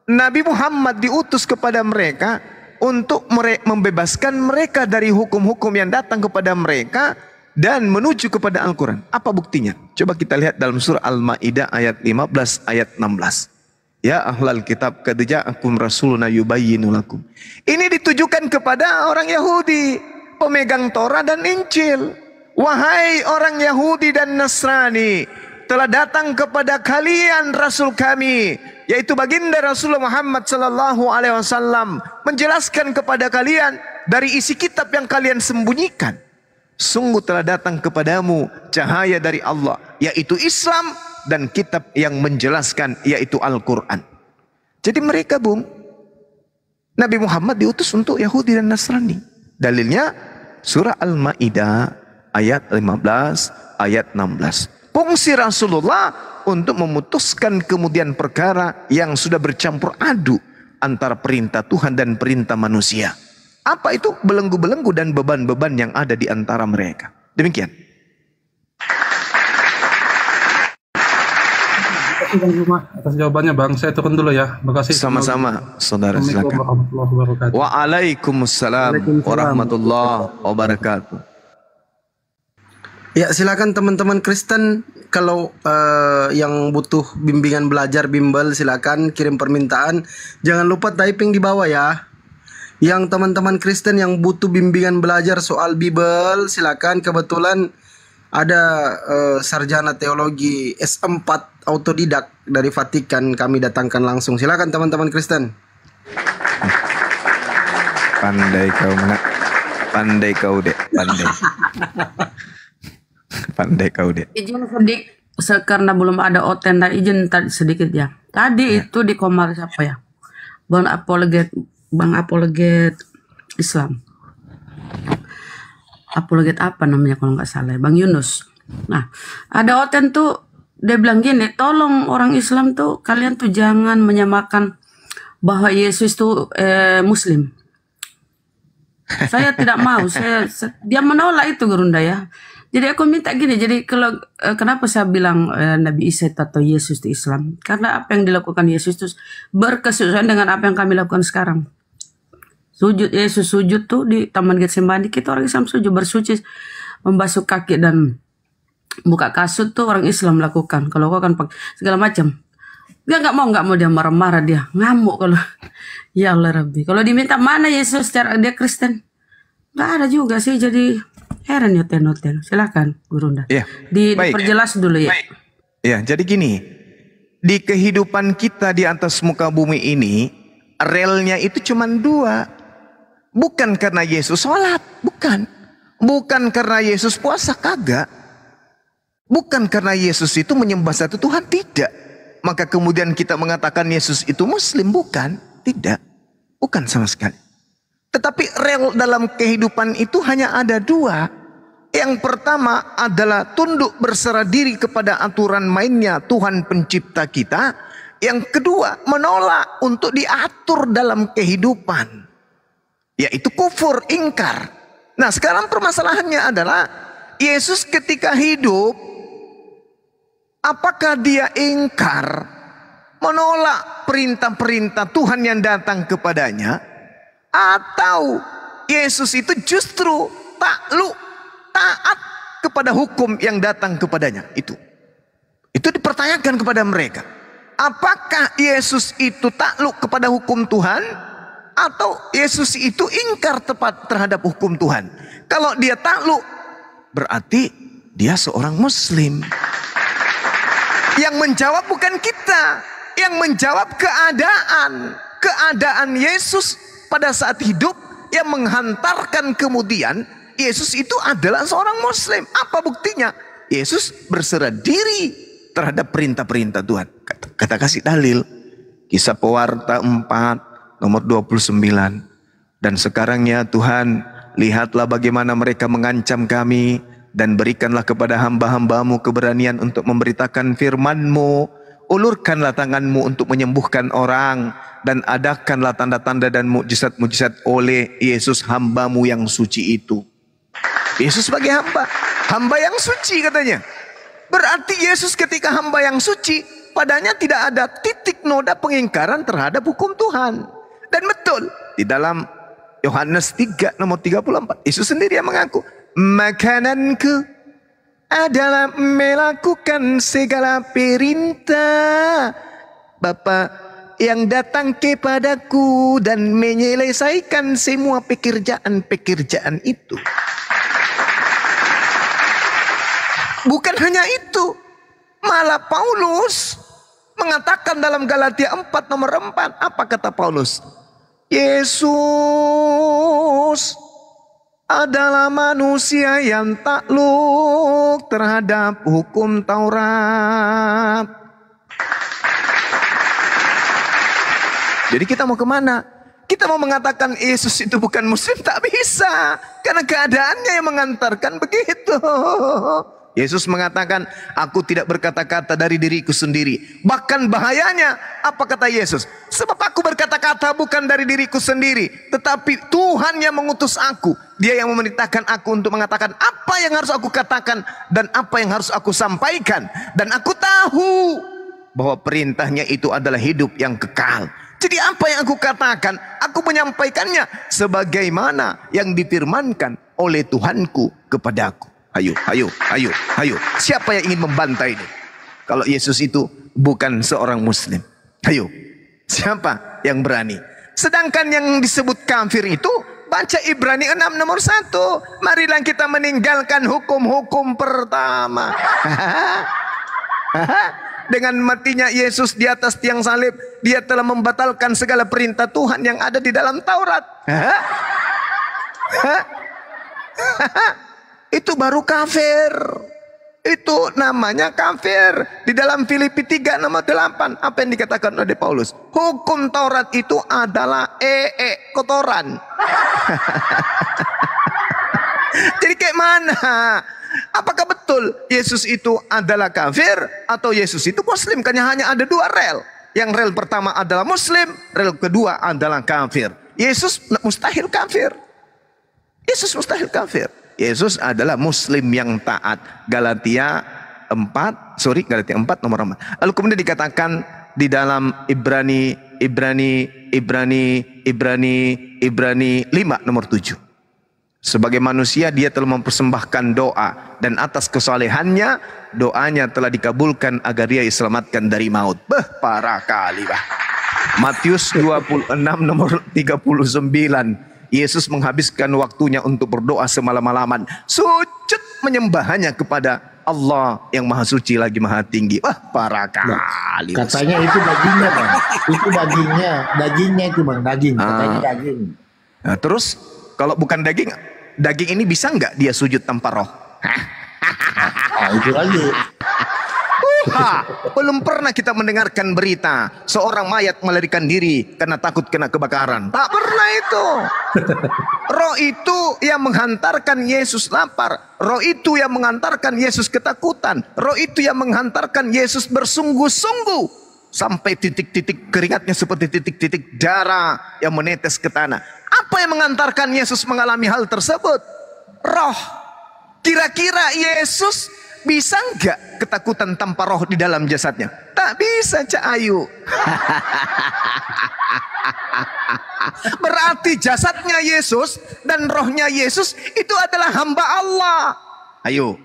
Nabi Muhammad diutus kepada mereka untuk membebaskan mereka dari hukum-hukum yang datang kepada mereka dan menuju kepada Al-Quran. Apa buktinya? Coba kita lihat dalam surah Al-Ma'idah ayat 15 ayat 16. Ya ahlal kitab qad ja'akum rasuluna yubayyinu lakum. Ini ditujukan kepada orang Yahudi, pemegang Torah dan Injil. Wahai orang Yahudi dan Nasrani, telah datang kepada kalian Rasul kami, yaitu baginda Rasulullah Muhammad sallallahu alaihi wasallam, menjelaskan kepada kalian dari isi kitab yang kalian sembunyikan. Sungguh telah datang kepadamu cahaya dari Allah, yaitu Islam, dan kitab yang menjelaskan, yaitu Al-Quran. Jadi mereka, Bung, Nabi Muhammad diutus untuk Yahudi dan Nasrani. Dalilnya surah Al-Ma'idah ayat 15 ayat 16. Fungsi Rasulullah untuk memutuskan kemudian perkara yang sudah bercampur aduk antara perintah Tuhan dan perintah manusia. Apa itu? Belenggu-belenggu dan beban-beban yang ada di antara mereka. Demikian. Terima kasih Bang Juma atas jawabannya, Bang. Saya turun dulu ya. Terima kasih. Sama-sama, saudara, silakan. Waalaikumsalam warahmatullahi wabarakatuh. Ya, silakan teman-teman Kristen, kalau yang butuh bimbingan belajar bimbel, silakan kirim permintaan. Jangan lupa typing di bawah ya. Yang teman-teman Kristen yang butuh bimbingan belajar soal Bible, silakan. Kebetulan ada sarjana teologi S4 autodidak dari Vatikan, kami datangkan langsung. Silakan teman-teman Kristen. Pandai kau nak, pandai kau dek, pandai. Pandai kau dek. Izin sedikit, karena belum ada otenda, izin sedikit ya. Tadi itu di Komar siapa ya? Bang Apologet Islam. Apologet apa namanya kalau nggak salah, Bang Yunus. Nah, ada oten tuh dia bilang gini, tolong orang Islam tuh kalian tuh jangan menyamakan bahwa Yesus tuh Muslim. Saya tidak mau, dia menolak itu Gurunda ya. Jadi aku minta gini, jadi kalau kenapa saya bilang Nabi Isa atau Yesus di Islam? Karena apa yang dilakukan Yesus itu berkesesuaian dengan apa yang kami lakukan sekarang. Sujud, Yesus sujud tuh di Taman Getsemani, kita orang Islam sujud bersuci, membasuh kaki dan buka kasut tuh orang Islam lakukan. Kalau kau kan segala macam, dia nggak mau dia marah-marah, dia ngamuk kalau ya Allah Rabbi. Kalau diminta mana Yesus secara dia Kristen, nggak ada juga sih. Jadi heran ya tenoten. Silakan Gurunda. Ya, diperjelas dulu ya. Ya, jadi gini, di kehidupan kita di atas muka bumi ini, relnya itu cuma dua. Bukan karena Yesus sholat, bukan. Bukan karena Yesus puasa, kagak. Bukan karena Yesus itu menyembah satu Tuhan, tidak. Maka kemudian kita mengatakan Yesus itu Muslim, bukan. Tidak. Bukan sama sekali. Tetapi rel dalam kehidupan itu hanya ada dua. Yang pertama adalah tunduk berserah diri kepada aturan mainnya Tuhan pencipta kita. Yang kedua menolak untuk diatur dalam kehidupan, yaitu kufur, ingkar. Nah sekarang permasalahannya adalah Yesus ketika hidup, apakah dia ingkar, menolak perintah-perintah Tuhan yang datang kepadanya, atau Yesus itu justru taat kepada hukum yang datang kepadanya? Itu dipertanyakan kepada mereka. Apakah Yesus itu takluk kepada hukum Tuhan atau Yesus itu ingkar tepat terhadap hukum Tuhan? Kalau dia takluk, berarti dia seorang Muslim. Yang menjawab bukan kita, yang menjawab keadaan Yesus pada saat hidup yang menghantarkan kemudian Yesus itu adalah seorang Muslim. Apa buktinya? Yesus berserah diri terhadap perintah-perintah Tuhan. Kata kasih dalil. Kisah Pewarta 4 nomor 29. Dan sekarang ya Tuhan, lihatlah bagaimana mereka mengancam kami, dan berikanlah kepada hamba-hambamu keberanian untuk memberitakan firman-Mu. Ulurkanlah tangan-Mu untuk menyembuhkan orang, dan adakanlah tanda-tanda dan mukjizat-mukjizat oleh Yesus hamba-Mu yang suci itu. Yesus sebagai hamba yang suci katanya. Berarti Yesus ketika hamba yang suci, padanya tidak ada titik noda pengingkaran terhadap hukum Tuhan. Dan betul, di dalam Yohanes 3 nomor 34, Yesus sendiri yang mengaku, makananku adalah melakukan segala perintah Bapa yang datang kepadaku dan menyelesaikan semua pekerjaan-pekerjaan itu. Bukan hanya itu, malah Paulus mengatakan dalam Galatia 4 nomor 4, apa kata Paulus? Yesus adalah manusia yang takluk terhadap hukum Taurat. Jadi kita mau kemana? Kita mau mengatakan Yesus itu bukan Muslim, tak bisa. Karena keadaannya yang mengantarkan begitu. Yesus mengatakan, aku tidak berkata-kata dari diriku sendiri. Bahkan bahayanya, apa kata Yesus? Sebab aku berkata-kata bukan dari diriku sendiri, tetapi Tuhan yang mengutus aku. Dia yang memerintahkan aku untuk mengatakan apa yang harus aku katakan dan apa yang harus aku sampaikan. Dan aku tahu bahwa perintahnya itu adalah hidup yang kekal. Jadi apa yang aku katakan, aku menyampaikannya sebagaimana yang difirmankan oleh Tuhanku kepadaku. Ayo. Siapa yang ingin membantai ini? Kalau Yesus itu bukan seorang Muslim. Ayo. Siapa yang berani? Sedangkan yang disebut kafir itu, baca Ibrani 6 nomor 1. Marilah kita meninggalkan hukum-hukum pertama. Dengan matinya Yesus di atas tiang salib, dia telah membatalkan segala perintah Tuhan yang ada di dalam Taurat. Itu baru kafir. Itu namanya kafir. Di dalam Filipi 3 nomor 8, apa yang dikatakan oleh Paulus? Hukum Taurat itu adalah kotoran. Jadi kayak mana? Apakah betul Yesus itu adalah kafir atau Yesus itu Muslim? Karena hanya ada dua rel. Yang rel pertama adalah Muslim, rel kedua adalah kafir. Yesus mustahil kafir. Yesus mustahil kafir. Yesus adalah Muslim yang taat. Galatia 4 nomor 4. Lalu kemudian dikatakan di dalam Ibrani 5 nomor 7. Sebagai manusia dia telah mempersembahkan doa, dan atas kesalehannya doanya telah dikabulkan agar dia diselamatkan dari maut. Parah kali bah. Matius 26 nomor 39. Yesus menghabiskan waktunya untuk berdoa semalam-malaman, sujud menyembahnya kepada Allah yang maha suci lagi maha tinggi. Wah, parah kali. Katanya itu dagingnya, Bang. Itu dagingnya itu, Bang, daging. Katanya daging. Nah, terus kalau bukan daging ini bisa nggak dia sujud tanpa roh? Itu lagi. Belum pernah kita mendengarkan berita seorang mayat melarikan diri karena takut kena kebakaran. Tak pernah itu. Roh itu yang menghantarkan Yesus lapar. Roh itu yang menghantarkan Yesus ketakutan. Roh itu yang menghantarkan Yesus bersungguh-sungguh sampai titik-titik keringatnya seperti titik-titik darah yang menetes ke tanah. Apa yang mengantarkan Yesus mengalami hal tersebut? Roh. Kira-kira Yesus bisa enggak ketakutan tanpa roh di dalam jasadnya? Tak bisa, Cak Ayu. Berarti jasadnya Yesus dan rohnya Yesus itu adalah hamba Allah. Ayo.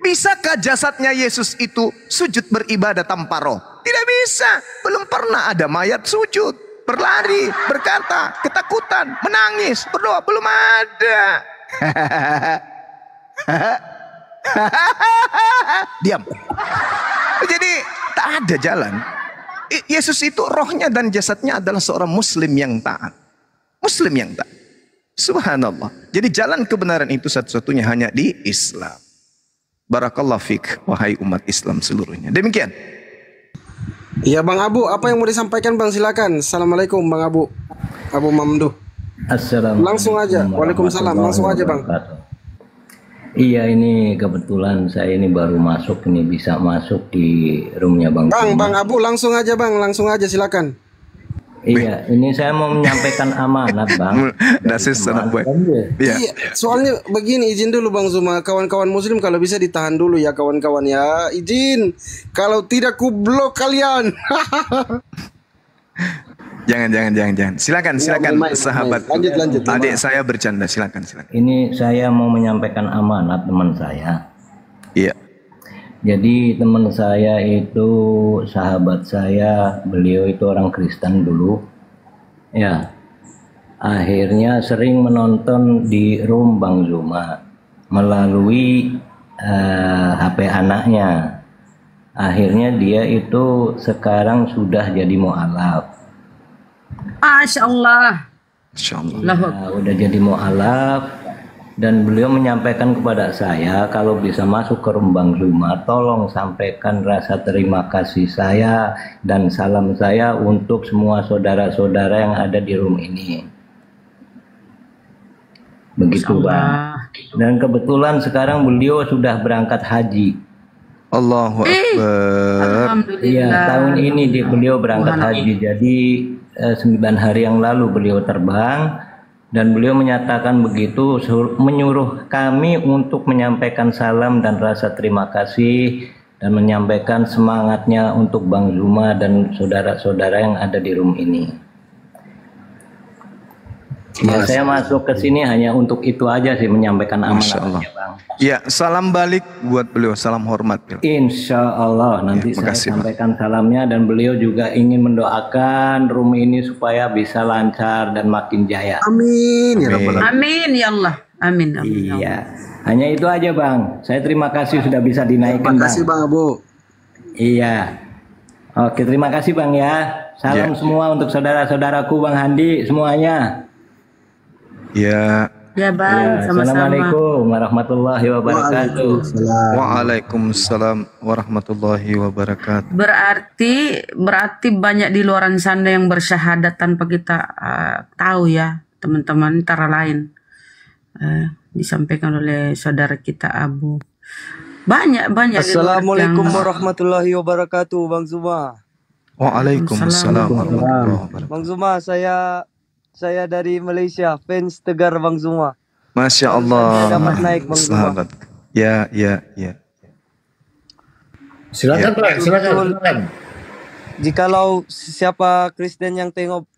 Bisakah jasadnya Yesus itu sujud beribadah tanpa roh? Tidak bisa. Belum pernah ada mayat sujud, berlari, berkata, ketakutan, menangis, berdoa. Belum ada. Diam. Jadi tak ada jalan. Yesus itu rohnya dan jasadnya adalah seorang muslim yang taat. Muslim yang taat. Subhanallah. Jadi jalan kebenaran itu satu-satunya hanya di Islam. Barakallahu fiik, wahai umat Islam seluruhnya. Demikian. Iya Bang Abu, apa yang mau disampaikan Bang? Silakan. Assalamualaikum Bang Abu. Abu Mamduh. Assalamualaikum. Langsung aja. Waalaikumsalam. Langsung aja Bang. Iya, ini kebetulan saya ini baru masuk, ini bisa masuk di roomnya Bang. Bang Abu, langsung aja Bang. Langsung aja silakan. Iya, ini saya mau menyampaikan amanat Bang. Iya, soalnya begini, izin dulu Bang Zuma, kawan-kawan muslim kalau bisa ditahan dulu ya kawan-kawan ya. Izin, kalau tidak ku blok kalian. Jangan. Silakan sahabat. Lanjut. Adik saya bercanda, silakan. Ini saya mau menyampaikan amanat teman saya. Iya. Jadi teman saya itu sahabat saya, beliau itu orang Kristen dulu. Ya. Akhirnya sering menonton di room Bang Zuma melalui HP anaknya. Akhirnya dia itu sekarang sudah jadi mu'alaf. Masya Allah. Nah, udah jadi mu'alaf. Dan beliau menyampaikan kepada saya, kalau bisa masuk ke room Bang Zuma, tolong sampaikan rasa terima kasih saya dan salam saya untuk semua saudara-saudara yang ada di room ini. Begitu Bang. Dan kebetulan sekarang beliau sudah berangkat haji. Allahu Akbar. Iya, tahun ini beliau berangkat haji. Jadi 9 hari yang lalu beliau terbang. Dan beliau menyatakan begitu, menyuruh kami untuk menyampaikan salam dan rasa terima kasih dan menyampaikan semangatnya untuk Bang Zuma dan saudara-saudara yang ada di room ini. Ya, saya masuk ke sini hanya untuk itu aja sih, menyampaikan amanatnya Bang. Ya, salam balik buat beliau, salam hormat. Insya Allah nanti saya sampaikan salamnya, dan beliau juga ingin mendoakan room ini supaya bisa lancar dan makin jaya. Amin ya Rabbal alamin. Amin ya Allah. Amin. Iya, hanya itu aja Bang. Saya terima kasih sudah bisa dinaikkan. Terima kasih Bang Abu. Iya. Oke, terima kasih Bang ya. Salam semua untuk saudara-saudaraku Bang Handi semuanya. Ya. Ya Bang, sama-sama. Assalamualaikum warahmatullahi wabarakatuh. Waalaikumsalam warahmatullahi wabarakatuh. Berarti banyak di luar sana yang bersyahadat tanpa kita tahu ya, teman-teman. Antara lain disampaikan oleh saudara kita Abu. Banyak. Assalamualaikum warahmatullahi wabarakatuh, Bang Zuma. Waalaikumsalam warahmatullahi wabarakatuh. Bang Zuma, saya dari Malaysia, fans tegar Bang Zuma. Masya Allah. Saya dapat naik Bang Zuma. Ya. Silakan Pak, silakan. Jikalau siapa Kristen yang tengok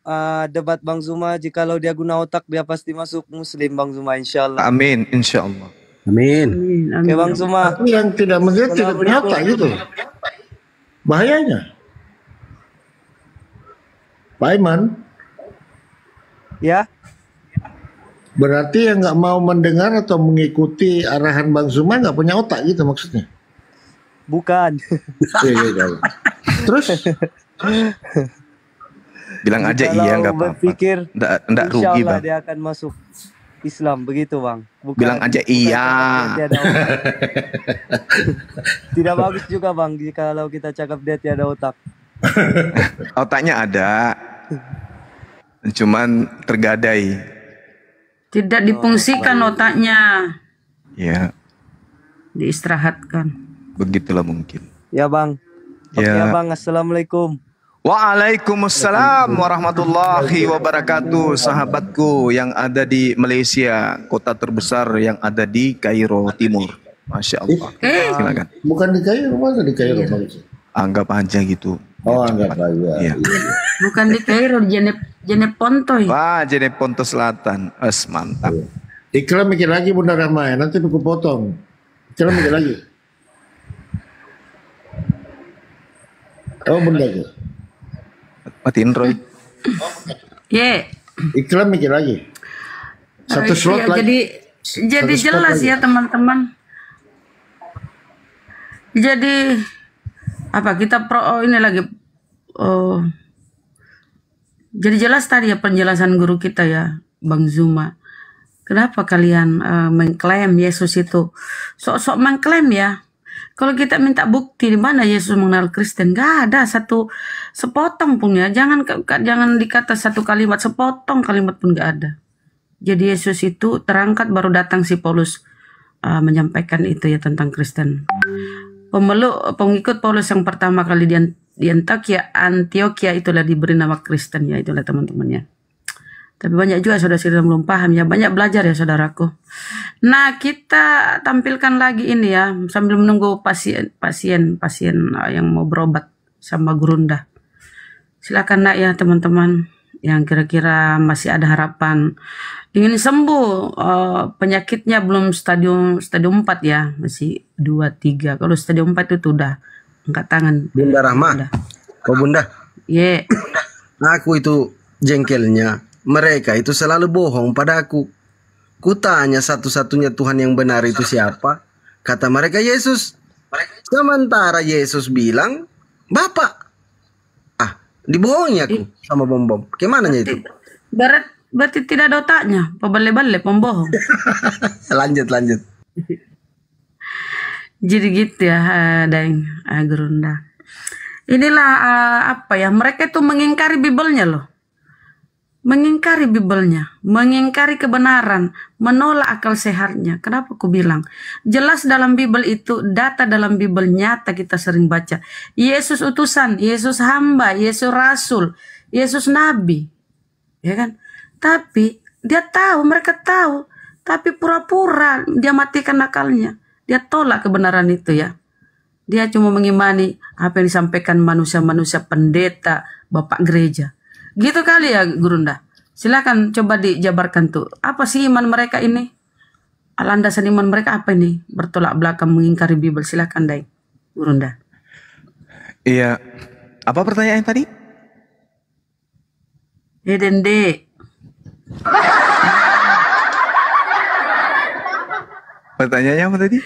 debat Bang Zuma, jikalau dia guna otak, dia pasti masuk Muslim Bang Zuma, insyaAllah. Amin, insyaAllah. Amin. Oke Bang Zuma. Tapi yang tidak mengerti, tidak punya otak gitu. Bahayanya. Pak Iman. Ya. Berarti yang nggak mau mendengar atau mengikuti arahan Bang Zuma nggak punya otak gitu maksudnya? Bukan. Iya. Terus? Bilang aja iya, nggak apa-apa. Berpikir nggak rugi Bang. Dia akan masuk Islam, begitu Bang. Bilang aja iya. Tidak bagus juga Bang kalau kita cakap dia tiada otak. Otaknya ada. Cuman tergadai. Tidak difungsikan otaknya. Ya. Diistirahatkan. Begitulah mungkin. Ya Bang. Oke ya Bang, assalamualaikum. Waalaikumsalam warahmatullahi wabarakatuh. Sahabatku yang ada di Malaysia, kota terbesar yang ada di Kairo Timur. Masya Allah. Silakan. Bukan di Kairo, mana di Kairo Malaysia? Anggap aja gitu. Oh, anggap aja. Iya. Bukan di Kairo, di Jeneponto. Wah, Jeneponto Selatan. Mantap. Iklan mikir lagi Bunda Rahma, nanti aku potong. Iklan mikir lagi. Oh bunda itu. Matiin Roy. Iklan mikir lagi. Satu slot lagi. Jadi jelas ya teman-teman. Jadi apa kita ini lagi. Jadi jelas tadi ya penjelasan guru kita ya, Bang Zuma. Kenapa kalian mengklaim Yesus itu sok-sok mengklaim ya? Kalau kita minta bukti di mana Yesus mengenal Kristen, gak ada sepotong pun ya. Jangan dikata satu kalimat, sepotong kalimat pun gak ada. Jadi Yesus itu terangkat baru datang si Paulus menyampaikan itu ya tentang Kristen. Pengikut Paulus yang pertama kali di Antioquia itulah diberi nama Kristen ya, itulah teman-temannya. Tapi banyak juga saudara-saudara belum paham ya, banyak belajar ya saudaraku. Nah kita tampilkan lagi ini ya sambil menunggu pasien yang mau berobat sama Gurunda. Silakan nak ya teman-teman yang kira-kira masih ada harapan ingin sembuh, penyakitnya belum stadium 4 ya, masih 2-3. Kalau stadium 4 itu udah angkat tangan. Bunda Rahma, kau Bunda? Iya. Aku itu jengkelnya. Mereka itu selalu bohong padaku. Kutanya satu-satunya Tuhan yang benar itu siapa? Kata mereka Yesus. Sementara Yesus bilang Bapak. Dibohongi aku sama bom-bom. Gimana itu? Berarti tidak ada otaknya. Pembale-bale, pembohong. Lanjut. Jadi gitu ya, Daeng Gurunda. Inilah apa ya? Mereka itu mengingkari Bibelnya loh. Mengingkari Bibelnya, mengingkari kebenaran, menolak akal sehatnya. Kenapa aku bilang? Jelas dalam Bibel itu, data dalam Bibel nyata kita sering baca. Yesus utusan, Yesus hamba, Yesus rasul, Yesus nabi. Ya kan? Tapi dia tahu, mereka tahu. Tapi pura-pura dia matikan akalnya. Dia tolak kebenaran itu ya. Dia cuma mengimani apa yang disampaikan manusia-manusia pendeta, bapak gereja. Gitu kali ya Gurunda. Silakan coba dijabarkan tuh. Apa sih iman mereka ini? Landasan iman mereka apa ini? Bertolak belakang mengingkari Bibel. Silakan Dai Gurunda. Iya. Apa pertanyaan tadi? Dende. Pertanyaannya apa tadi?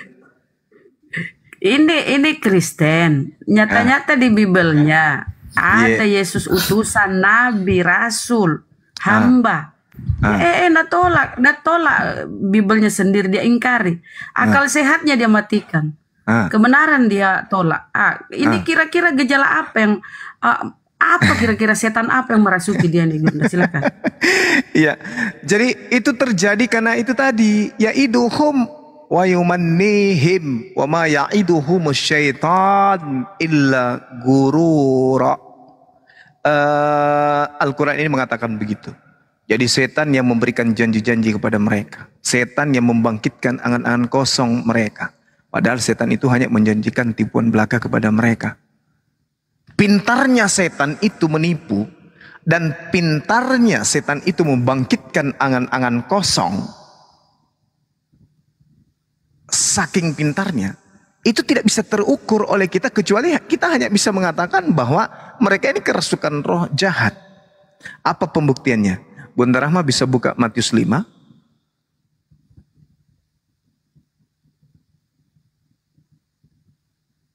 Ini Kristen. Nyata-nyata di Bibelnya ada Yesus utusan, nabi, rasul, hamba. Nak tolak Bibelnya sendiri, dia ingkari. Akal sehatnya dia matikan. Kebenaran dia tolak. Ini kira-kira gejala apa yang apa kira-kira setan apa yang merasuki dia nih Gunda? Silakan. Iya. Jadi itu terjadi karena itu tadi ya'iduhum wa yumannihim wa ma ya'iduhum syaitan illa gurura. Al-Quran ini mengatakan begitu. Jadi setan yang memberikan janji-janji kepada mereka. Setan yang membangkitkan angan-angan kosong mereka. Padahal setan itu hanya menjanjikan tipuan belaka kepada mereka. Pintarnya setan itu menipu. Dan pintarnya setan itu membangkitkan angan-angan kosong. Saking pintarnya. Itu tidak bisa terukur oleh kita kecuali kita hanya bisa mengatakan bahwa mereka ini kerasukan roh jahat. Apa pembuktiannya? Bunda Rahma bisa buka Matius 5.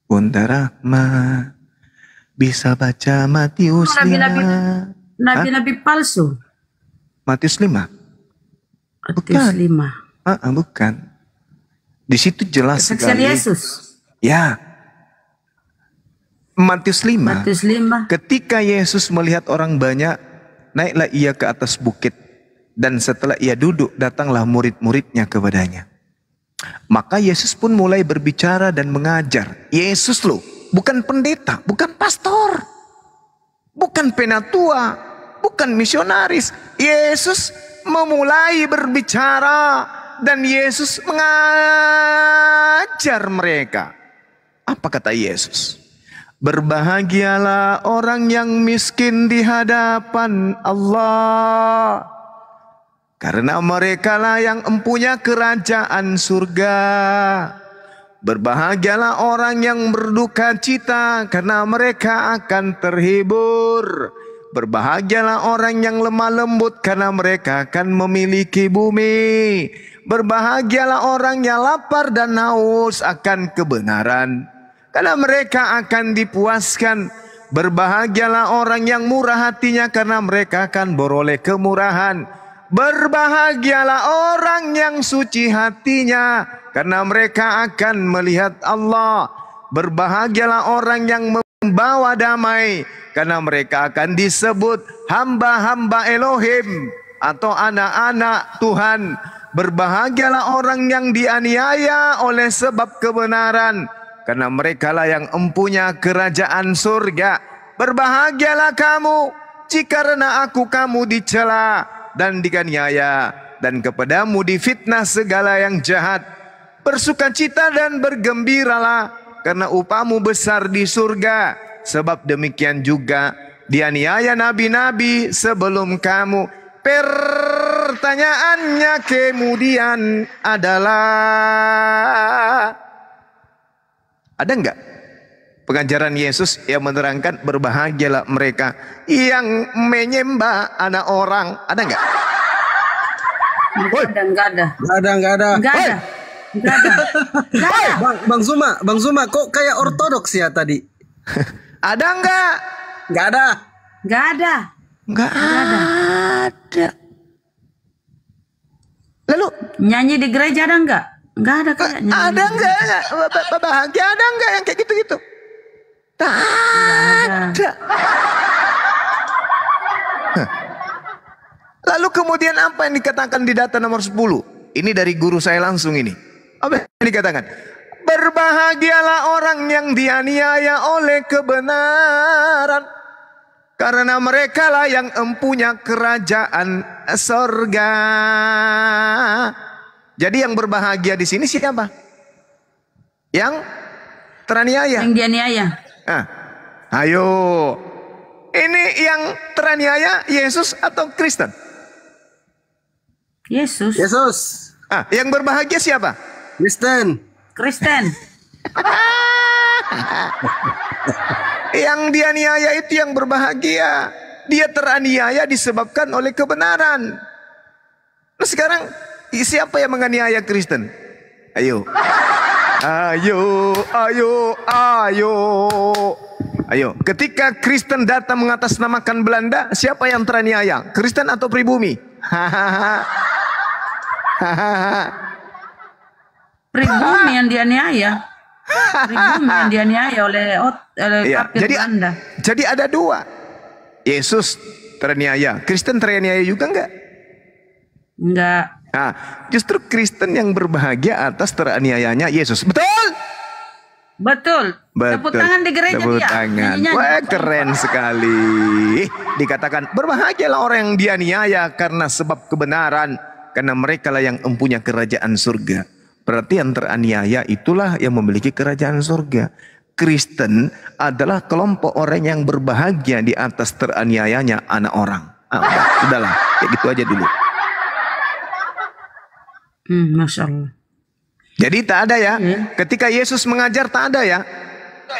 Bunda Rahma bisa baca Matius 5. Nabi-nabi palsu. Matius 5. Matius 5. Bukan. Di situ jelas sekali. Yesus. Ya. Matius 5. Matius 5. Ketika Yesus melihat orang banyak, naiklah ia ke atas bukit. Dan setelah ia duduk, datanglah murid-muridnya kepadanya. Maka Yesus pun mulai berbicara dan mengajar. Yesus loh, bukan pendeta, bukan pastor. Bukan penatua, bukan misionaris. Yesus memulai berbicara. Dan Yesus mengajar mereka. Apa kata Yesus? Berbahagialah orang yang miskin di hadapan Allah. Karena merekalah yang mempunyai kerajaan surga. Berbahagialah orang yang berduka cita karena mereka akan terhibur. Berbahagialah orang yang lemah lembut karena mereka akan memiliki bumi. Berbahagialah orang yang lapar dan haus akan kebenaran karena mereka akan dipuaskan. Berbahagialah orang yang murah hatinya karena mereka akan beroleh kemurahan. Berbahagialah orang yang suci hatinya karena mereka akan melihat Allah. Berbahagialah orang yang membawa damai karena mereka akan disebut hamba-hamba Elohim atau anak-anak Tuhan. Berbahagialah orang yang dianiaya oleh sebab kebenaran karena merekalah yang empunya kerajaan surga. Berbahagialah kamu jika karena aku kamu dicela dan diganiaya dan kepadamu difitnah segala yang jahat. Bersukacita dan bergembiralah karena upahmu besar di surga, sebab demikian juga dianiaya nabi-nabi sebelum kamu. Pertanyaannya kemudian adalah, ada enggak pengajaran Yesus yang menerangkan berbahagialah mereka yang menyembah anak orang? Ada enggak? Enggak ada. Bang Zuma, kok kayak ortodoks ya tadi? Ada enggak? Enggak ada. Enggak ada. Enggak ada. Lalu nyanyi di gereja ada enggak? Enggak ada kayaknya. Ada enggak? Bahagia ada enggak yang kayak gitu-gitu? Tak ada. Lalu kemudian apa yang dikatakan di data nomor 10? Ini dari guru saya langsung ini. Apa yang dikatakan? Berbahagialah orang yang dianiaya oleh kebenaran karena merekalah yang empunya kerajaan surga. Jadi yang berbahagia di sini siapa? Yang teraniaya. Yang dianiaya. Nah, ayo. Ini yang teraniaya Yesus atau Kristen? Yesus. Ah, yang berbahagia siapa? Kristen. Yang dianiaya itu yang berbahagia. Dia teraniaya disebabkan oleh kebenaran. Nah sekarang siapa yang menganiaya Kristen? Ayo. Ketika Kristen datang mengatasnamakan Belanda, siapa yang teraniaya? Kristen atau pribumi? Pribumi yang dianiaya. Pribumi yang dianiaya oleh kafir Belanda. Jadi ada dua. Yesus teraniaya, Kristen teraniaya juga enggak? Enggak. Nah, justru Kristen yang berbahagia atas teraniayanya Yesus. Betul? Betul. Tepuk tangan di gereja Tepuk dia. tangan. Nyanyi-nyanyi. Wah, keren sekali. Dikatakan berbahagialah orang yang dianiaya karena sebab kebenaran, karena mereka lah yang empunya kerajaan surga. Berarti yang teraniaya itulah yang memiliki kerajaan surga. Kristen adalah kelompok orang yang berbahagia di atas teraniayanya anak orang. Udahlah, kayak gitu aja dulu. Masya Allah. Jadi tak ada ya. Ketika Yesus mengajar tak ada ya.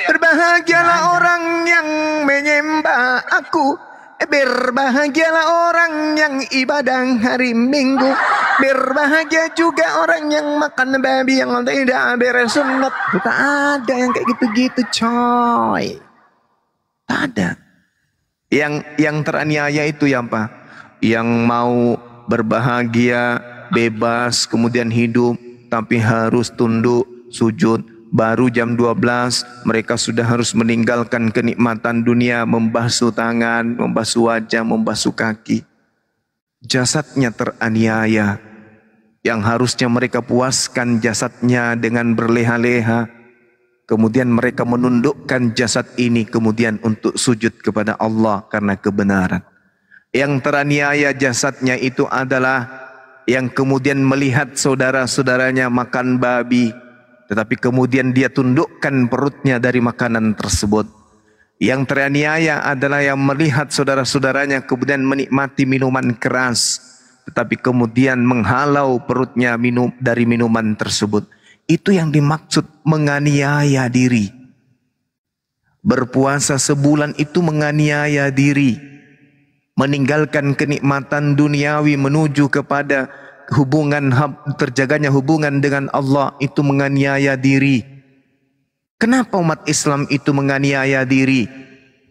Berbahagialah orang yang menyembah aku. Berbahagialah orang yang ibadah hari Minggu. Berbahagia juga orang yang makan babi yang tidak bersunat. Tak ada yang kayak gitu-gitu coy. Tak ada. Yang teraniaya itu ya apa? Yang mau berbahagia, bebas, kemudian hidup, tapi harus tunduk, sujud. Baru jam 12 mereka sudah harus meninggalkan kenikmatan dunia, membasuh tangan, membasuh wajah, membasuh kaki. Jasadnya teraniaya. Yang harusnya mereka puaskan jasadnya dengan berleha-leha. Kemudian mereka menundukkan jasad ini kemudian untuk sujud kepada Allah karena kebenaran. Yang teraniaya jasadnya itu adalah yang kemudian melihat saudara-saudaranya makan babi, tetapi kemudian dia tundukkan perutnya dari makanan tersebut. Yang teraniaya adalah yang melihat saudara-saudaranya kemudian menikmati minuman keras, tetapi kemudian menghalau perutnya dari minuman tersebut. Itu yang dimaksud menganiaya diri. Berpuasa sebulan itu menganiaya diri. Meninggalkan kenikmatan duniawi menuju kepada terjaganya hubungan dengan Allah, itu menganiaya diri. Kenapa umat Islam itu menganiaya diri?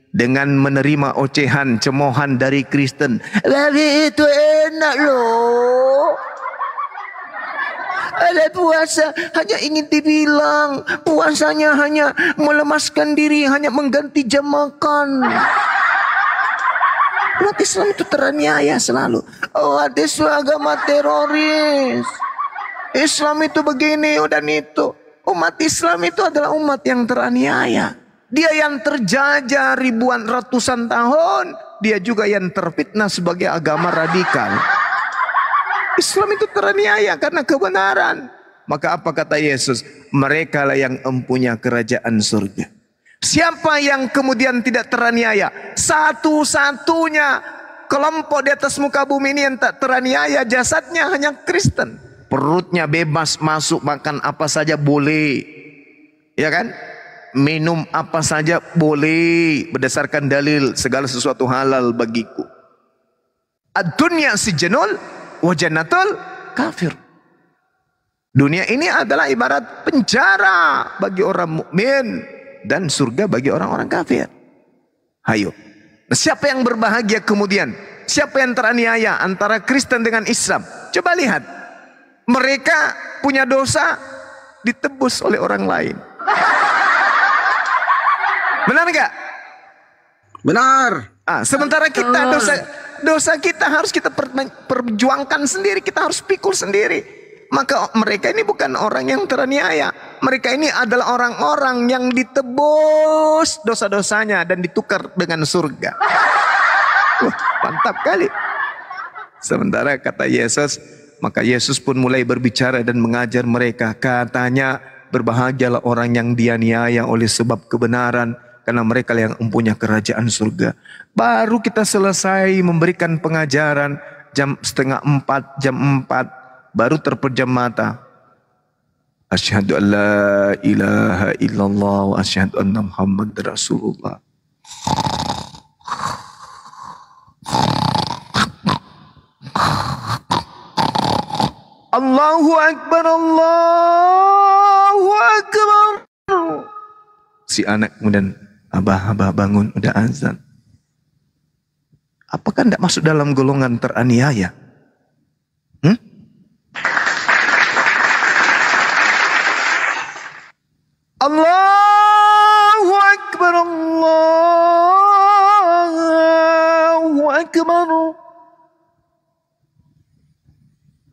Dengan menerima ocehan, cemohan dari Kristen. Tapi itu enak loh. Ada puasa hanya ingin dibilang, puasanya hanya melemaskan diri, hanya mengganti jam makan. Umat Islam itu teraniaya selalu. Oh, ada agama teroris. Islam itu begini dan itu. Umat Islam itu adalah umat yang teraniaya. Dia yang terjajah ribuan ratusan tahun. Dia juga yang terfitnah sebagai agama radikal. Islam itu teraniaya karena kebenaran. Maka apa kata Yesus? Mereka lah yang empunya kerajaan surga. Siapa yang kemudian tidak teraniaya? Satu-satunya kelompok di atas muka bumi ini yang tak teraniaya jasadnya hanya Kristen. Perutnya bebas masuk makan apa saja boleh. Ya kan? Minum apa saja boleh berdasarkan dalil, segala sesuatu halal bagiku. Ad-dunya sijnul wa jannatul kafir. Dunia ini adalah ibarat penjara bagi orang mukmin dan surga bagi orang-orang kafir. Hayo. Nah, siapa yang berbahagia kemudian? Siapa yang teraniaya antara Kristen dengan Islam? Coba lihat. Mereka punya dosa ditebus oleh orang lain. Benar enggak? Benar. Sementara kita dosa kita harus kita perjuangkan sendiri, kita harus pikul sendiri. Maka mereka ini bukan orang yang teraniaya. Mereka ini adalah orang-orang yang ditebus dosa-dosanya dan ditukar dengan surga. Wah, mantap kali. Sementara kata Yesus, maka Yesus pun mulai berbicara dan mengajar mereka. Katanya, berbahagialah orang yang dianiaya oleh sebab kebenaran, karena mereka yang mempunyai kerajaan surga. Baru kita selesai memberikan pengajaran jam 3:30, jam 4. Baru terpejam mata. Asyhadu an la ilaha illallah wa asyhadu anna Muhammad Rasulullah. Allahu Akbar, Allahu Akbar. Si anak kemudian, abah bangun, udah azan. Apakah tidak masuk dalam golongan teraniaya? Allahu Akbar, Allahu Akbar.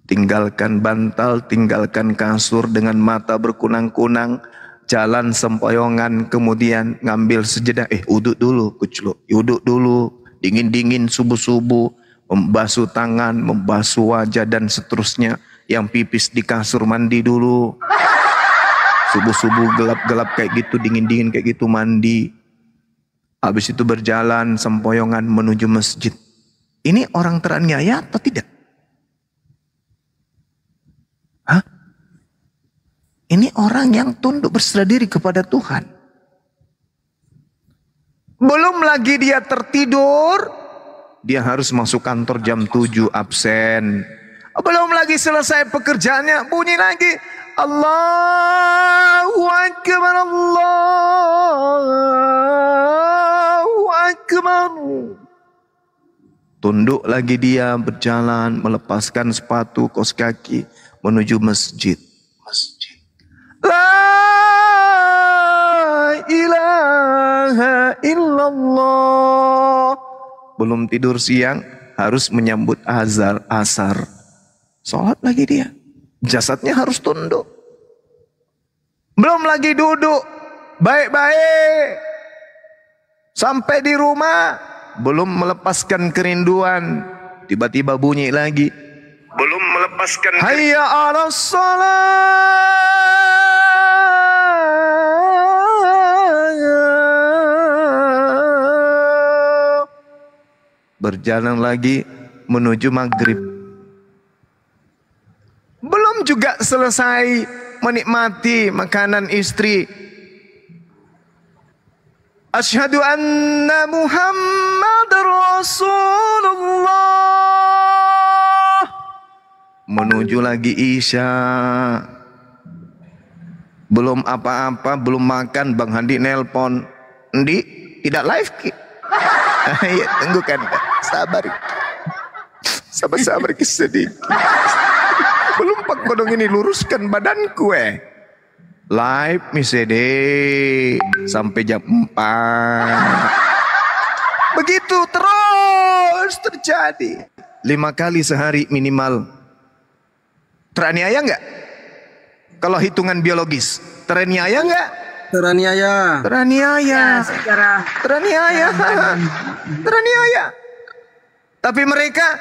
Tinggalkan bantal, tinggalkan kasur dengan mata berkunang-kunang, jalan sempoyongan, kemudian ngambil sejedah, uduk dulu, kucluk, uduk dulu, dingin-dingin subuh-subuh, membasuh tangan, membasuh wajah dan seterusnya. Yang pipis di kasur mandi dulu. Subuh-subuh gelap-gelap kayak gitu, dingin-dingin kayak gitu, mandi. Habis itu berjalan sempoyongan menuju masjid. Ini orang teraniaya atau tidak? Hah? Ini orang yang tunduk berserah diri kepada Tuhan. Belum lagi dia tertidur, dia harus masuk kantor jam 7 absen. Belum lagi selesai pekerjaannya, bunyi lagi Allahu Akbar, Allahu Akbar. Tunduk lagi dia, berjalan, melepaskan sepatu, kaos kaki, menuju masjid. La ilaha illallah. Belum tidur siang, harus menyambut asar. Sholat lagi dia. Jasadnya harus tunduk. Belum lagi duduk baik-baik. Sampai di rumah, belum melepaskan kerinduan. Tiba-tiba bunyi lagi. Belum melepaskan hayya 'alas shalah. Berjalan lagi menuju maghrib. Belum juga selesai menikmati makanan istri. Asyhadu anna Muhammadar Rasulullah. Menuju lagi Isya. Belum apa-apa, belum makan, Bang Handi nelpon. Ndi, tidak live ki. Ya, tunggu kan, sabar. Sabar-sabar sedih. Belum pak kodong ini luruskan badanku Live misede sampai jam 4. Begitu terus terjadi. 5 kali sehari minimal. Teraniaya enggak? Kalau hitungan biologis, teraniaya enggak? Teraniaya. Teraniaya. Secara Teraniaya. Teraniaya. Tapi mereka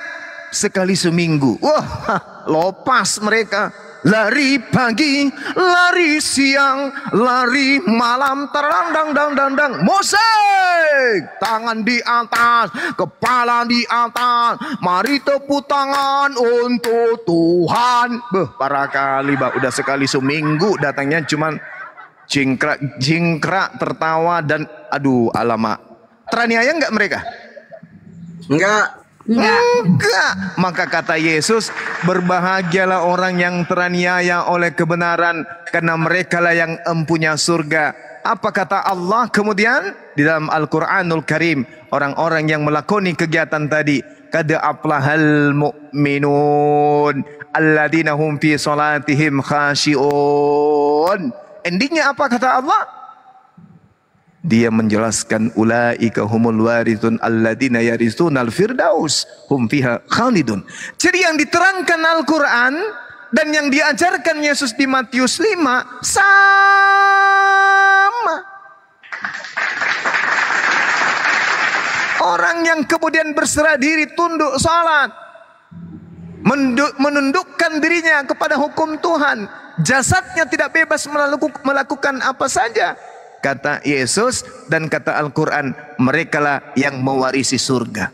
sekali seminggu. Wah, lopas mereka. Lari pagi, lari siang, lari malam, terandang-dang-dang-dang. Musik! Tangan di atas, kepala di atas. Mari tepuk tangan untuk Tuhan. Parah kali, Mbak. Udah sekali seminggu datangnya cuman jingkrak, tertawa, dan aduh alamak. Teraniaya enggak mereka? Enggak. Enggak. Maka kata Yesus, berbahagialah orang yang teraniaya oleh kebenaran, karena mereka lah yang empunya surga. Apa kata Allah kemudian di dalam Al-Quranul Karim? Orang-orang yang melakoni kegiatan tadi, qad aflahal mu'minun alladzina hum fi salatihim khashi'un. Endingnya apa kata Allah? Dia menjelaskan ulaika humul warithun alladzina yaritsunal firdaus hum fiha khalidun. Jadi yang diterangkan Al-Qur'an dan yang diajarkan Yesus di Matius 5 sama. Orang yang kemudian berserah diri, tunduk salat, menundukkan dirinya kepada hukum Tuhan, jasadnya tidak bebas melakukan apa saja. Kata Yesus dan kata Al-Quran, merekalah yang mewarisi surga.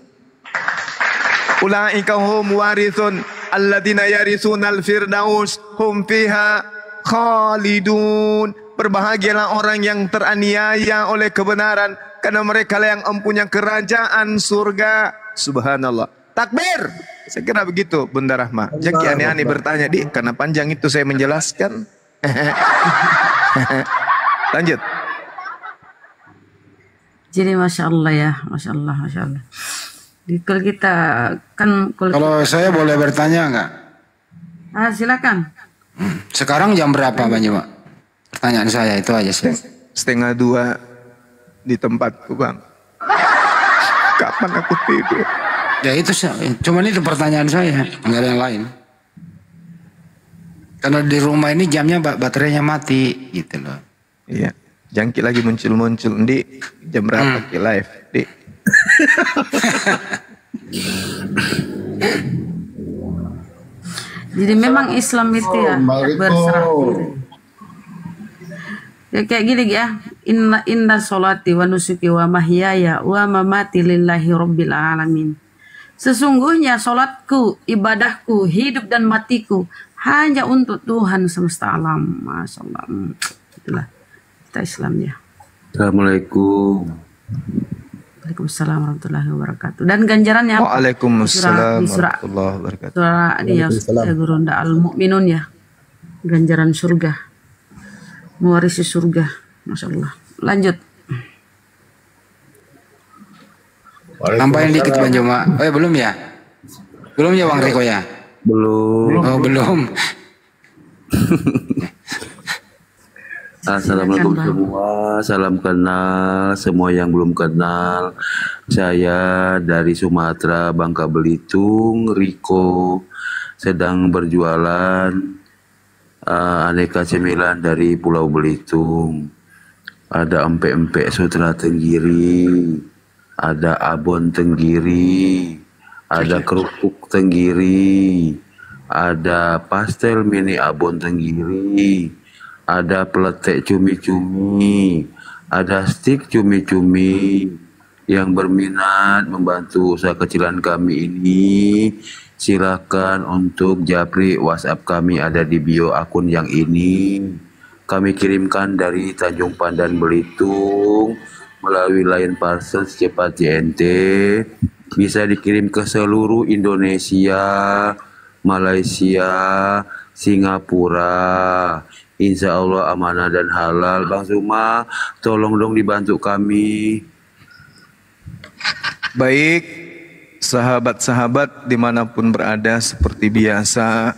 Ulaika hum warithun alladzina yaritsunal firdaus hum fiha khalidun. Berbahagialah orang yang teraniaya oleh kebenaran, karena merekalah yang empunya kerajaan surga. Subhanallah. Takbir. Saya kira begitu, Bunda Rahma. Jadi aneh-aneh bertanya, Di, karena panjang itu saya menjelaskan. Lanjut. Jadi Masya Allah ya, Masya Allah, Masya Allah. Kalau kita kan kalau saya boleh bertanya enggak? Silakan. Sekarang jam berapa Bang Juma? Pertanyaan saya itu aja sih. 1:30 di tempatku Bang. Kapan aku tidur? Ya itu cuman itu pertanyaan saya, enggak ada yang lain. Karena di rumah ini jamnya baterainya mati gitu loh. Iya. Jangki lagi muncul-muncul, Di, jam berapa ki live, Di? Jadi memang Islam itu ya berserah diri. Ya kayak gini ya, inna sholati wa nusuki wa mahyaya wa mamati lillahi rabbil alamin. Sesungguhnya sholatku, ibadahku, hidup dan matiku hanya untuk Tuhan semesta alam. Masya Allah. Itulah kita Islam ya. Assalamualaikum. Waalaikumsalam warahmatullahi wabarakatuh. Dan ganjarannya apa? Waalaikumsalam warahmatullahi wabarakatuh. Surah dia Gurunda Al-Mu'minun ya. Ganjaran surga. Mewarisi surga. Masya Allah. Lanjut. Tambahin dikit Bang Joma. Belum ya? Belum ya Bang Riko ya? Belum. Oh belum. Assalamualaikum semua, salam kenal semua yang belum kenal. Saya dari Sumatera, Bangka Belitung, Riko, sedang berjualan aneka cemilan dari Pulau Belitung. Ada empek-empek Sutra Tenggiri, ada abon Tenggiri, ada kerupuk Tenggiri, ada pastel mini abon Tenggiri, ada peletek cumi-cumi, ada stik cumi-cumi. Yang berminat membantu usaha kecilan kami ini, Silakan untuk japri WhatsApp kami ada di bio akun yang ini. Kami kirimkan dari Tanjung Pandan Belitung melalui line parcel secepat JNT. Bisa dikirim ke seluruh Indonesia, Malaysia, Singapura. Insya Allah amanah dan halal. Bang Zuma, tolong dong dibantu kami. Baik, sahabat-sahabat dimanapun berada, seperti biasa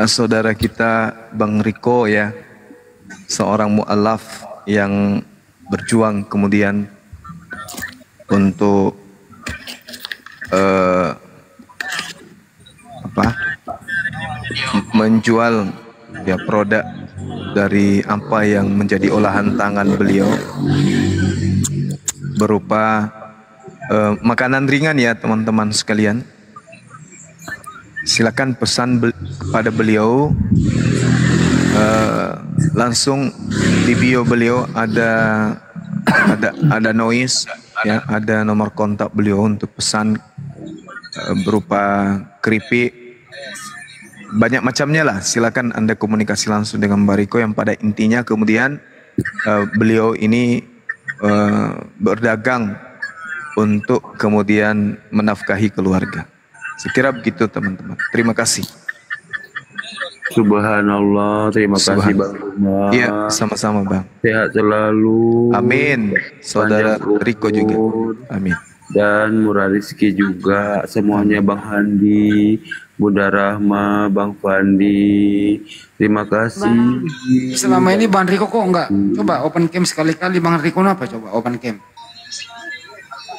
saudara kita Bang Riko ya, seorang mu'alaf yang berjuang kemudian untuk menjual ya produk dari apa yang menjadi olahan tangan beliau berupa makanan ringan ya teman-teman sekalian. Silakan pesan kepada beliau, langsung di bio beliau ada noise ya, ada nomor kontak beliau untuk pesan berupa keripik, banyak macamnya lah. Silakan Anda komunikasi langsung dengan Mbak Riko, yang pada intinya kemudian beliau ini berdagang untuk kemudian menafkahi keluarga. Sekira begitu teman-teman. Terima kasih. Subhanallah, terima kasih Bang Zuma. Iya, sama-sama Bang. Sehat selalu. Amin. Saudara Riko juga. Amin. Dan murah rezeki juga semuanya, Bang Handi, Bunda Rahma, Bang Fandi. Terima kasih. Selama ini Bang Riko kok enggak coba open cam sekali-kali? Bang Riko apa coba open cam?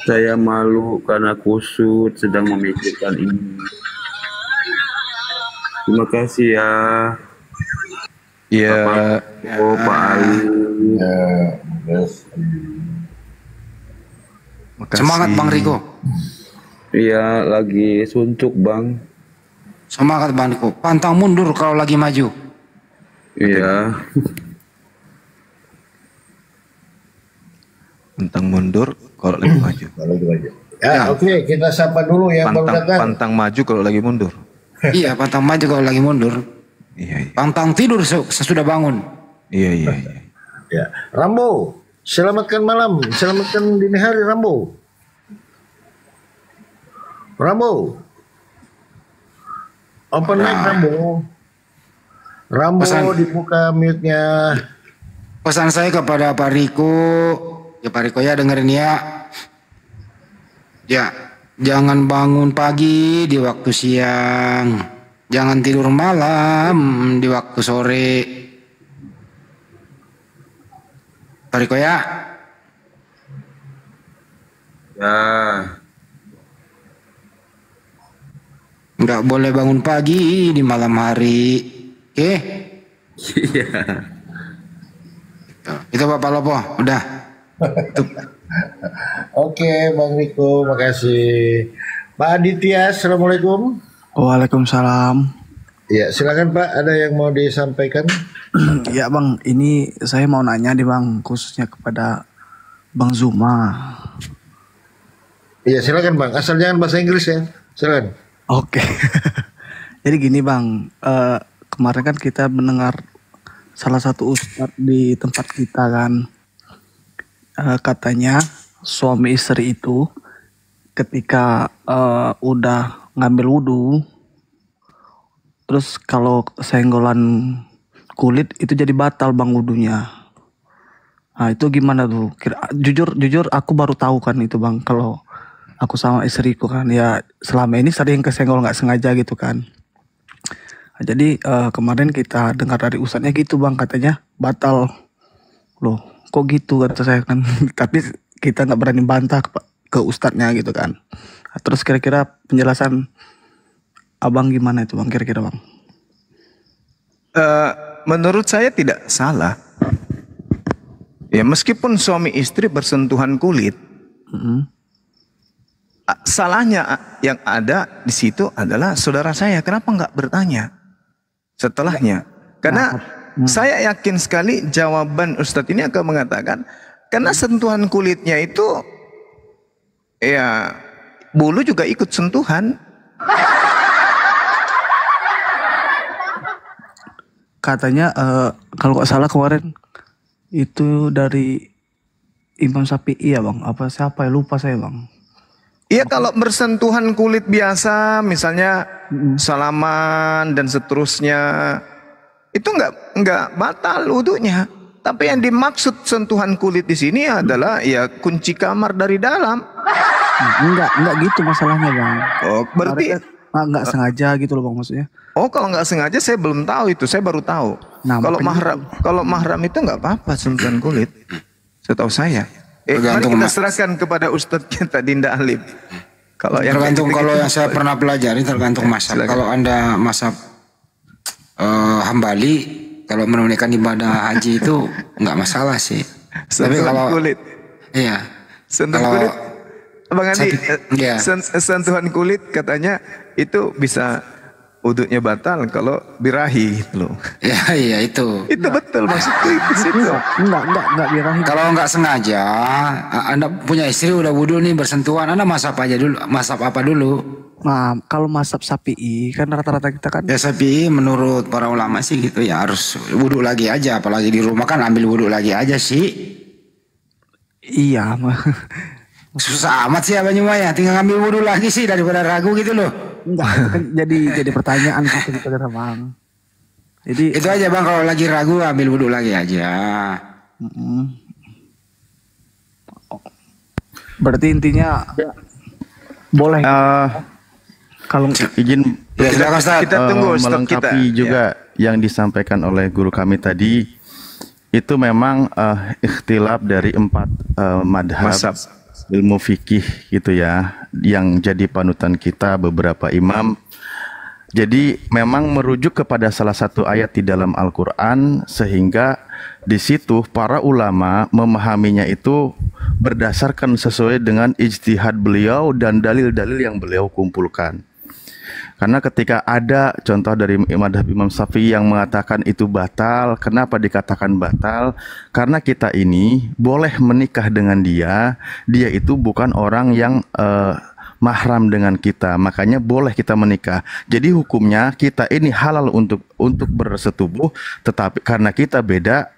Saya malu karena kusut sedang memikirkan ini. Terima kasih ya. Ya. Pak Ali. Semangat Bang Riko. Iya, lagi suntuk Bang. Semangat Bang Riko. Pantang mundur kalau lagi maju. Iya. Pantang mundur kalau lagi maju. Ya, oke, kita sapa dulu ya. Pantang maju kalau lagi mundur. Iya, pantang maju kalau lagi mundur. Iya. Pantang tidur sesudah bangun. Iya. Ya, Rambo, selamatkan malam, selamatkan dini hari Rambo. Open mic Rambo. Dibuka mute-nya. Pesan saya kepada Pak Riko, ya Pak Riko ya dengerin ya. Ya, jangan bangun pagi di waktu siang. Jangan tidur malam di waktu sore. Pak Riko ya. Ya. Nggak boleh bangun pagi di malam hari. Oke? Iya. Itu Bapak Lopo, udah. Oke, Bang Riko, makasih. Pak Aditya, assalamualaikum. Waalaikumsalam. Ya, silakan Pak. Ada yang mau disampaikan? Ya Bang, ini saya mau nanya nih Bang, khususnya kepada Bang Zuma. Iya, silakan Bang. Asal jangan bahasa Inggris ya. Silakan. Oke. Jadi gini Bang, kemarin kan kita mendengar salah satu ustadz di tempat kita kan, katanya suami istri itu ketika udah ngambil wudhu, terus kalau senggolan kulit itu jadi batal Bang wudhunya. Nah itu gimana tuh? Jujur aku baru tahu kan itu Bang, kalau aku sama istriku kan ya selama ini sering kesenggol nggak sengaja gitu kan. Nah, jadi kemarin kita dengar dari ustadznya gitu Bang, katanya batal. Loh kok gitu kata saya kan. Tapi kita nggak berani bantah ke ustadznya gitu kan. Nah, terus kira-kira penjelasan Abang gimana itu Bang, kira-kira Bang? Menurut saya tidak salah. Ya meskipun suami istri bersentuhan kulit, salahnya yang ada di situ adalah saudara saya. Kenapa nggak bertanya setelahnya? Karena saya yakin sekali jawaban Ustadz ini akan mengatakan karena sentuhan kulitnya itu ya bulu juga ikut sentuhan. Katanya kalau nggak salah kemarin itu dari Imam Syafi'i ya bang, apa siapa ya, lupa saya bang. Iya, kalau bersentuhan kulit biasa, misalnya salaman dan seterusnya, itu nggak batal wudunya. Tapi yang dimaksud sentuhan kulit di sini adalah ya kunci kamar dari dalam. Enggak gitu masalahnya bang. Oh, berarti nggak sengaja gitu loh bang maksudnya. Oh, kalau nggak sengaja saya belum tahu itu, saya baru tahu. Nah, kalau mahram itu nggak apa-apa sentuhan kulit, setahu saya. Mari kita serahkan kepada Ustadz kita Dinda Alim. Kalau yang tergantung, kalau yang saya pernah pelajari tergantung mazhab. Kalau Anda mazhab Hambali, kalau menunaikan ibadah haji itu nggak masalah sih. Tapi kalau kulit, iya, sentuhan kulit, Bang Andi, sentuhan kulit katanya itu bisa wudhunya batal kalau birahi gitu loh. Ya iya itu. Itu betul maksudku itu situ. Enggak birahi. Kalau nggak sengaja, Anda punya istri udah wudhu nih bersentuhan, Anda mazhab aja dulu, mazhab apa dulu? Nah, kalau mazhab Syafi'i kan rata-rata kita kan. Ya Syafi'i menurut para ulama sih gitu ya, harus wudhu lagi aja, apalagi di rumah kan ambil wudhu lagi aja sih. Iya, susah amat sih Abang Juma ya, tinggal ngambil wudhu lagi sih daripada ragu gitu loh. Enggak, itu kan jadi pertanyaan gitu bang. Jadi itu aja bang, kalau lagi ragu ambil wudhu lagi aja. Berarti intinya boleh. Kalau izin kita tunggu melengkapi juga yang disampaikan oleh guru kami tadi, itu memang ikhtilaf dari 4 madhab ilmu fikih gitu ya, yang jadi panutan kita beberapa imam. Jadi memang merujuk kepada salah satu ayat di dalam Al-Quran, sehingga di situ para ulama memahaminya itu berdasarkan sesuai dengan ijtihad beliau dan dalil-dalil yang beliau kumpulkan. Karena ketika ada contoh dari madhab Imam Syafi'i yang mengatakan itu batal, kenapa dikatakan batal? Karena kita ini boleh menikah dengan dia itu bukan orang yang mahram dengan kita, makanya boleh kita menikah. Jadi hukumnya kita ini halal untuk bersetubuh, tetapi karena kita beda,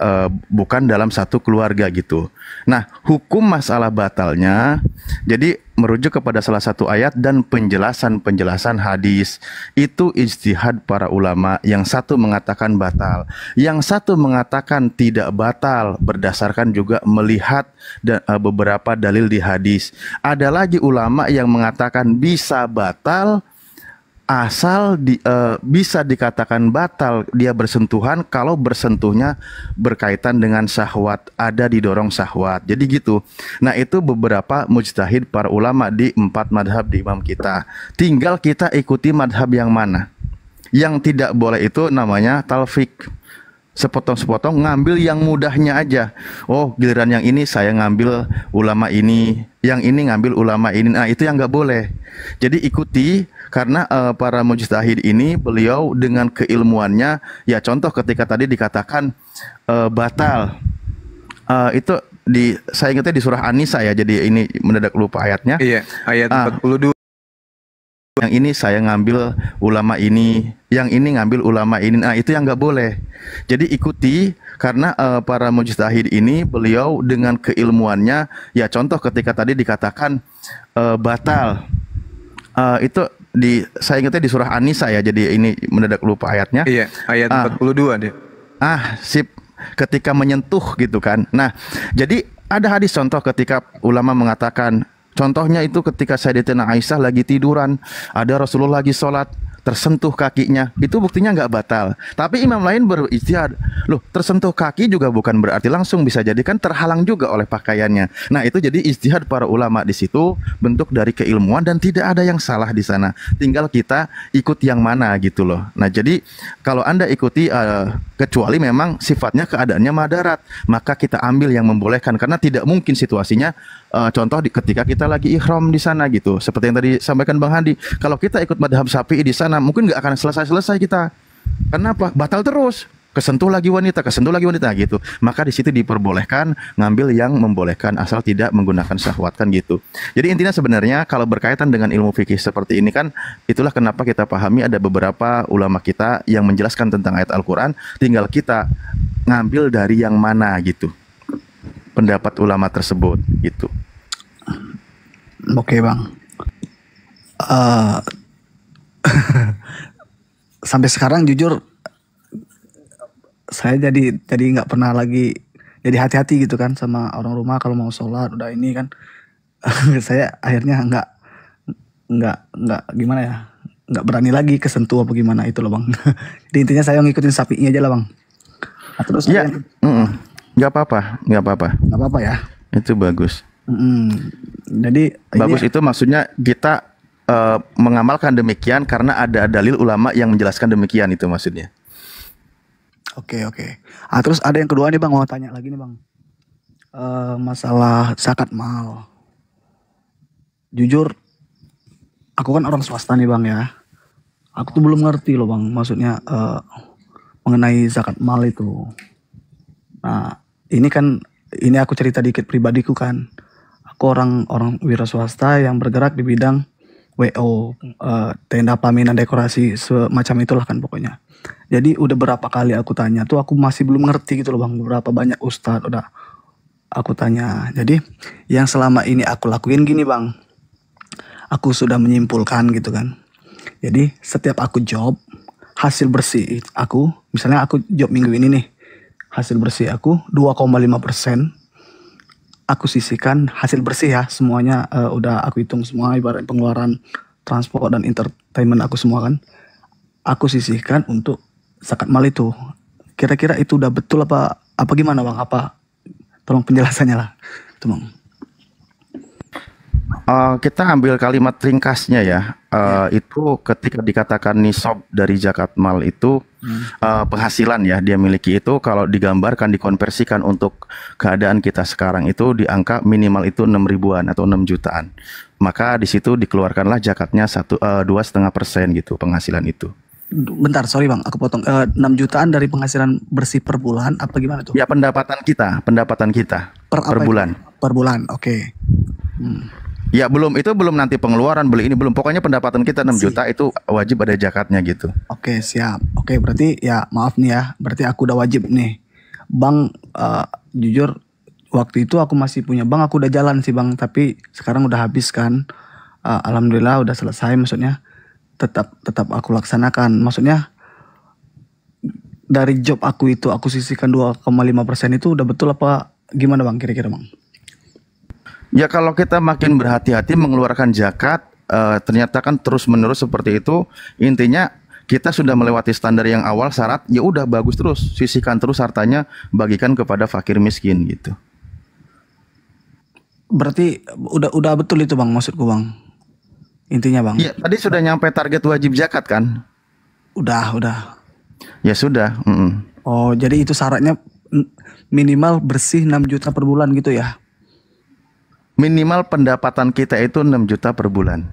bukan dalam satu keluarga gitu. Nah, hukum masalah batalnya, jadi merujuk kepada salah satu ayat dan penjelasan hadis. Itu ijtihad para ulama. Yang satu mengatakan batal, yang satu mengatakan tidak batal berdasarkan juga melihat beberapa dalil di hadis. Ada lagi ulama yang mengatakan bisa batal asal bisa dikatakan batal dia bersentuhan kalau bersentuhnya berkaitan dengan syahwat, ada didorong syahwat. Jadi gitu. Nah, itu beberapa mujtahid para ulama di 4 madhab di imam kita. Tinggal kita ikuti madhab yang mana. Yang tidak boleh itu namanya talfik. Sepotong-sepotong ngambil yang mudahnya aja. Oh, giliran yang ini saya ngambil ulama ini, yang ini ngambil ulama ini. Nah, itu yang nggak boleh. Jadi ikuti, karena para mujtahid ini beliau dengan keilmuannya, ya contoh ketika tadi dikatakan batal, itu saya ingatnya di surah An-Nisa ya, jadi ini mendadak lupa ayatnya. Iya, ayat 42. Yang ini saya ngambil ulama ini, yang ini ngambil ulama ini. Nah, itu yang nggak boleh. Jadi ikuti, karena para mujtahid ini beliau dengan keilmuannya, ya contoh ketika tadi dikatakan batal, itu saya ingatnya di surah An-Nisa ya, jadi ini mendadak lupa ayatnya. Iya, ayat 42 deh. Sip, ketika menyentuh gitu kan. Nah, jadi ada hadis contoh ketika ulama mengatakan, contohnya itu ketika Sayyidatina Aisyah lagi tiduran, ada Rasulullah lagi sholat, tersentuh kakinya, itu buktinya nggak batal. Tapi imam lain berijtihad, loh tersentuh kaki juga bukan berarti langsung, bisa jadi kan terhalang juga oleh pakaiannya. Nah, itu jadi ijtihad para ulama di situ, bentuk dari keilmuan dan tidak ada yang salah di sana. Tinggal kita ikut yang mana gitu loh. Nah, jadi kalau Anda ikuti kecuali memang sifatnya keadaannya madarat, maka kita ambil yang membolehkan, karena tidak mungkin situasinya contoh ketika kita lagi ihram di sana gitu. Seperti yang tadi sampaikan Bang Hadi, kalau kita ikut madhab Syafi'i di sana mungkin nggak akan selesai kita. Kenapa? Batal terus. kesentuh lagi wanita gitu. Maka di situ diperbolehkan ngambil yang membolehkan asal tidak menggunakan syahwat kan gitu. Jadi intinya sebenarnya kalau berkaitan dengan ilmu fikih seperti ini kan, itulah kenapa kita pahami ada beberapa ulama kita yang menjelaskan tentang ayat Al-Quran, tinggal kita ngambil dari yang mana gitu pendapat ulama tersebut gitu. Oke bang. Sampai sekarang jujur saya jadi nggak pernah lagi jadi hati-hati gitu kan sama orang rumah kalau mau sholat udah ini kan. Saya akhirnya nggak gimana ya, nggak berani lagi kesentuh apa gimana itu loh bang. Jadi intinya saya ngikutin sapinya aja lah bang. Nah, terus ya nggak apa-apa ya, itu bagus. Jadi bagus itu maksudnya kita mengamalkan demikian karena ada dalil ulama yang menjelaskan demikian, itu maksudnya. Oke. Terus ada yang kedua nih bang, mau tanya lagi nih bang, masalah zakat mal. Jujur aku kan orang swasta nih bang ya, aku tuh belum ngerti loh bang, maksudnya mengenai zakat mal itu. Nah ini aku cerita dikit pribadiku kan, aku orang wira swasta yang bergerak di bidang WO, tenda paminan dekorasi semacam itulah kan pokoknya. Jadi udah berapa kali aku tanya tuh aku masih belum ngerti gitu loh bang, berapa banyak ustadz udah aku tanya. Jadi yang selama ini aku lakuin gini bang, aku sudah menyimpulkan gitu kan. Jadi setiap aku job, hasil bersih aku, misalnya aku job minggu ini nih, hasil bersih aku 2,5% aku sisihkan hasil bersih ya, semuanya udah aku hitung semua, ibarat pengeluaran transport dan entertainment aku semua kan, aku sisihkan untuk zakat mal itu. Kira-kira itu udah betul apa gimana bang? Apa tolong penjelasannya lah itu bang. Kita ambil kalimat ringkasnya ya. Itu ketika dikatakan nisab dari zakat mal itu penghasilan ya dia miliki, itu kalau digambarkan dikonversikan untuk keadaan kita sekarang itu di angka minimal itu 6 ribuan atau 6 jutaan. Maka di situ dikeluarkanlah zakatnya 2,5% gitu penghasilan itu. Bentar, sorry bang, aku potong. 6 jutaan dari penghasilan bersih per bulan apa gimana tuh? Ya pendapatan kita per bulan. Per bulan, oke. Ya belum nanti pengeluaran beli ini belum, pokoknya pendapatan kita 6 juta itu wajib ada zakatnya gitu. Oke, siap. Oke, berarti ya maaf nih ya, berarti aku udah wajib nih bang. Jujur waktu itu aku masih punya bang, aku udah jalan sih bang, tapi sekarang udah habis kan. Alhamdulillah udah selesai, maksudnya tetap aku laksanakan, maksudnya dari job aku itu aku sisihkan 2,5% itu udah betul apa gimana bang kira-kira bang? Ya kalau kita makin berhati-hati mengeluarkan zakat, ternyata kan terus-menerus seperti itu. Intinya kita sudah melewati standar yang awal syarat, ya udah bagus terus, sisihkan terus hartanya, bagikan kepada fakir miskin gitu. Berarti udah betul itu bang, maksudku bang. Intinya bang. Iya, tadi sudah nyampe target wajib zakat kan? Udah. Ya sudah. Oh, jadi itu syaratnya minimal bersih 6 juta per bulan gitu ya? Minimal pendapatan kita itu 6 juta per bulan.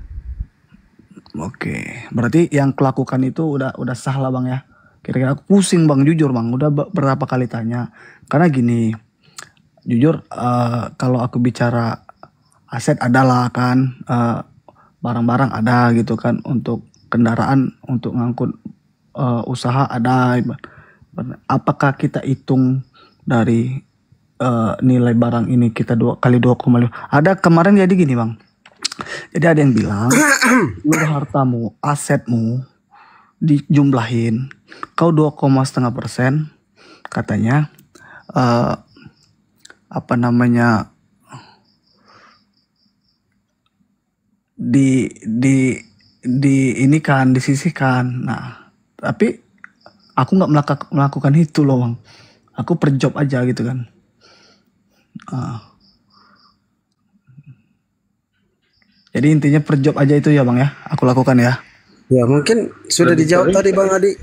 Oke, berarti yang kelakukan itu udah sah lah bang ya. Kira-kira aku pusing bang, jujur bang, udah berapa kali tanya. Karena gini, jujur kalau aku bicara aset adalah kan, barang-barang ada gitu kan, untuk kendaraan, untuk ngangkut usaha ada. Apakah kita hitung dari nilai barang ini kita 2 kali 2,5. Ada kemarin jadi gini bang, jadi ada yang bilang seluruh hartamu, asetmu dijumlahin kau 2,5% katanya, apa namanya, di ini kan disisihkan. Nah tapi aku nggak melakukan itu loh bang, aku per job aja gitu kan. Jadi intinya per job aja itu ya bang ya, aku lakukan ya. Ya mungkin sudah dijawab tadi bang Adi.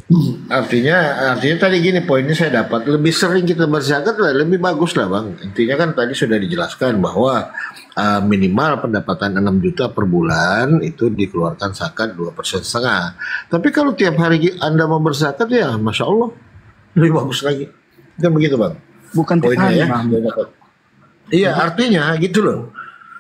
Artinya tadi gini poinnya saya dapat, lebih sering kita berzakat lebih bagus lah bang. Intinya kan tadi sudah dijelaskan bahwa minimal pendapatan 6 juta per bulan itu dikeluarkan zakat 2,5%. Tapi kalau tiap hari Anda mau berzakat ya Masya Allah, lebih bagus lagi. Kan begitu bang. Bukan Poinnya Tuhan, ya. Bang. Iya, artinya gitu loh.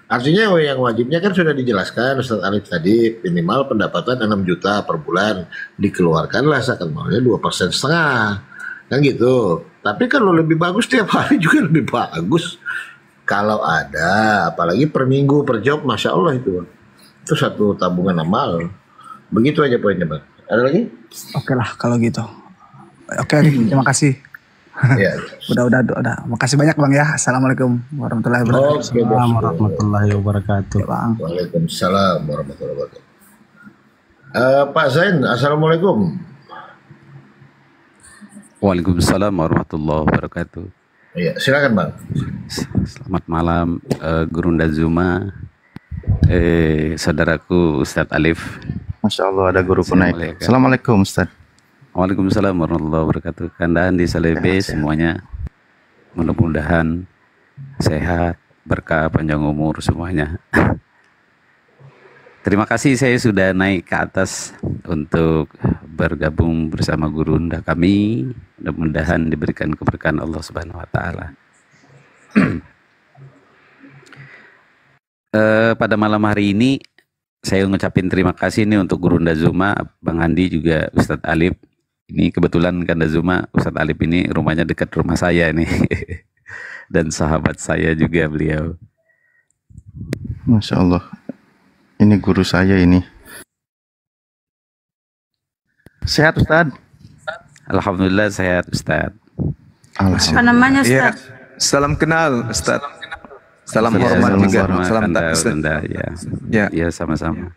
Artinya yang wajibnya kan sudah dijelaskan Ustaz Alif tadi, minimal pendapatan 6 juta per bulan, dikeluarkanlah zakat malnya 2,5%, kan gitu. Tapi kalau lebih bagus tiap hari juga lebih bagus. Kalau ada, apalagi per minggu per job, masya Allah itu satu tabungan amal. Begitu aja poinnya bang. Ada lagi? Oke lah kalau gitu. Oke, terima kasih. Ya. Udah. Makasih banyak Bang ya. Assalamualaikum warahmatullahi wabarakatuh. Assalamualaikum warahmatullahi wabarakatuh. Bang. Waalaikumsalam warahmatullahi wabarakatuh. Pak Zain, assalamualaikum. Waalaikumsalam warahmatullahi wabarakatuh. Iya, silakan bang. Selamat malam, Gurunda Zuma, saudaraku Ustadz Alif. Masya Allah ada guruku naik. Assalamualaikum Ustadz. Waalaikumsalam warahmatullahi wabarakatuh. Kandaan di Salebe semuanya mudah-mudahan sehat, berkah, panjang umur semuanya. Terima kasih saya sudah naik ke atas untuk bergabung bersama gurunda kami. Mudah-mudahan diberikan keberkahan Allah Subhanahu wa taala. Pada malam hari ini saya ngucapin terima kasih nih untuk Gurunda Zuma, Bang Andi juga Ustadz Alif. Ini kebetulan Kanda Zuma, Ustadz Alif ini rumahnya dekat rumah saya nih. Dan sahabat saya juga beliau. Masya Allah. Ini guru saya ini. Sehat Ustadz? Alhamdulillah sehat Ustadz. Apa namanya Ya, Ustadz? salam kenal Ustadz. Salam Ya, hormat juga. hormat, Salam Anda, tak Ustadz. Anda, ya. Ya, sama-sama.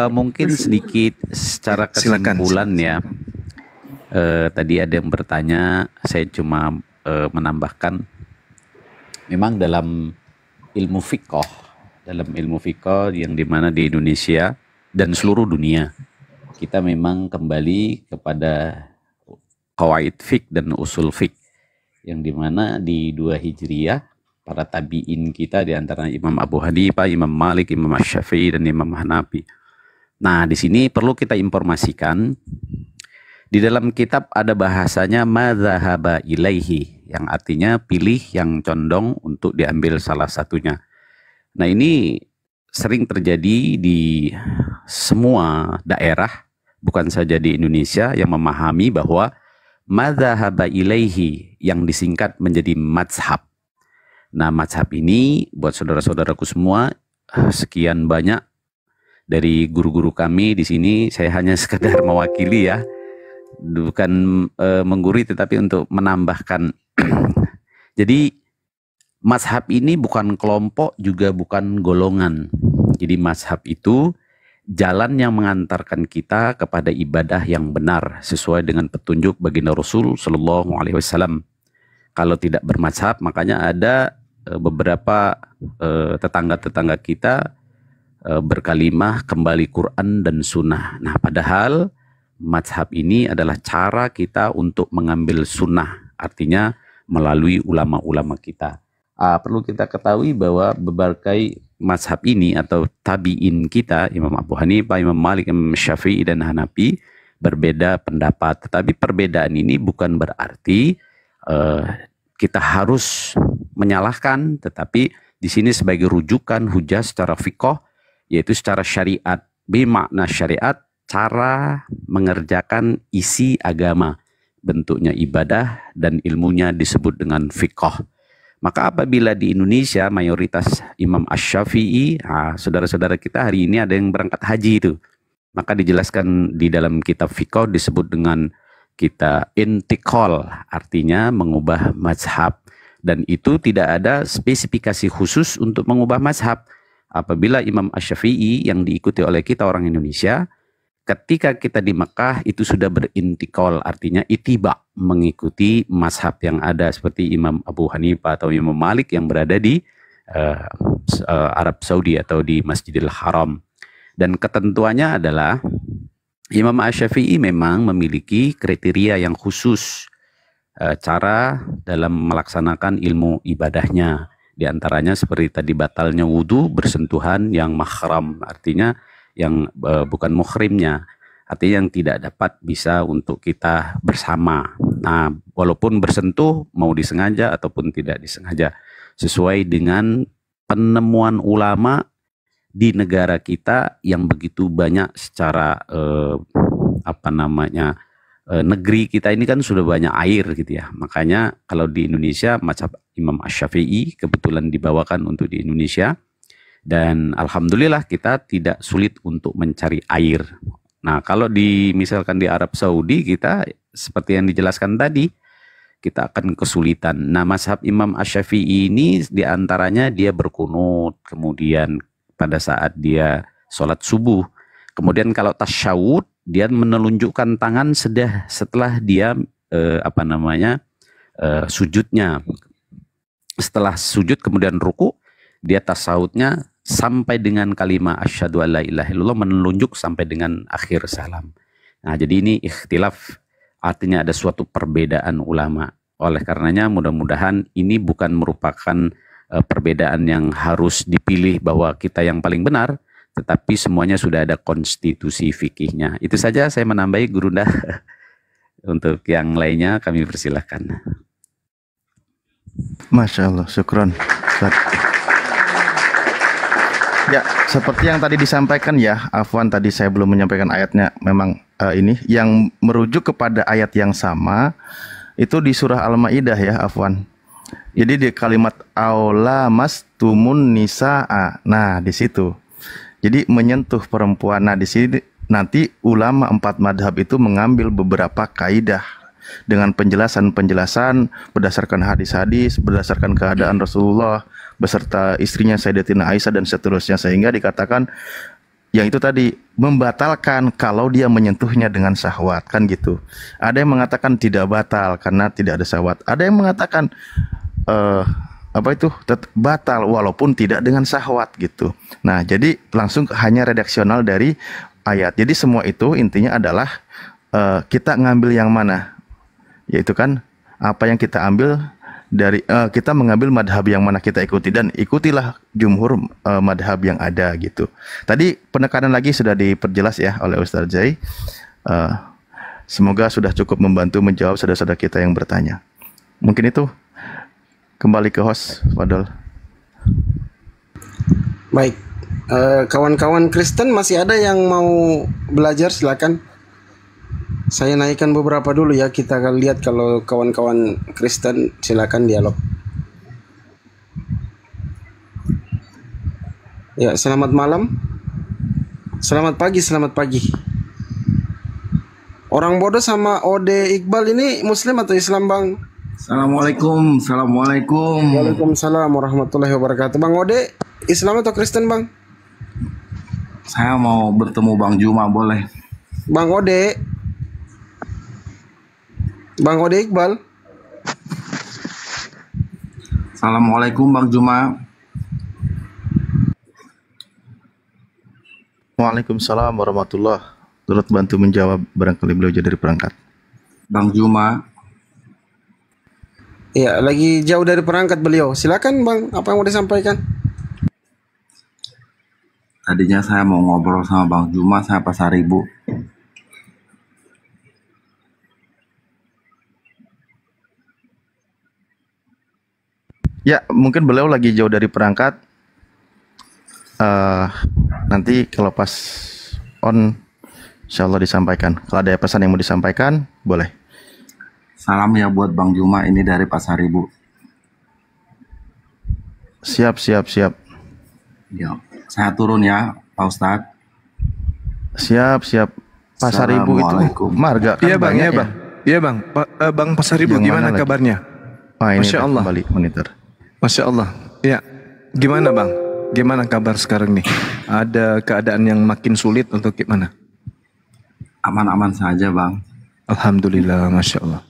Mungkin sedikit secara Silakan. kesimpulan ya. Tadi ada yang bertanya, saya cuma menambahkan, memang dalam ilmu fiqh yang dimana di Indonesia dan seluruh dunia, kita memang kembali kepada qawaid fiqh dan usul fiqh, yang dimana di 2 Hijriyah, para tabi'in kita di antara Imam Abu Hanifah, Imam Malik, Imam Syafi'i, dan Imam Hanafi. Nah, di sini perlu kita informasikan, di dalam kitab ada bahasanya madzhaba ilaihi, yang artinya pilih yang condong untuk diambil salah satunya. Nah, ini sering terjadi di semua daerah, bukan saja di Indonesia, yang memahami bahwa madzhaba ilaihi yang disingkat menjadi mazhab. Nah, mazhab ini buat saudara-saudaraku semua, sekian banyak dari guru-guru kami di sini, saya hanya sekedar mewakili ya, bukan menggurui tetapi untuk menambahkan. Jadi mazhab ini bukan kelompok juga bukan golongan. Jadi mazhab itu jalan yang mengantarkan kita kepada ibadah yang benar sesuai dengan petunjuk baginda Rasul Shallallahu Alaihi Wasallam. Kalau tidak bermazhab, makanya ada beberapa tetangga-tetangga kita berkalimah kembali Quran dan Sunnah. Nah, padahal mazhab ini adalah cara kita untuk mengambil sunnah, artinya melalui ulama-ulama kita. Perlu kita ketahui bahwa berbagai mazhab ini atau tabi'in kita, Imam Abu Hanifah, Imam Malik, Imam Syafi'i, dan Hanafi, berbeda pendapat. Tetapi perbedaan ini bukan berarti kita harus menyalahkan, tetapi di sini sebagai rujukan hujah secara fiqh, yaitu secara syariat. Bermakna syariat, cara mengerjakan isi agama, bentuknya ibadah dan ilmunya disebut dengan fiqh. Maka apabila di Indonesia mayoritas Imam Asy-Syafi'i, saudara-saudara kita hari ini ada yang berangkat haji itu, maka dijelaskan di dalam kitab fiqh disebut dengan kita intiqal, artinya mengubah mazhab, dan itu tidak ada spesifikasi khusus untuk mengubah mazhab. Apabila Imam Asy-Syafi'i yang diikuti oleh kita orang Indonesia, ketika kita di Mekah itu sudah berintikal, artinya itiba, mengikuti mazhab yang ada seperti Imam Abu Hanifah atau Imam Malik yang berada di Arab Saudi atau di Masjidil Haram. Dan ketentuannya adalah Imam Asy-Syafi'i memang memiliki kriteria yang khusus cara dalam melaksanakan ilmu ibadahnya. Di antaranya seperti tadi batalnya wudhu bersentuhan yang mahram, artinya yang bukan muhrimnya. artinya yang tidak dapat bisa untuk kita bersama. Nah, walaupun bersentuh mau disengaja ataupun tidak disengaja, sesuai dengan penemuan ulama di negara kita yang begitu banyak secara negeri kita ini kan sudah banyak air gitu ya. Makanya kalau di Indonesia mazhab Imam Asy-Syafi'i kebetulan dibawakan untuk di Indonesia, dan alhamdulillah kita tidak sulit untuk mencari air. Nah, kalau misalkan di Arab Saudi kita seperti yang dijelaskan tadi, kita akan kesulitan. Nah, mazhab Imam Asy-Syafi'i ini diantaranya dia berkunut, kemudian pada saat dia sholat subuh, kemudian kalau tasyahud dia menelunjukkan tangan setelah dia sujudnya. Setelah sujud kemudian ruku, dia tasyahudnya sampai dengan kalimat asyhadu alla ilaha illallah, menunjuk sampai dengan akhir salam. Nah, jadi ini ikhtilaf, artinya ada suatu perbedaan ulama. Oleh karenanya mudah-mudahan ini bukan merupakan perbedaan yang harus dipilih bahwa kita yang paling benar, tetapi semuanya sudah ada konstitusi fikihnya. Itu saja saya menambahi, Gurunda. Untuk yang lainnya kami persilahkan. Masya Allah, syukron. Ya, seperti yang tadi disampaikan ya, Afwan, tadi saya belum menyampaikan ayatnya. Memang ini yang merujuk kepada ayat yang sama itu di surah Al-Maidah ya, Afwan. Jadi di kalimat aula mastumun nisaa. Nah, di situ. Jadi menyentuh perempuan. Nah, di sini nanti ulama 4 madhab itu mengambil beberapa kaidah dengan penjelasan-penjelasan berdasarkan hadis-hadis, berdasarkan keadaan Rasulullah beserta istrinya Sayyidatina Aisyah dan seterusnya, sehingga dikatakan yang itu tadi membatalkan kalau dia menyentuhnya dengan syahwat, kan gitu. Ada yang mengatakan tidak batal karena tidak ada syahwat. Ada yang mengatakan batal walaupun tidak dengan syahwat gitu. Nah, jadi langsung hanya redaksional dari ayat. Jadi semua itu intinya adalah kita ngambil yang mana, yaitu kan apa yang kita ambil dari kita mengambil madhab yang mana kita ikuti, dan ikutilah jumhur madhab yang ada gitu. Tadi penekanan lagi sudah diperjelas ya oleh Ustaz Jai. Semoga sudah cukup membantu menjawab saudara-saudara kita yang bertanya. Mungkin itu. Kembali ke host, Fadol. Baik, kawan-kawan Kristen masih ada yang mau belajar, silakan. Saya naikkan beberapa dulu ya, kita akan lihat kalau kawan-kawan Kristen, silakan dialog. Ya, selamat malam. Selamat pagi, selamat pagi. Orang bodoh sama Ode Iqbal ini Muslim atau Islam, Bang? Assalamualaikum. Assalamualaikum. Waalaikumsalam warahmatullahi wabarakatuh. Bang Ode, Islam atau Kristen, Bang? Saya mau bertemu Bang Juma, boleh? Bang Ode. Bang Ode Iqbal. Assalamualaikum Bang Juma. Waalaikumsalam warahmatullahi. Turut bantu menjawab barangkali beliau jadi dari perangkat. Bang Juma. Ya, lagi jauh dari perangkat beliau. Silakan Bang, apa yang mau disampaikan? Tadinya saya mau ngobrol sama Bang Juma, saya Pasar Ibu. Ya, mungkin beliau lagi jauh dari perangkat. Nanti kalau pas on, insya Allah disampaikan. Kalau ada pesan yang mau disampaikan, boleh. Salam ya buat Bang Juma, ini dari Pasar Ibu. Siap. Ya, saya turun ya, Pak Ustadz. Siap. Pasar Ibu itu marga kan? Iya Bang, iya Bang. Iya Bang. Bang Pasar Ibu, gimana kabarnya? Ini Masya Allah. Kembali monitor. Masya Allah. Ya, gimana Bang? Gimana kabar sekarang nih? Ada keadaan yang makin sulit untuk gimana? Aman-aman saja Bang. Alhamdulillah, Masya Allah.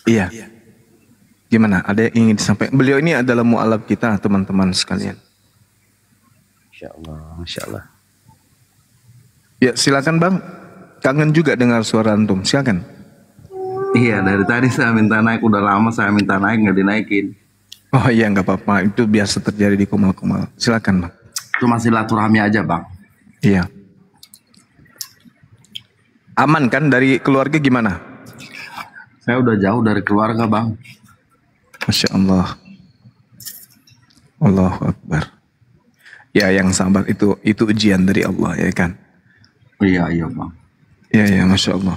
Iya. Gimana? Ada yang ingin disampaikan? Beliau ini adalah mu'alaf kita, teman-teman sekalian. Masya Allah. Ya, silakan Bang. Kangen juga dengar suara antum. Silakan. Iya, dari tadi saya minta naik, udah lama saya minta naik, nggak dinaikin. Oh iya, nggak apa-apa. Itu biasa terjadi di kumal-kumal. Silakan Bang. Cuma silaturahmi aja Bang. Iya. Aman kan dari keluarga gimana? Saya udah jauh dari keluarga, Bang. Masya Allah. Allahu Akbar. Ya, yang sabar itu ujian dari Allah, ya kan? Iya, Bang. Ya, Masya Allah.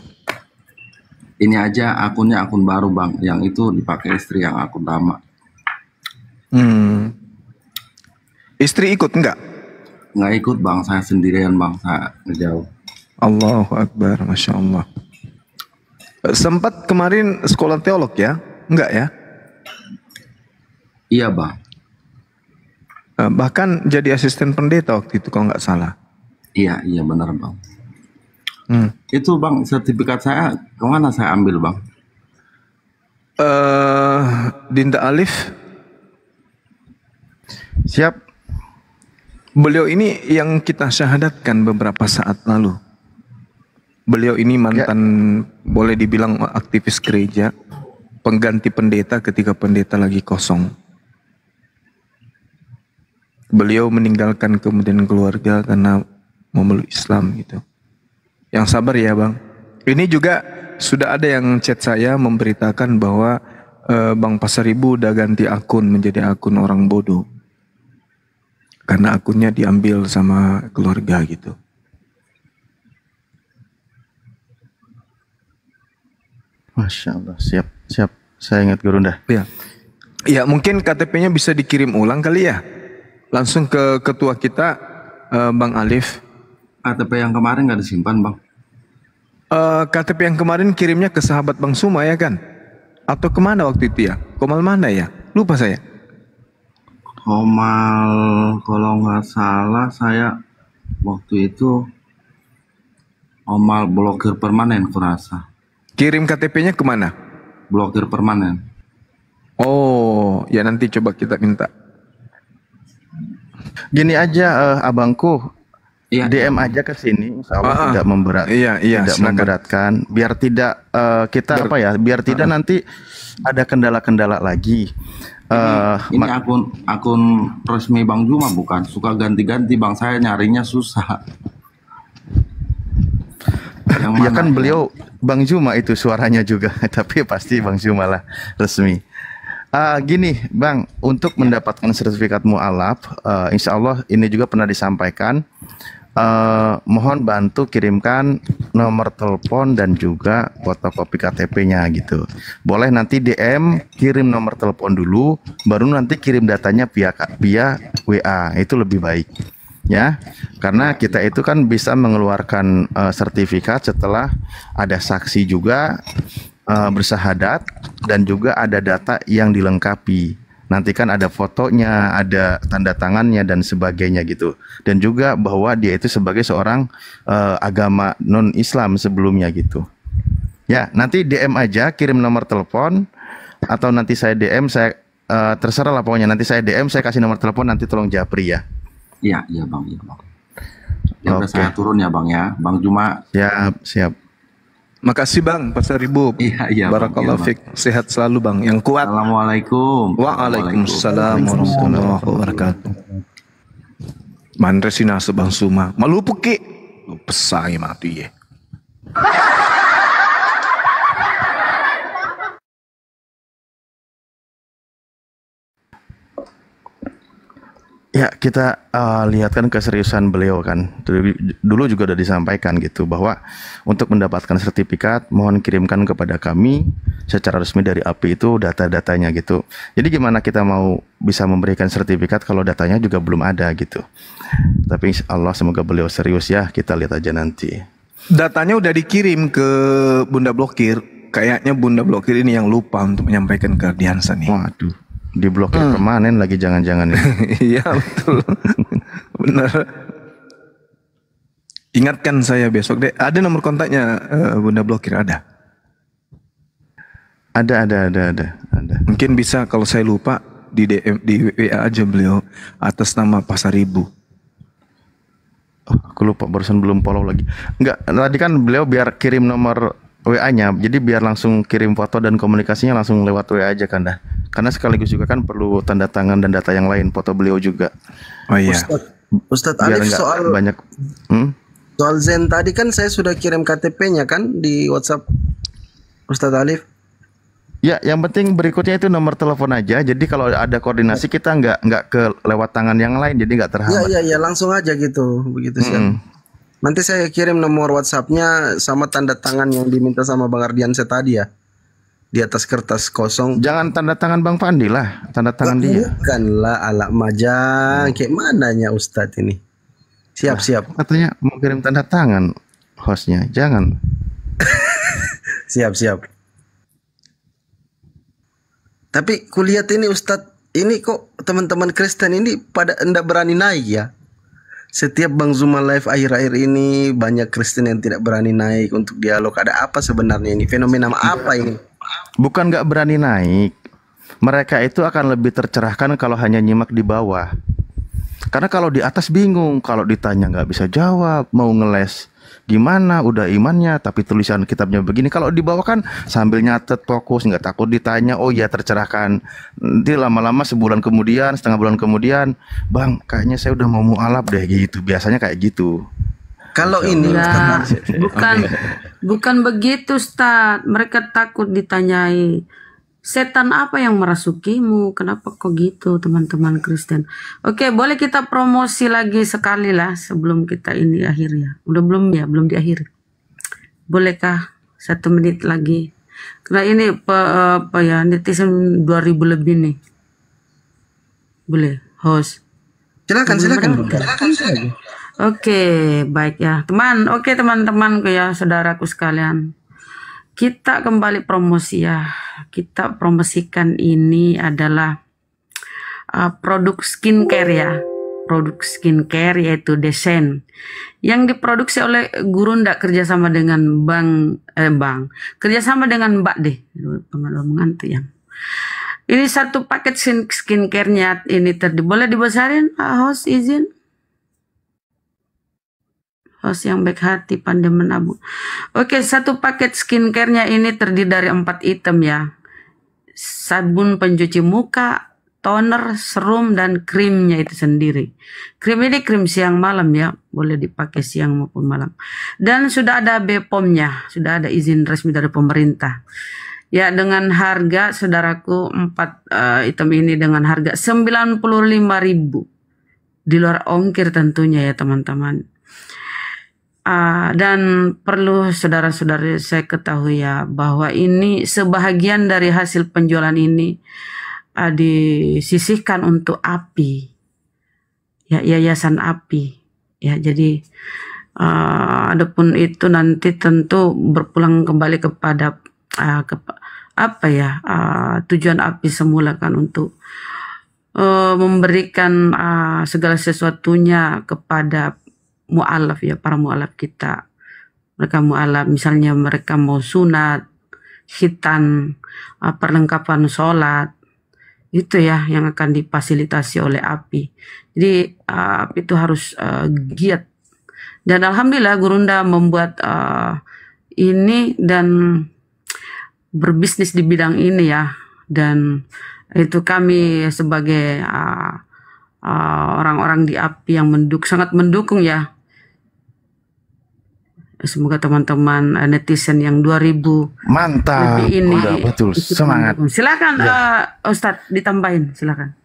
Ini aja akunnya akun baru, Bang. Yang itu dipakai istri yang akun lama. Istri ikut enggak? Nggak ikut, Bang. Saya sendirian, Bang. Saya ngejauh. Allahu Akbar, Masya Allah. Sempat kemarin sekolah teolog ya? Enggak ya? Iya, Bang. Bahkan jadi asisten pendeta waktu itu kalau nggak salah. Iya benar, Bang. Itu, Bang, sertifikat saya kemana saya ambil, Bang? Dinda Alif. Siap. Beliau ini yang kita syahadatkan beberapa saat lalu. Beliau ini mantan, boleh dibilang aktivis gereja, pengganti pendeta ketika pendeta lagi kosong. Beliau meninggalkan kemudian keluarga karena memeluk Islam gitu. Yang sabar ya, Bang. Ini juga sudah ada yang chat saya memberitakan bahwa Bang Pasaribu udah ganti akun menjadi akun orang bodoh. Karena akunnya diambil sama keluarga gitu. Masya Allah, siap. Saya ingat Guru dah. Ya, mungkin KTP-nya bisa dikirim ulang kali ya. Langsung ke ketua kita, Bang Alif. KTP yang kemarin nggak disimpan, Bang? KTP yang kemarin kirimnya ke sahabat Bang Suma ya kan? Atau kemana waktu itu ya? Komal mana ya? Lupa saya. Komal, kalau nggak salah saya waktu itu Komal blokir permanen kurasa. Kirim KTP-nya kemana? Blokir permanen. Oh, ya nanti coba kita minta. Gini aja, abangku, DM aja ke sini, insya Allah tidak tidak memberatkan. Biar tidak biar tidak nanti ada kendala-kendala lagi. Ini akun resmi Bang Juma bukan? Suka ganti-ganti, Bang. Saya nyarinya susah. Ya kan beliau Bang Juma itu suaranya juga, tapi pasti Bang Juma lah resmi. Gini Bang, untuk mendapatkan sertifikat mu'alaf, insya Allah ini juga pernah disampaikan. Mohon bantu kirimkan nomor telepon dan juga fotokopi KTP-nya gitu. Boleh nanti DM, kirim nomor telepon dulu, baru nanti kirim datanya via WA, itu lebih baik. Ya, karena kita itu kan bisa mengeluarkan sertifikat setelah ada saksi juga bersahadat dan juga ada data yang dilengkapi. Nanti kan ada fotonya, ada tanda tangannya dan sebagainya gitu. Dan juga bahwa dia itu sebagai seorang agama non-Islam sebelumnya gitu. Ya, nanti DM aja, kirim nomor telepon atau nanti saya DM, saya terserah lah pokoknya. Nanti saya DM, saya kasih nomor telepon, nanti tolong japri ya. Iya Bang. Ya udah saya turun ya Bang ya. Bang Juma. Siap. Makasih Bang Pasaribu. Iya. Barakallahu fiik. Sehat selalu Bang. Yang kuat. Assalamualaikum. Waalaikumsalam warahmatullahi wabarakatuh. Mandresina sebang suma. Malupuk ki. Pesai mati ya. Ya, kita lihatkan keseriusan beliau kan. Dulu juga udah disampaikan gitu bahwa untuk mendapatkan sertifikat mohon kirimkan kepada kami secara resmi dari API itu data-datanya gitu. Jadi gimana kita mau bisa memberikan sertifikat kalau datanya juga belum ada gitu. Tapi insya Allah semoga beliau serius ya, kita lihat aja nanti. Datanya udah dikirim ke Bunda Blokir. Kayaknya Bunda Blokir ini yang lupa untuk menyampaikan ke Ardiansa nih. Waduh. Diblokir permanen lagi jangan-jangan ya. Iya betul. Benar. Ingatkan saya besok deh. Ada nomor kontaknya Bunda Blokir ada? Ada. Mungkin bisa kalau saya lupa di DM di WA aja beliau atas nama Pasaribu. Oh, aku lupa barusan belum follow lagi. Enggak, tadi kan beliau biar kirim nomor WA-nya, jadi biar langsung kirim foto dan komunikasinya langsung lewat WA aja kan dah. Karena sekaligus juga kan perlu tanda tangan dan data yang lain, foto beliau juga. Oh iya. Ustadz Alif soal banyak. Soal Zen tadi kan saya sudah kirim KTP-nya kan di WhatsApp Ustadz Alif. Ya, yang penting berikutnya itu nomor telepon aja. Jadi kalau ada koordinasi kita nggak ke lewat tangan yang lain, jadi nggak terhambat. Iya, langsung aja gitu, begitu siap. Nanti saya kirim nomor WhatsApp-nya sama tanda tangan yang diminta sama Bang Ardiansyah tadi ya, di atas kertas kosong. Jangan tanda tangan Bang Fandi lah, tanda tangan dia. Bukanlah Alak Majang, kayak mananya Ustadz ini. Siap. Katanya mau kirim tanda tangan hostnya, jangan. Siap. Tapi kulihat ini Ustadz, ini kok teman-teman Kristen ini pada enggak berani naik ya. Setiap Bang Zuma live akhir-akhir ini banyak Kristen yang tidak berani naik untuk dialog. Ada apa sebenarnya ini? Fenomena apa ini? Bukan nggak berani naik. Mereka itu akan lebih tercerahkan kalau hanya nyimak di bawah. Karena kalau di atas bingung, kalau ditanya nggak bisa jawab, mau ngeles gimana, udah imannya, tapi tulisan kitabnya begini. Kalau di bawah kan sambil nyatet, fokus, nggak takut ditanya, oh ya tercerahkan. Nanti lama-lama sebulan kemudian, setengah bulan kemudian, Bang, kayaknya saya udah mau mualaf deh gitu. Biasanya kayak gitu. Kalau ini bukan begitu, Ustaz. Mereka takut ditanyai. Setan apa yang merasukimu? Kenapa kok gitu, teman-teman Kristen? Oke, boleh kita promosi lagi sekali lah sebelum kita ini akhir ya. Udah belum ya? Belum diakhiri. Bolehkah 1 menit lagi? Karena ini apa ya, netizen 2000 lebih nih. Boleh, host? Silakan. Oke, baik ya, teman-teman ya, saudaraku sekalian. Kita kembali promosi ya. Kita promosikan ini adalah produk skincare ya. Produk skincare yaitu Desen yang diproduksi oleh Gurunda kerjasama dengan kerjasama dengan Mbak deh. Mengantuk ya. Ini 1 paket skincare-nya ini boleh dibesarin, host izin. Host yang baik hati pandai menabung. Oke, 1 paket skincare-nya ini terdiri dari 4 item ya. Sabun pencuci muka, toner, serum, dan krimnya itu sendiri. Krim ini krim siang malam ya, boleh dipakai siang maupun malam. Dan sudah ada BPOM-nya, sudah ada izin resmi dari pemerintah. Ya, dengan harga saudaraku 4 item ini dengan harga 95.000 di luar ongkir tentunya ya teman-teman. Dan perlu saudara-saudari saya ketahui ya bahwa ini sebahagian dari hasil penjualan ini disisihkan untuk API ya, yayasan API ya. Jadi adapun itu nanti tentu berpulang kembali kepada tujuan API semula kan, untuk memberikan segala sesuatunya kepada mu'alaf ya, para mu'alaf kita. Mereka mu'alaf, misalnya mereka mau sunat, khitan, perlengkapan sholat, itu ya yang akan difasilitasi oleh API. Jadi API itu harus giat. Dan alhamdulillah Gurunda membuat ini dan berbisnis di bidang ini ya. Dan itu kami sebagai orang-orang di API yang sangat mendukung ya. Semoga teman-teman netizen yang 2000 mantap lebih ini udah betul semangat. Silakan Ustadz ditambahin, silakan.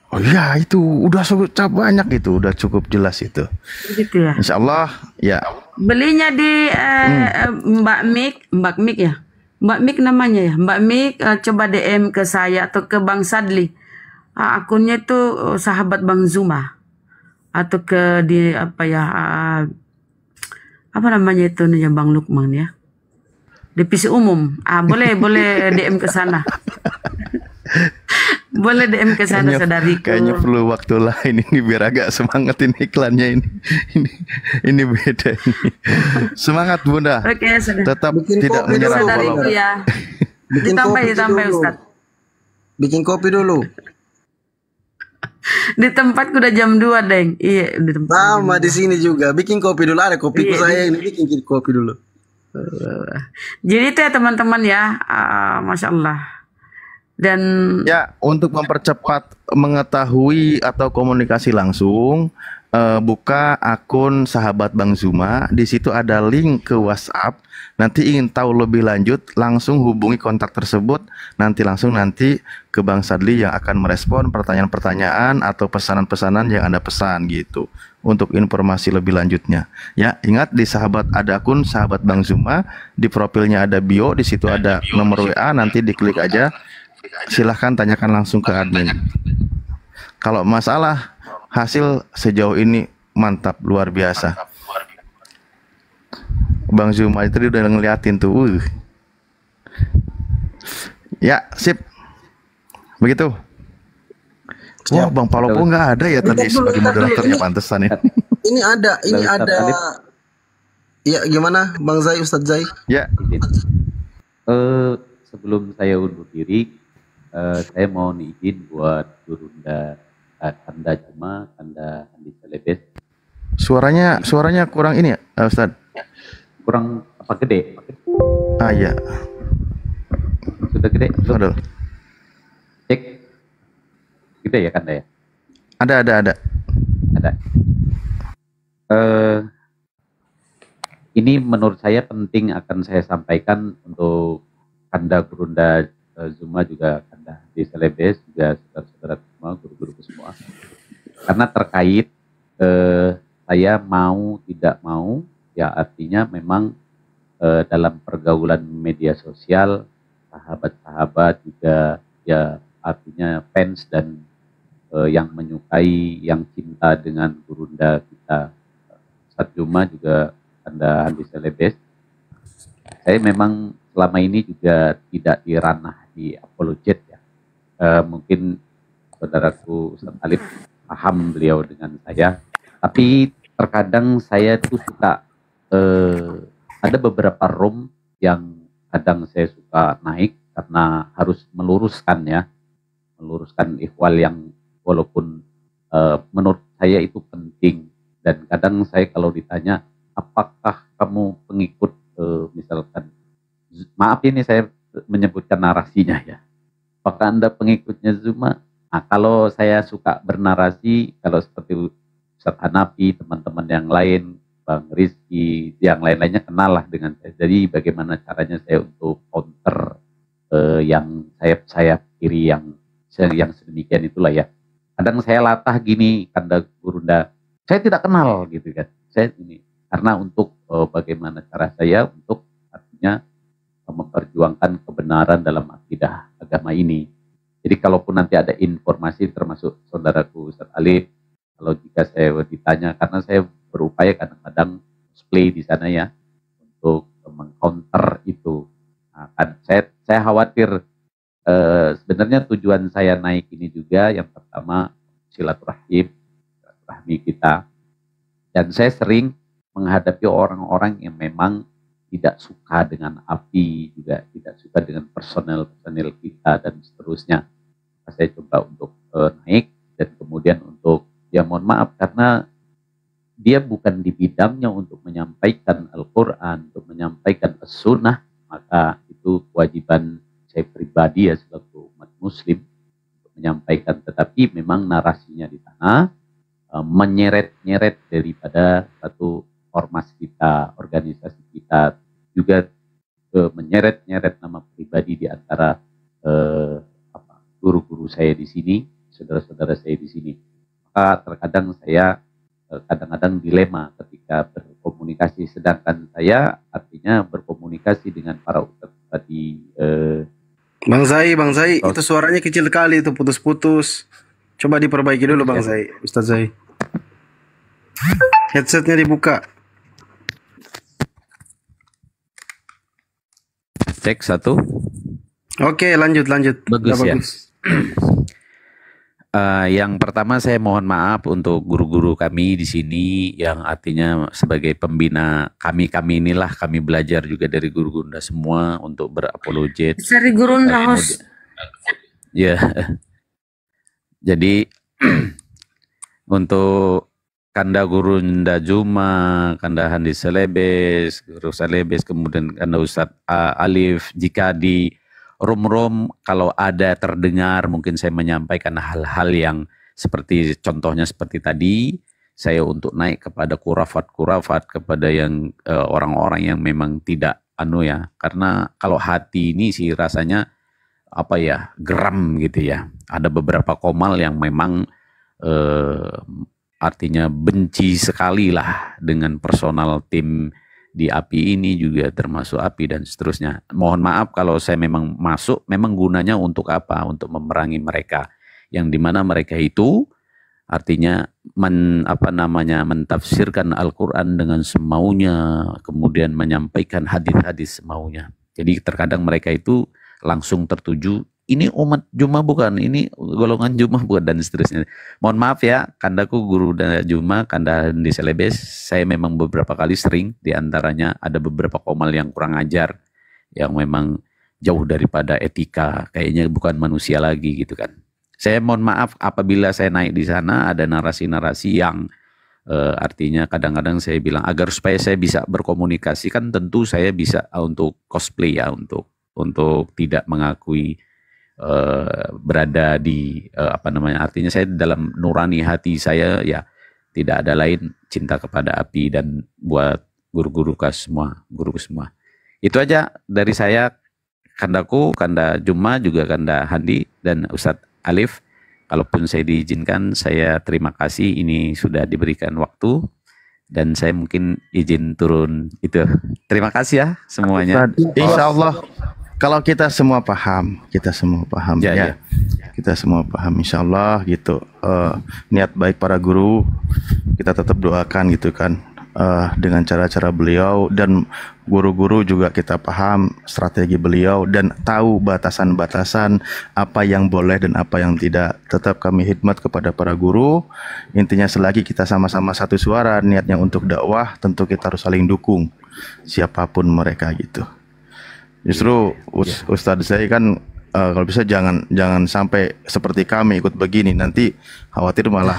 Oh iya, itu udah cukup banyak, itu udah cukup jelas itu. Begitu ya. Insya Allah ya. Belinya di Mbak Mik ya. Mbak Mik namanya ya. Mbak Mik coba DM ke saya atau ke Bang Sadli. Akunnya itu sahabat Bang Zuma, atau ke di apa namanya itu nih Bang Lukman ya, divisi umum. Boleh DM ke sana. Boleh DM ke sana saudariku. Kayaknya perlu waktu lain ini biar agak semangat ini iklannya ini beda ini. Semangat Bunda. Oke, tetap tidak menyerah saudariku ya. Ditambah Ustaz. Bikin kopi dulu. Di tempatku udah jam 2 Deng. Iya, di tempat. Sama di sini juga. Bikin kopi dulu, ada kopiku saya ini, bikin kopi dulu. Jadi itu ya teman-teman ya, Masya Allah. Dan ya, untuk mempercepat mengetahui atau komunikasi langsung, buka akun sahabat Bang Zuma, di situ ada link ke WhatsApp. Nanti ingin tahu lebih lanjut, langsung hubungi kontak tersebut. Nanti ke Bang Sadli yang akan merespon pertanyaan-pertanyaan atau pesanan-pesanan yang Anda pesan gitu. Untuk informasi lebih lanjutnya. Ya, ingat ada akun sahabat Bang Zuma, di profilnya ada bio, di situ ada nomor WA, nanti diklik aja. Silahkan tanyakan langsung ke admin. Kalau masalah hasil sejauh ini mantap, luar biasa. Bang Zuma itu dia udah ngeliatin tuh. Ya, sip. Begitu. Wah, Bang Palopo nggak ada ya tadi sebagai moderatornya, pantesan ya. Ini ada. Ya, gimana Bang Zai, Ustadz Zai? Ya. Sebelum saya undur diri, saya mau izin buat Gurunda Kanda Juma, Kanda Handi Celebes. Suaranya kurang ini ya, Ustadz? Kurang apa gede? Ah iya. Sudah gede? Aduh. Cek. Gede ya Kanda ya? Ada. Ini menurut saya penting akan saya sampaikan untuk Kanda Gurunda Zuma, juga Kanda di Celebes, juga saudara-saudara semua, guru-guruku semua. Karena terkait saya mau tidak mau, ya artinya memang dalam pergaulan media sosial, sahabat-sahabat juga ya artinya fans dan yang menyukai, yang cinta dengan Gurunda kita Ustadz Juma, juga Kanda Handi Celebes. Saya memang selama ini juga tidak di ranah di apologet ya. Mungkin saudaraku Ustadz Alif paham beliau dengan saya, tapi terkadang saya tuh suka ada beberapa room yang kadang saya suka naik karena harus meluruskan ihwal yang walaupun menurut saya itu penting. Dan kadang saya kalau ditanya, apakah kamu pengikut misalkan, maaf ini saya menyebutkan narasinya ya, apakah Anda pengikutnya Zuma? Nah, kalau saya suka bernarasi, kalau seperti Ustadz Hanafi, teman-teman yang lain, Bang Rizky, yang lain-lainnya kenal lah dengan saya. Jadi bagaimana caranya saya untuk counter yang sayap-sayap kiri yang sedemikian itulah ya. Kadang saya latah gini, Kanda Gurunda, saya tidak kenal gitu kan. Saya ini karena untuk bagaimana cara saya untuk artinya memperjuangkan kebenaran dalam akidah agama ini. Jadi kalaupun nanti ada informasi, termasuk saudaraku Ustadz Alif, kalau jika saya ditanya, karena saya berupaya kadang-kadang display di sana ya untuk mengcounter itu. Nah, kan saya khawatir sebenarnya tujuan saya naik ini juga yang pertama silaturahmi kita, dan saya sering menghadapi orang-orang yang memang tidak suka dengan api, juga tidak suka dengan personel kita dan seterusnya. Saya coba untuk naik, dan kemudian untuk ya mohon maaf karena dia bukan di bidangnya untuk menyampaikan Al-Quran, untuk menyampaikan As-Sunnah, maka itu kewajiban saya pribadi ya selaku umat muslim untuk menyampaikan. Tetapi memang narasinya di sana menyeret-nyeret daripada satu ormas kita, organisasi kita, juga menyeret-nyeret nama pribadi di antara guru-guru saya di sini, saudara-saudara saya di sini. Maka terkadang saya kadang-kadang dilema ketika berkomunikasi, sedangkan saya artinya berkomunikasi dengan para ustadz tadi. Bang Zai, itu suaranya kecil kali, itu putus-putus. Coba diperbaiki dulu Bang Zai, Ustadz Zai. Headsetnya dibuka. Cek satu. Oke, lanjut. Bagus ya. Yang pertama saya mohon maaf untuk guru-guru kami di sini yang artinya sebagai pembina kami inilah kami belajar juga dari guru Gurunda semua untuk berapologet. Dari Gurunda host. Ya. Jadi untuk Kanda Gurunda Juma, Kanda Handi Celebes, Guru Celebes, kemudian Kanda Ustadz Alif, jika di room kalau ada terdengar mungkin saya menyampaikan hal-hal yang seperti contohnya seperti tadi, saya untuk naik kepada kurafat-kurafat, kepada yang orang-orang yang memang tidak karena kalau hati ini sih rasanya geram gitu ya. Ada beberapa komal yang memang artinya benci sekali lah dengan personal tim di API ini, juga termasuk API dan seterusnya. Mohon maaf kalau saya memang masuk, memang gunanya untuk apa? Untuk memerangi mereka, yang dimana mereka itu artinya mentafsirkan Al-Quran dengan semaunya, kemudian menyampaikan hadis-hadis semaunya. Jadi terkadang mereka itu langsung tertuju, ini umat Juma bukan, ini golongan Juma bukan, dan seterusnya. Mohon maaf ya, kandaku guru Juma, kanda di Selebes, saya memang beberapa kali sering, diantaranya ada beberapa komal yang kurang ajar, yang memang jauh daripada etika, kayaknya bukan manusia lagi gitu kan. Saya mohon maaf apabila saya naik di sana ada narasi-narasi yang artinya kadang-kadang saya bilang agar supaya saya bisa berkomunikasi, kan tentu saya bisa untuk cosplay ya, untuk tidak mengakui berada di artinya saya dalam nurani hati saya ya tidak ada lain cinta kepada api dan buat guru-guru semua, guruku semua. Itu aja dari saya, kandaku, kanda Juma, juga kanda Handi dan Ustadz Alif. Kalaupun saya diizinkan, saya terima kasih ini sudah diberikan waktu dan saya mungkin izin turun itu. Terima kasih ya semuanya. Insya Allah kalau kita semua paham kita semua paham insya Allah gitu, niat baik para guru kita tetap doakan gitu kan, dengan cara-cara beliau, dan guru-guru juga kita paham strategi beliau dan tahu batasan-batasan apa yang boleh dan apa yang tidak. Tetap kami khidmat kepada para guru. Intinya selagi kita sama-sama satu suara, niatnya untuk dakwah, tentu kita harus saling dukung siapapun mereka gitu. Justru Ustadz saya kan kalau bisa jangan sampai seperti kami ikut begini, nanti khawatir malah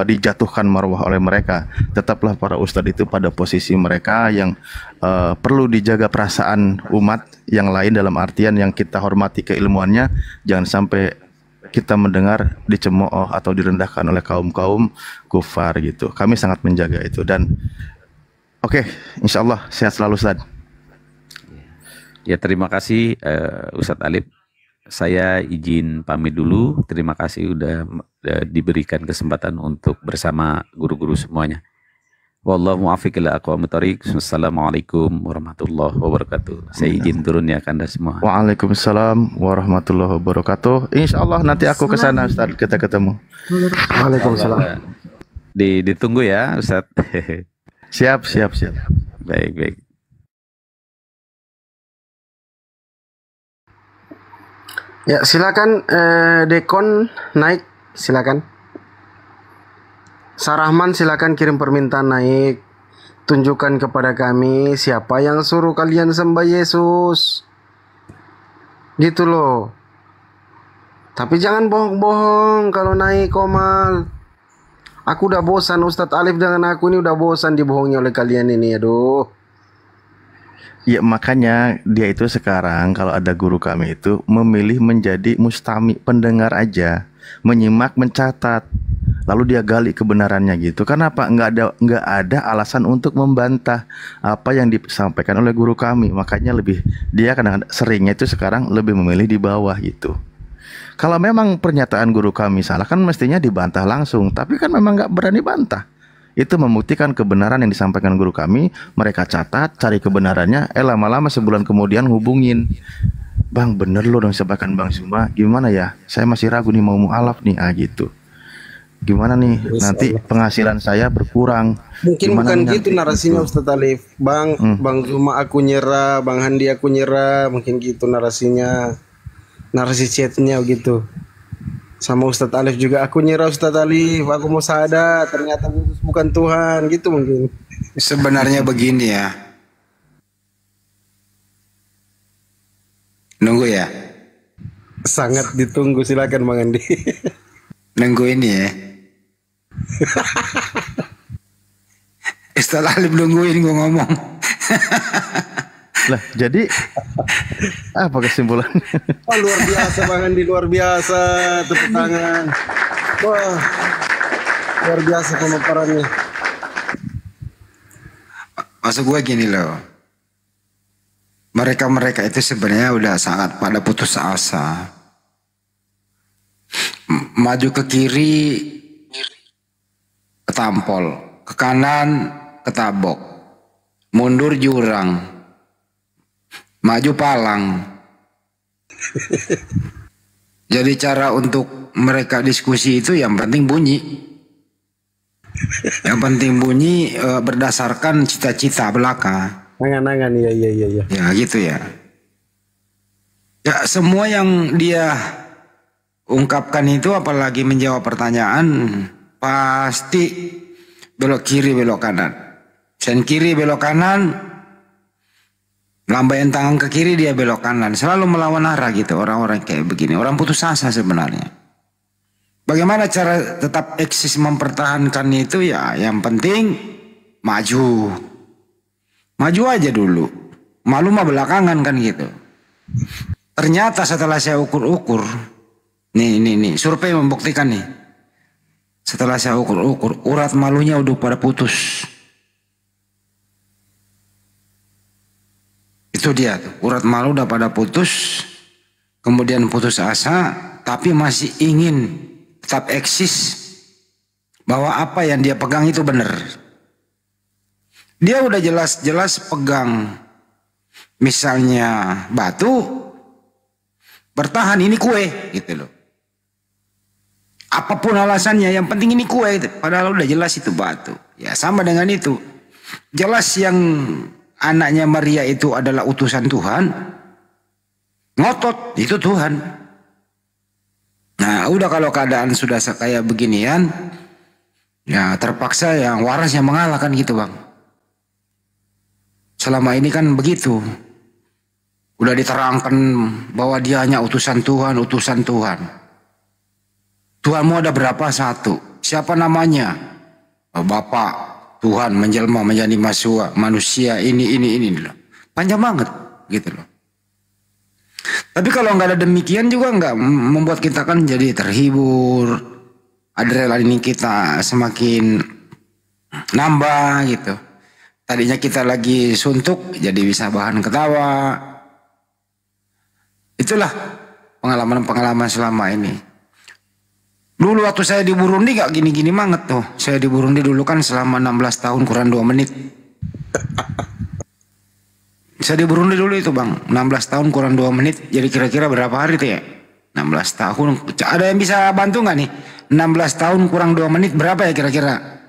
dijatuhkan marwah oleh mereka. Tetaplah para ustadz itu pada posisi mereka yang perlu dijaga perasaan umat yang lain, dalam artian yang kita hormati keilmuannya, jangan sampai kita mendengar dicemooh atau direndahkan oleh kaum-kaum kufar gitu. Kami sangat menjaga itu. Dan oke, insya Allah sehat selalu Ustadz. Ya, terima kasih Ustadz Alif. Saya izin pamit dulu. Terima kasih udah diberikan kesempatan untuk bersama guru-guru semuanya. Wallahu muwaffiq ila aqwamit thoriq. Wassalamualaikum warahmatullahi wabarakatuh. Saya izin turun ya Kanda semua. Waalaikumsalam warahmatullahi wabarakatuh. Insyaallah nanti aku ke sana Ustaz, kita ketemu. Waalaikumsalam. Ditunggu ya Ustaz. Siap. Baik. Ya, silakan Dekon naik, silakan. Sarahman silakan kirim permintaan naik. Tunjukkan kepada kami siapa yang suruh kalian sembah Yesus. Gitu loh. Tapi jangan bohong-bohong kalau naik komal. Aku udah bosan, Ustadz Alif dengan aku ini udah bosan dibohongi oleh kalian ini, aduh. Ya makanya dia itu sekarang kalau ada guru kami itu memilih menjadi mustami, pendengar aja, menyimak, mencatat, lalu dia gali kebenarannya gitu. Kenapa? Nggak ada alasan untuk membantah apa yang disampaikan oleh guru kami. Makanya dia kadang-kadang seringnya itu sekarang lebih memilih di bawah gitu. Kalau memang pernyataan guru kami salah kan mestinya dibantah langsung, tapi kan memang nggak berani bantah. Itu membuktikan kebenaran yang disampaikan guru kami. Mereka catat, cari kebenarannya. Lama-lama sebulan kemudian hubungin, Bang bener loh dong disampaikan Bang Zuma. Gimana ya? Saya masih ragu nih mau mu'alaf nih. Gitu. Gimana nih? Nanti penghasilan saya berkurang. Mungkin bukan gitu narasinya Ustadz Alif. Bang Zuma aku nyerah, Bang Handi aku nyerah. Mungkin gitu narasinya. Narasi chatnya gitu. Sama Ustadz Alif juga, aku nyerah Ustadz Alif, aku mau sadar ternyata Yesus bukan Tuhan, gitu mungkin. Sebenarnya begini ya. Nunggu ya? Sangat ditunggu, silakan Bang Andi. Nunggu ini ya. Ustadz Alif nungguin gue ngomong. Lah jadi apa kesimpulannya? Oh, luar biasa Bang Andi, luar biasa, tepuk tangan. Wah, Luar biasa pemaparannya. Maksud gue gini loh. Mereka-mereka itu sebenarnya udah sangat pada putus asa. Maju ke kiri ketampol, ke kanan ketabok, mundur jurang, maju palang. Jadi cara untuk mereka diskusi itu yang penting bunyi. Yang penting bunyi berdasarkan cita-cita belaka. Angan-angan, iya. Ya gitu ya. Ya semua yang dia ungkapkan itu apalagi menjawab pertanyaan pasti belok kiri belok kanan. Sen kiri belok kanan, lambaian tangan ke kiri dia belok kanan. Selalu melawan arah gitu orang-orang kayak begini. Orang putus asa sebenarnya. Bagaimana cara tetap eksis mempertahankan itu ya yang penting maju. Maju aja dulu. Malu mah belakangan kan gitu. Ternyata setelah saya ukur-ukur, nih, survei membuktikan nih. Setelah saya ukur-ukur, urat malunya udah pada putus. Itu dia tuh, urat malu udah pada putus, kemudian putus asa, tapi masih ingin tetap eksis bahwa apa yang dia pegang itu benar. Dia udah jelas-jelas pegang misalnya batu, bertahan ini kue gitu loh. Apapun alasannya yang penting ini kue, padahal udah jelas itu batu. Ya sama dengan itu. Jelas yang anaknya Maria itu adalah utusan Tuhan, ngotot itu Tuhan. Nah udah kalau keadaan sudah kayak beginian, ya terpaksa yang waras yang mengalahkan gitu bang. Selama ini kan begitu. Udah diterangkan bahwa dia hanya utusan Tuhan, utusan Tuhan. Tuhanmu ada berapa? Satu. Siapa namanya? Bapak Tuhan menjelma menjadi manusia ini loh. Panjang banget gitu loh. Tapi kalau nggak ada demikian juga nggak membuat kita kan jadi terhibur. Adrenalin kita semakin nambah gitu. Tadinya kita lagi suntuk jadi bisa bahan ketawa. Itulah pengalaman-pengalaman selama ini. Dulu waktu saya di Burundi gak gini-gini banget tuh. Saya di Burundi dulu kan selama 16 tahun kurang 2 menit. Saya di Burundi dulu itu bang, 16 tahun kurang 2 menit. Jadi kira-kira berapa hari tuh ya? 16 tahun. Ada yang bisa bantu gak nih? 16 tahun kurang 2 menit berapa ya kira-kira?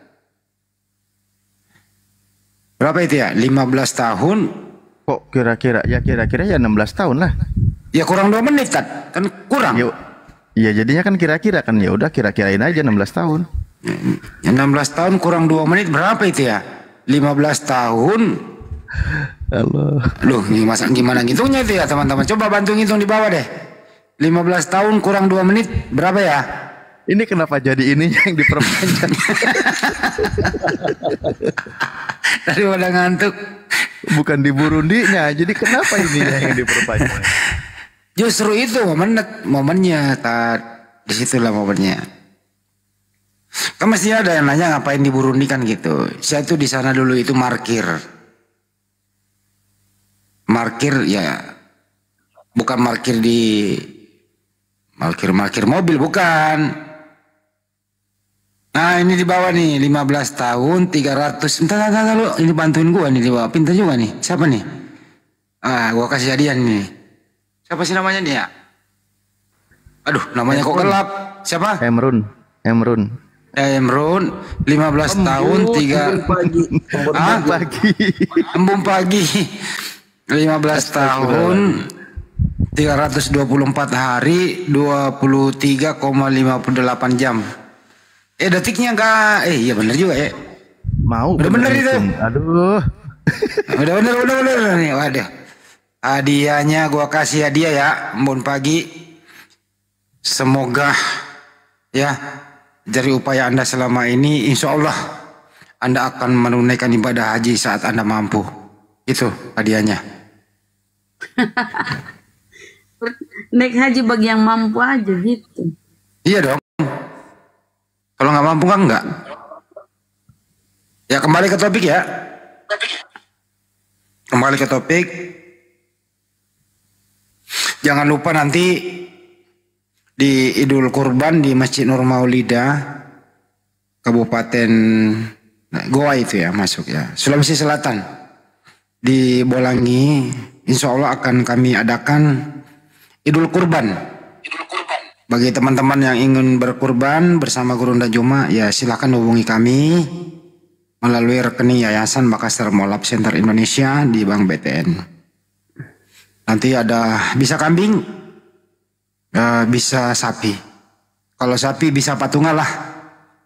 Berapa itu ya? 15 tahun. Kok kira-kira? Ya kira-kira ya 16 tahun lah. Ya kurang 2 menit kan kurang. Iya jadinya kan kira-kira kan ya udah kira-kirain aja 16 tahun. Ya, 16 tahun kurang 2 menit berapa itu ya? 15 tahun. Allah. Loh gimana ngitungnya itu ya teman-teman? Coba bantu ngitung di bawah deh. 15 tahun kurang 2 menit berapa ya? Ini kenapa jadi ininya yang diperpanjang? Daripada ngantuk. Bukan di Burundinya, jadi kenapa ini yang diperpanjang? Justru itu momennya, disitulah momennya. Kan mesti ada yang nanya ngapain di Burundi kan gitu. Saya tuh di sana dulu itu markir ya, bukan markir mobil bukan. Nah ini di bawah nih 15 tahun 300. Entar lu ini bantuin gua nih di bawah. Pintar juga nih. Siapa nih? Gua kasih hadiah nih. Siapa sih namanya nih ya? Aduh, namanya kok gelap. Siapa? Emrun. 15 tahun 3 Embun pagi. 15 tahun 324 hari 23,58 jam. Detiknya enggak. Iya bener juga ya. Mau. Udah bener itu. Aduh. Udah bener nih. Waduh. Hadiahnya gua kasih hadiah ya. Embun pagi. Semoga ya dari upaya Anda selama ini insya Allah Anda akan menunaikan ibadah haji saat Anda mampu. Itu hadiahnya. Naik haji bagi yang mampu aja gitu. Iya dong. Kalau nggak mampu kan enggak. Ya kembali ke topik ya. Kembali ke topik. Jangan lupa nanti di Idul Kurban di Masjid Nur Maulida Kabupaten Goa itu ya masuk ya. Sulawesi Selatan. Di Bolangi insya Allah akan kami adakan Idul Kurban. Bagi teman-teman yang ingin berkurban bersama Guru dan Juma ya silakan hubungi kami melalui rekening Yayasan Makassar Molab Center Indonesia di Bank BTN. Nanti ada bisa kambing, bisa sapi. Kalau sapi bisa patungan lah,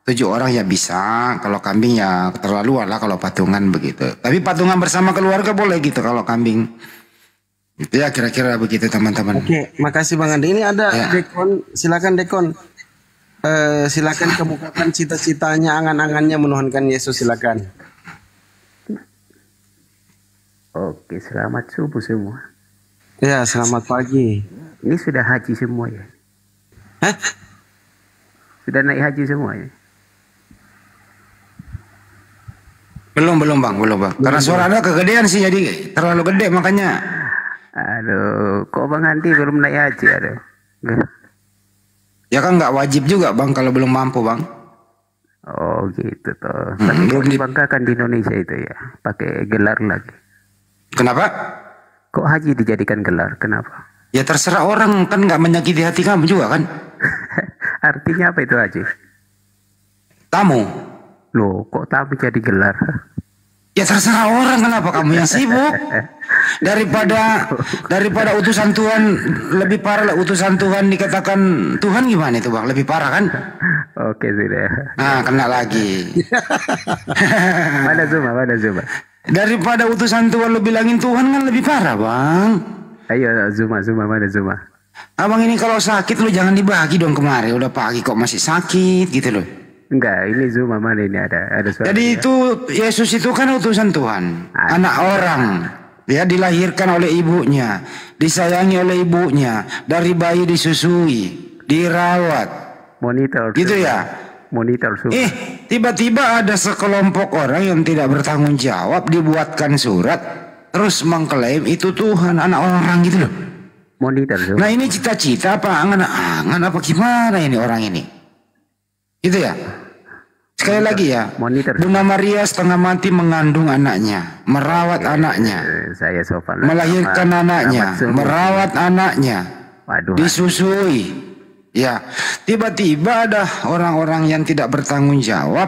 7 orang ya bisa. Kalau kambing ya terlaluan lah kalau patungan begitu. Tapi patungan bersama keluarga boleh gitu kalau kambing. Itu ya kira-kira begitu teman-teman. Oke, makasih Bang Andi. Ini ada Dekon, silakan Dekon. Silakan kemukakan cita-citanya, angan-angannya menuhankan Yesus, silakan. Oke, selamat subuh semua. Ya, selamat pagi. Ini sudah haji semua ya? Hah? Sudah naik haji semua ya? Belum Bang, belum Bang. Karena suara Anda kegedean sih jadi terlalu gede makanya. Aduh, kok Bang Andi belum naik haji aduh. Ya kan nggak wajib juga Bang kalau belum mampu Bang. Oh gitu toh. Tapi belum dibanggakan di Indonesia itu ya, pakai gelar lagi. Kenapa? Kok haji dijadikan gelar? Kenapa? Ya terserah orang, kan nggak menyakiti hati kamu juga kan? Artinya apa itu haji? Tamu. Loh, kok tamu jadi gelar? Ya terserah orang, kenapa kamu yang sibuk? Daripada utusan Tuhan lebih parah lah, utusan Tuhan dikatakan Tuhan gimana itu Bang? Lebih parah kan? Oke sudah. Nah, kena lagi. Mana Zuma? Daripada utusan Tuhan lu bilangin Tuhan kan lebih parah Bang. Ayo Zuma mana Zuma? Abang ini kalau sakit lu jangan dibagi dong kemarin. Udah pagi kok masih sakit gitu loh. Enggak, ini Zuma mana ini ada suara. Jadi itu Yesus itu kan utusan Tuhan, anak orang. Dia dilahirkan oleh ibunya, disayangi oleh ibunya, dari bayi disusui, dirawat. Monitor. Gitu ya. Monitor. Tiba-tiba ada sekelompok orang yang tidak bertanggung jawab dibuatkan surat terus mengklaim itu Tuhan, anak orang gitu loh. Monitor. Nah ini cita-cita apa angan-angan apa gimana ini orang ini? Gitu ya. Sekali lagi ya, Bunda Maria setengah mati mengandung anaknya, merawat anaknya, saya sopan, melahirkan anaknya, merawat anaknya, disusui. Ya, tiba-tiba ada orang-orang yang tidak bertanggung jawab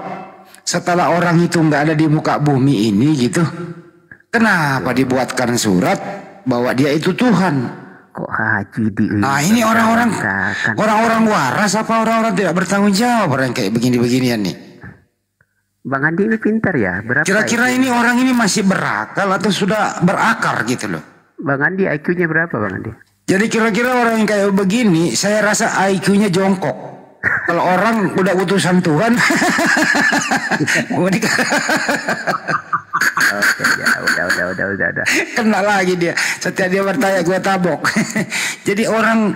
setelah orang itu nggak ada di muka bumi ini gitu. Kenapa dibuatkan surat bahwa dia itu Tuhan? Kok haji di? Nah ini orang-orang waras apa orang-orang tidak bertanggung jawab orang kayak begini-beginian nih? Bang Andi ini pintar ya. Kira-kira ini orang ini masih berakal atau sudah berakar gitu loh? Bang Andi IQ-nya berapa Bang Andi? Jadi kira-kira orang yang kayak begini, saya rasa IQ-nya jongkok. Kalau orang udah utusan Tuhan, oke, ya udah. Kena lagi dia. Setiap dia bertanya gue tabok. Jadi orang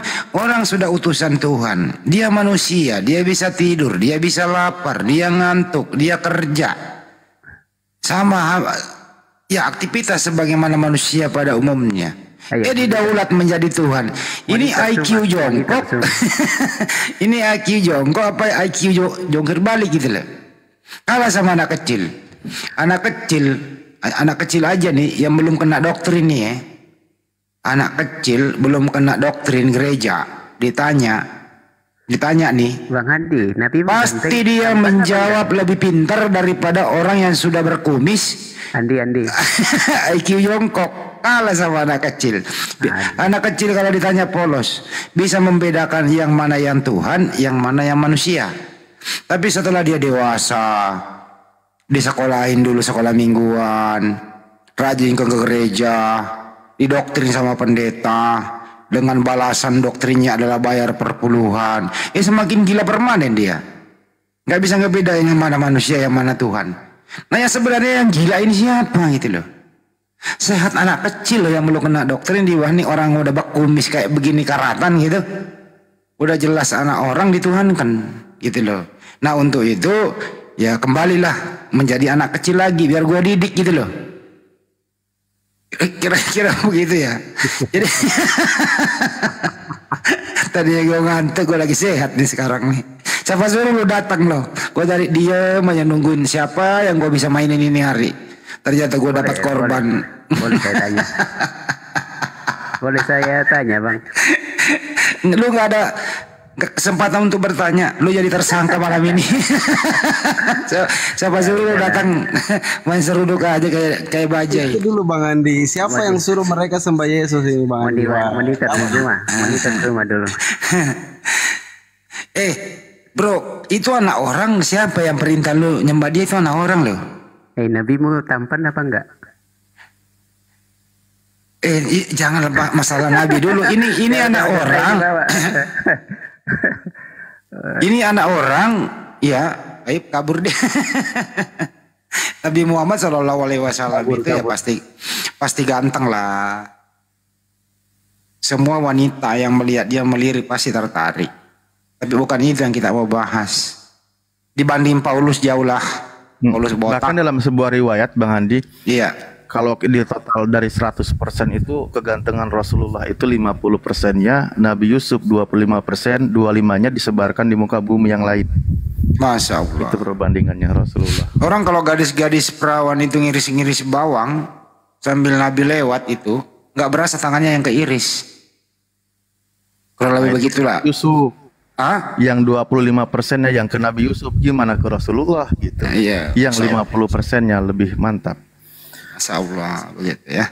sudah utusan Tuhan. Dia manusia, dia bisa tidur, dia bisa lapar, dia ngantuk, dia kerja. Sama ya aktivitas sebagaimana manusia pada umumnya. Didaulat menjadi Tuhan. Ini IQ jongkok. Ini IQ jongkok apa IQ jongkir balik gitu loh. Kalah sama anak kecil. Anak kecil aja nih yang belum kena doktrin nih ya. Anak kecil belum kena doktrin gereja. Ditanya nih, Bang Andi, Nabi pasti dia menjawab lebih pintar daripada orang yang sudah berkumis. Andi. IQ jongkok, kalah sama anak kecil. Anak kecil kalau ditanya polos, bisa membedakan yang mana yang Tuhan, yang mana yang manusia. Tapi setelah dia dewasa, disekolahin dulu sekolah mingguan, rajin ke gereja, didoktrin sama pendeta, dengan balasan doktrinnya adalah bayar perpuluhan. Semakin gila permanen dia. Gak bisa ngebedain yang mana manusia, yang mana Tuhan. Nah yang sebenarnya yang gila ini siapa gitu loh. Sehat anak kecil loh yang belum kena doktrin, diwahani orang udah berkumis kayak begini karatan gitu. Udah jelas anak orang dituhankan gitu loh. Nah untuk itu ya kembalilah menjadi anak kecil lagi biar gue didik gitu loh. Kira-kira begitu ya. Jadi tadi gue ngantuk, gue lagi sehat nih sekarang nih. Siapa suruh lu datang loh? Gue dari diem aja nungguin siapa yang gue bisa mainin ini hari. Ternyata gue dapat korban. Boleh saya tanya? Boleh saya tanya bang? Lu nggak ada kesempatan untuk bertanya, lu jadi tersangka malam ini. Siapa suruh lu datang main seruduk aja kayak bajai. Itu dulu Bang Andi, siapa yang suruh mereka sembah Yesus ini Bang Andi? Monitor rumah dulu. Bro, itu anak orang, siapa yang perintah lu nyembah dia? Itu anak orang loh. Nabimu tampan apa enggak? Jangan masalah nabi dulu. Ini anak orang. Ini anak orang, ya, aib kabur deh. Nabi Muhammad Shallallahu Alaihi Wasallam itu ya pasti ganteng lah. Semua wanita yang melihat dia melirik pasti tertarik. Tapi bukan itu yang kita mau bahas. Dibanding Paulus jauh lah. Paulus botak. Bahkan dalam sebuah riwayat Bang Andi, iya, kalau di total dari 100% itu kegantengan Rasulullah itu 50%-nya, Nabi Yusuf 25%, 25-nya disebarkan di muka bumi yang lain. Masya Allah. Itu perbandingannya Rasulullah. Orang kalau gadis-gadis perawan itu ngiris-ngiris bawang sambil Nabi lewat itu nggak berasa tangannya yang keiris. Kurang lebih begitulah. Yusuf. Yang 25%-nya yang ke Nabi Yusuf, gimana ke Rasulullah gitu. Iya. Yang 50%-nya lebih mantap. Masya Allah, begitu ya.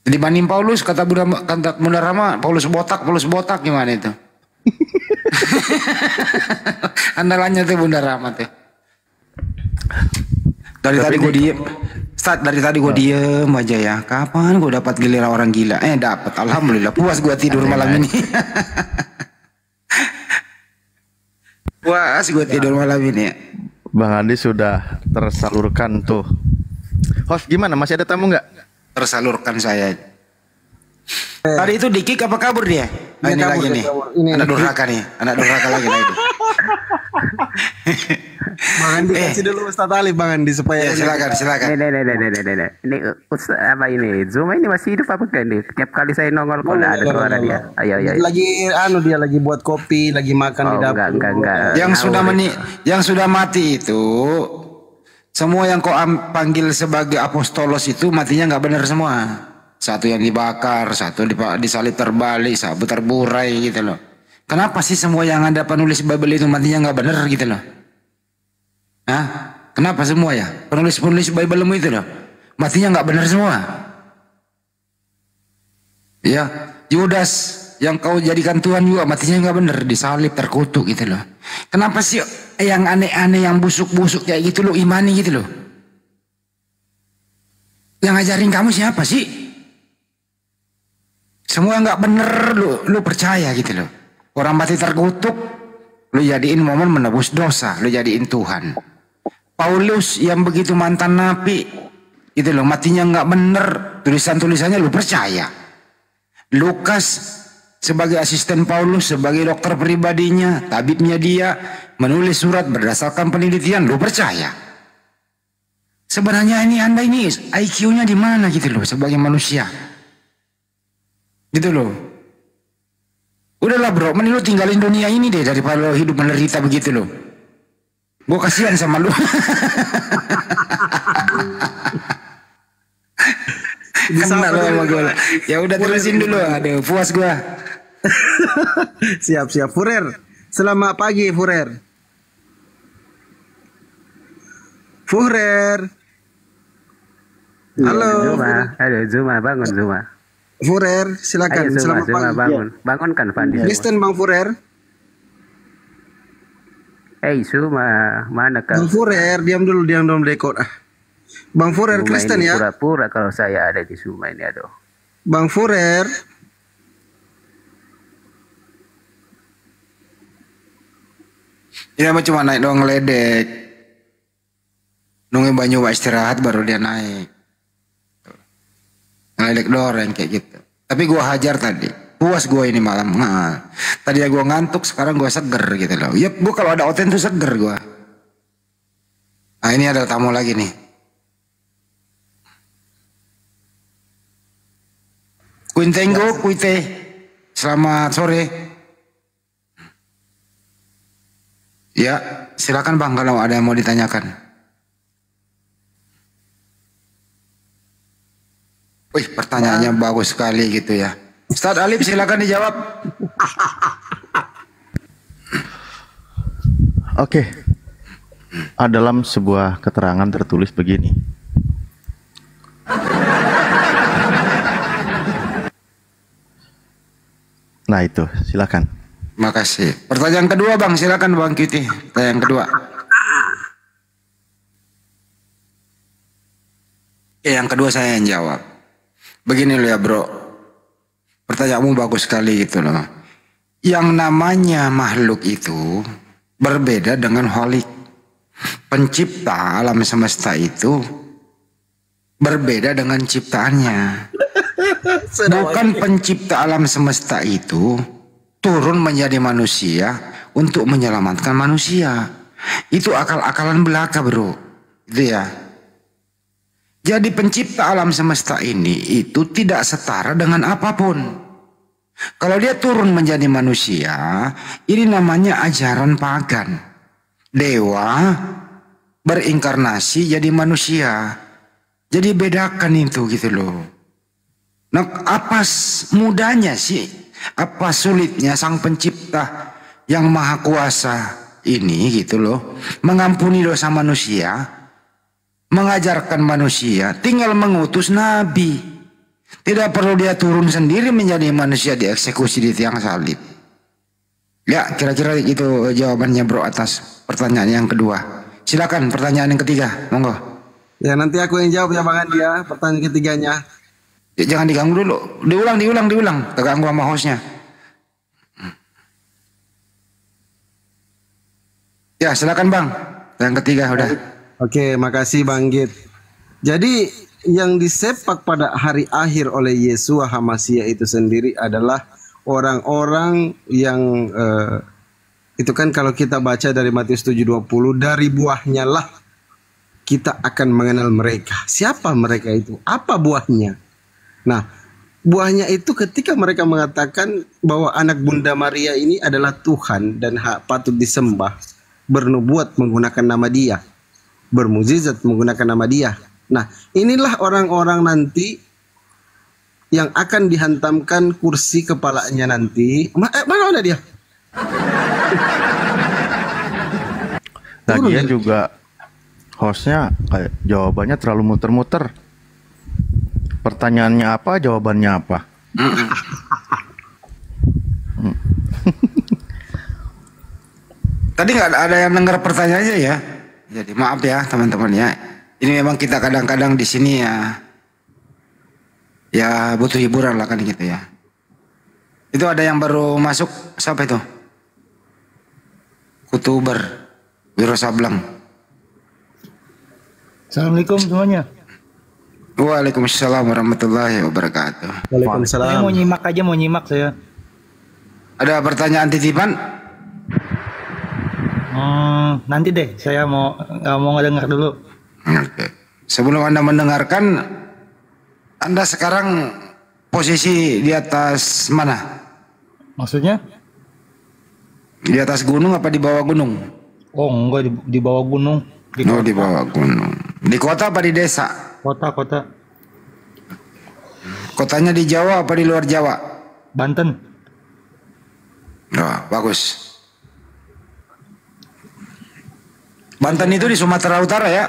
Jadi banding Paulus, kata Bunda Rama, Paulus botak gimana itu? Andalannya tuh Bunda Rama tuh. Dari tadi gue diem aja ya. Kapan gue dapat giliran orang gila? Dapat, alhamdulillah. Puas gue tidur malam ini. Puas gue tidur malam ini. Bang Andi sudah tersalurkan tuh. Host gimana? Masih ada tamu nggak? Tersalurkan saya. Tadi itu dikik apa kabur dia? Ini lagi nih. Anak durhaka nih. Anak durhaka lagi. Bang Andi kasih dulu Ustaz Ali Bang Andi supaya silakan. Ini Ustaz apa ini? Zuma ini masih hidup apa enggak nih? Tiap kali saya nongol kok ada suara dia. Ayo. Dia lagi buat kopi, lagi makan di dapur. Enggak. Yang sudah mati itu semua yang kau panggil sebagai apostolos itu matinya nggak benar semua. Satu yang dibakar, satu disalib terbalik, satu terburai gitu loh. Kenapa sih semua yang ada penulis Bible itu matinya nggak benar gitu loh? Kenapa semua ya? Penulis Bible itu loh matinya nggak benar semua. Ya, Yudas yang kau jadikan Tuhan juga matinya nggak benar, disalib terkutuk gitu loh. Kenapa sih yang aneh-aneh, yang busuk-busuk kayak gitu lo imani gitu loh? Yang ngajarin kamu siapa sih? Semua nggak bener lu percaya gitu loh. Orang mati terkutuk, lu jadiin momen menebus dosa, lu jadiin Tuhan. Paulus yang begitu mantan nabi, gitu loh, matinya nggak bener, tulisan-tulisannya lu percaya. Lukas sebagai asisten Paulus, sebagai dokter pribadinya, tabibnya dia, menulis surat berdasarkan penelitian, lu percaya. Sebenarnya Anda ini IQ-nya di mana gitu loh sebagai manusia. Gitu loh. Udahlah bro, mending lu tinggalin dunia ini deh daripada lu hidup menderita begitu loh. Gue kasihan sama lu. Kena lo sama gue. Ya udah terusin dulu, aduh puas gue. Siap Furer. Selamat pagi Furer. Halo. Zuma, bangun Zuma. Furer, silakan. Selamat pagi. Bangunkan Fandi. Kristen Bang Furer. Zuma, mana kau? Bang Furer, diam dulu dekor. Bang Furer Zuma Kristen ya? Pura-pura kalau saya ada di Zuma ini, aduh. Bang Furer. Ya cuma naik doang ngeledek. Nunggu Banyu istirahat baru dia naik. Ngeledek doreng kayak gitu. Tapi gua hajar tadi. Puas gua ini malam. Tadi ya gua ngantuk, sekarang gua seger gitu loh. Ya gua kalau ada oten tuh seger gua. Nah, ini ada tamu lagi nih. Kuintenggo, kuite. Selamat sore. Ya, silakan Bang kalau ada yang mau ditanyakan. Wih, pertanyaannya bagus sekali gitu ya. Ustadz Alif silakan dijawab. Oke. Dalam sebuah keterangan tertulis begini. Nah itu, silakan. Makasih. Pertanyaan kedua Bang, silakan Bang Kiti. Pertanyaan kedua. Yang kedua saya yang jawab. Begini loh ya bro. Pertanyaanmu bagus sekali gitu loh. Yang namanya makhluk itu berbeda dengan Khalik. Pencipta alam semesta itu berbeda dengan ciptaannya. Bukan pencipta alam semesta itu turun menjadi manusia untuk menyelamatkan manusia. Itu akal-akalan belaka bro. Itu ya. Jadi pencipta alam semesta ini itu tidak setara dengan apapun. Kalau dia turun menjadi manusia, ini namanya ajaran pagan. Dewa berinkarnasi jadi manusia. Jadi bedakan itu gitu loh. Nah, apa mudahnya sih? Apa sulitnya sang pencipta yang maha kuasa ini gitu loh, mengampuni dosa manusia? Mengajarkan manusia, tinggal mengutus nabi. Tidak perlu dia turun sendiri menjadi manusia dieksekusi di tiang salib. Ya, kira-kira itu jawabannya bro atas pertanyaan yang kedua. Silakan pertanyaan yang ketiga, monggo. Ya nanti aku yang jawab ya Bang Andi ya, pertanyaan ketiganya. Ya, jangan diganggu dulu, diulang. Terganggu sama hostnya. Ya silakan Bang, yang ketiga udah. Oke, makasih Bang Git. Jadi yang disepak pada hari akhir oleh Yesua HaMasyiah itu sendiri adalah orang-orang yang itu kan kalau kita baca dari Matius 7:20, dari buahnya lah kita akan mengenal mereka. Siapa mereka itu? Apa buahnya? Nah, buahnya itu ketika mereka mengatakan bahwa anak Bunda Maria ini adalah Tuhan dan patut disembah, bernubuat menggunakan nama Dia, bermukjizat menggunakan nama Dia. Nah, inilah orang-orang nanti yang akan dihantamkan kursi kepalanya nanti. Mana dia? Lagian juga hostnya kayak jawabannya terlalu muter-muter. Pertanyaannya apa, jawabannya apa? Tadi nggak ada yang dengar pertanyaannya ya. Jadi maaf ya teman-teman ya. Ini memang kita kadang-kadang di sini ya butuh hiburan lah kan gitu ya. Itu ada yang baru masuk, siapa itu? Kutuber Wiro Sableng. Assalamualaikum semuanya. Waalaikumsalam warahmatullahi wabarakatuh. Waalaikumsalam. Saya mau nyimak saya. Ada pertanyaan titipan? Nanti deh, saya mau ngedengar dulu. Oke. Sebelum Anda mendengarkan, Anda sekarang posisi di atas mana? Maksudnya? Di atas gunung apa di bawah gunung? Oh enggak, di bawah gunung. Di bawah gunung. Di kota apa di desa? Kota. Kotanya di Jawa apa di luar Jawa? Banten. Oh, bagus. Banten itu di Sumatera Utara ya?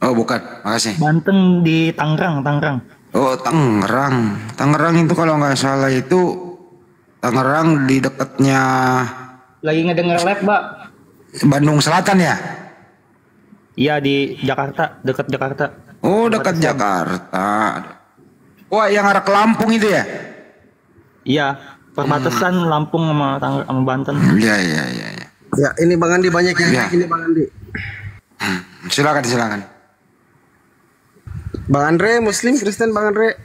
Oh bukan, makasih. Banten di Tangerang. Oh Tangerang. Tangerang itu kalau nggak salah itu Tangerang di dekatnya. Lagi ngedenger live, Mbak. Bandung Selatan ya? Iya di Jakarta, dekat Jakarta. Oh dekat Jakarta. Wah yang arah ke Lampung itu ya? Iya, perbatasan Lampung sama Banten. Iya. Ya ini Bang Andi banyak yang ini Bang Andi. Silakan. Bang Andre, Muslim, Kristen Bang Andre.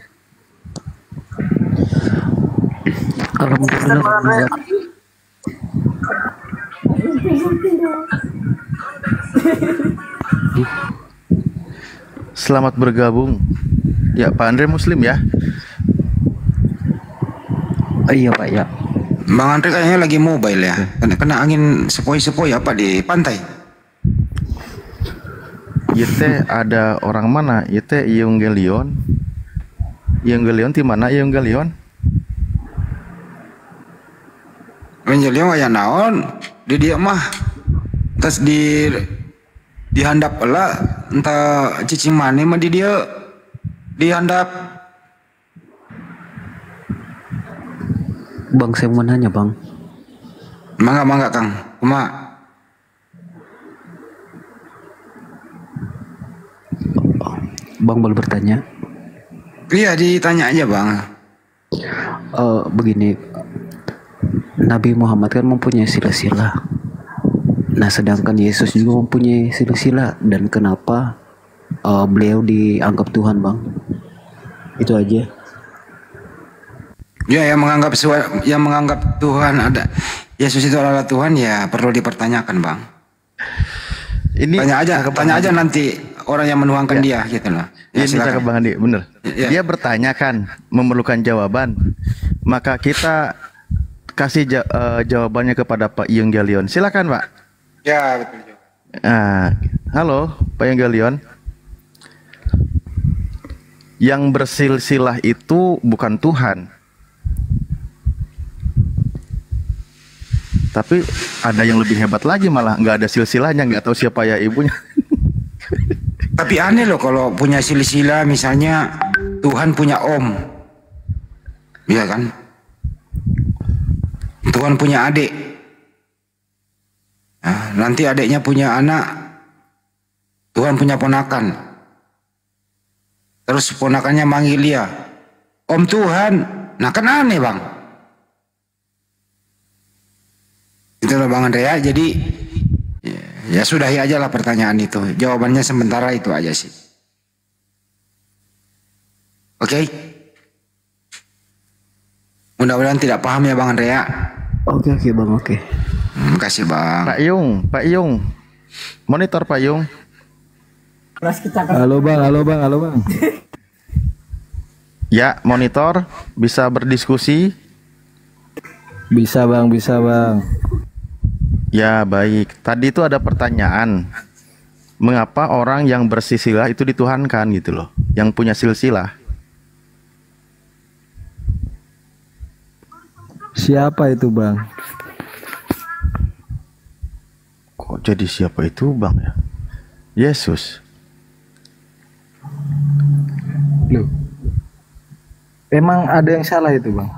Selamat bergabung. Ya, Pak Andre Muslim ya? Iya Pak ya. Bang Andre kayaknya lagi mobile ya. Kena angin sepoi-sepoi apa di pantai? Yete ada orang mana? Yete Iunggelion. Iunggelion di mana Iunggelion? Iunggelion aya naon? Di dia mah terus di handap lah entah cicing mana mah di dia di handap. Bang, saya mau nanya bang. Mangga Kang. Bang boleh bertanya? Iya ditanya aja bang. Begini, Nabi Muhammad kan mempunyai sila-sila. Nah sedangkan Yesus juga mempunyai sila-sila. Dan kenapa beliau dianggap Tuhan bang? Itu aja. Ya yang menganggap Tuhan ada Yesus itu adalah Tuhan ya perlu dipertanyakan bang. Ini tanya aja nanti orang yang menuhankan dia gitu loh. Ya, ini cakap Bang Andi, bener. Ya. Dia bertanya kan, memerlukan jawaban. Maka kita kasih jawabannya kepada Pak Iunggelion. Silakan Pak. Ya betul. Halo Pak Iunggelion. Yang bersilsilah itu bukan Tuhan. Tapi ada yang lebih hebat lagi malah nggak ada silsilahnya, nggak tahu siapa ya ibunya. Tapi aneh loh kalau punya silsilah misalnya Tuhan punya om, iya kan? Tuhan punya adik, nah, nanti adiknya punya anak, Tuhan punya ponakan, terus ponakannya manggil dia, Om Tuhan, nah kan aneh bang. Itulah Bang Andre ya, jadi ya sudahi aja lah pertanyaan itu. Jawabannya sementara itu aja sih. Oke? Mudah-mudahan tidak paham ya Bang Andre ya. Oke Bang, oke. Makasih Bang. Pak Yung. Monitor Pak Yung. Halo Bang. Ya, monitor bisa berdiskusi. Bisa Bang. Ya baik, tadi itu ada pertanyaan, mengapa orang yang bersilsilah itu dituhankan gitu loh, yang punya silsilah. Siapa itu Bang? Kok jadi siapa itu Bang ya? Yesus. Loh, emang ada yang salah itu Bang?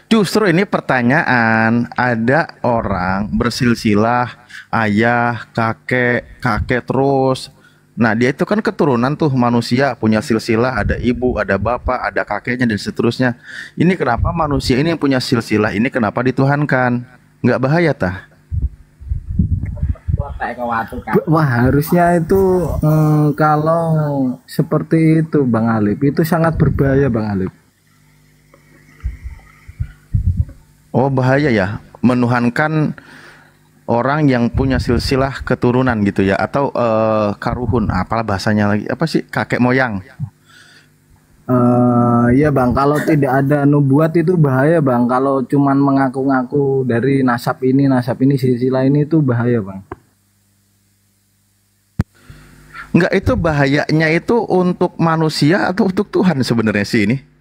Justru ini pertanyaan, ada orang bersilsilah ayah, kakek terus. Nah dia itu kan keturunan tuh manusia punya silsilah, ada ibu, ada bapak, ada kakeknya dan seterusnya. Ini kenapa manusia ini yang punya silsilah ini kenapa dituhankan? Nggak bahaya tah? Wah harusnya itu kalau seperti itu Bang Alif, itu sangat berbahaya Bang Alif. Oh bahaya ya, menuhankan orang yang punya silsilah keturunan gitu ya, atau karuhun, apalah bahasanya lagi, apa sih, kakek moyang. Iya Bang, kalau tidak ada nubuat itu bahaya Bang. Kalau cuman mengaku-ngaku dari nasab ini silsilah ini itu bahaya Bang. Enggak, itu bahayanya itu untuk manusia atau untuk Tuhan sebenarnya sih ini?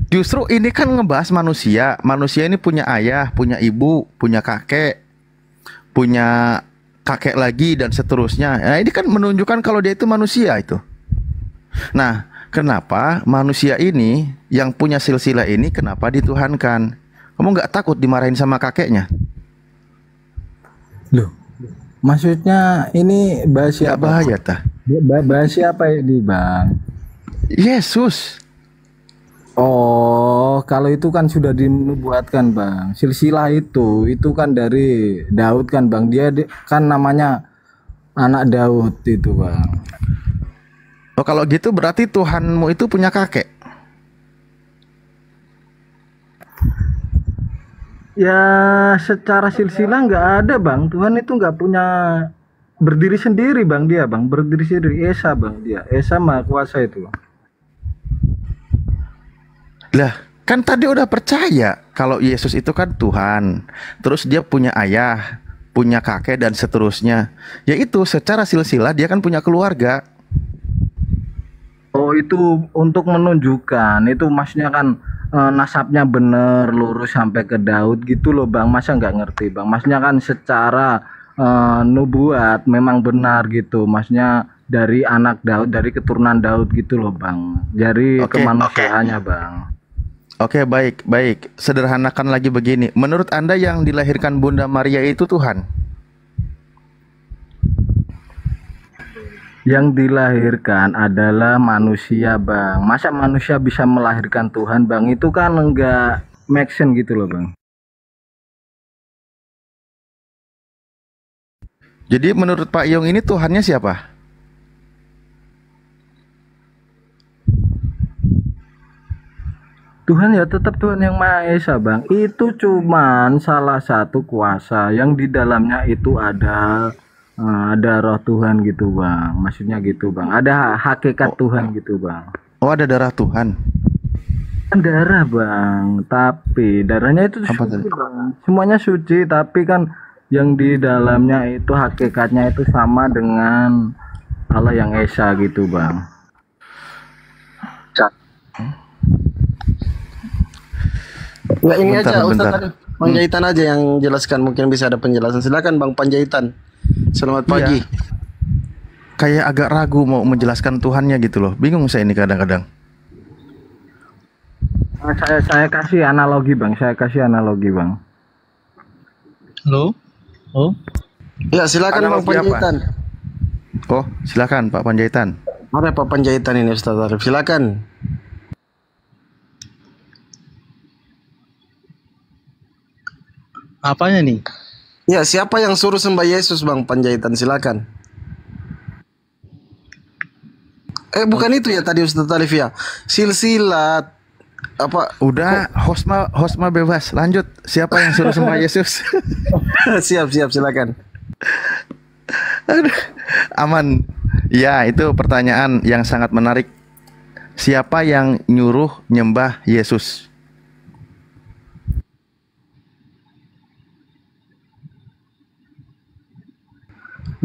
Justru ini kan ngebahas manusia. Manusia ini punya ayah, punya ibu, punya kakek lagi dan seterusnya. Nah, ini kan menunjukkan kalau dia itu manusia itu. Nah, kenapa manusia ini yang punya silsilah ini kenapa dituhankan? Kamu nggak takut dimarahin sama kakeknya? Loh, maksudnya ini bahas siapa? Nggak bahaya tah? Bahas siapa ini Bang? Yesus. Oh, kalau itu kan sudah dinubuatkan Bang. Silsilah itu kan dari Daud kan Bang. Dia kan namanya anak Daud itu Bang. Oh, kalau gitu berarti Tuhanmu itu punya kakek? Ya secara silsilah nggak ada bang. Tuhan itu nggak punya berdiri sendiri bang, dia bang berdiri sendiri. Esa bang, dia Esa Maha Kuasa itu bang. Lah, kan tadi udah percaya kalau Yesus itu kan Tuhan. Terus dia punya ayah, punya kakek dan seterusnya. Yaitu secara silsilah dia kan punya keluarga. Oh itu untuk menunjukkan itu maksudnya kan nasabnya bener lurus sampai ke Daud gitu loh bang. Masa nggak ngerti bang? Maksudnya kan secara nubuat memang benar gitu. Maksudnya dari anak Daud, dari keturunan Daud gitu loh bang. Dari kemanusiaannya bang. Oke, baik. Sederhanakan lagi begini. Menurut Anda yang dilahirkan Bunda Maria itu Tuhan? Yang dilahirkan adalah manusia bang. Masa manusia bisa melahirkan Tuhan bang? Itu kan enggak make sense gitu loh bang. Jadi menurut Pak Yong ini Tuhannya siapa? Tuhan ya tetap Tuhan yang Maha Esa bang. Itu cuman salah satu kuasa yang di dalamnya itu ada roh Tuhan gitu bang. Maksudnya gitu bang. Ada hakikat Tuhan gitu bang. Oh ada darah Tuhan. Darah bang. Tapi darahnya itu suci bang. Semuanya suci. Tapi kan yang di dalamnya itu hakikatnya itu sama dengan Allah yang Esa gitu bang. Ya ini Bentar, aja Ustaz bentar. tadi Panjaitan aja yang jelaskan, mungkin bisa ada penjelasan. Silakan Bang Panjaitan. Selamat pagi. Iya. Kayak agak ragu mau menjelaskan Tuhannya gitu loh. Bingung saya ini kadang-kadang. Saya kasih analogi bang. Halo? Oh? Ya silakan Bang Analogi apa? Panjaitan. Oh, silakan Pak Panjaitan. Ada Pak Panjaitan ini Ustaz Arif. Silakan. Apanya nih? Ya, siapa yang suruh sembah Yesus Bang Panjaitan? Silakan. Bukan itu ya tadi Ustaz Arif ya. Silsilat apa? Udah, hostma bebas. Lanjut. Siapa yang suruh sembah Yesus? Siap, silakan. Aduh, aman. Ya, itu pertanyaan yang sangat menarik. Siapa yang nyuruh nyembah Yesus?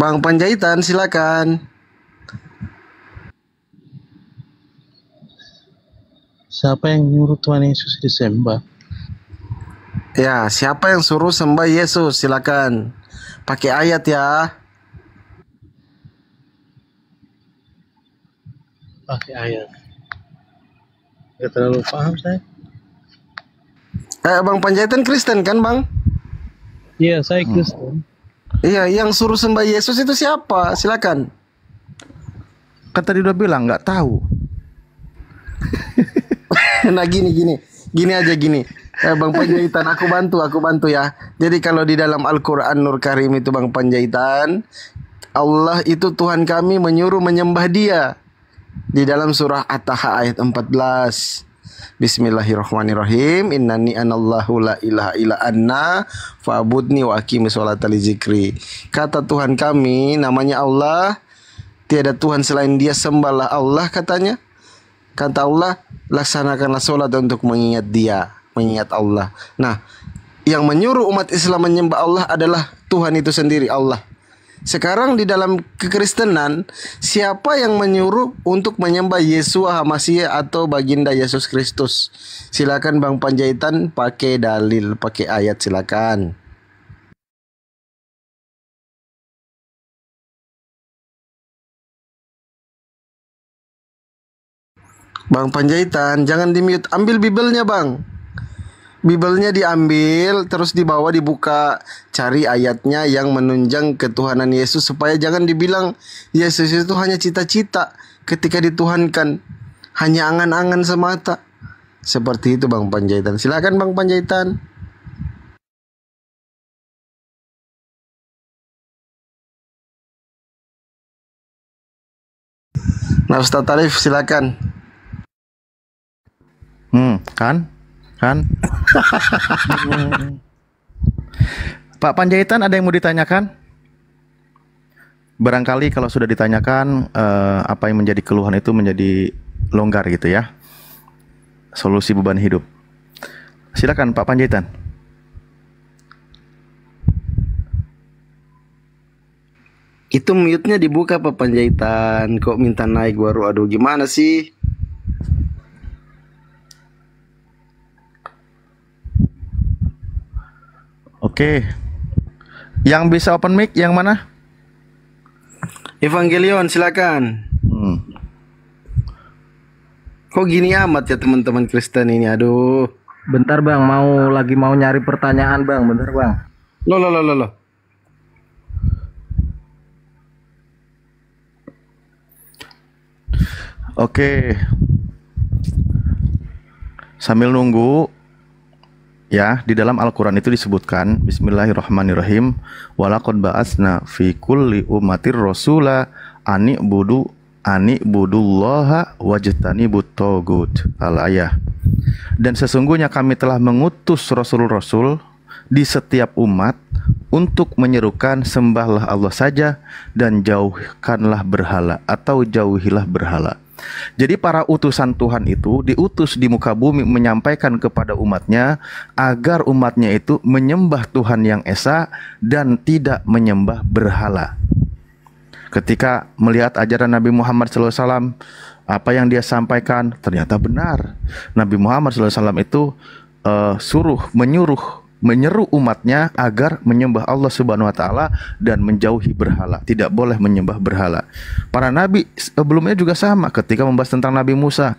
Bang Panjaitan silakan. Siapa yang nyuruh Tuhan Yesus disembah? Ya, siapa yang suruh sembah Yesus? Silakan. Pakai ayat ya. Pakai ayat. Gak terlalu paham saya. Bang Panjaitan Kristen kan Bang? Iya, saya Kristen. Iya, yang suruh sembah Yesus itu siapa? Silakan. Kan tadi udah bilang nggak tahu. Nah gini aja. Bang Panjaitan, aku bantu ya. Jadi kalau di dalam Al-Quran Nur Karim itu Bang Panjaitan, Allah itu Tuhan kami menyuruh menyembah Dia. Di dalam surah At-Taha ayat 14. Bismillahirrahmanirrahim. Innani anallahu la ilaha illa anna fa'budni wa aqimi sholata li zikri. Kata Tuhan kami namanya Allah, tiada Tuhan selain Dia, sembahlah Allah katanya. Kata Allah, laksanakanlah sholat untuk mengingat Dia, mengingat Allah. Nah, yang menyuruh umat Islam menyembah Allah adalah Tuhan itu sendiri, Allah. Sekarang di dalam kekristenan, siapa yang menyuruh untuk menyembah Yesua HaMasyiah atau baginda Yesus Kristus? Silakan Bang Panjaitan pakai dalil, pakai ayat silakan. Bang Panjaitan, jangan di-mute, ambil Bibelnya Bang. Bibelnya diambil, terus dibawa, dibuka, cari ayatnya yang menunjang ketuhanan Yesus, supaya jangan dibilang Yesus itu hanya cita-cita ketika dituhankan, hanya angan-angan semata. Seperti itu Bang Panjaitan. Silakan Bang Panjaitan. Nah Ustaz Arif silakan. Kan? Pak Panjaitan, ada yang mau ditanyakan? Barangkali kalau sudah ditanyakan apa yang menjadi keluhan itu menjadi longgar gitu ya. Solusi beban hidup. Silakan Pak Panjaitan. Itu mute-nya dibuka Pak Panjaitan. Kok minta naik baru? Aduh, gimana sih? Oke. Yang bisa open mic yang mana? Evangelion, silakan. Kok gini amat ya teman-teman Kristen ini? Aduh. Bentar Bang, lagi mau nyari pertanyaan Bang. Bentar Bang. Loh. Oke. Sambil nunggu ya, di dalam Al-Qur'an itu disebutkan bismillahirrahmanirrahim, walaqad ba'atsna fi kulli ummatir rasula ani'budullaha wajtanibut tagut. Al-ayah. Dan sesungguhnya kami telah mengutus rasul-rasul di setiap umat untuk menyerukan sembahlah Allah saja dan jauhkanlah berhala atau jauhilah berhala. Jadi para utusan Tuhan itu diutus di muka bumi menyampaikan kepada umatnya agar umatnya itu menyembah Tuhan yang esa dan tidak menyembah berhala. Ketika melihat ajaran Nabi Muhammad SAW, apa yang dia sampaikan ternyata benar. Nabi Muhammad SAW itu menyeru umatnya agar menyembah Allah Subhanahu wa taala dan menjauhi berhala, tidak boleh menyembah berhala. Para nabi sebelumnya juga sama, ketika membahas tentang Nabi Musa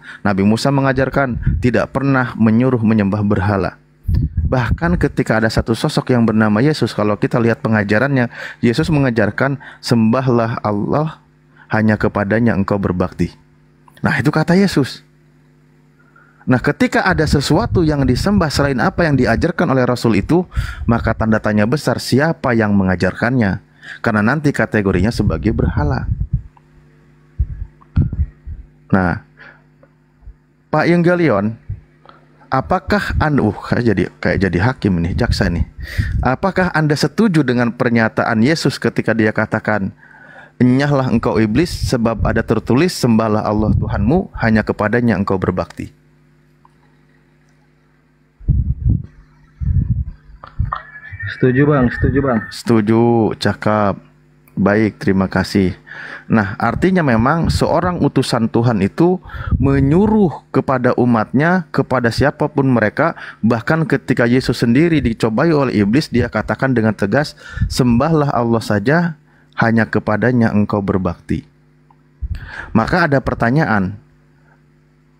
mengajarkan tidak pernah menyuruh menyembah berhala. Bahkan ketika ada satu sosok yang bernama Yesus, kalau kita lihat pengajarannya, Yesus mengajarkan sembahlah Allah, hanya kepadanya engkau berbakti. Nah, itu kata Yesus. Nah, ketika ada sesuatu yang disembah selain apa yang diajarkan oleh Rasul itu, maka tanda tanya besar siapa yang mengajarkannya, karena nanti kategorinya sebagai berhala. Nah, Pak Yenggalion, apakah Anda kayak jadi hakim nih, jaksa nih. Apakah Anda setuju dengan pernyataan Yesus ketika dia katakan, "Enyahlah engkau iblis, sebab ada tertulis sembahlah Allah Tuhanmu, hanya kepadanya engkau berbakti." Setuju Bang. Setuju, cakap. Baik, terima kasih. Nah, artinya memang seorang utusan Tuhan itu menyuruh kepada umatnya, kepada siapapun mereka. Bahkan ketika Yesus sendiri dicobai oleh iblis, dia katakan dengan tegas, sembahlah Allah saja, hanya kepadanya engkau berbakti. Maka ada pertanyaan,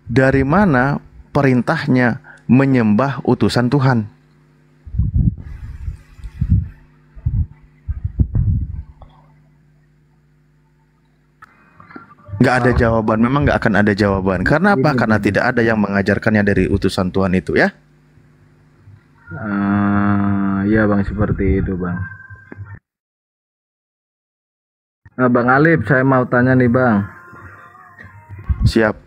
dari mana perintahnya menyembah utusan Tuhan? Nggak ada jawaban, memang nggak akan ada jawaban. Karena apa? Karena tidak ada yang mengajarkannya dari utusan Tuhan itu ya. Iya Bang, seperti itu Bang. Nah, Bang Alip, saya mau tanya nih Bang. Siap.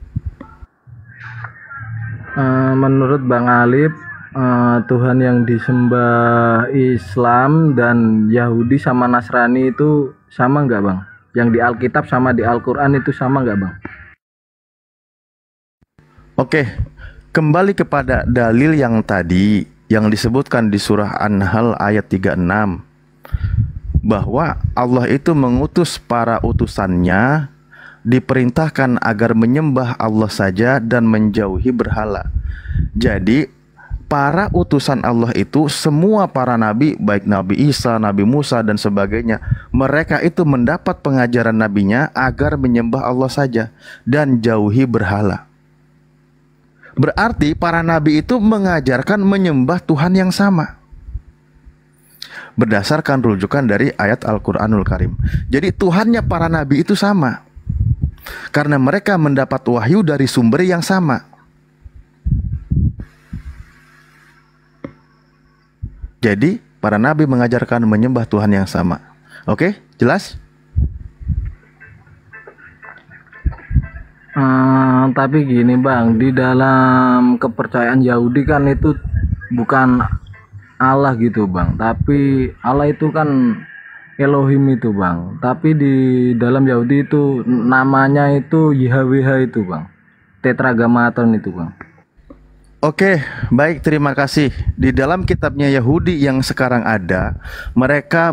Menurut Bang Alip, Tuhan yang disembah Islam dan Yahudi sama Nasrani itu sama nggak Bang? Yang di Alkitab sama di Al-Quran itu sama nggak Bang? Oke, kembali kepada dalil yang tadi yang disebutkan di surah An-Nahl ayat 36, bahwa Allah itu mengutus para utusannya, diperintahkan agar menyembah Allah saja dan menjauhi berhala. Jadi para utusan Allah itu semua para nabi, baik Nabi Isa, Nabi Musa dan sebagainya, mereka itu mendapat pengajaran nabinya agar menyembah Allah saja dan jauhi berhala. Berarti para nabi itu mengajarkan menyembah Tuhan yang sama berdasarkan rujukan dari ayat Al-Quranul Karim. Jadi Tuhannya para nabi itu sama karena mereka mendapat wahyu dari sumber yang sama. Jadi para nabi mengajarkan menyembah Tuhan yang sama. Oke, jelas? Tapi gini Bang, di dalam kepercayaan Yahudi kan itu bukan Allah gitu bang, tapi Allah itu kan Elohim itu bang, tapi di dalam Yahudi itu namanya itu YHWH itu bang, Tetragrammaton itu bang. Oke, baik, terima kasih. Di dalam kitabnya Yahudi yang sekarang ada, mereka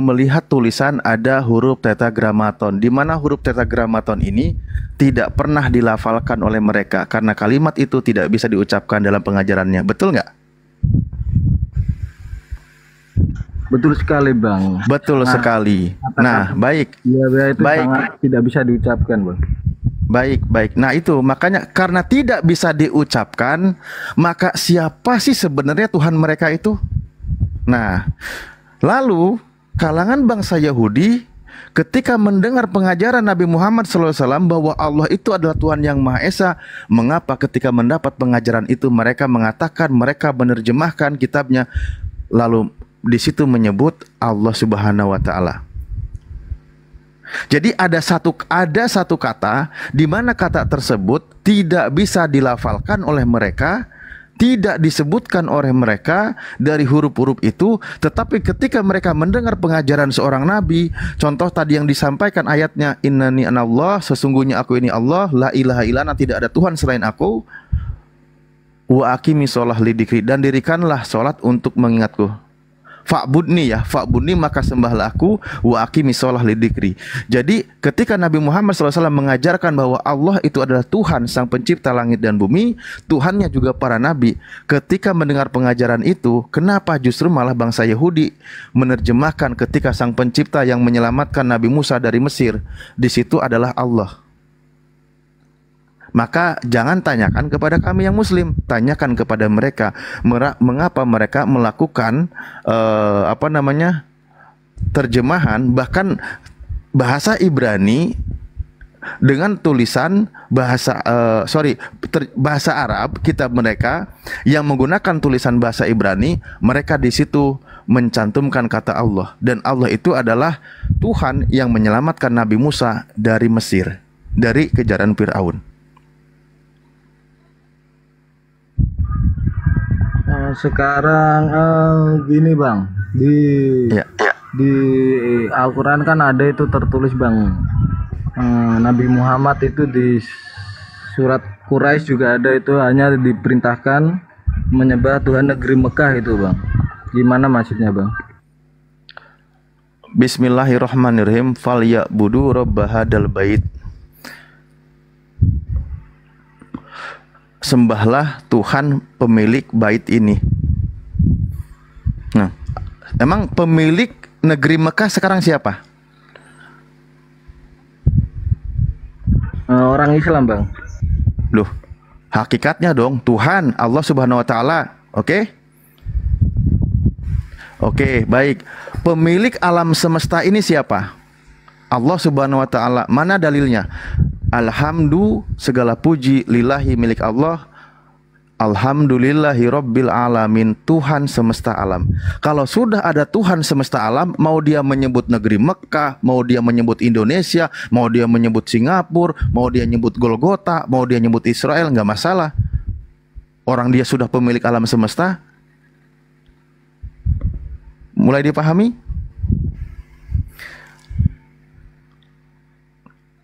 melihat tulisan ada huruf tetragrammaton, di mana huruf tetragrammaton ini tidak pernah dilafalkan oleh mereka karena kalimat itu tidak bisa diucapkan dalam pengajarannya. Betul nggak? Betul sekali bang. Betul sekali. Nah, baik. YHWH itu baik. sangat tidak bisa diucapkan bang. Baik, baik. Nah itu makanya karena tidak bisa diucapkan, maka siapa sih sebenarnya Tuhan mereka itu? Nah, lalu kalangan bangsa Yahudi ketika mendengar pengajaran Nabi Muhammad SAW bahwa Allah itu adalah Tuhan yang Maha Esa, mengapa ketika mendapat pengajaran itu mereka mengatakan, mereka menerjemahkan kitabnya, lalu di situ menyebut Allah Subhanahu wa Ta'ala. Jadi ada satu kata di mana kata tersebut tidak bisa dilafalkan oleh mereka, tidak disebutkan oleh mereka dari huruf-huruf itu, tetapi ketika mereka mendengar pengajaran seorang nabi, contoh tadi yang disampaikan ayatnya, innani anallah, sesungguhnya aku ini Allah, la ilaha illallah, tidak ada Tuhan selain aku, wa aqimi sholah lidikri, dan dirikanlah sholat untuk mengingatku. Fa'budni ya, fa'budni maka sembahlah aku, wa aqimi sholah lidikri. Jadi ketika Nabi Muhammad SAW mengajarkan bahwa Allah itu adalah Tuhan sang pencipta langit dan bumi, Tuhannya juga para nabi, ketika mendengar pengajaran itu, kenapa justru malah bangsa Yahudi menerjemahkan ketika sang pencipta yang menyelamatkan Nabi Musa dari Mesir, di situ adalah Allah? Maka jangan tanyakan kepada kami yang muslim, tanyakan kepada mereka mengapa mereka melakukan terjemahan bahkan bahasa Ibrani dengan tulisan bahasa bahasa Arab, kitab mereka yang menggunakan tulisan bahasa Ibrani, mereka di situ mencantumkan kata Allah, dan Allah itu adalah Tuhan yang menyelamatkan Nabi Musa dari Mesir, dari kejaran Firaun. Sekarang gini bang, di Al-Quran kan ada itu tertulis bang, Nabi Muhammad itu di surat Quraisy juga ada itu, hanya diperintahkan menyembah Tuhan negeri Mekah itu bang. Gimana maksudnya bang? Bismillahirrahmanirrahim. Falyabudu rabb hadzal bait. Sembahlah Tuhan pemilik bait ini. Nah, emang pemilik negeri Mekah sekarang siapa? Orang Islam bang. Loh, hakikatnya dong Tuhan Allah Subhanahu wa Ta'ala. Oke? Oke, baik. Pemilik alam semesta ini siapa? Allah Subhanahu wa Ta'ala. Mana dalilnya? Alhamdulillah, segala puji lillahi, milik Allah. Alhamdulillahi rabbil alamin, Tuhan semesta alam. Kalau sudah ada Tuhan semesta alam, mau dia menyebut negeri Mekah, mau dia menyebut Indonesia, mau dia menyebut Singapura, mau dia menyebut Golgota, mau dia menyebut Israel, nggak masalah. Orang dia sudah pemilik alam semesta. Mulai dipahami?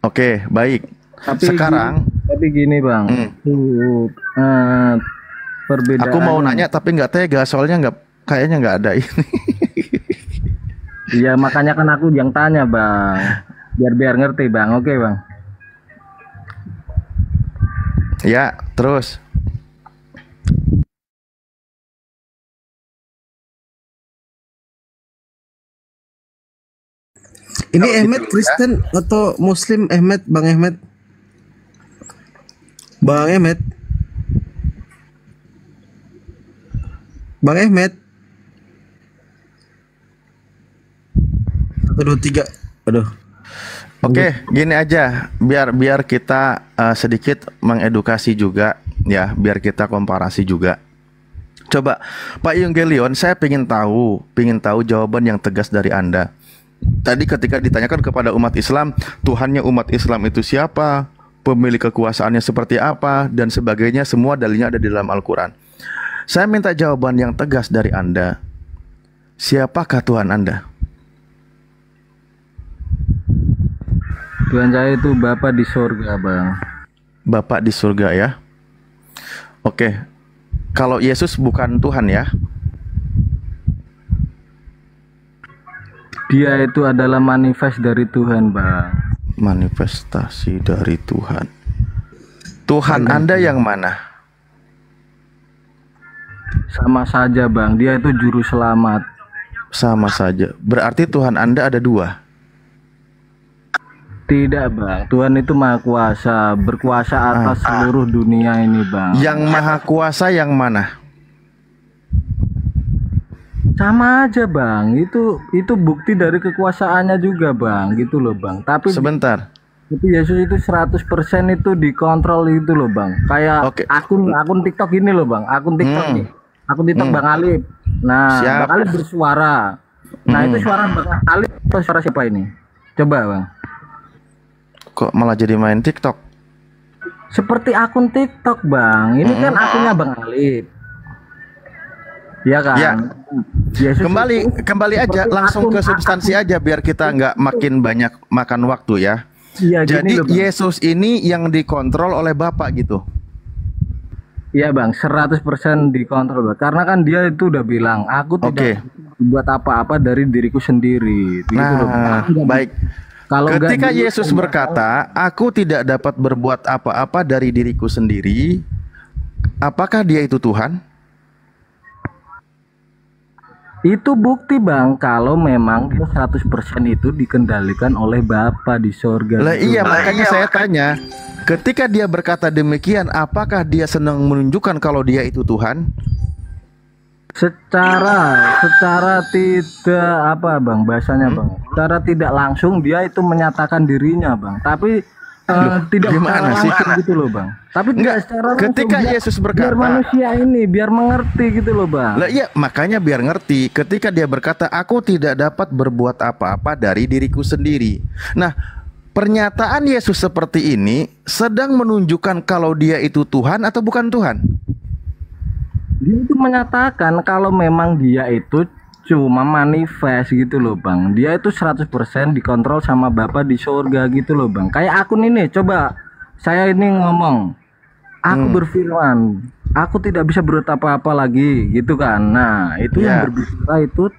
Oke, baik. Sekarang tapi gini bang, perbedaan. Aku mau nanya tapi nggak tega, soalnya kayaknya nggak ada ini. Iya makanya kan aku yang tanya bang, biar ngerti bang. Oke bang. Ya terus. Ini Ahmed Kristen atau Muslim Ahmed, Bang Ahmed? Bang Ahmed. Bang Ahmed. 1, 2, 3. Aduh. Oke, gini aja, biar kita sedikit mengedukasi juga ya, biar kita komparasi juga. Coba Pak Yunggelion, saya ingin tahu jawaban yang tegas dari Anda. Tadi ketika ditanyakan kepada umat Islam, Tuhannya umat Islam itu siapa, pemilik kekuasaannya seperti apa, dan sebagainya, semua dalilnya ada di dalam Al-Quran. Saya minta jawaban yang tegas dari Anda. Siapakah Tuhan Anda? Tuhan saya itu Bapa di surga, Bang. Bapak di surga ya. Oke. Kalau Yesus bukan Tuhan ya? Dia itu adalah manifest dari Tuhan, Bang. Manifestasi dari Tuhan. Tuhan Anda yang mana? Sama saja, Bang. Dia itu juru selamat. Sama saja. Berarti Tuhan Anda ada dua? Tidak, Bang. Tuhan itu maha kuasa, berkuasa atas seluruh dunia ini, Bang. Yang maha kuasa yang mana? Sama aja, Bang. Itu bukti dari kekuasaannya juga, Bang. Gitu loh, Bang. Tapi sebentar. Itu Yesus itu 100% itu dikontrol itu loh, Bang. Kayak akun TikTok ini loh, Bang. Akun TikTok nih. Akun TikTok Bang Alif. Nah, Bang Alif bersuara. Nah, itu suara Bang Alif atau suara siapa ini? Coba, Bang. Kok malah jadi main TikTok? Seperti akun TikTok, Bang. Ini kan akunnya Bang Alif. Iya kan? Ya. Kembali aja langsung ke substansi aja biar kita nggak makin banyak makan waktu ya. Iya, jadi Yesus ini yang dikontrol oleh Bapak gitu. Iya, Bang, 100% dikontrol, Bang. Karena kan dia itu udah bilang, aku tidak buat apa-apa dari diriku sendiri. Nah, baik. Ketika Yesus berkata, aku tidak dapat berbuat apa-apa dari diriku sendiri, apakah dia itu Tuhan? Itu bukti, Bang, kalau memang dia 100% itu dikendalikan oleh Bapa di surga. Lah iya, makanya saya tanya, ketika dia berkata demikian, apakah dia senang menunjukkan kalau dia itu Tuhan? Secara tidak apa, Bang, bahasanya, Bang. Secara tidak langsung dia itu menyatakan dirinya, Bang. Tapi tidak gimana sih gitu loh, Bang. Tapi enggak secara ketika langsung, Yesus berkata, biar manusia ini biar mengerti gitu loh, Bang. Lah iya, makanya biar ngerti. Ketika dia berkata, aku tidak dapat berbuat apa-apa dari diriku sendiri. Nah, pernyataan Yesus seperti ini sedang menunjukkan kalau dia itu Tuhan atau bukan Tuhan? Dia itu menyatakan kalau memang dia itu cuma manifest gitu loh, Bang. Dia itu 100% dikontrol sama Bapa di surga gitu loh, Bang. Kayak akun ini, coba saya ini ngomong, aku berfirman, aku tidak bisa berbuat apa-apa lagi gitu kan. Nah, itu yang berbicara itu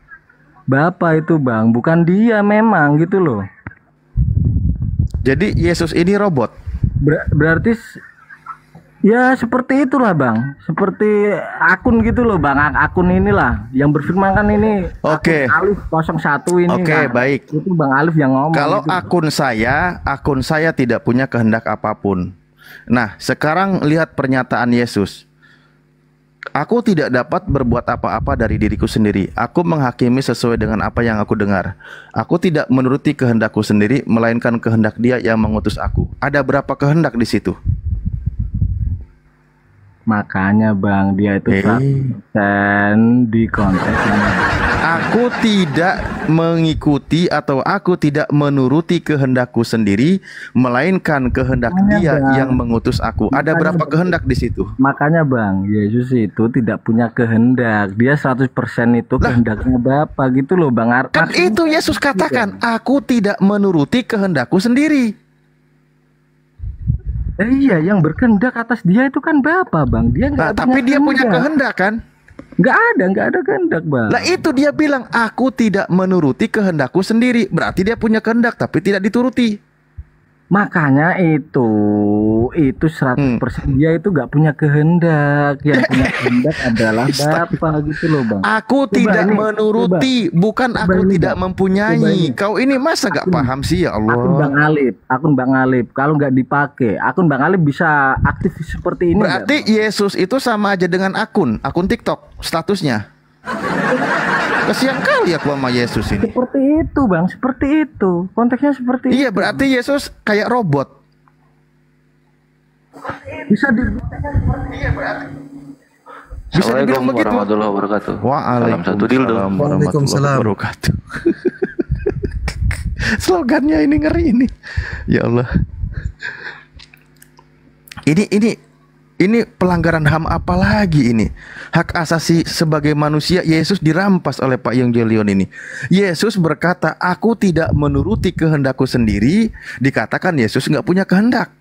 Bapa itu, Bang, bukan dia memang gitu loh. Jadi Yesus ini robot. Berarti ya seperti itulah, Bang. Seperti akun gitu loh, Bang. Akun inilah yang berfirman kan ini. Oke. Alif 01 ini. Oke, baik. Itu Bang Alif yang ngomong. Kalau gitu. akun saya tidak punya kehendak apapun. Nah, sekarang lihat pernyataan Yesus. Aku tidak dapat berbuat apa-apa dari diriku sendiri. Aku menghakimi sesuai dengan apa yang aku dengar. Aku tidak menuruti kehendakku sendiri, melainkan kehendak Dia yang mengutus aku. Ada berapa kehendak di situ? Makanya, Bang, dia itu 100% di konteks ini. Aku tidak mengikuti atau aku tidak menuruti kehendakku sendiri, melainkan kehendak Dia yang mengutus aku. Ada berapa kehendak di situ? Makanya, Bang, Yesus itu tidak punya kehendak. Dia 100% itu kehendaknya Bapa gitu loh, Bang. Kan itu Yesus katakan, aku tidak menuruti kehendakku sendiri. Iya, yang berkehendak atas dia itu kan Bapa, Bang. Dia tapi dia punya kehendak kan? Nggak ada kehendak, Bang. Lah itu dia bilang, aku tidak menuruti kehendakku sendiri. Berarti dia punya kehendak tapi tidak dituruti. Makanya itu 100% dia itu nggak punya kehendak. Yang punya kehendak adalah Bapa gitu loh, Bang. Aku tidak menuruti, bukan aku tidak mempunyai. Kau ini masa nggak paham sih, ya Allah. Akun Bang Alif kalau nggak dipakai, akun Bang Alif bisa aktif seperti ini. Berarti Yesus itu sama aja dengan akun TikTok statusnya. Kasihan kali aku sama Yesus ini. Seperti itu, Bang, seperti itu. Konteksnya seperti itu. Iya, berarti Yesus kayak robot. Bisa di Assalamualaikum warahmatullahi wabarakatuh. Waalaikumsalam warahmatullahi wabarakatuh. Slogannya ini ngeri ini. Ya Allah. Ini pelanggaran HAM apa lagi ini? Hak asasi sebagai manusia Yesus dirampas oleh Pak Yongjelion ini. Yesus berkata, aku tidak menuruti kehendakku sendiri. Dikatakan Yesus nggak punya kehendak.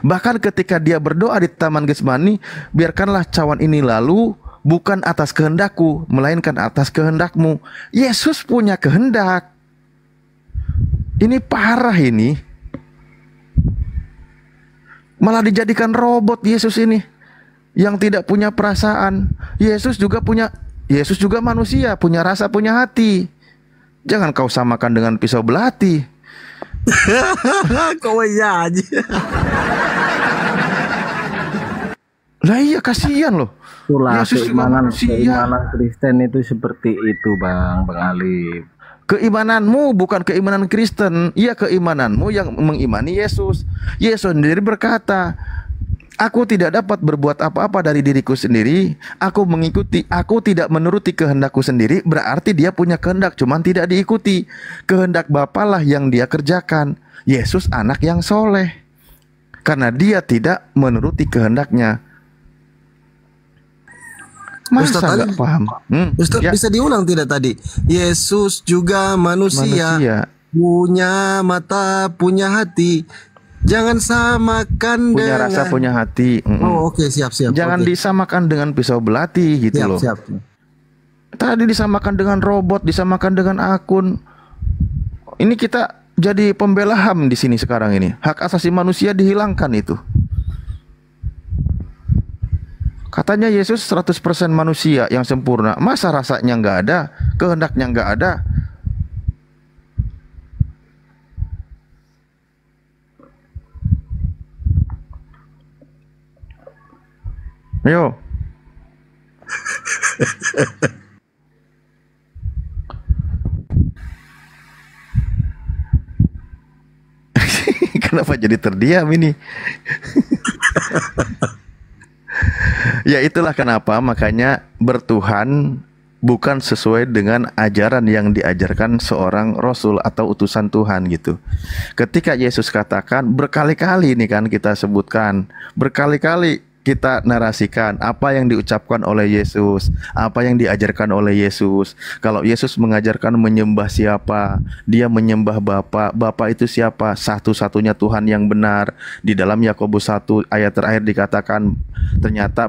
Bahkan ketika dia berdoa di Taman Getsemani, biarkanlah cawan ini lalu, bukan atas kehendakku, melainkan atas kehendakmu. Yesus punya kehendak. Ini parah ini. Malah dijadikan robot Yesus ini yang tidak punya perasaan. Yesus juga manusia, punya rasa, punya hati. Jangan kau samakan dengan pisau belati. Kau iya aja. Lah iya, kasihan loh. Itulah Yesus juga keimanan manusia. Kristen itu seperti itu, Bang Alif. Keimananmu bukan keimanan Kristen. Iya, keimananmu yang mengimani Yesus. Yesus sendiri berkata, aku tidak dapat berbuat apa-apa dari diriku sendiri. Aku tidak menuruti kehendakku sendiri. Berarti dia punya kehendak, cuman tidak diikuti. Kehendak Bapa lah yang dia kerjakan. Yesus anak yang soleh, karena dia tidak menuruti kehendaknya. Masa Ustaz nggak paham? Ustaz, Ya. bisa diulang tidak tadi? Yesus juga manusia, punya mata, punya hati. Jangan samakan Punya dengan... rasa, punya hati. Oh, oke, siap. Jangan Oke. disamakan dengan pisau belati gitu loh. Siap. Tadi disamakan dengan robot, disamakan dengan akun. Ini kita jadi pembela HAM di sini sekarang ini. Hak asasi manusia dihilangkan itu. Katanya Yesus 100% manusia yang sempurna. Masa rasanya nggak ada, kehendaknya nggak ada? Ayo. Kenapa jadi terdiam ini? Ya itulah kenapa makanya bertuhan bukan sesuai dengan ajaran yang diajarkan seorang rasul atau utusan Tuhan gitu. Ketika Yesus katakan, berkali-kali ini kan kita sebutkan, berkali-kali kita narasikan apa yang diucapkan oleh Yesus, apa yang diajarkan oleh Yesus. Kalau Yesus mengajarkan menyembah siapa, dia menyembah Bapa. Bapa itu siapa? Satu-satunya Tuhan yang benar. Di dalam Yakobus 1 ayat terakhir dikatakan ternyata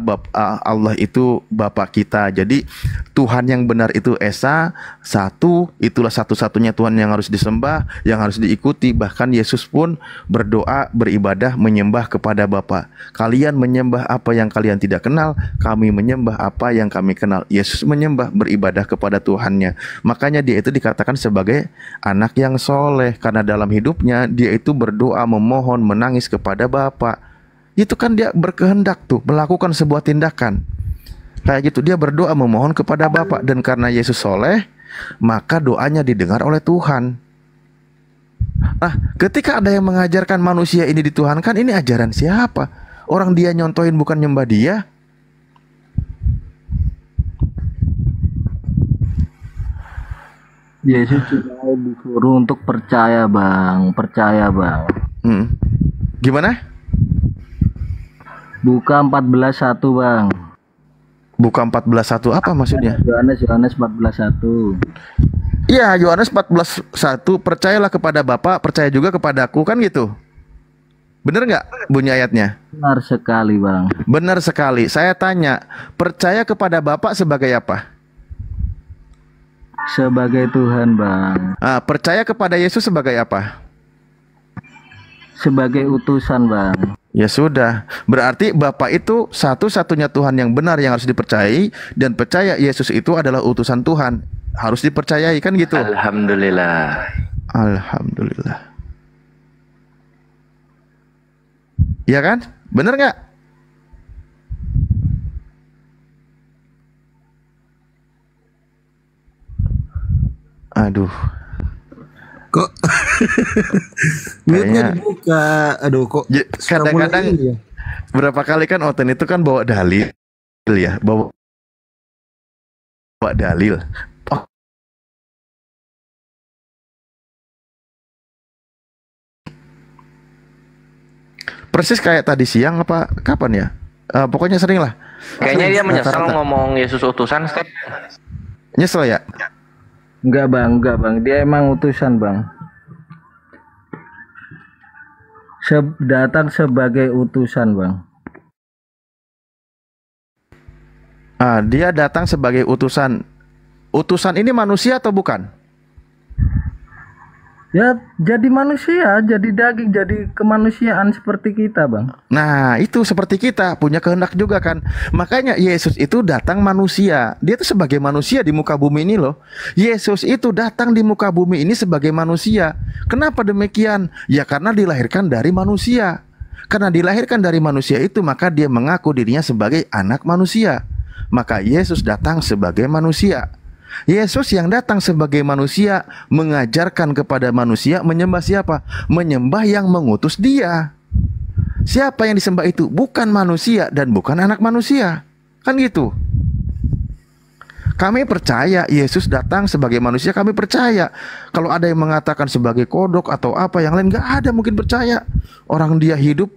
Allah itu Bapa kita. Jadi Tuhan yang benar itu Esa, satu, itulah satu-satunya Tuhan yang harus disembah, yang harus diikuti. Bahkan Yesus pun berdoa, beribadah, menyembah kepada Bapa. Kalian menyembah apa yang kalian tidak kenal, kami menyembah apa yang kami kenal. Yesus menyembah, beribadah kepada Tuhannya. Makanya dia itu dikatakan sebagai anak yang soleh, karena dalam hidupnya dia itu berdoa, memohon, menangis kepada Bapa. Itu kan dia berkehendak tuh melakukan sebuah tindakan kayak gitu. Dia berdoa, memohon kepada Bapa, dan karena Yesus soleh, maka doanya didengar oleh Tuhan. Nah, ketika ada yang mengajarkan manusia ini dituhankan, ini ajaran siapa? Orang dia nyontohin bukan nyembah dia. Yesus juga disuruh untuk percaya, Bang. Percaya, Bang. Gimana? Buka 14:1, Bang. Buka 14:1 apa maksudnya? Yohanes 14:1. Iya, Yohanes 14:1, percayalah kepada Bapa, percaya juga kepadaku, kan gitu. Bener nggak bunyi ayatnya? Benar sekali, Bang. Benar sekali. Saya tanya, percaya kepada Bapa sebagai apa? Sebagai Tuhan, Bang. Percaya kepada Yesus sebagai apa? Sebagai utusan, Bang. Ya sudah, berarti Bapa itu satu-satunya Tuhan yang benar yang harus dipercayai, dan percaya Yesus itu adalah utusan Tuhan, harus dipercayai, kan gitu. Alhamdulillah. Alhamdulillah. Ya kan? Bener nggak? Aduh. Kok mute-nya dibuka. Aduh, kok kadang-kadang berapa kali kan Oten itu kan bawa dalil ya, bawa dalil. Persis kayak tadi siang apa kapan ya? Pokoknya sering lah. Kayaknya dia menyesal Rata-rata. ngomong Yesus utusan, Step. Nyesel ya? Enggak bang, dia emang utusan bang. Datang sebagai utusan bang. Dia datang sebagai utusan. Utusan ini manusia atau bukan? Ya jadi manusia, jadi daging, jadi kemanusiaan seperti kita bang. Nah itu seperti kita punya kehendak juga kan. Makanya Yesus itu datang manusia. Dia itu sebagai manusia di muka bumi ini loh. Yesus itu datang di muka bumi ini sebagai manusia. Kenapa demikian? Ya karena dilahirkan dari manusia. Karena dilahirkan dari manusia itu maka dia mengaku dirinya sebagai anak manusia. Maka Yesus datang sebagai manusia. Yesus yang datang sebagai manusia mengajarkan kepada manusia menyembah siapa? Menyembah yang mengutus dia. Siapa yang disembah itu? Bukan manusia dan bukan anak manusia. Kan gitu. Kami percaya Yesus datang sebagai manusia, kami percaya. Kalau ada yang mengatakan sebagai kodok atau apa yang lain, gak ada mungkin percaya. Orang dia hidup,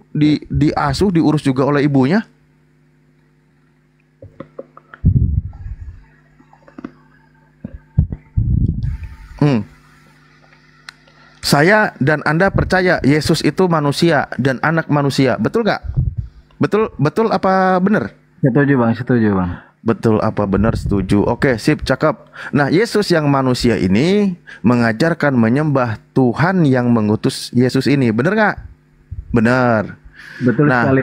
diasuh, diurus juga oleh ibunya. Saya dan Anda percaya Yesus itu manusia dan anak manusia. Betul gak? Betul apa benar? Setuju bang. Betul apa benar? Setuju. Oke, sip, cakep. Nah, Yesus yang manusia ini mengajarkan menyembah Tuhan yang mengutus Yesus ini. Benar gak? Benar. Betul sekali.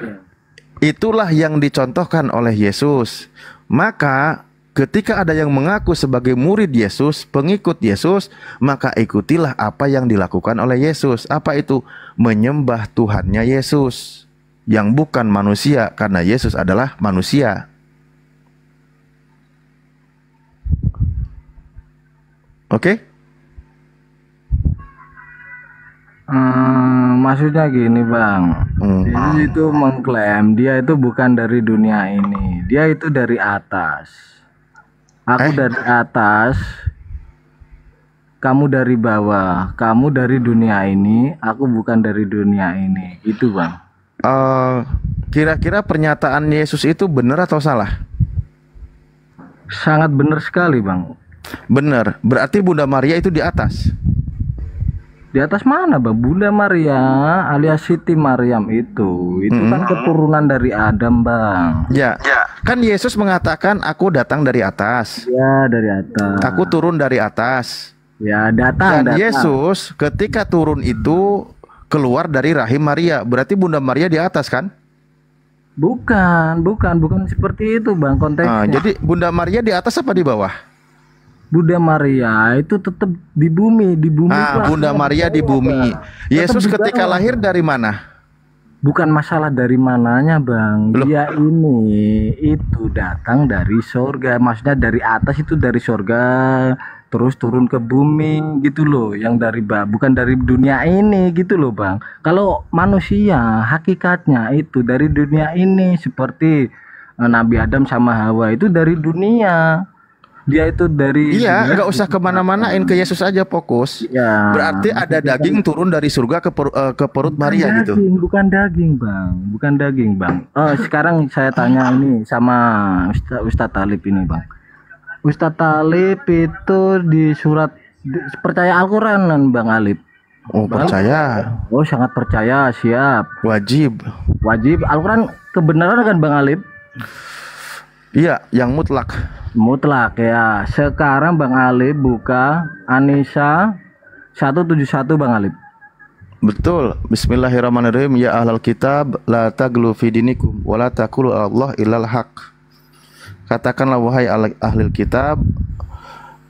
Itulah yang dicontohkan oleh Yesus. Maka ketika ada yang mengaku sebagai murid Yesus, pengikut Yesus, maka ikutilah apa yang dilakukan oleh Yesus. Apa itu? Menyembah Tuhannya Yesus yang bukan manusia, karena Yesus adalah manusia. Oke? Maksudnya gini bang, Yesus itu mengklaim dia itu bukan dari dunia ini, dia itu dari atas. Aku dari atas, kamu dari bawah. Kamu dari dunia ini, aku bukan dari dunia ini. Itu bang. Kira-kira pernyataan Yesus itu benar atau salah? Sangat benar sekali bang. Benar. Berarti Bunda Maria itu di atas. Di atas mana bang? Bunda Maria alias Siti Maryam itu kan keturunan dari Adam bang. Ya. Kan Yesus mengatakan aku datang dari atas. Ya dari atas. Aku turun dari atas. Ya datang. Dan Yesus ketika turun itu keluar dari rahim Maria. Berarti Bunda Maria di atas kan? Bukan seperti itu bang konteksnya. Jadi Bunda Maria di atas apa di bawah? Bunda Maria itu tetap di bumi. Bunda Maria di bumi. Yesus ketika lahir dari mana? Bukan masalah dari mananya bang. Dia ini itu datang dari surga. Maksudnya dari atas itu dari surga terus turun ke bumi gitu loh. Yang dari bukan dari dunia ini gitu loh bang. Kalau manusia hakikatnya itu dari dunia ini, seperti Nabi Adam sama Hawa itu dari dunia. Dia itu dari nggak usah kemana-manain, ke Yesus aja fokus. Ya, berarti ada daging turun dari surga ke perut Maria gitu. Bukan daging bang. Sekarang saya tanya ini sama Ustadz Talib ini bang. Ustadz Talib itu di surat percaya Al-Quran bang Alib. Oh bang? Percaya. Oh sangat percaya, siap. Wajib Al-Quran kebenaran kan bang Alib? Iya, yang mutlak ya. Sekarang Bang Alib buka An-Nisa 171 Bang Alib. Betul. Bismillahirrahmanirrahim. Ya ahlal kitab la taglu fi dinikum wa la taqulu Allah illal haq. Katakanlah wahai ahlil kitab,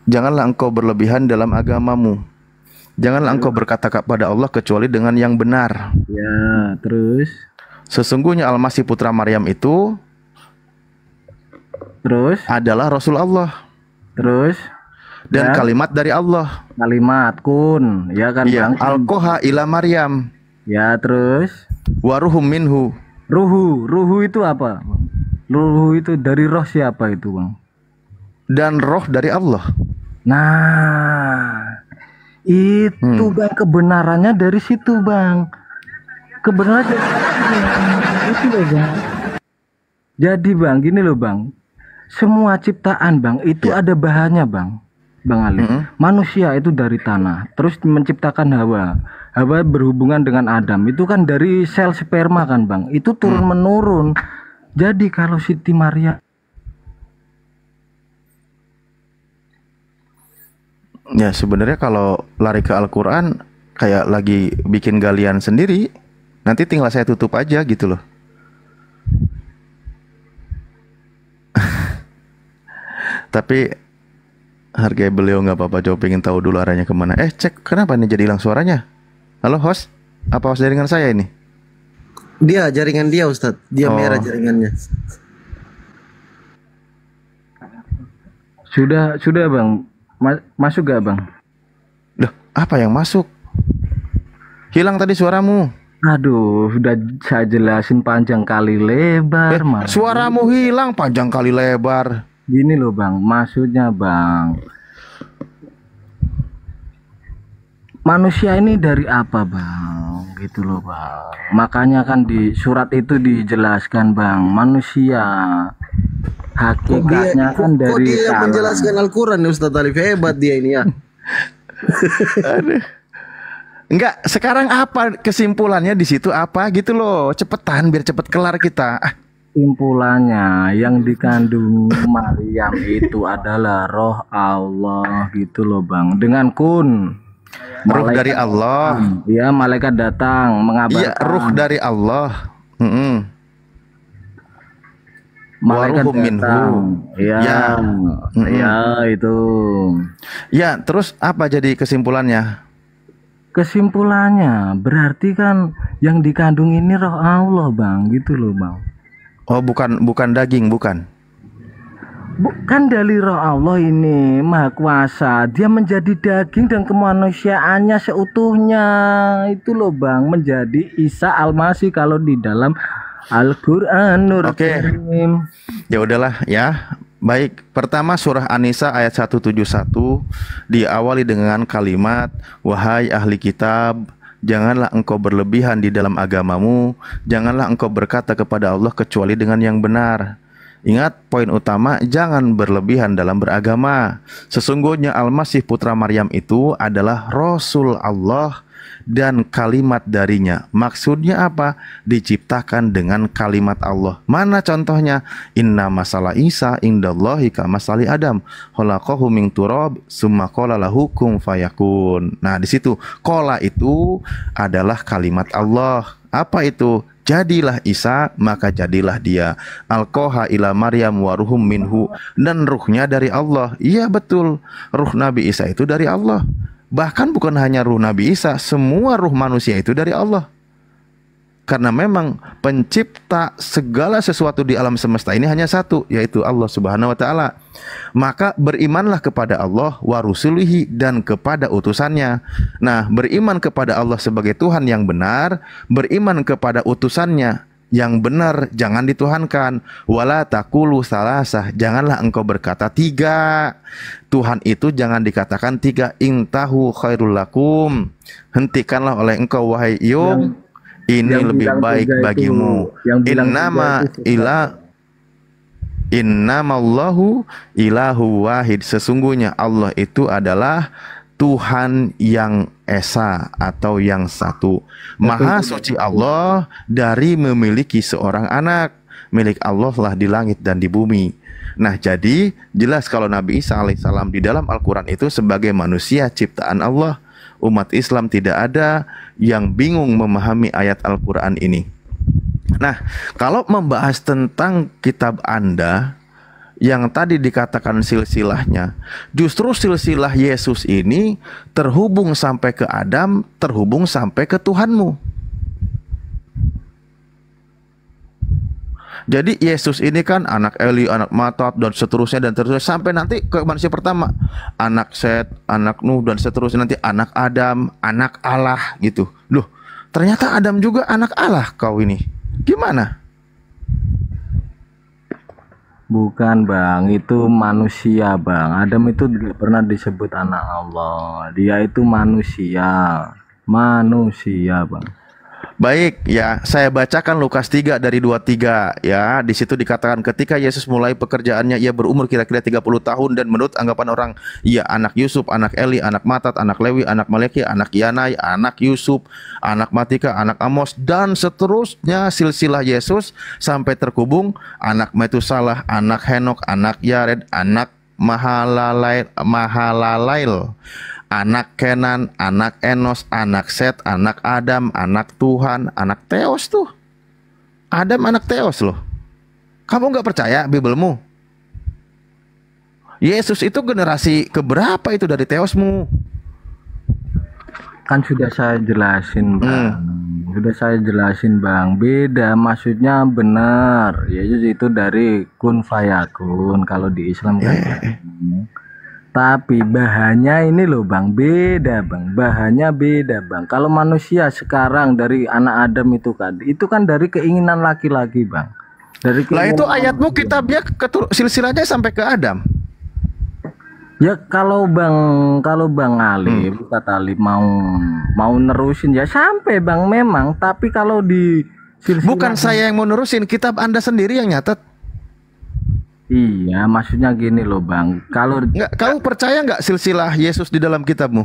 janganlah engkau berlebihan dalam agamamu. Janganlah engkau berkata kepada Allah kecuali dengan yang benar. Ya, terus sesungguhnya Al-Masih putra Maryam itu adalah Rasul Allah. Dan kalimat dari Allah. Kalimat kun, ya kan bang? Al-Qoha ila Maryam. Ya terus. Waruhum minhu. Ruhu itu apa? Ruhu itu dari roh siapa itu bang? Dan roh dari Allah. Nah, itu bang kebenarannya dari situ bang. kebenaran itu loh bang. Jadi bang, gini loh bang, semua ciptaan bang itu ada bahannya bang, bang Ali. Manusia itu dari tanah, terus menciptakan Hawa. Hawa berhubungan dengan Adam, itu kan dari sel sperma kan bang, itu turun menurun. Jadi kalau Siti Maria, ya sebenarnya kalau lari ke Al-Quran kayak lagi bikin galian sendiri, nanti tinggal saya tutup aja gitu loh. Tapi harga beliau nggak apa-apa, coba pengen tahu dulu arahnya kemana. Cek kenapa nih jadi hilang suaranya? Halo host, apa host jaringan saya ini? Dia jaringan dia Ustadz, dia merah jaringannya. Sudah bang, masuk gak bang? Loh, apa yang masuk? Hilang tadi suaramu. Aduh, udah saya jelasin panjang kali lebar. Suaramu hilang panjang kali lebar. Gini loh bang, maksudnya bang, manusia ini dari apa bang? Gitu loh bang. Makanya kan di surat itu dijelaskan bang, manusia hakikatnya kan dari dia tanah. menjelaskan Al-Quran Ustadz Alif, hebat dia ini ya. Aduh. Enggak, sekarang apa kesimpulannya di situ apa gitu loh? Cepetan biar cepet kelar kita. Kesimpulannya yang dikandung Maryam itu adalah roh Allah gitu loh bang, dengan kun. Ruh dari Allah. Ya, malaikat datang mengabarkan. Iya, ruh dari Allah. Malaikat datang. Ya, ya itu. Ya, terus apa jadi kesimpulannya? Kesimpulannya berarti kan yang dikandung ini roh Allah bang, gitu loh bang. Oh, bukan daging, bukan. Bukan dari roh Allah ini Maha Kuasa. Dia menjadi daging dan kemanusiaannya seutuhnya. Itu loh bang, menjadi Isa Al-Masih kalau di dalam Al-Qur'anul Karim. Ya udahlah ya. Baik, pertama surah An-Nisa ayat 171 diawali dengan kalimat, wahai ahli kitab, janganlah engkau berlebihan di dalam agamamu, janganlah engkau berkata kepada Allah kecuali dengan yang benar. Ingat poin utama, jangan berlebihan dalam beragama. Sesungguhnya Al-Masih putra Maryam itu adalah Rasul Allah dan kalimat darinya. Maksudnya apa? Diciptakan dengan kalimat Allah. Mana contohnya? Inna masalah Isa indallahi kamasali Adam, khalaqahu min turab summa qala lahu kun fayakun. Nah, di situ qala itu adalah kalimat Allah. Apa itu? Jadilah Isa, maka jadilah dia. Alqaha ila Maryam wa ruhum minhu, dan ruhnya dari Allah. Iya betul, ruh Nabi Isa itu dari Allah. Bahkan bukan hanya ruh Nabi Isa, semua ruh manusia itu dari Allah. Karena memang pencipta segala sesuatu di alam semesta ini hanya satu, yaitu Allah Subhanahu wa taala. Maka berimanlah kepada Allah wa rusulihi, dan kepada utusannya. Nah, beriman kepada Allah sebagai Tuhan yang benar, beriman kepada utusannya yang benar, jangan dituhankan. Wala taqulu salasah, janganlah engkau berkata tiga. Tuhan itu jangan dikatakan tiga. Intahu khairul lakum, hentikanlah oleh engkau wahai Yum, ini lebih baik bagimu. Innamallahu ilahu wahid, sesungguhnya Allah itu adalah Tuhan yang esa atau yang satu. Maha suci Allah dari memiliki seorang anak. Milik Allah lah di langit dan di bumi. Nah, jadi jelas kalau Nabi Isa alaihissalam di dalam Al-Quran itu sebagai manusia ciptaan Allah. Umat Islam tidak ada yang bingung memahami ayat Al-Quran ini. Nah, kalau membahas tentang kitab Anda yang tadi dikatakan silsilahnya, justru silsilah Yesus ini terhubung sampai ke Adam, terhubung sampai ke Tuhanmu. Jadi Yesus ini kan anak Eli, anak Matat, dan seterusnya sampai nanti ke manusia pertama, anak Set, anak Nuh, dan seterusnya nanti anak Adam, anak Allah gitu. Loh, ternyata Adam juga anak Allah kau ini. Gimana? Bukan bang, itu manusia bang. Adam itu tidak pernah disebut anak Allah. Dia itu manusia bang. Baik, ya, saya bacakan Lukas 3 dari 23 ya. Di situ dikatakan ketika Yesus mulai pekerjaannya ia berumur kira-kira 30 tahun dan menurut anggapan orang ia anak Yusuf, anak Eli, anak Matat, anak Lewi, anak Meleki, anak Yanai, anak Yusuf, anak Matika, anak Amos dan seterusnya silsilah Yesus sampai terhubung anak Metusalah, anak Henok, anak Yared, anak Mahalalail, anak Kenan, anak Enos, anak Set, anak Adam, anak Tuhan, anak Theos tuh. Adam anak Theos loh. Kamu nggak percaya Bibelmu? Yesus itu generasi keberapa itu dari Theosmu? Kan sudah saya jelasin Bang. Sudah saya jelasin Bang. Beda, maksudnya benar. Yesus itu dari kun fayakun kalau di Islam kan. Tapi bahannya ini loh Bang, beda Bang. Bahannya beda Bang. Kalau manusia sekarang dari anak Adam itu kan dari keinginan laki-laki Bang. Dari Lah itu ayatmu kitabnya silsilahnya sampai ke Adam. Ya kalau Bang Ali, Ustadz Ali mau nerusin ya sampai Bang memang. Tapi kalau di silsilah bukan saya yang mau nerusin, kitab Anda sendiri yang nyatet. Iya, maksudnya gini loh Bang. Kalau kamu percaya nggak silsilah Yesus di dalam kitabmu?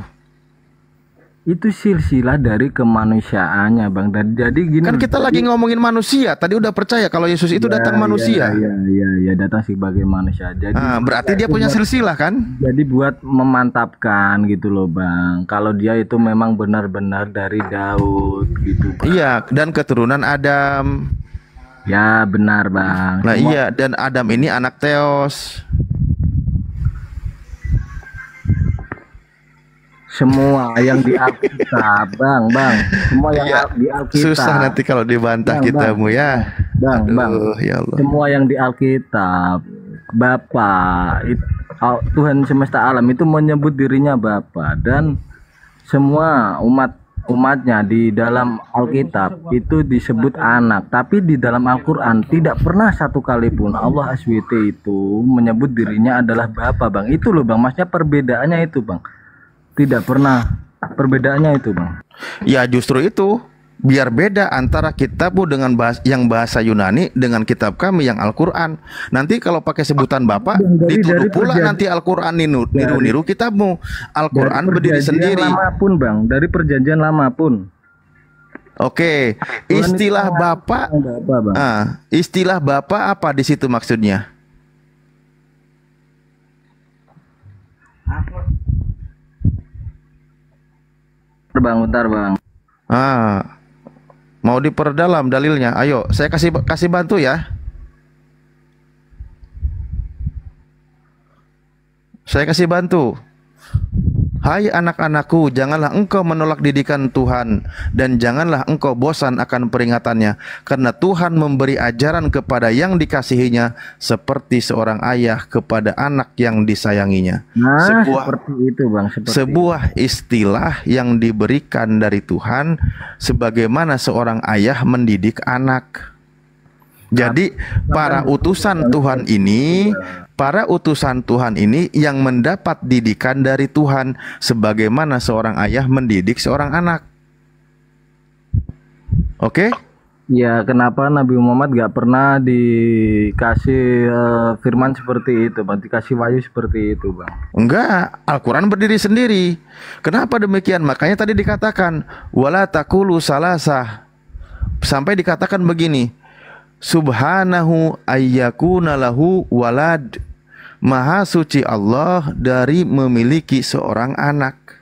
Itu silsilah dari kemanusiaannya Bang. Jadi gini. Kan kita lagi ngomongin manusia. Tadi udah percaya kalau Yesus itu datang manusia. Iya, datang sebagai manusia. Jadi berarti dia punya silsilah kan? Jadi buat memantapkan gitu loh Bang. Kalau dia itu memang benar-benar dari Daud gitu Bang. Iya, dan keturunan Adam. Ya benar Bang. Nah iya, dan Adam ini anak Theos. Semua yang di Alkitab Bang. Semua yang di Alkitab. Susah nanti kalau dibantah kitabmu ya. Bang. Ya Allah. Semua yang di Alkitab Bapa Tuhan semesta alam itu menyebut dirinya Bapa, dan semua umatnya di dalam Alkitab itu disebut anak, tapi di dalam Al-Quran tidak pernah satu kali pun Allah SWT itu menyebut dirinya adalah Bapa Bang. Itu loh Bang, maksudnya perbedaannya itu Bang. Tidak pernah perbedaannya itu Bang. Ya justru itu, biar beda antara kitabmu dengan bahasa Yunani dengan kitab kami yang Al-Quran. Nanti kalau pakai sebutan Bapak dituduh pula nanti Al-Quran niru kitabmu. Al-Quran berdiri sendiri. Lama pun Bang, dari perjanjian lama pun. Oke, istilah Bapak, istilah Bapak apa di situ maksudnya? Bentar bang. Mau diperdalam dalilnya? Ayo, saya kasih bantu ya. Saya kasih bantu. Hai anak-anakku, janganlah engkau menolak didikan Tuhan, dan janganlah engkau bosan akan peringatannya, karena Tuhan memberi ajaran kepada yang dikasihinya seperti seorang ayah kepada anak yang disayanginya. Seperti itu bang. Sebuah istilah yang diberikan dari Tuhan, sebagaimana seorang ayah mendidik anak. Jadi para utusan Tuhan ini yang mendapat didikan dari Tuhan, sebagaimana seorang ayah mendidik seorang anak. Oke? Ya, kenapa Nabi Muhammad gak pernah dikasih firman seperti itu, Bang? Dikasih wahyu seperti itu, Bang? Enggak, Al-Quran berdiri sendiri. Kenapa demikian? Makanya tadi dikatakan wala taqulu salasah, sampai dikatakan begini, Subhanahu ayyakuna lahu walad. Maha suci Allah dari memiliki seorang anak.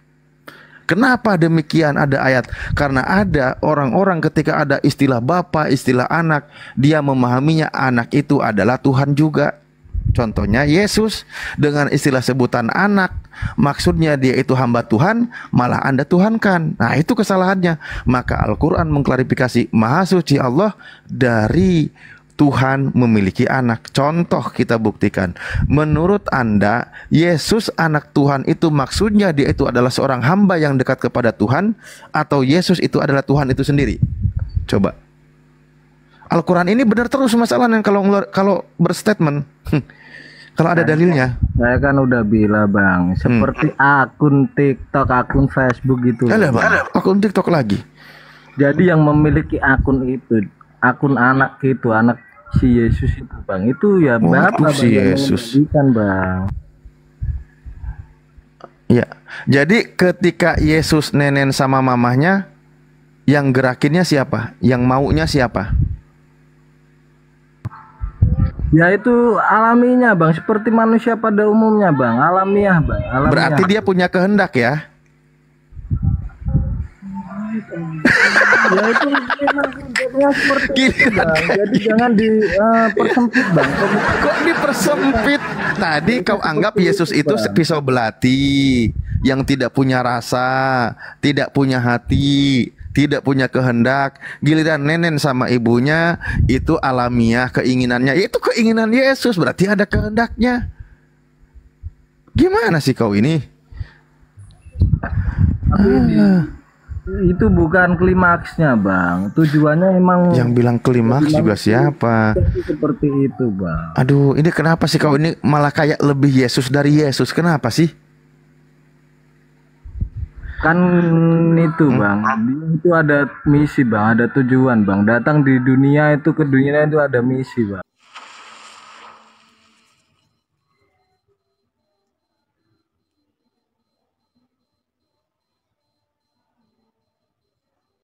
Kenapa demikian ada ayat? Karena ada orang-orang ketika ada istilah bapa, istilah anak, dia memahaminya anak itu adalah Tuhan juga. Contohnya Yesus dengan istilah sebutan anak, maksudnya dia itu hamba Tuhan, malah Anda tuhankan. Nah itu kesalahannya. Maka Al-Quran mengklarifikasi, Maha suci Allah dari Tuhan memiliki anak. Contoh kita buktikan. Menurut Anda, Yesus anak Tuhan itu maksudnya dia itu adalah seorang hamba yang dekat kepada Tuhan, atau Yesus itu adalah Tuhan itu sendiri? Coba. Al-Quran ini benar terus masalahnya kalau berstatement. Kalau ada dalilnya. Saya kan udah bilang bang, seperti akun TikTok, akun Facebook gitu. Bang, akun TikTok lagi. Jadi yang memiliki akun itu, akun anak itu, anak si Yesus itu bang, itu ya Bapak si yang Yesus. memberikan bang. Ya, jadi ketika Yesus nenen sama mamahnya, yang gerakinnya siapa? Yang maunya siapa? Ya itu alaminya bang, seperti manusia pada umumnya bang, alamiah bang. Alamiah. Berarti dia punya kehendak ya? Ya itu memang konsepnya seperti itu bang. Jadi jangan dipersempit bang. Kok dipersempit? Tadi kau anggap Yesus itu pisau belati yang tidak punya rasa, tidak punya hati, tidak punya kehendak. Giliran nenen sama ibunya itu alamiah keinginannya. Itu keinginan Yesus, berarti ada kehendaknya. Gimana sih kau ini? Itu bukan klimaksnya bang, tujuannya emang. Yang bilang klimaks juga siapa? Seperti itu bang. Aduh, ini kenapa sih kau ini malah kayak lebih Yesus dari Yesus? Kenapa sih? Kan itu bang, dia itu ada misi bang, ada tujuan bang. Datang di dunia itu, ke dunia itu ada misi bang.